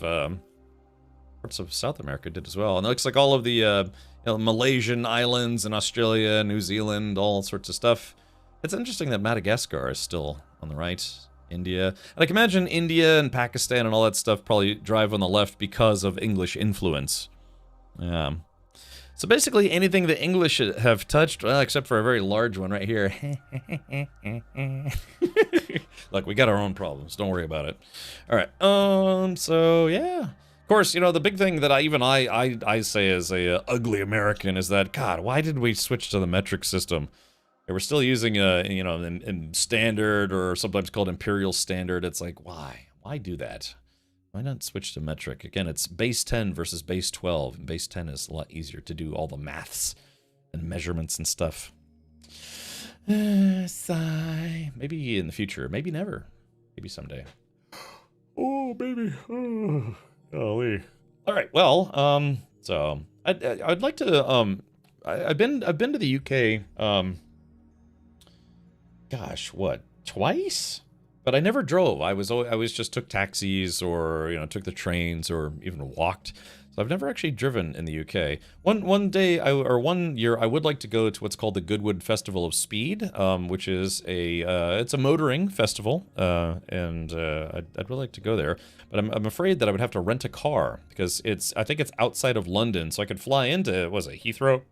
South America did as well. And it looks like all of the, Malaysian islands and Australia, New Zealand, all sorts of stuff. It's interesting that Madagascar is still on the right. India. Like, imagine India and Pakistan and all that stuff probably drive on the left because of English influence. Yeah. So basically anything the English have touched, well, except for a very large one right here. Look, we got our own problems. Don't worry about it. All right. So, yeah. Of course, the big thing that I say as a ugly American is that, God, why did we switch to the metric system? We're still using in standard, or sometimes called imperial standard. It's like, why? Why do that? Why not switch to metric? Again, it's base 10 versus base 12. And base 10 is a lot easier to do all the maths and measurements and stuff. Sigh. Maybe in the future. Maybe never. Maybe someday. Oh, baby. Oh. Golly. All right. Well, so I'd like to I've been to the UK gosh, what, twice? But I never drove. I always just took taxis, or took the trains, or even walked. So I've never actually driven in the UK. One year I would like to go to what's called the Goodwood Festival of Speed, which is it's a motoring festival, and I'd really like to go there. But I'm afraid that I would have to rent a car, because I think it's outside of London, so I could fly into, Heathrow,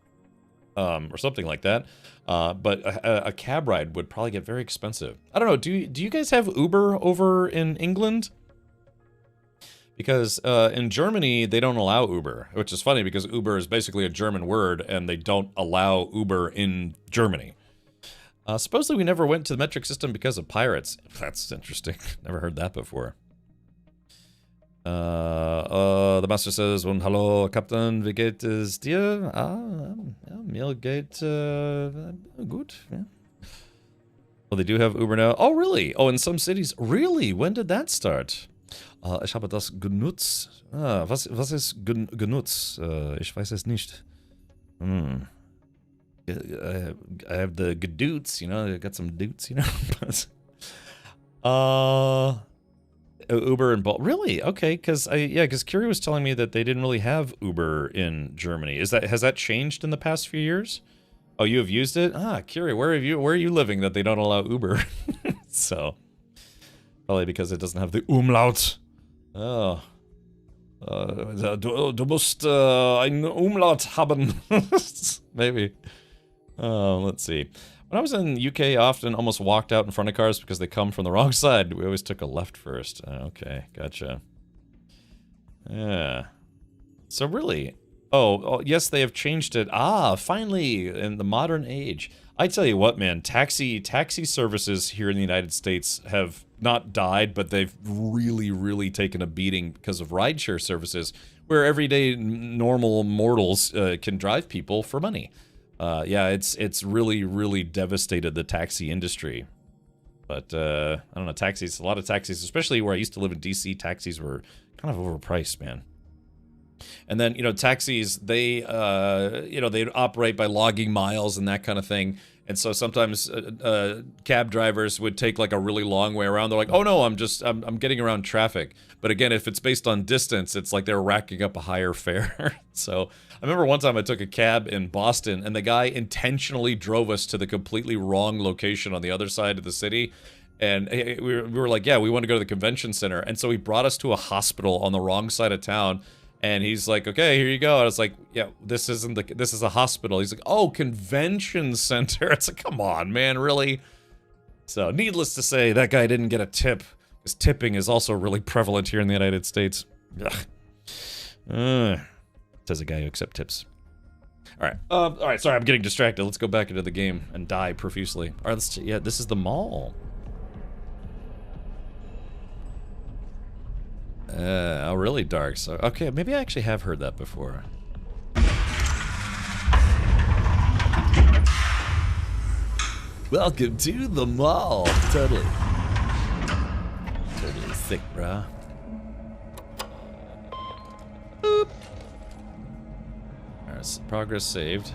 or something like that. But a cab ride would probably get very expensive. I don't know. Do you guys have Uber over in England? Because in Germany, they don't allow Uber, which is funny because Uber is basically a German word, and they don't allow Uber in Germany. Supposedly we never went to the metric system because of pirates. That's interesting. Never heard that before. The master says, "Hallo, Captain, wie geht es dir?" Mir geht gut. Yeah. Well, they do have Uber now. Oh, really? Oh, in some cities. Really? When did that start? Ich habe das genutzt. Was ist genutzt? Ich weiß es nicht. I have the gadoots, I got some doots, Uber and Bolt. Really? Okay, because Curie was telling me that they didn't really have Uber in Germany. Has that changed in the past few years? Oh, you have used it? Curie, where are you living that they don't allow Uber? So probably because it doesn't have the umlaut. Oh. Du musst ein Umlaut haben. Maybe. Let's see. When I was in the UK, I often almost walked out in front of cars because they come from the wrong side. We always took a left first. Okay, gotcha. Yeah. So really... Oh, yes, they have changed it. Finally, in the modern age. I tell you what, man, taxi services here in the United States have not died, but they've really, really taken a beating because of rideshare services, where everyday normal mortals can drive people for money. Yeah, it's really, really devastated the taxi industry. But, I don't know, taxis, a lot of taxis, especially where I used to live in DC, taxis were kind of overpriced, man. And then, taxis, they operate by logging miles and that kind of thing. And so sometimes cab drivers would take like a really long way around. They're like, oh no, I'm getting around traffic. But again, if it's based on distance, it's like they're racking up a higher fare. So I remember one time I took a cab in Boston and the guy intentionally drove us to the completely wrong location on the other side of the city. And we were like, yeah, we want to go to the convention center. And so he brought us to a hospital on the wrong side of town. And he's like, okay, here you go. I was like, yeah, this is a hospital. He's like, oh, convention center. It's like, come on, man, really? So needless to say, that guy didn't get a tip. Because tipping is also really prevalent here in the United States. Says a guy who accepts tips. All right, sorry, I'm getting distracted. Let's go back into the game and die profusely. All right, yeah, this is the mall. Oh, really dark. So, okay, maybe I actually have heard that before. Welcome to the mall. Totally sick, brah. Boop. Alright, so progress saved.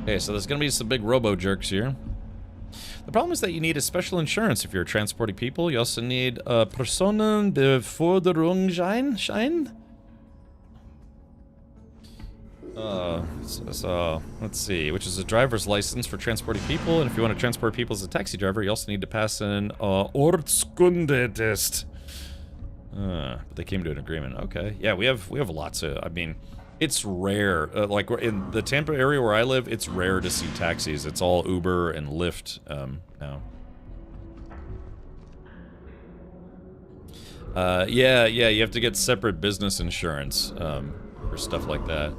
Okay, so there's gonna be some big robo-jerks here. The problem is that you need a special insurance if you're transporting people. You also need a Personenbeförderungsschein. So let's see, which is a driver's license for transporting people. And if you want to transport people as a taxi driver, you also need to pass an Ortskunde-test. But they came to an agreement. Okay, yeah, we have lots of. I mean, it's rare. Like in the Tampa area where I live, it's rare to see taxis. It's all Uber and Lyft now. Yeah, you have to get separate business insurance for stuff like that.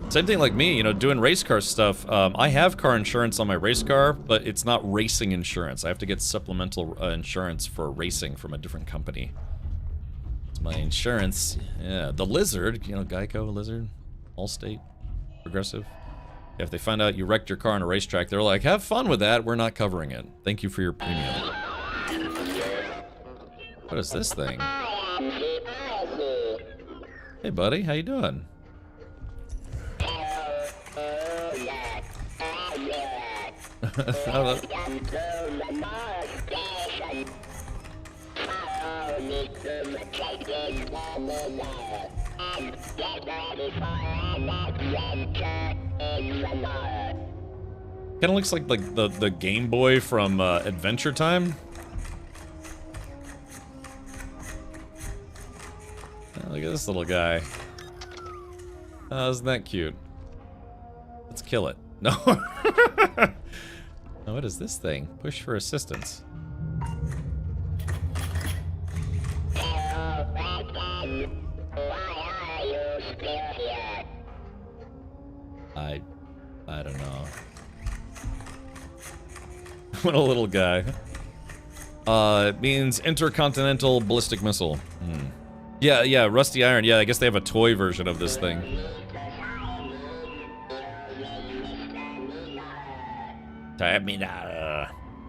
Same thing like me, you know, doing race car stuff. I have car insurance on my race car, but it's not racing insurance. I have to get supplemental insurance for racing from a different company. It's my insurance. Yeah, the Lizard, you know, Geico, Lizard, Allstate, Progressive. Yeah, if they find out you wrecked your car on a racetrack, they're like, have fun with that. We're not covering it. Thank you for your premium. What is this thing? Hey, buddy, how you doing? Kinda looks like the Game Boy from Adventure Time. Oh, look at this little guy. Oh, isn't that cute? Let's kill it. No. Now, what is this thing? Push for assistance. I don't know. What a little guy. It means intercontinental ballistic missile. Yeah, rusty iron. Yeah, I guess they have a toy version of this thing. I mean,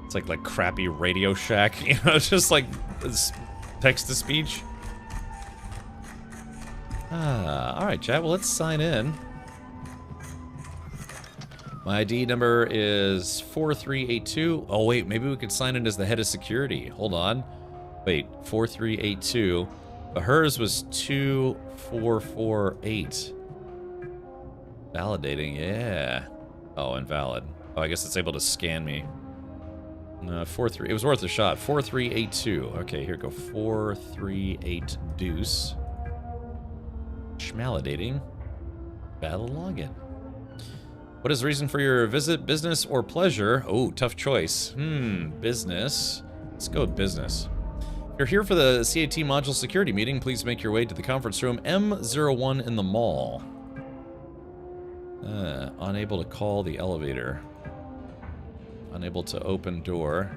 it's like crappy Radio Shack, you know, it's just like text to speech. All right, chat. Well, let's sign in. My ID number is 4382. Oh wait, maybe we could sign in as the head of security. Hold on. Wait, 4382. But hers was 2448. Validating, yeah. Oh, invalid. Oh, I guess it's able to scan me. No, 43. It was worth a shot. 4382. Okay, here we go. 438 deuce. Schmalidating. Battle login. What is the reason for your visit? Business or pleasure? Oh, tough choice. Business. Let's go with business. If you're here for the CAT module security meeting, please make your way to the conference room M01 in the mall. Unable to call the elevator. Unable to open door.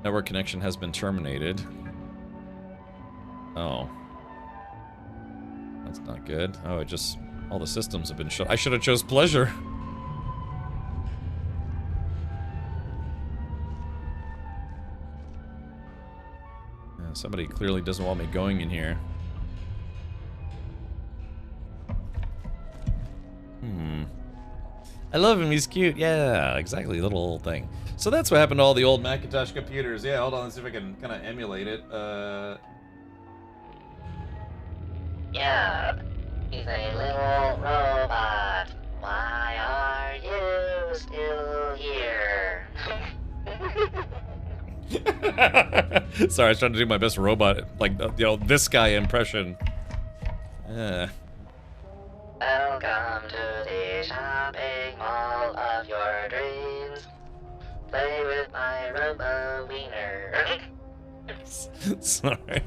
Network connection has been terminated. Oh. That's not good. Oh, all the systems have been shut. I should have chose pleasure. Somebody clearly doesn't want me going in here. I love him, he's cute. Yeah, exactly, little thing. So that's what happened to all the old Macintosh computers. Yeah, hold on, let's see if I can kind of emulate it. Yeah, he's a little robot. Why are you still here? Sorry, I was trying to do my best robot, like, you know, this guy impression. Yeah. Welcome to the shopping mall of your dreams. Play with my Robo Wiener. Sorry.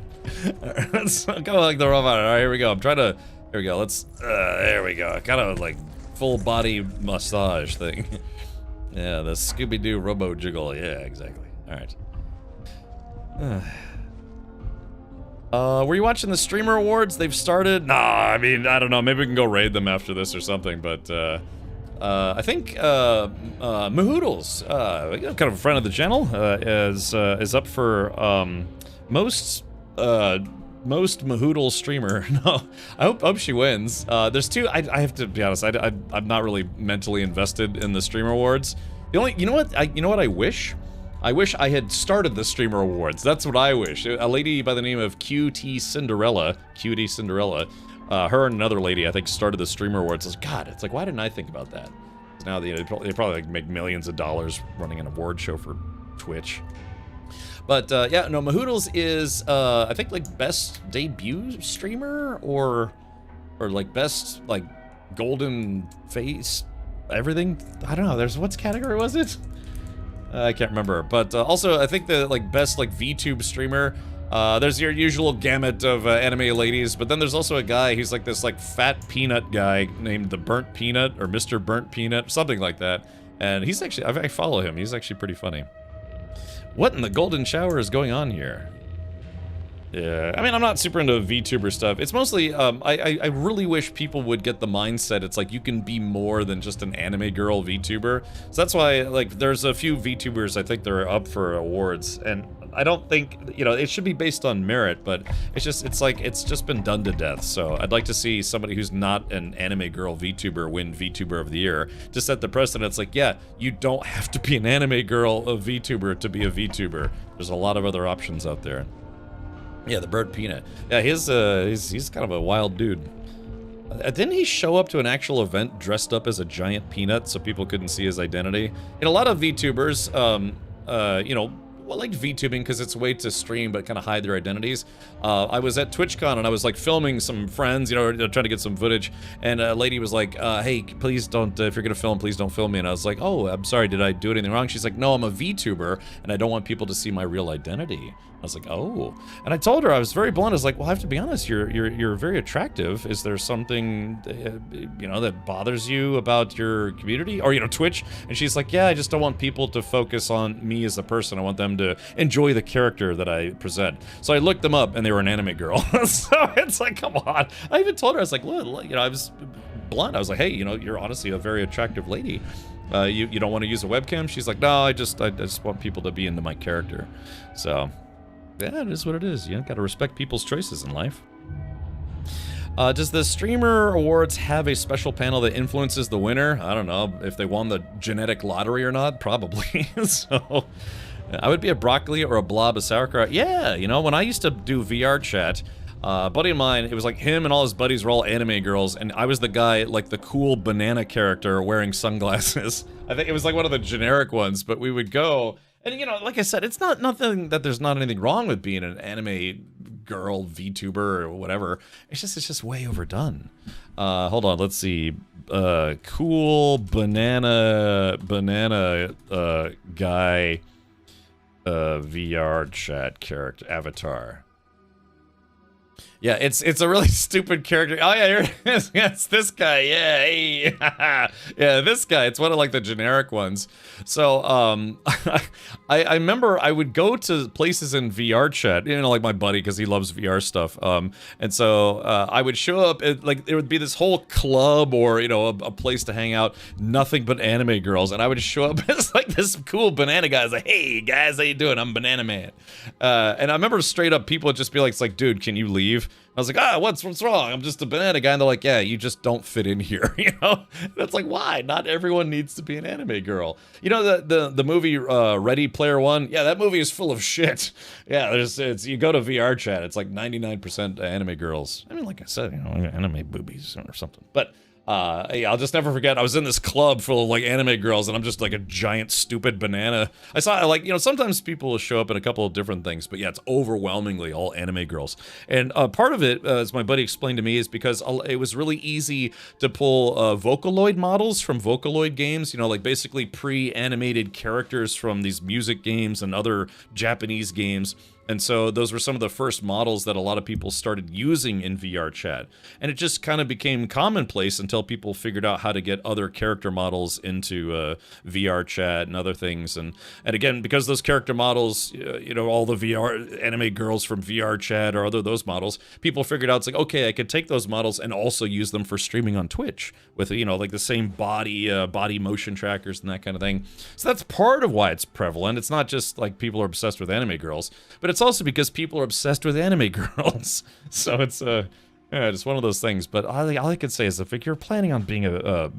Alright, let's go like the robot. Alright, here we go. I'm trying to. Here we go. Let's. There we go. Kind of like full body massage thing. Yeah, the Scooby Doo Robo Jiggle. Yeah, exactly. Alright. Were you watching the Streamer Awards? They've started? Nah, I mean, I don't know. Maybe we can go raid them after this or something, but, I think, Mahoodles, kind of a friend of the channel, is up for, most Mahoodle streamer. No, I hope she wins. There's two, I have to be honest, I'm not really mentally invested in the Streamer Awards. The only, you know what I wish? I wish I had started the Streamer Awards. That's what I wish. A lady by the name of QT Cinderella, her and another lady, I think, started the Streamer Awards. It's like, God, it's like, why didn't I think about that? Now they probably like make millions of dollars running an award show for Twitch. But yeah, no, Mahoodles is I think like best debut streamer or like best like golden face everything. I don't know. There's what's category was it? I can't remember, but also I think the like best like VTube streamer. There's your usual gamut of anime ladies, but then there's also a guy. He's like this like fat peanut guy named the Burnt Peanut or Mr. Burnt Peanut, something like that. And he's actually I follow him. He's actually pretty funny. What in the golden shower is going on here? Yeah, I mean, I'm not super into VTuber stuff. It's mostly, I really wish people would get the mindset. It's like you can be more than just an anime girl VTuber. So that's why, like, there's a few VTubers I think that are up for awards. And I don't think, you know, it should be based on merit, but it's just been done to death. So I'd like to see somebody who's not an anime girl VTuber win VTuber of the year. To set the precedent, it's like, yeah, you don't have to be an anime girl a VTuber to be a VTuber. There's a lot of other options out there. Yeah, the Burnt Peanut. Yeah, he's kind of a wild dude. Didn't he show up to an actual event dressed up as a giant peanut so people couldn't see his identity? And a lot of VTubers, you know, like VTubing because it's a way to stream but kind of hide their identities. I was at TwitchCon and I was like filming some friends, you know, trying to get some footage, and a lady was like, hey, please don't, if you're gonna film, please don't film me. And I was like, oh, I'm sorry, did I do anything wrong? She's like, no, I'm a VTuber and I don't want people to see my real identity. I was like, oh. And I told her, I was very blunt, I was like, well, I have to be honest, you're very attractive. Is there something, you know, that bothers you about your community? Or, you know, Twitch? And she's like, yeah, I just don't want people to focus on me as a person. I want them to enjoy the character that I present. So I looked them up and they were an anime girl. So it's like, come on. I even told her, I was like, look, you know, I was blunt. I was like, hey, you know, you're honestly a very attractive lady. You don't want to use a webcam? She's like, no, I just want people to be into my character. So yeah, it is what it is. You gotta respect people's choices in life. Does the Streamer Awards have a special panel that influences the winner? I don't know if they won the genetic lottery or not. Probably. So I would be a broccoli or a blob of sauerkraut. Yeah, you know, when I used to do VR chat, a buddy of mine, it was like him and all his buddies were all anime girls, and I was the guy, like the cool banana character wearing sunglasses. I think it was like one of the generic ones, but we would go. And, you know, like I said, it's not nothing that there's not anything wrong with being an anime girl VTuber or whatever. It's just way overdone. Hold on, let's see. Cool banana guy VR chat character avatar. Yeah, it's a really stupid character. Oh yeah, here it is. Yeah, it's this guy. Yeah, hey. Yeah, this guy. It's one of like the generic ones. So I remember I would go to places in VR chat, you know, like my buddy because he loves VR stuff. And so I would show up at, like, there would be this whole club or, you know, a place to hang out, nothing but anime girls, and I would just show up as like this cool banana guy. I was like, hey guys, how you doing? I'm Banana Man. And I remember straight up people would just be like, it's like, dude, can you leave? I was like, what's wrong? I'm just a banana guy. And they're like, yeah, you just don't fit in here, you know? That's like, why? Not everyone needs to be an anime girl. You know, the movie Ready Player One? Yeah, that movie is full of shit. Yeah, you go to VR chat, it's like 99% anime girls. I mean, like I said, you know, anime boobies or something. But yeah, I'll just never forget. I was in this club full of like anime girls, and I'm just like a giant stupid banana. I saw like, you know, sometimes people will show up in a couple of different things, but yeah, it's overwhelmingly all anime girls. And part of it, as my buddy explained to me, is because it was really easy to pull Vocaloid models from Vocaloid games. You know, like basically pre-animated characters from these music games and other Japanese games. And so those were some of the first models that a lot of people started using in VR chat. And it just kind of became commonplace until people figured out how to get other character models into VR chat and other things. And again, because those character models, you know, all the VR anime girls from VR chat or those models, people figured out, it's like, okay, I could take those models and also use them for streaming on Twitch with, you know, like the same body motion trackers and that kind of thing. So that's part of why it's prevalent. It's not just like people are obsessed with anime girls, but it's also because people are obsessed with anime girls. So it's yeah, just one of those things. But all I could say is, if you're planning on being a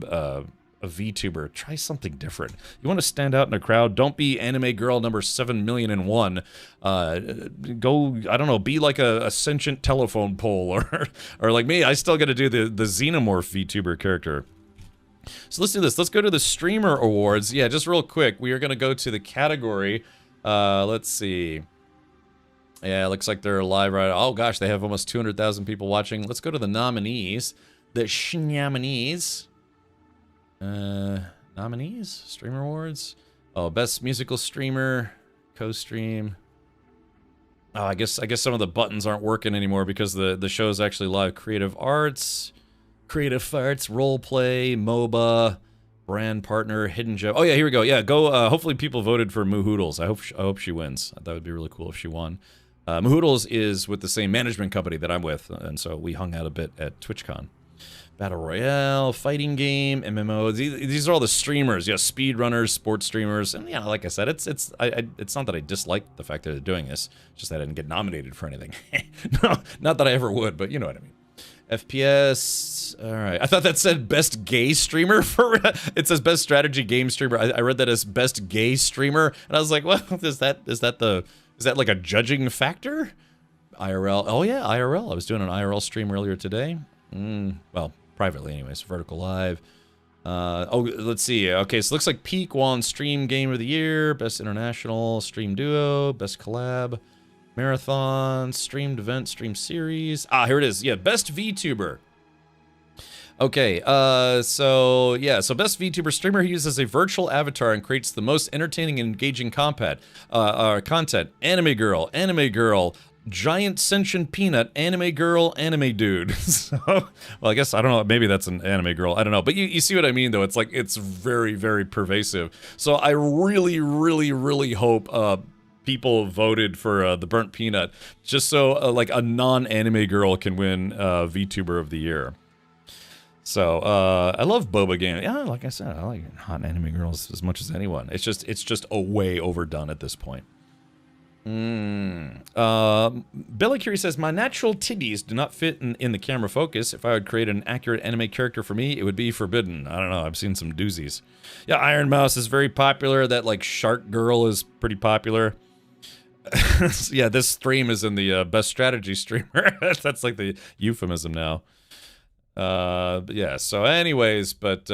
VTuber, try something different. You want to stand out in a crowd, don't be anime girl number 7,000,001. Go, I don't know, be like a sentient telephone pole, or like me, I still got to do the Xenomorph VTuber character. So let's do this. Let's go to the Streamer Awards. Yeah, just real quick, we are going to go to the category. Let's see. Yeah, it looks like they're live right. Oh gosh, they have almost 200,000 people watching. Let's go to the nominees. The nominees. Nominees? Streamer Awards? Oh, Best Musical Streamer, Co-Stream. Oh, I guess some of the buttons aren't working anymore because the show is actually live. Creative Arts, Roleplay, MOBA, Brand Partner, Hidden Gem. Oh yeah, here we go. Yeah, go. Hopefully people voted for Moohoodles. I hope she wins. That would be really cool if she won. Moohoodles is with the same management company that I'm with, and so we hung out a bit at TwitchCon. Battle Royale, fighting game, MMO. These are all the streamers. Yeah, speedrunners, sports streamers, and yeah, like I said, it's not that I dislike the fact that they're doing this. It's just that I didn't get nominated for anything. No, not that I ever would, but you know what I mean. FPS. All right. I thought that said best gay streamer. It says best strategy game streamer. I read that as best gay streamer, and I was like, well, is that like a judging factor? IRL. Oh yeah, IRL. I was doing an IRL stream earlier today. Well, privately anyways. Vertical Live. Oh, let's see. Okay, so it looks like Peak won Stream Game of the Year, Best International, Stream Duo, Best Collab, Marathon, Streamed Event, Stream Series. Ah, here it is. Yeah, Best VTuber. Okay, so Best VTuber streamer who uses a virtual avatar and creates the most entertaining and engaging content. Anime girl, giant sentient peanut, anime girl, anime dude. So, well, I guess, I don't know, maybe that's an anime girl, I don't know. But you see what I mean, though. It's like, it's very, very pervasive. So I really, really, really hope people voted for the burnt peanut, just so like a non-anime girl can win VTuber of the Year. So I love boba game. Yeah, like I said, I like hot anime girls as much as anyone. It's just a way overdone at this point. Billy Curie says, my natural titties do not fit in the camera focus. If I would create an accurate anime character for me, it would be forbidden. I don't know, I've seen some doozies. Yeah, Iron Mouse is very popular. That like Shark Girl is pretty popular. Yeah, this stream is in the best strategy streamer. That's like the euphemism now. Yeah, so anyways, but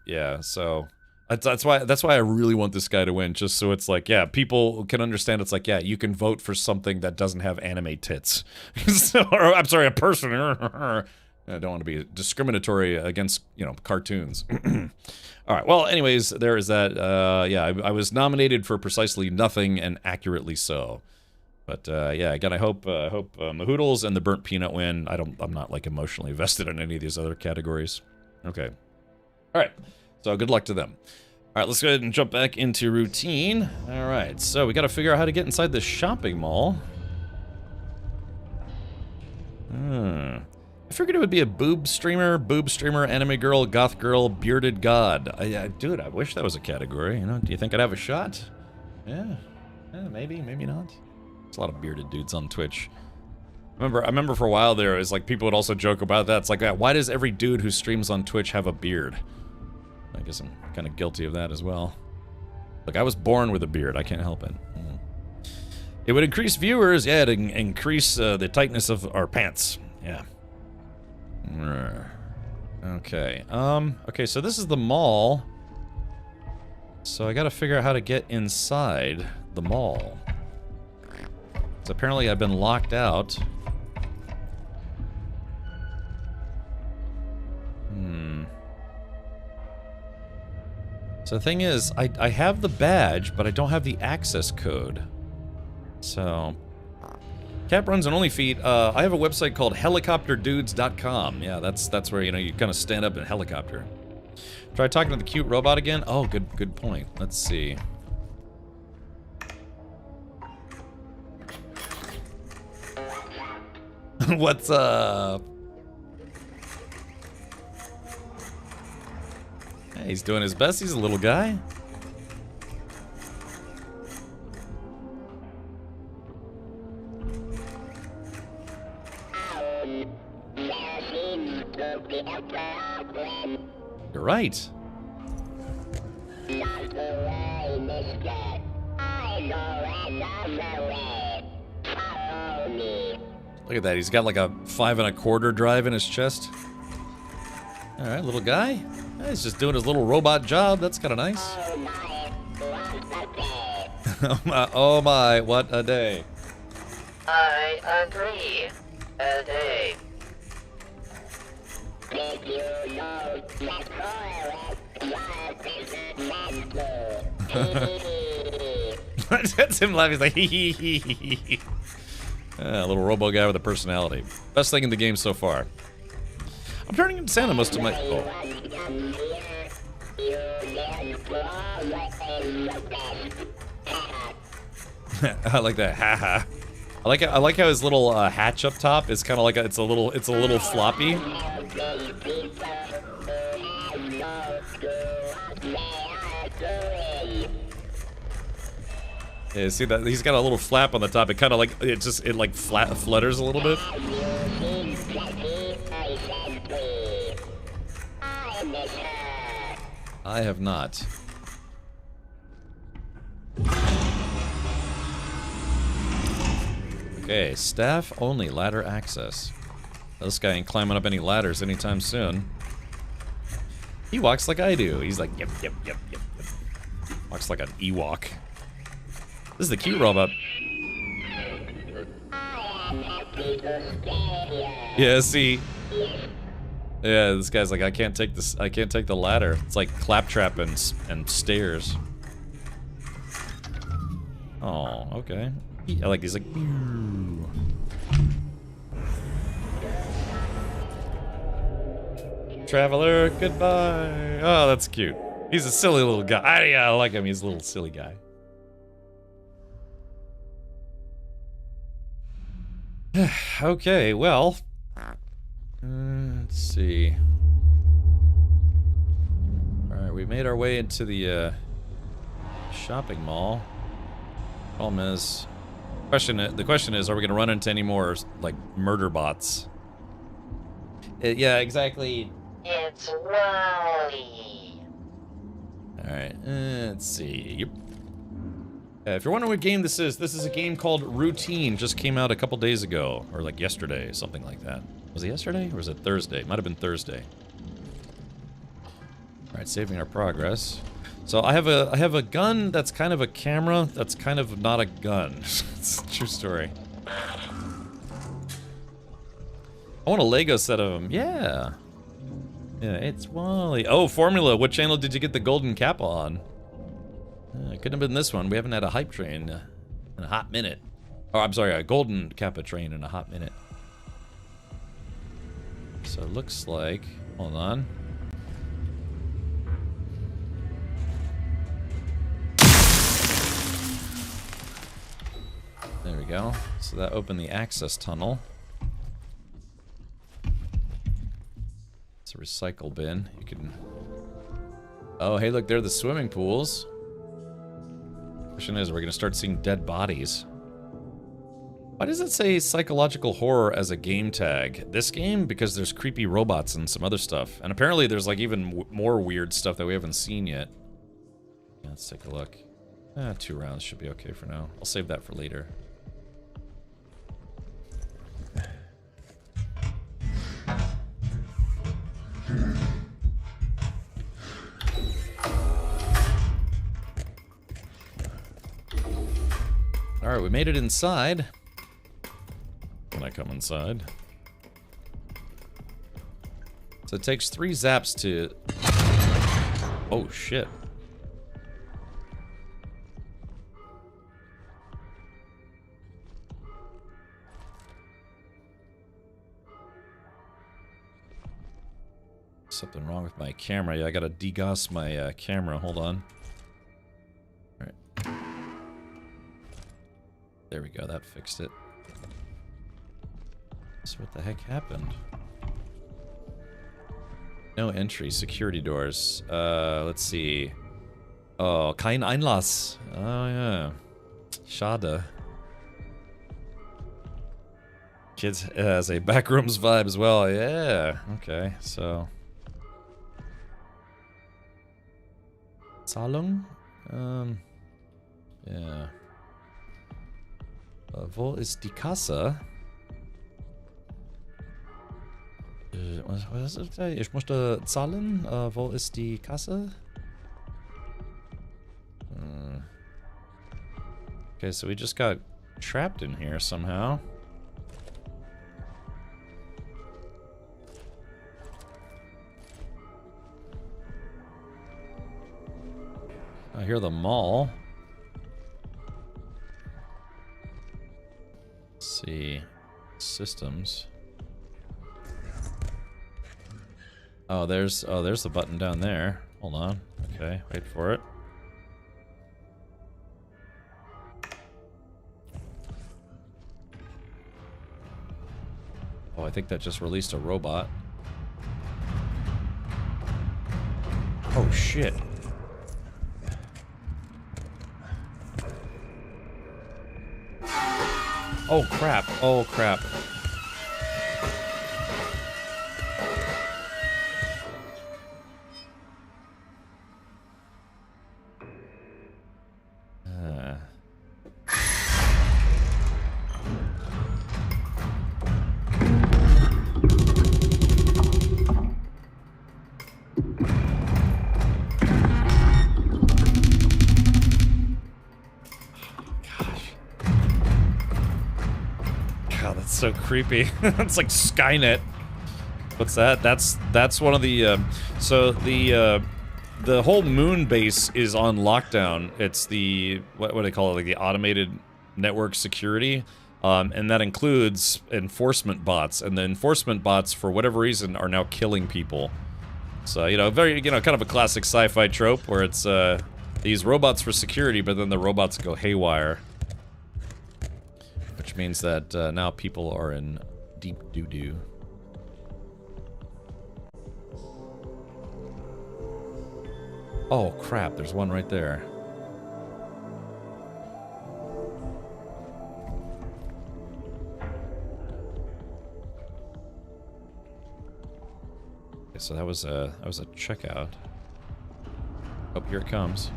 yeah, so that's why I really want this guy to win, just so it's like, yeah, people can understand. It's like, yeah, you can vote for something that doesn't have anime tits. So, or, I'm sorry, a person. I don't want to be discriminatory against, you know, cartoons. All right, well, anyways, there is that. Yeah, I was nominated for precisely nothing, and accurately so. But yeah, again, I hope Moohoodles and the burnt peanut win. I'm not like emotionally invested in any of these other categories. Okay. All right. So good luck to them. All right, let's go ahead and jump back into routine. All right, so we got to figure out how to get inside the shopping mall. I figured it would be a boob streamer, anime girl, goth girl, bearded god. Dude, I wish that was a category. You know, do you think I'd have a shot? Yeah, maybe, maybe not. There's a lot of bearded dudes on Twitch. I remember for a while there, it was like people would also joke about that. It's like, why does every dude who streams on Twitch have a beard? I guess I'm kind of guilty of that as well. Look, I was born with a beard. I can't help it. It would increase viewers. Yeah, to increase the tightness of our pants. Yeah. Okay. Okay, so this is the mall. So I gotta figure out how to get inside the mall. So apparently I've been locked out. So the thing is, I have the badge, but I don't have the access code. So, Cap runs an OnlyFeed. I have a website called helicopterdudes.com. Yeah, that's where, you know, you kind of stand up in a helicopter. Try talking to the cute robot again? Oh, good point. Let's see. What's up? Hey, he's doing his best. He's a little guy. You're right. Look at that. He's got like a 5 1/4 drive in his chest. All right, little guy. Yeah, he's just doing his little robot job. That's kind of nice. Oh my, what a day. I agree. A day. That's him laughing. He's like, hee hee hee hee hee. A little robo guy with a personality. Best thing in the game so far. I'm turning into Santa most of my... Oh. I like that. Haha. I like how his little hatch up top is kind of like it's a little floppy. Yeah, see that he's got a little flap on the top. It kind of like it like flutters a little bit. I have not. Okay, staff only ladder access. This guy ain't climbing up any ladders anytime soon. He walks like I do. He's like, yep. Walks like an Ewok. This is the cute robot. Yeah, see. Yeah, this guy's like, I can't take the ladder. It's like claptrap and stairs. Oh, okay. I like, he's like, ew. Traveler, goodbye. Oh, that's cute. He's a silly little guy. I like him. He's a little silly guy. Okay, well, let's see. All right, we made our way into the shopping mall. Problem is, the question is, are we gonna run into any more like murder bots? Yeah, exactly. It's Wally. All right, let's see. Yep. If you're wondering what game this is a game called Routine. Just came out a couple days ago, or like yesterday, something like that. Was it yesterday, or was it Thursday? Might have been Thursday. All right, saving our progress. So I have a gun that's kind of a camera. That's kind of not a gun. It's a true story. I want a Lego set of them. Yeah. Yeah, it's Wally. Oh, Formula. What channel did you get the golden Kappa on? It couldn't have been this one. We haven't had a hype train in a hot minute. Oh, I'm sorry, a golden Kappa train in a hot minute. So it looks like... Hold on. There we go. So that opened the access tunnel. It's a recycle bin. You can... Oh, hey, look, there are the swimming pools. Question is, we're gonna start seeing dead bodies. Why does it say psychological horror as a game tag? This game? Because there's creepy robots and some other stuff. And apparently there's like even more weird stuff that we haven't seen yet. Yeah, let's take a look. 2 rounds should be okay for now. I'll save that for later. Alright, we made it inside. When I come inside. So it takes 3 zaps to... Oh, shit. Something wrong with my camera. Yeah, I gotta degauss my camera. Hold on. Alright. There we go. That fixed it. So what the heck happened? No entry. Security doors. Let's see. Oh, kein Einlass. Oh, yeah. Schade. Kids has a backrooms vibe as well. Yeah. Okay, so... Zahlung? Yeah. Wo ist die Kasse? Was ist das? Ich möchte zahlen. Wo ist die Kasse? Okay, so we just got trapped in here somehow. I hear the mall. Let's see. Systems. Oh, there's the button down there. Hold on. Okay, wait for it. Oh, I think that just released a robot. Oh, shit. Oh, crap. Oh, crap. So creepy. It's like Skynet. What's that? That's one of the so the whole moon base is on lockdown. It's the what do they call it, like the automated network security, and that includes enforcement bots, and the enforcement bots for whatever reason are now killing people. So, you know, very, you know, kind of a classic sci-fi trope where it's these robots for security, but then the robots go haywire. Which means that now people are in deep doo-doo. Oh crap, there's one right there. Okay, so that was a checkout. Oh, here it comes.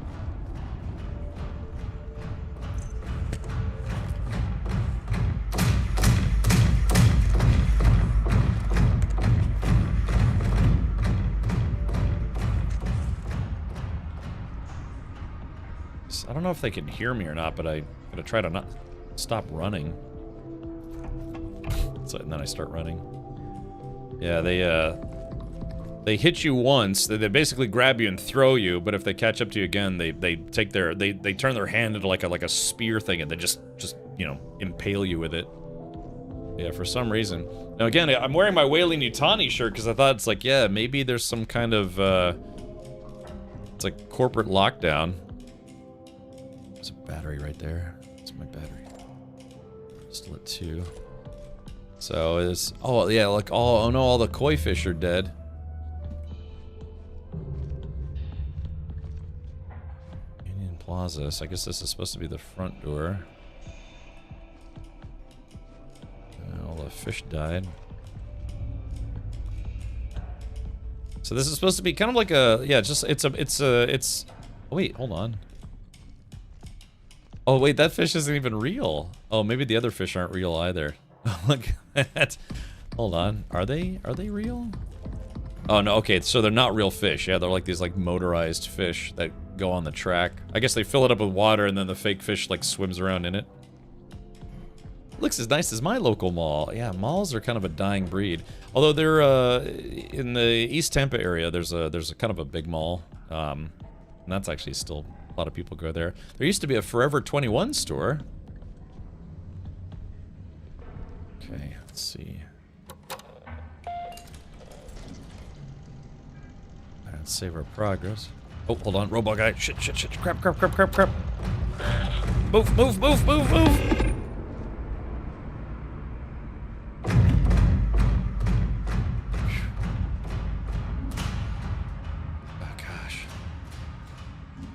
I don't know if they can hear me or not, but I'm gonna try to not stop running. So, and then I start running. Yeah, they hit you once. They basically grab you and throw you, but if they catch up to you again, they take their they turn their hand into like a spear thing, and they just you know, impale you with it. Yeah, for some reason. Now again, I'm wearing my Weyland-Yutani shirt because I thought it's like, yeah, maybe there's some kind of it's like corporate lockdown. There's a battery right there. That's my battery. Still at 2. So it's, oh yeah, like oh no, all the koi fish are dead. Union Plaza. So I guess this is supposed to be the front door. fish died. So this is supposed to be kind of like a, yeah, just, it's, wait, hold on. Oh, wait, that fish isn't even real. Oh, maybe the other fish aren't real either. Look at that. Hold on. Are they real? Oh, no, okay, so they're not real fish. Yeah, they're like these, like, motorized fish that go on the track. I guess they fill it up with water and then the fake fish, like, swims around in it. Looks as nice as my local mall. Yeah, malls are kind of a dying breed. Although they're in the East Tampa area, there's a kind of a big mall, and that's actually still a lot of people go there. There used to be a Forever 21 store. Okay, let's see. Let's save our progress. Oh, hold on, robot guy. Shit, crap. Move.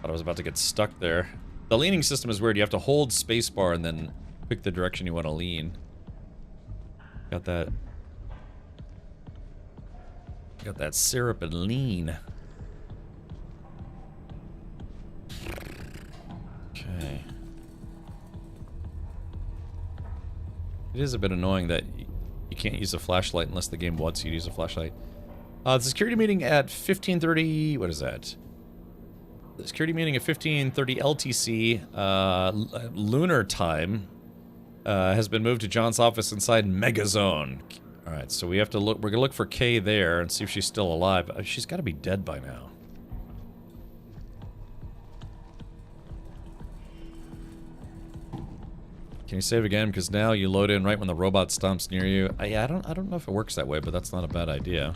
I was about to get stuck there. The leaning system is weird. You have to hold spacebar and then pick the direction you want to lean. Got that syrup and lean. Okay. It is a bit annoying that you can't use a flashlight unless the game wants you to use a flashlight. The security meeting at 15:30. What is that? The security meeting at 15:30 LTC, lunar time, has been moved to John's office inside Megazone. Alright, so we have to look, we're gonna look for Kay there and see if she's still alive. She's gotta be dead by now. Can you save again? Because now you load in right when the robot stomps near you. Yeah, I don't know if it works that way, but that's not a bad idea.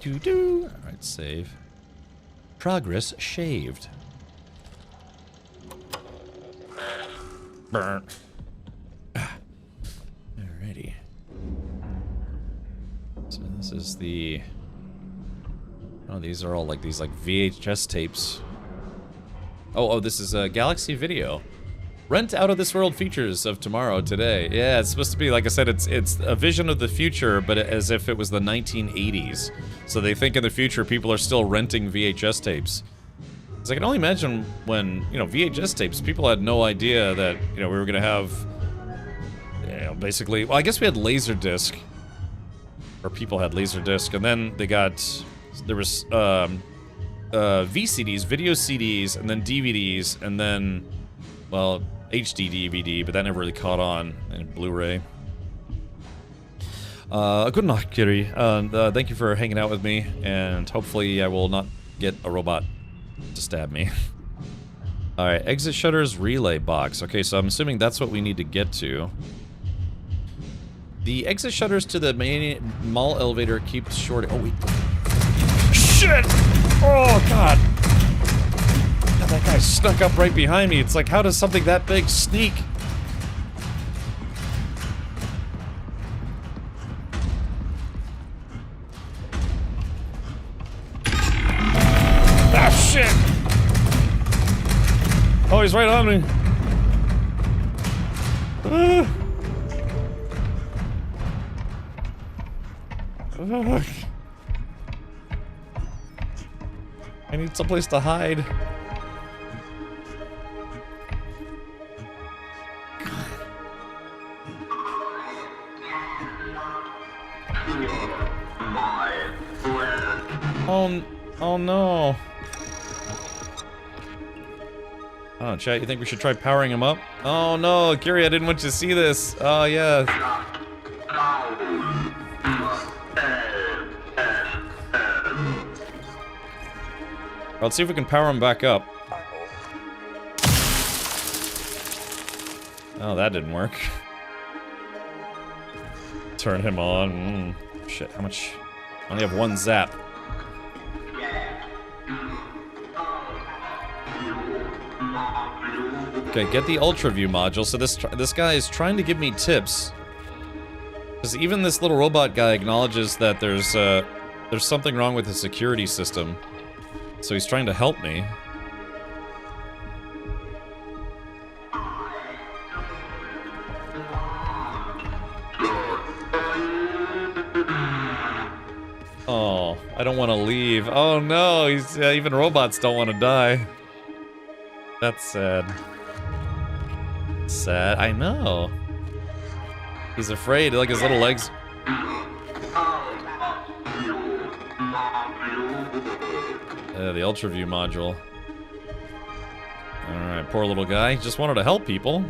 Alright, save. Progress shaved. Burn. Alrighty. So this is the... Oh, these are all like these like VHS tapes. Oh, this is Galaxy Video. Rent out of this world features of tomorrow, today. Yeah, it's supposed to be, like I said, it's a vision of the future, but as if it was the 1980s. So they think in the future people are still renting VHS tapes. Because I can only imagine when, you know, VHS tapes, people had no idea that, you know, we were going to have, you know, basically, well, I guess we had Laserdisc. Or people had Laserdisc, and then they got, there was, VCDs, video CDs, and then DVDs, and then, well, HD DVD, but that never really caught on, and Blu-ray. Good night, Kiri, and thank you for hanging out with me, and hopefully I will not get a robot to stab me. Alright, exit shutters relay box. Okay, so I'm assuming that's what we need to get to. The exit shutters to the main mall elevator keep short. Oh, wait. Shit! Oh, God! God, that guy snuck up right behind me. It's like, how does something that big sneak? Ah, shit! Oh, he's right on me. I need someplace to hide. Oh no. Oh, chat, you think we should try powering him up? Oh no, Kiri, I didn't want you to see this. Oh yeah. Let's see if we can power him back up. Oh, that didn't work. Turn him on. Shit, how much? I only have one zap. Okay, get the Ultra View module. So this guy is trying to give me tips. Because even this little robot guy acknowledges that there's something wrong with the security system. So he's trying to help me. Oh, I don't want to leave. Oh no, he's even robots don't want to die. That's sad. Sad, I know. He's afraid, like his little legs. The UltraView module. Alright, poor little guy. Just wanted to help people.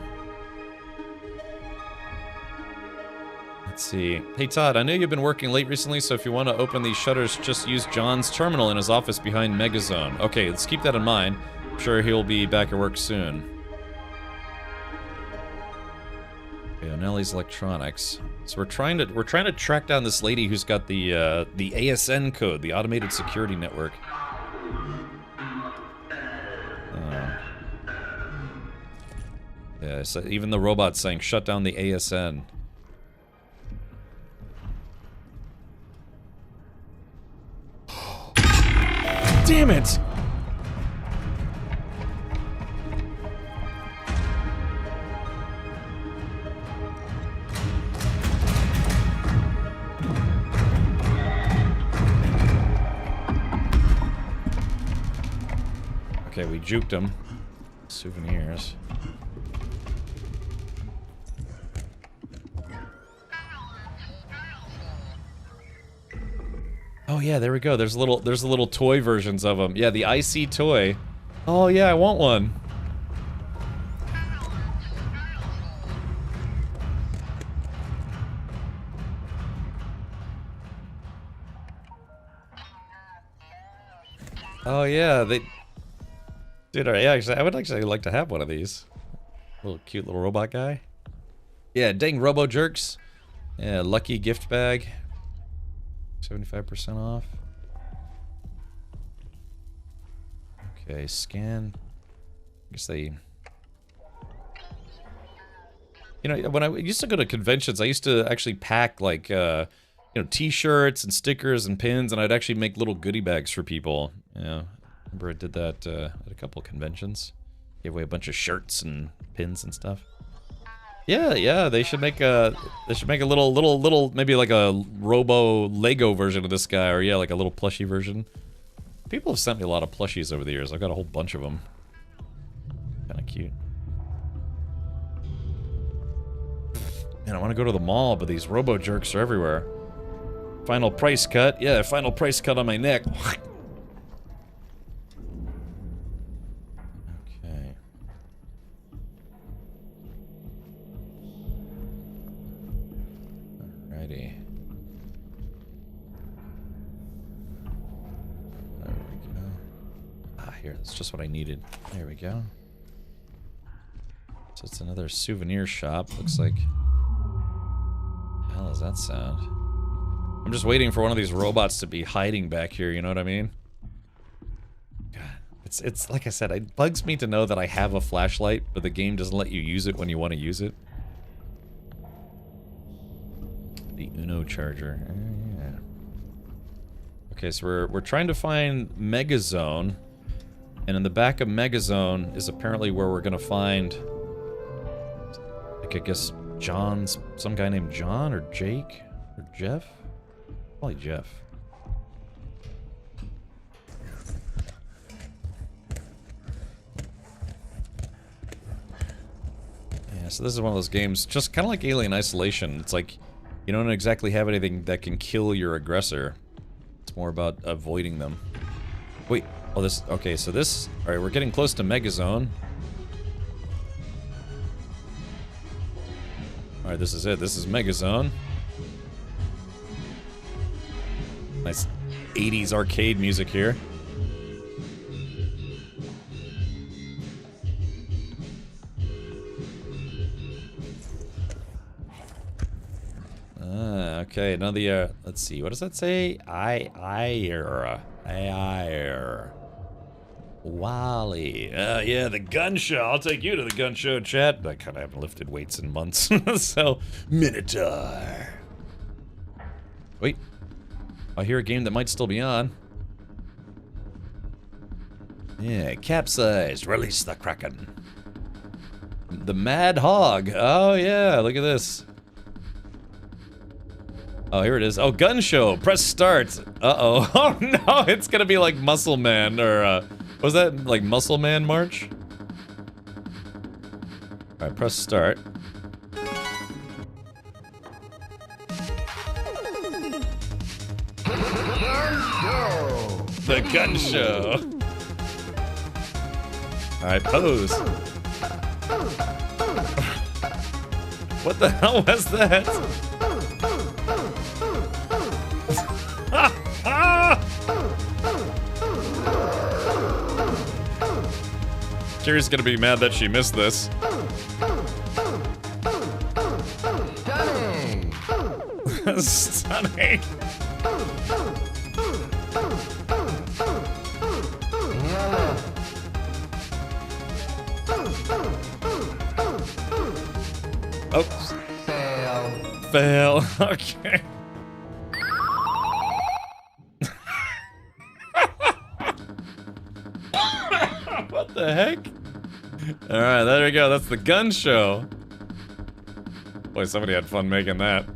Let's see. Hey Todd, I know you've been working late recently, so if you want to open these shutters, just use John's terminal in his office behind Megazone. Okay, let's keep that in mind. I'm sure he'll be back at work soon. Okay, O'Nellie's Electronics. So we're trying to track down this lady who's got the ASN code, the Automated Security Network. Yeah, so even the robot's saying shut down the ASN. Damn it! Okay, we juked him. Souvenirs. Oh yeah, there we go. There's little toy versions of them. Yeah, the IC toy. Oh yeah, I want one. Oh yeah, they. Dude, I would actually like to have one of these. Little cute little robot guy. Yeah, dang Robo Jerks. Yeah, lucky gift bag. 75% off. Okay, scan. I guess they... You know, when I used to go to conventions, I used to actually pack, like, you know, t-shirts and stickers and pins, and I'd actually make little goodie bags for people. Yeah, I remember I did that at a couple conventions. Gave away a bunch of shirts and pins and stuff. Yeah, they should make a little maybe like a Robo Lego version of this guy, or yeah, like a little plushie version. People have sent me a lot of plushies over the years. I've got a whole bunch of them. Kind of cute. Man, I want to go to the mall, but these Robo Jerks are everywhere. Final price cut. Yeah, final price cut on my neck. Here, that's just what I needed. There we go. So it's another souvenir shop. Looks like... What the hell does that sound? I'm just waiting for one of these robots to be hiding back here, you know what I mean? God, it's like I said, it bugs me to know that I have a flashlight, but the game doesn't let you use it when you want to use it. The Uno charger. Yeah. Okay, so we're trying to find Megazone. And in the back of Megazone is apparently where we're gonna find, like, I guess John's, some guy named John or Jake or Jeff? Probably Jeff. Yeah, so this is one of those games, just kind of like Alien Isolation. It's like, you don't exactly have anything that can kill your aggressor. It's more about avoiding them. Wait. Oh, this... Okay, so this... Alright, we're getting close to Megazone. Alright, this is it. This is Megazone. Nice 80s arcade music here. Okay, now the, let's see, what does that say? Wally. Yeah, the gun show. I'll take you to the gun show, chat. I kind of haven't lifted weights in months. So, Minotaur. Wait. I hear a game that might still be on. Yeah, capsized. Release the Kraken. The Mad Hog. Oh, yeah, look at this. Oh, here it is. Oh, gun show. Press start. Uh-oh. Oh, no. It's going to be like Muscle Man or, was that like Muscle Man March? All right, press start. The gun show. All right, pose. What the hell was that? Kiri's gonna be mad that she missed this. Stunning! Stunning! Oops. Fail. Fail. Okay. What the heck? Alright, there we go. That's the gun show. Boy, somebody had fun making that.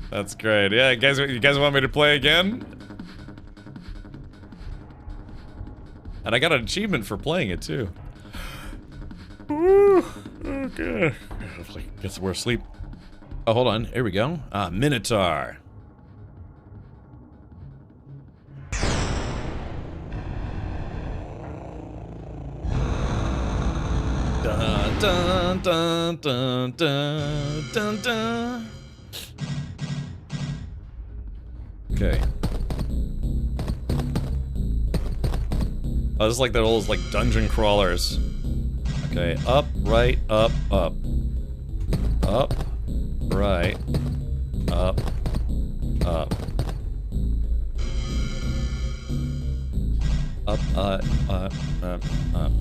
That's great. Yeah, you guys want me to play again? And I got an achievement for playing it too. Ooh, okay. Hopefully get some more sleep. Oh, hold on. Here we go. Minotaur. Dun dun dun dun dun dun dun. Okay. Oh, this is like that old like dungeon crawlers. Okay, up, right, up, up. Up, right, up, up. Up, up, up.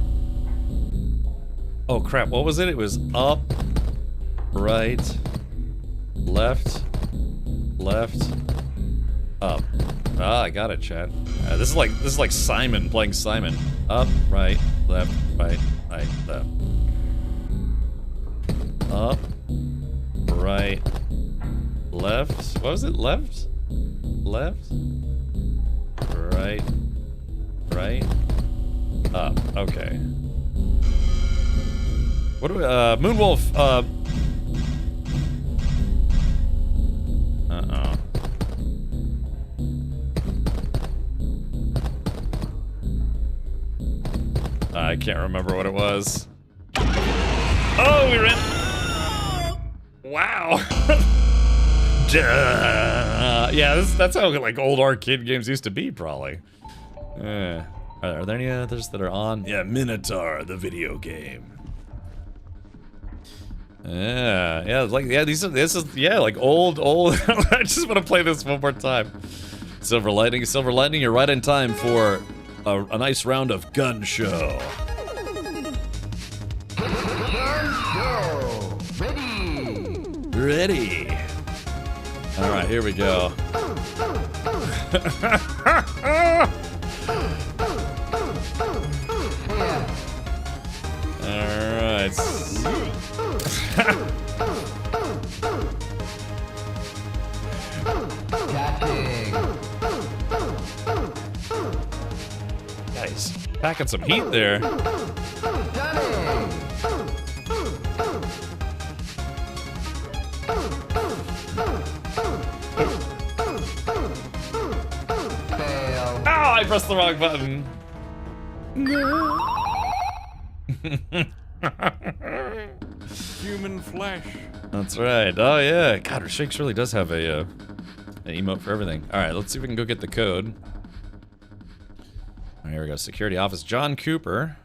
Oh crap, what was it? It was up, right, left, left, up. Ah, I got it, chat. This is like Simon playing Simon. Up, right, left, right, left. Up, right, left. What was it? Left, left, right, right, up. Okay. What do we? Moonwolf. I can't remember what it was. Oh, we ran. Wow. Yeah, that's how like old arcade games used to be, probably. Are there any others that are on? Yeah, Minotaur, the video game. Yeah, this is like old. I just want to play this one more time. Silver Lightning, you're right in time for a nice round of gun show. Ready. All right, here we go. All right. Nice. Packing some heat there. Oh, I pressed the wrong button. Human flesh. That's right. Oh yeah. God, Shakes really does have a an emote for everything. All right, let's see if we can go get the code. Oh, here we go. Security office. John Cooper.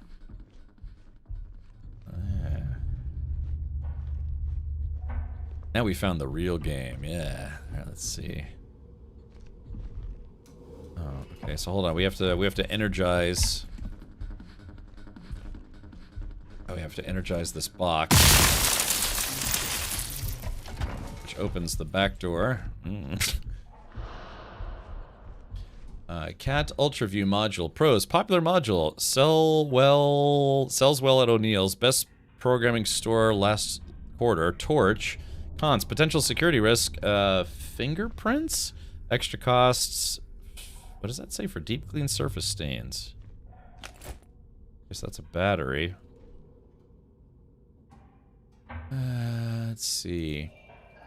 Now we found the real game. Yeah. All right, let's see. Oh, okay. So hold on. We have to energize. Oh, we have to energize this box, which opens the back door. Cat UltraView module. Pros. Popular module. Sells well at O'Neill's. Best programming store last quarter. Torch. Cons, potential security risk, fingerprints, extra costs. What does that say for deep clean surface stains? Guess that's a battery. Let's see.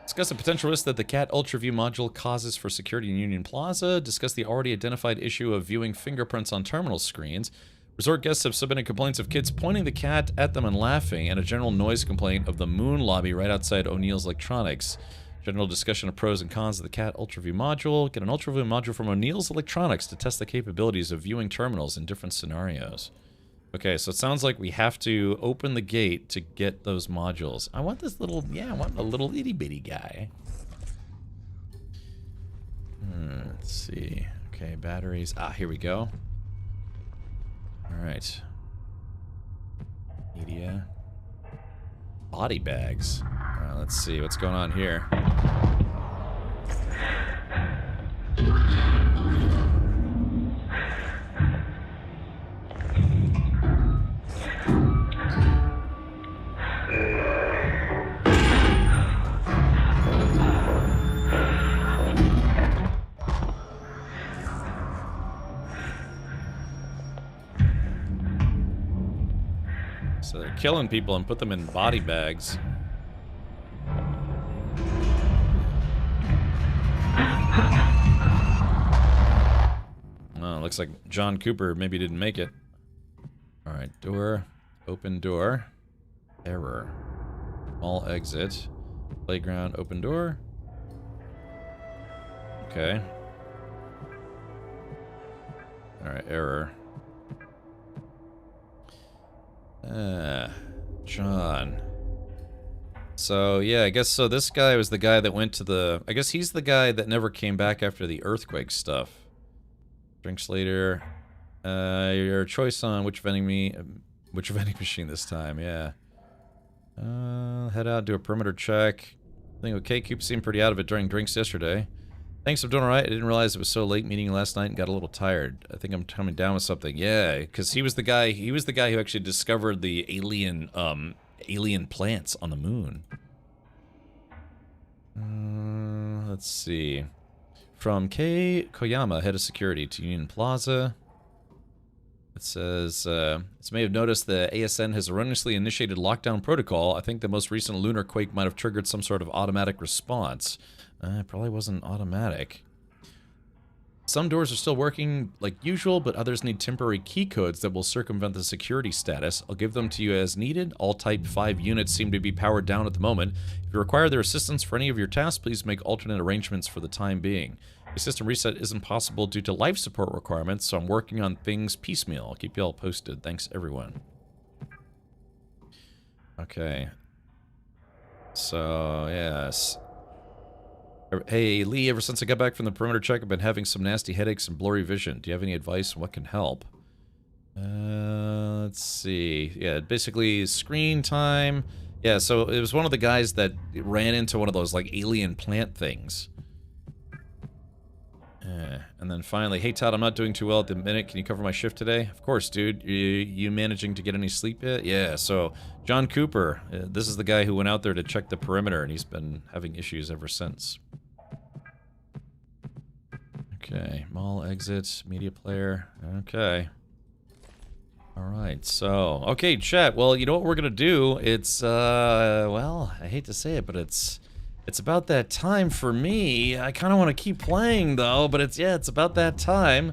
Discuss the potential risk that the CAT UltraView module causes for security in Union Plaza. Discuss the already identified issue of viewing fingerprints on terminal screens. Resort guests have submitted complaints of kids pointing the cat at them and laughing, and a general noise complaint of the Moon lobby right outside O'Neill's Electronics. General discussion of pros and cons of the CAT UltraView module. Get an UltraView module from O'Neill's Electronics to test the capabilities of viewing terminals in different scenarios. Okay, so it sounds like we have to open the gate to get those modules. I want this little, yeah, I want a little itty bitty guy. Let's see. Okay, batteries. Ah, here we go. Alright. Media. Body bags. Let's see what's going on here. So they're killing people and put them in body bags. Oh, looks like John Cooper maybe didn't make it. Alright, door. Open door. Error. All exit. Playground, open door. Okay. Alright, error. John. So, yeah, I guess so this guy was the guy that went to the... I guess he's the guy that never came back after the earthquake stuff. Drinks later. Your choice on which vending machine this time, yeah. Head out, do a perimeter check. I think okay, Coop seemed pretty out of it during drinks yesterday. Thanks, I'm doing alright. I didn't realize it was so late meeting last night and got a little tired. I think I'm coming down with something. Yeah, because he was the guy who actually discovered the alien plants on the moon. Let's see. From Kei Koyama, head of security, to Union Plaza. It says, it's may have noticed the ASN has erroneously initiated lockdown protocol. I think the most recent lunar quake might have triggered some sort of automatic response. It probably wasn't automatic. Some doors are still working like usual, but others need temporary key codes that will circumvent the security status. I'll give them to you as needed. All Type 5 units seem to be powered down at the moment. If you require their assistance for any of your tasks, please make alternate arrangements for the time being. The system reset isn't possible due to life support requirements, so I'm working on things piecemeal. I'll keep you all posted. Thanks, everyone. Okay. So, yes. Hey, Lee, ever since I got back from the perimeter check, I've been having some nasty headaches and blurry vision. Do you have any advice on what can help? Let's see. Yeah, basically, screen time. Yeah, so it was one of the guys that ran into one of those, like, alien plant things. And then finally, hey, Todd, I'm not doing too well at the minute. Can you cover my shift today? Of course, dude. You managing to get any sleep yet? Yeah, so John Cooper, this is the guy who went out there to check the perimeter, and he's been having issues ever since. Okay, mall exit, media player. Okay. Alright, so, okay, chat. Well, you know what we're gonna do? It's, well, I hate to say it, but it's about that time for me. I kind of want to keep playing, though, but it's about that time.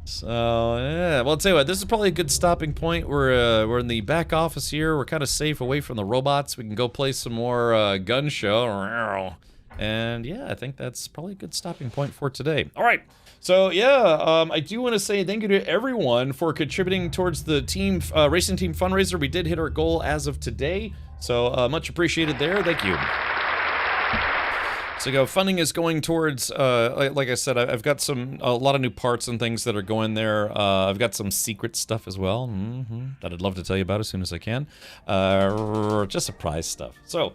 So, yeah. Well, I'll tell you what, this is probably a good stopping point. We're in the back office here. We're kind of safe away from the robots. We can go play some more gun show. And, yeah, I think that's probably a good stopping point for today. All right. So, yeah, I do want to say thank you to everyone for contributing towards the team racing team fundraiser. We did hit our goal as of today. So, much appreciated there. Thank you. So funding is going towards, like I said, I've got a lot of new parts and things that are going there. I've got some secret stuff as well that I'd love to tell you about as soon as I can. Just surprise stuff. So,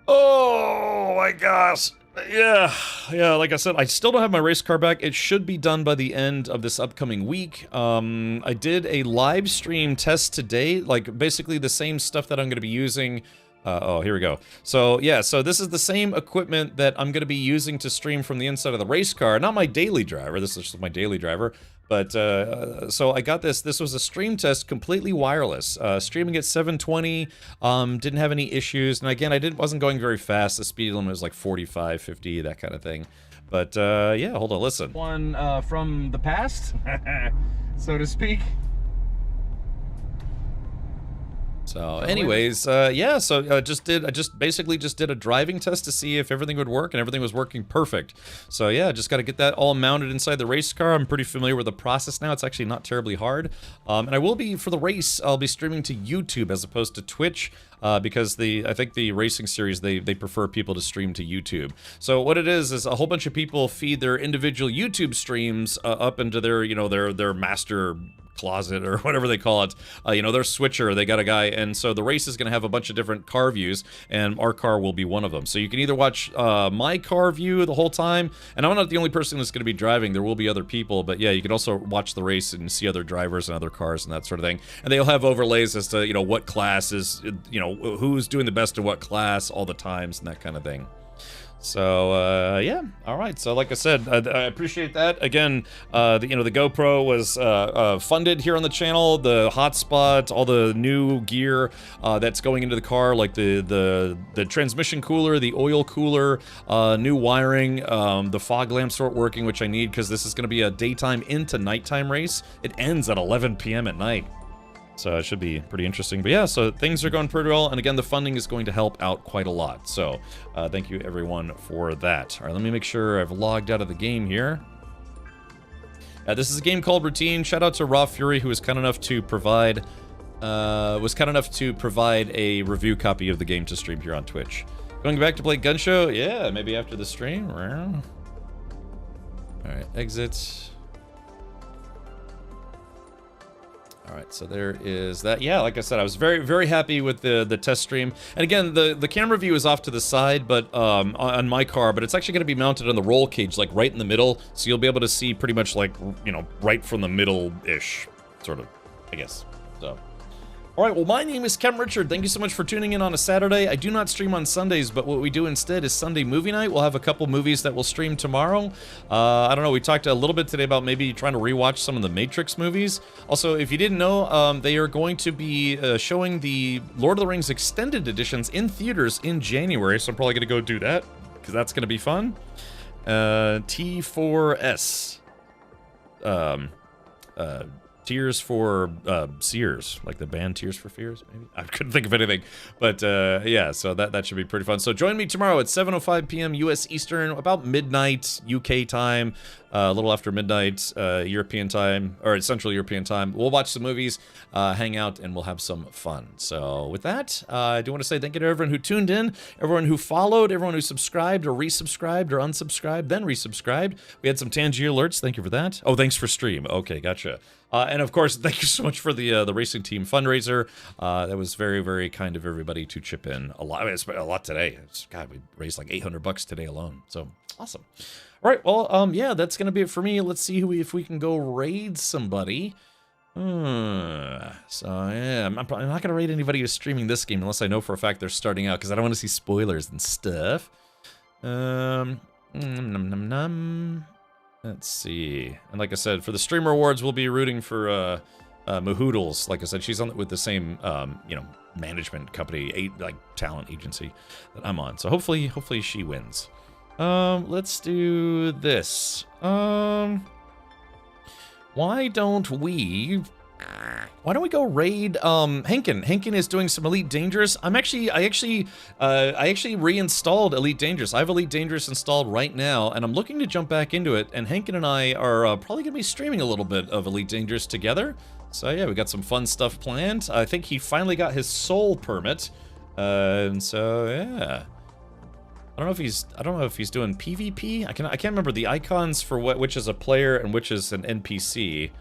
oh my gosh. Yeah, like I said, I still don't have my race car back. It should be done by the end of this upcoming week. I did a live stream test today, like basically the same stuff that I'm going to be using Oh, here we go. So, yeah, so this is the same equipment that I'm going to be using to stream from the inside of the race car. Not my daily driver. This is just my daily driver. But, so I got this. This was a stream test, completely wireless. Streaming at 720, didn't have any issues. And again, wasn't going very fast. The speed limit was like 45, 50, that kind of thing. But, yeah, hold on, listen. One from the past, so to speak. So anyways, yeah, so I just basically did a driving test to see if everything would work, and everything was working perfect. So yeah, just got to get that all mounted inside the race car. I'm pretty familiar with the process now. It's actually not terribly hard. And I will be, for the race, I'll be streaming to YouTube as opposed to Twitch. Because I think the racing series, they prefer people to stream to YouTube. So what it is a whole bunch of people feed their individual YouTube streams up into their, you know, their master closet or whatever they call it, you know, their switcher. They got a guy, and so the race is going to have a bunch of different car views, and our car will be one of them. So you can either watch my car view the whole time, and I'm not the only person that's going to be driving. There will be other people, but yeah, you can also watch the race and see other drivers and other cars and that sort of thing. And they'll have overlays as to, you know, what class is, you know, who's doing the best in what class, all the times, and that kind of thing. So, yeah, all right. So, like I said, I appreciate that. Again, the GoPro was funded here on the channel. The hotspot, all the new gear that's going into the car, like the transmission cooler, the oil cooler, new wiring, the fog lamps aren't working, which I need because this is going to be a daytime into nighttime race. It ends at 11 p.m. at night. So it should be pretty interesting. But yeah, so things are going pretty well. And again, the funding is going to help out quite a lot. So thank you everyone for that. All right, let me make sure I've logged out of the game here. This is a game called Routine. Shout out to Raw Fury, who was kind enough to provide a review copy of the game to stream here on Twitch. Going back to play Gun Show? Yeah, maybe after the stream. All right, exit. All right, so there is that. Yeah, like I said, I was very, very happy with the test stream. And again, the camera view is off to the side, but on my car, but it's actually going to be mounted on the roll cage, like right in the middle. So you'll be able to see pretty much like, you know, right from the middle-ish, sort of, I guess. So. All right, well, my name is Kevin Richard. Thank you so much for tuning in on a Saturday. I do not stream on Sundays, but what we do instead is Sunday movie night. We'll have a couple movies that we'll stream tomorrow. I don't know, we talked a little bit today about maybe trying to rewatch some of the Matrix movies. Also, if you didn't know, they are going to be showing the Lord of the Rings extended editions in theaters in January, so I'm probably going to go do that, because that's going to be fun. T4S. Tears for Sears, like the band Tears for Fears, maybe? I couldn't think of anything. But yeah, so that should be pretty fun. So join me tomorrow at 7:05 p.m. U.S. Eastern, about midnight UK time, a little after midnight European time, or Central European time. We'll watch some movies, hang out, and we'll have some fun. So with that, I do want to say thank you to everyone who tuned in, everyone who followed, everyone who subscribed or resubscribed or unsubscribed, then resubscribed. We had some Tangier alerts. Thank you for that. Oh, thanks for stream. Okay, gotcha. And of course, thank you so much for the Racing Team fundraiser. That was very, very kind of everybody to chip in a lot. I mean, a lot today. God, we raised like $800 today alone. So awesome. All right, well, yeah, that's gonna be it for me. Let's see if we can go raid somebody. So yeah, I'm not gonna raid anybody who's streaming this game unless I know for a fact they're starting out, because I don't want to see spoilers and stuff. Let's see. And like I said, for the streamer awards, we'll be rooting for Mahoodles. Like I said, she's on with the same you know, management company, like talent agency that I'm on. So hopefully she wins. Let's do this. Why don't we go raid Henkin? Henkin is doing some Elite Dangerous. I actually reinstalled Elite Dangerous. I have Elite Dangerous installed right now, and I'm looking to jump back into it. And Henkin and I are probably gonna be streaming a little bit of Elite Dangerous together. So yeah, we got some fun stuff planned. I think he finally got his soul permit, and so yeah. I don't know if he's doing PvP. I can't remember the icons for which is a player and which is an NPC.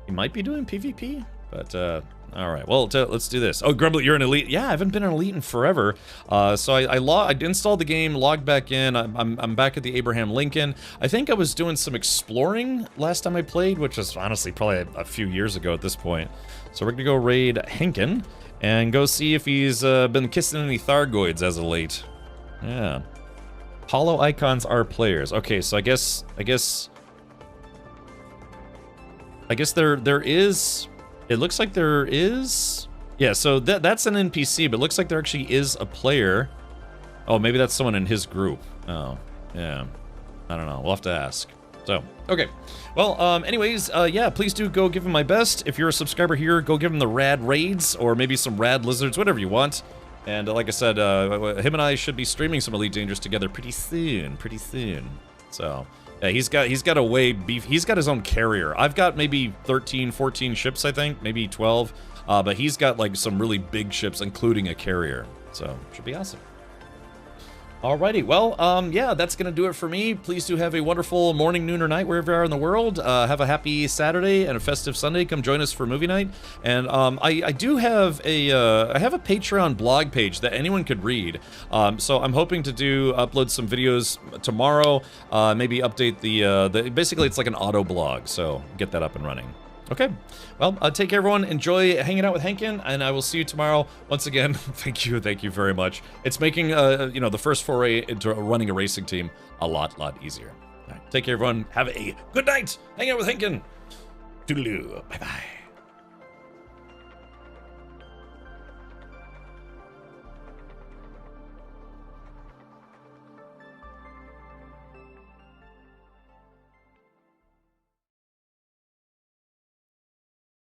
He might be doing PvP, but all right. Well, let's do this. Oh, Grumbly, you're an Elite. Yeah, I haven't been an Elite in forever. So I installed the game, logged back in. I'm back at the Abraham Lincoln. I think I was doing some exploring last time I played, which was honestly probably a few years ago at this point. So we're gonna go raid Henkin. And go see if he's been kissing any Thargoids as of late. Yeah. Hollow icons are players. Okay, so I guess there is. It looks like there is. Yeah, so that's an NPC, but it looks like there actually is a player. Oh, maybe that's someone in his group. Oh, yeah. I don't know. We'll have to ask. So, okay. Well, anyways, yeah, please do go give him my best. If you're a subscriber here, go give him the rad raids or maybe some rad lizards, whatever you want. And like I said, him and I should be streaming some Elite Dangerous together pretty soon. So, yeah, he's got a way beef. He's got his own carrier. I've got maybe 13, 14 ships, I think, maybe 12. But he's got like some really big ships, including a carrier. So, should be awesome. Alrighty, well, yeah, that's going to do it for me. Please do have a wonderful morning, noon, or night, wherever you are in the world. Have a happy Saturday and a festive Sunday. Come join us for movie night. And I do have a Patreon blog page that anyone could read. So I'm hoping to upload some videos tomorrow. Maybe update the basically it's like an auto blog. So get that up and running. Okay, well, take care, everyone. Enjoy hanging out with Henkin, and I will see you tomorrow. Once again, thank you very much. It's making, you know, the first foray into running a racing team a lot easier. All right, take care, everyone. Have a good night. Hang out with Henkin. Toodaloo. Bye-bye.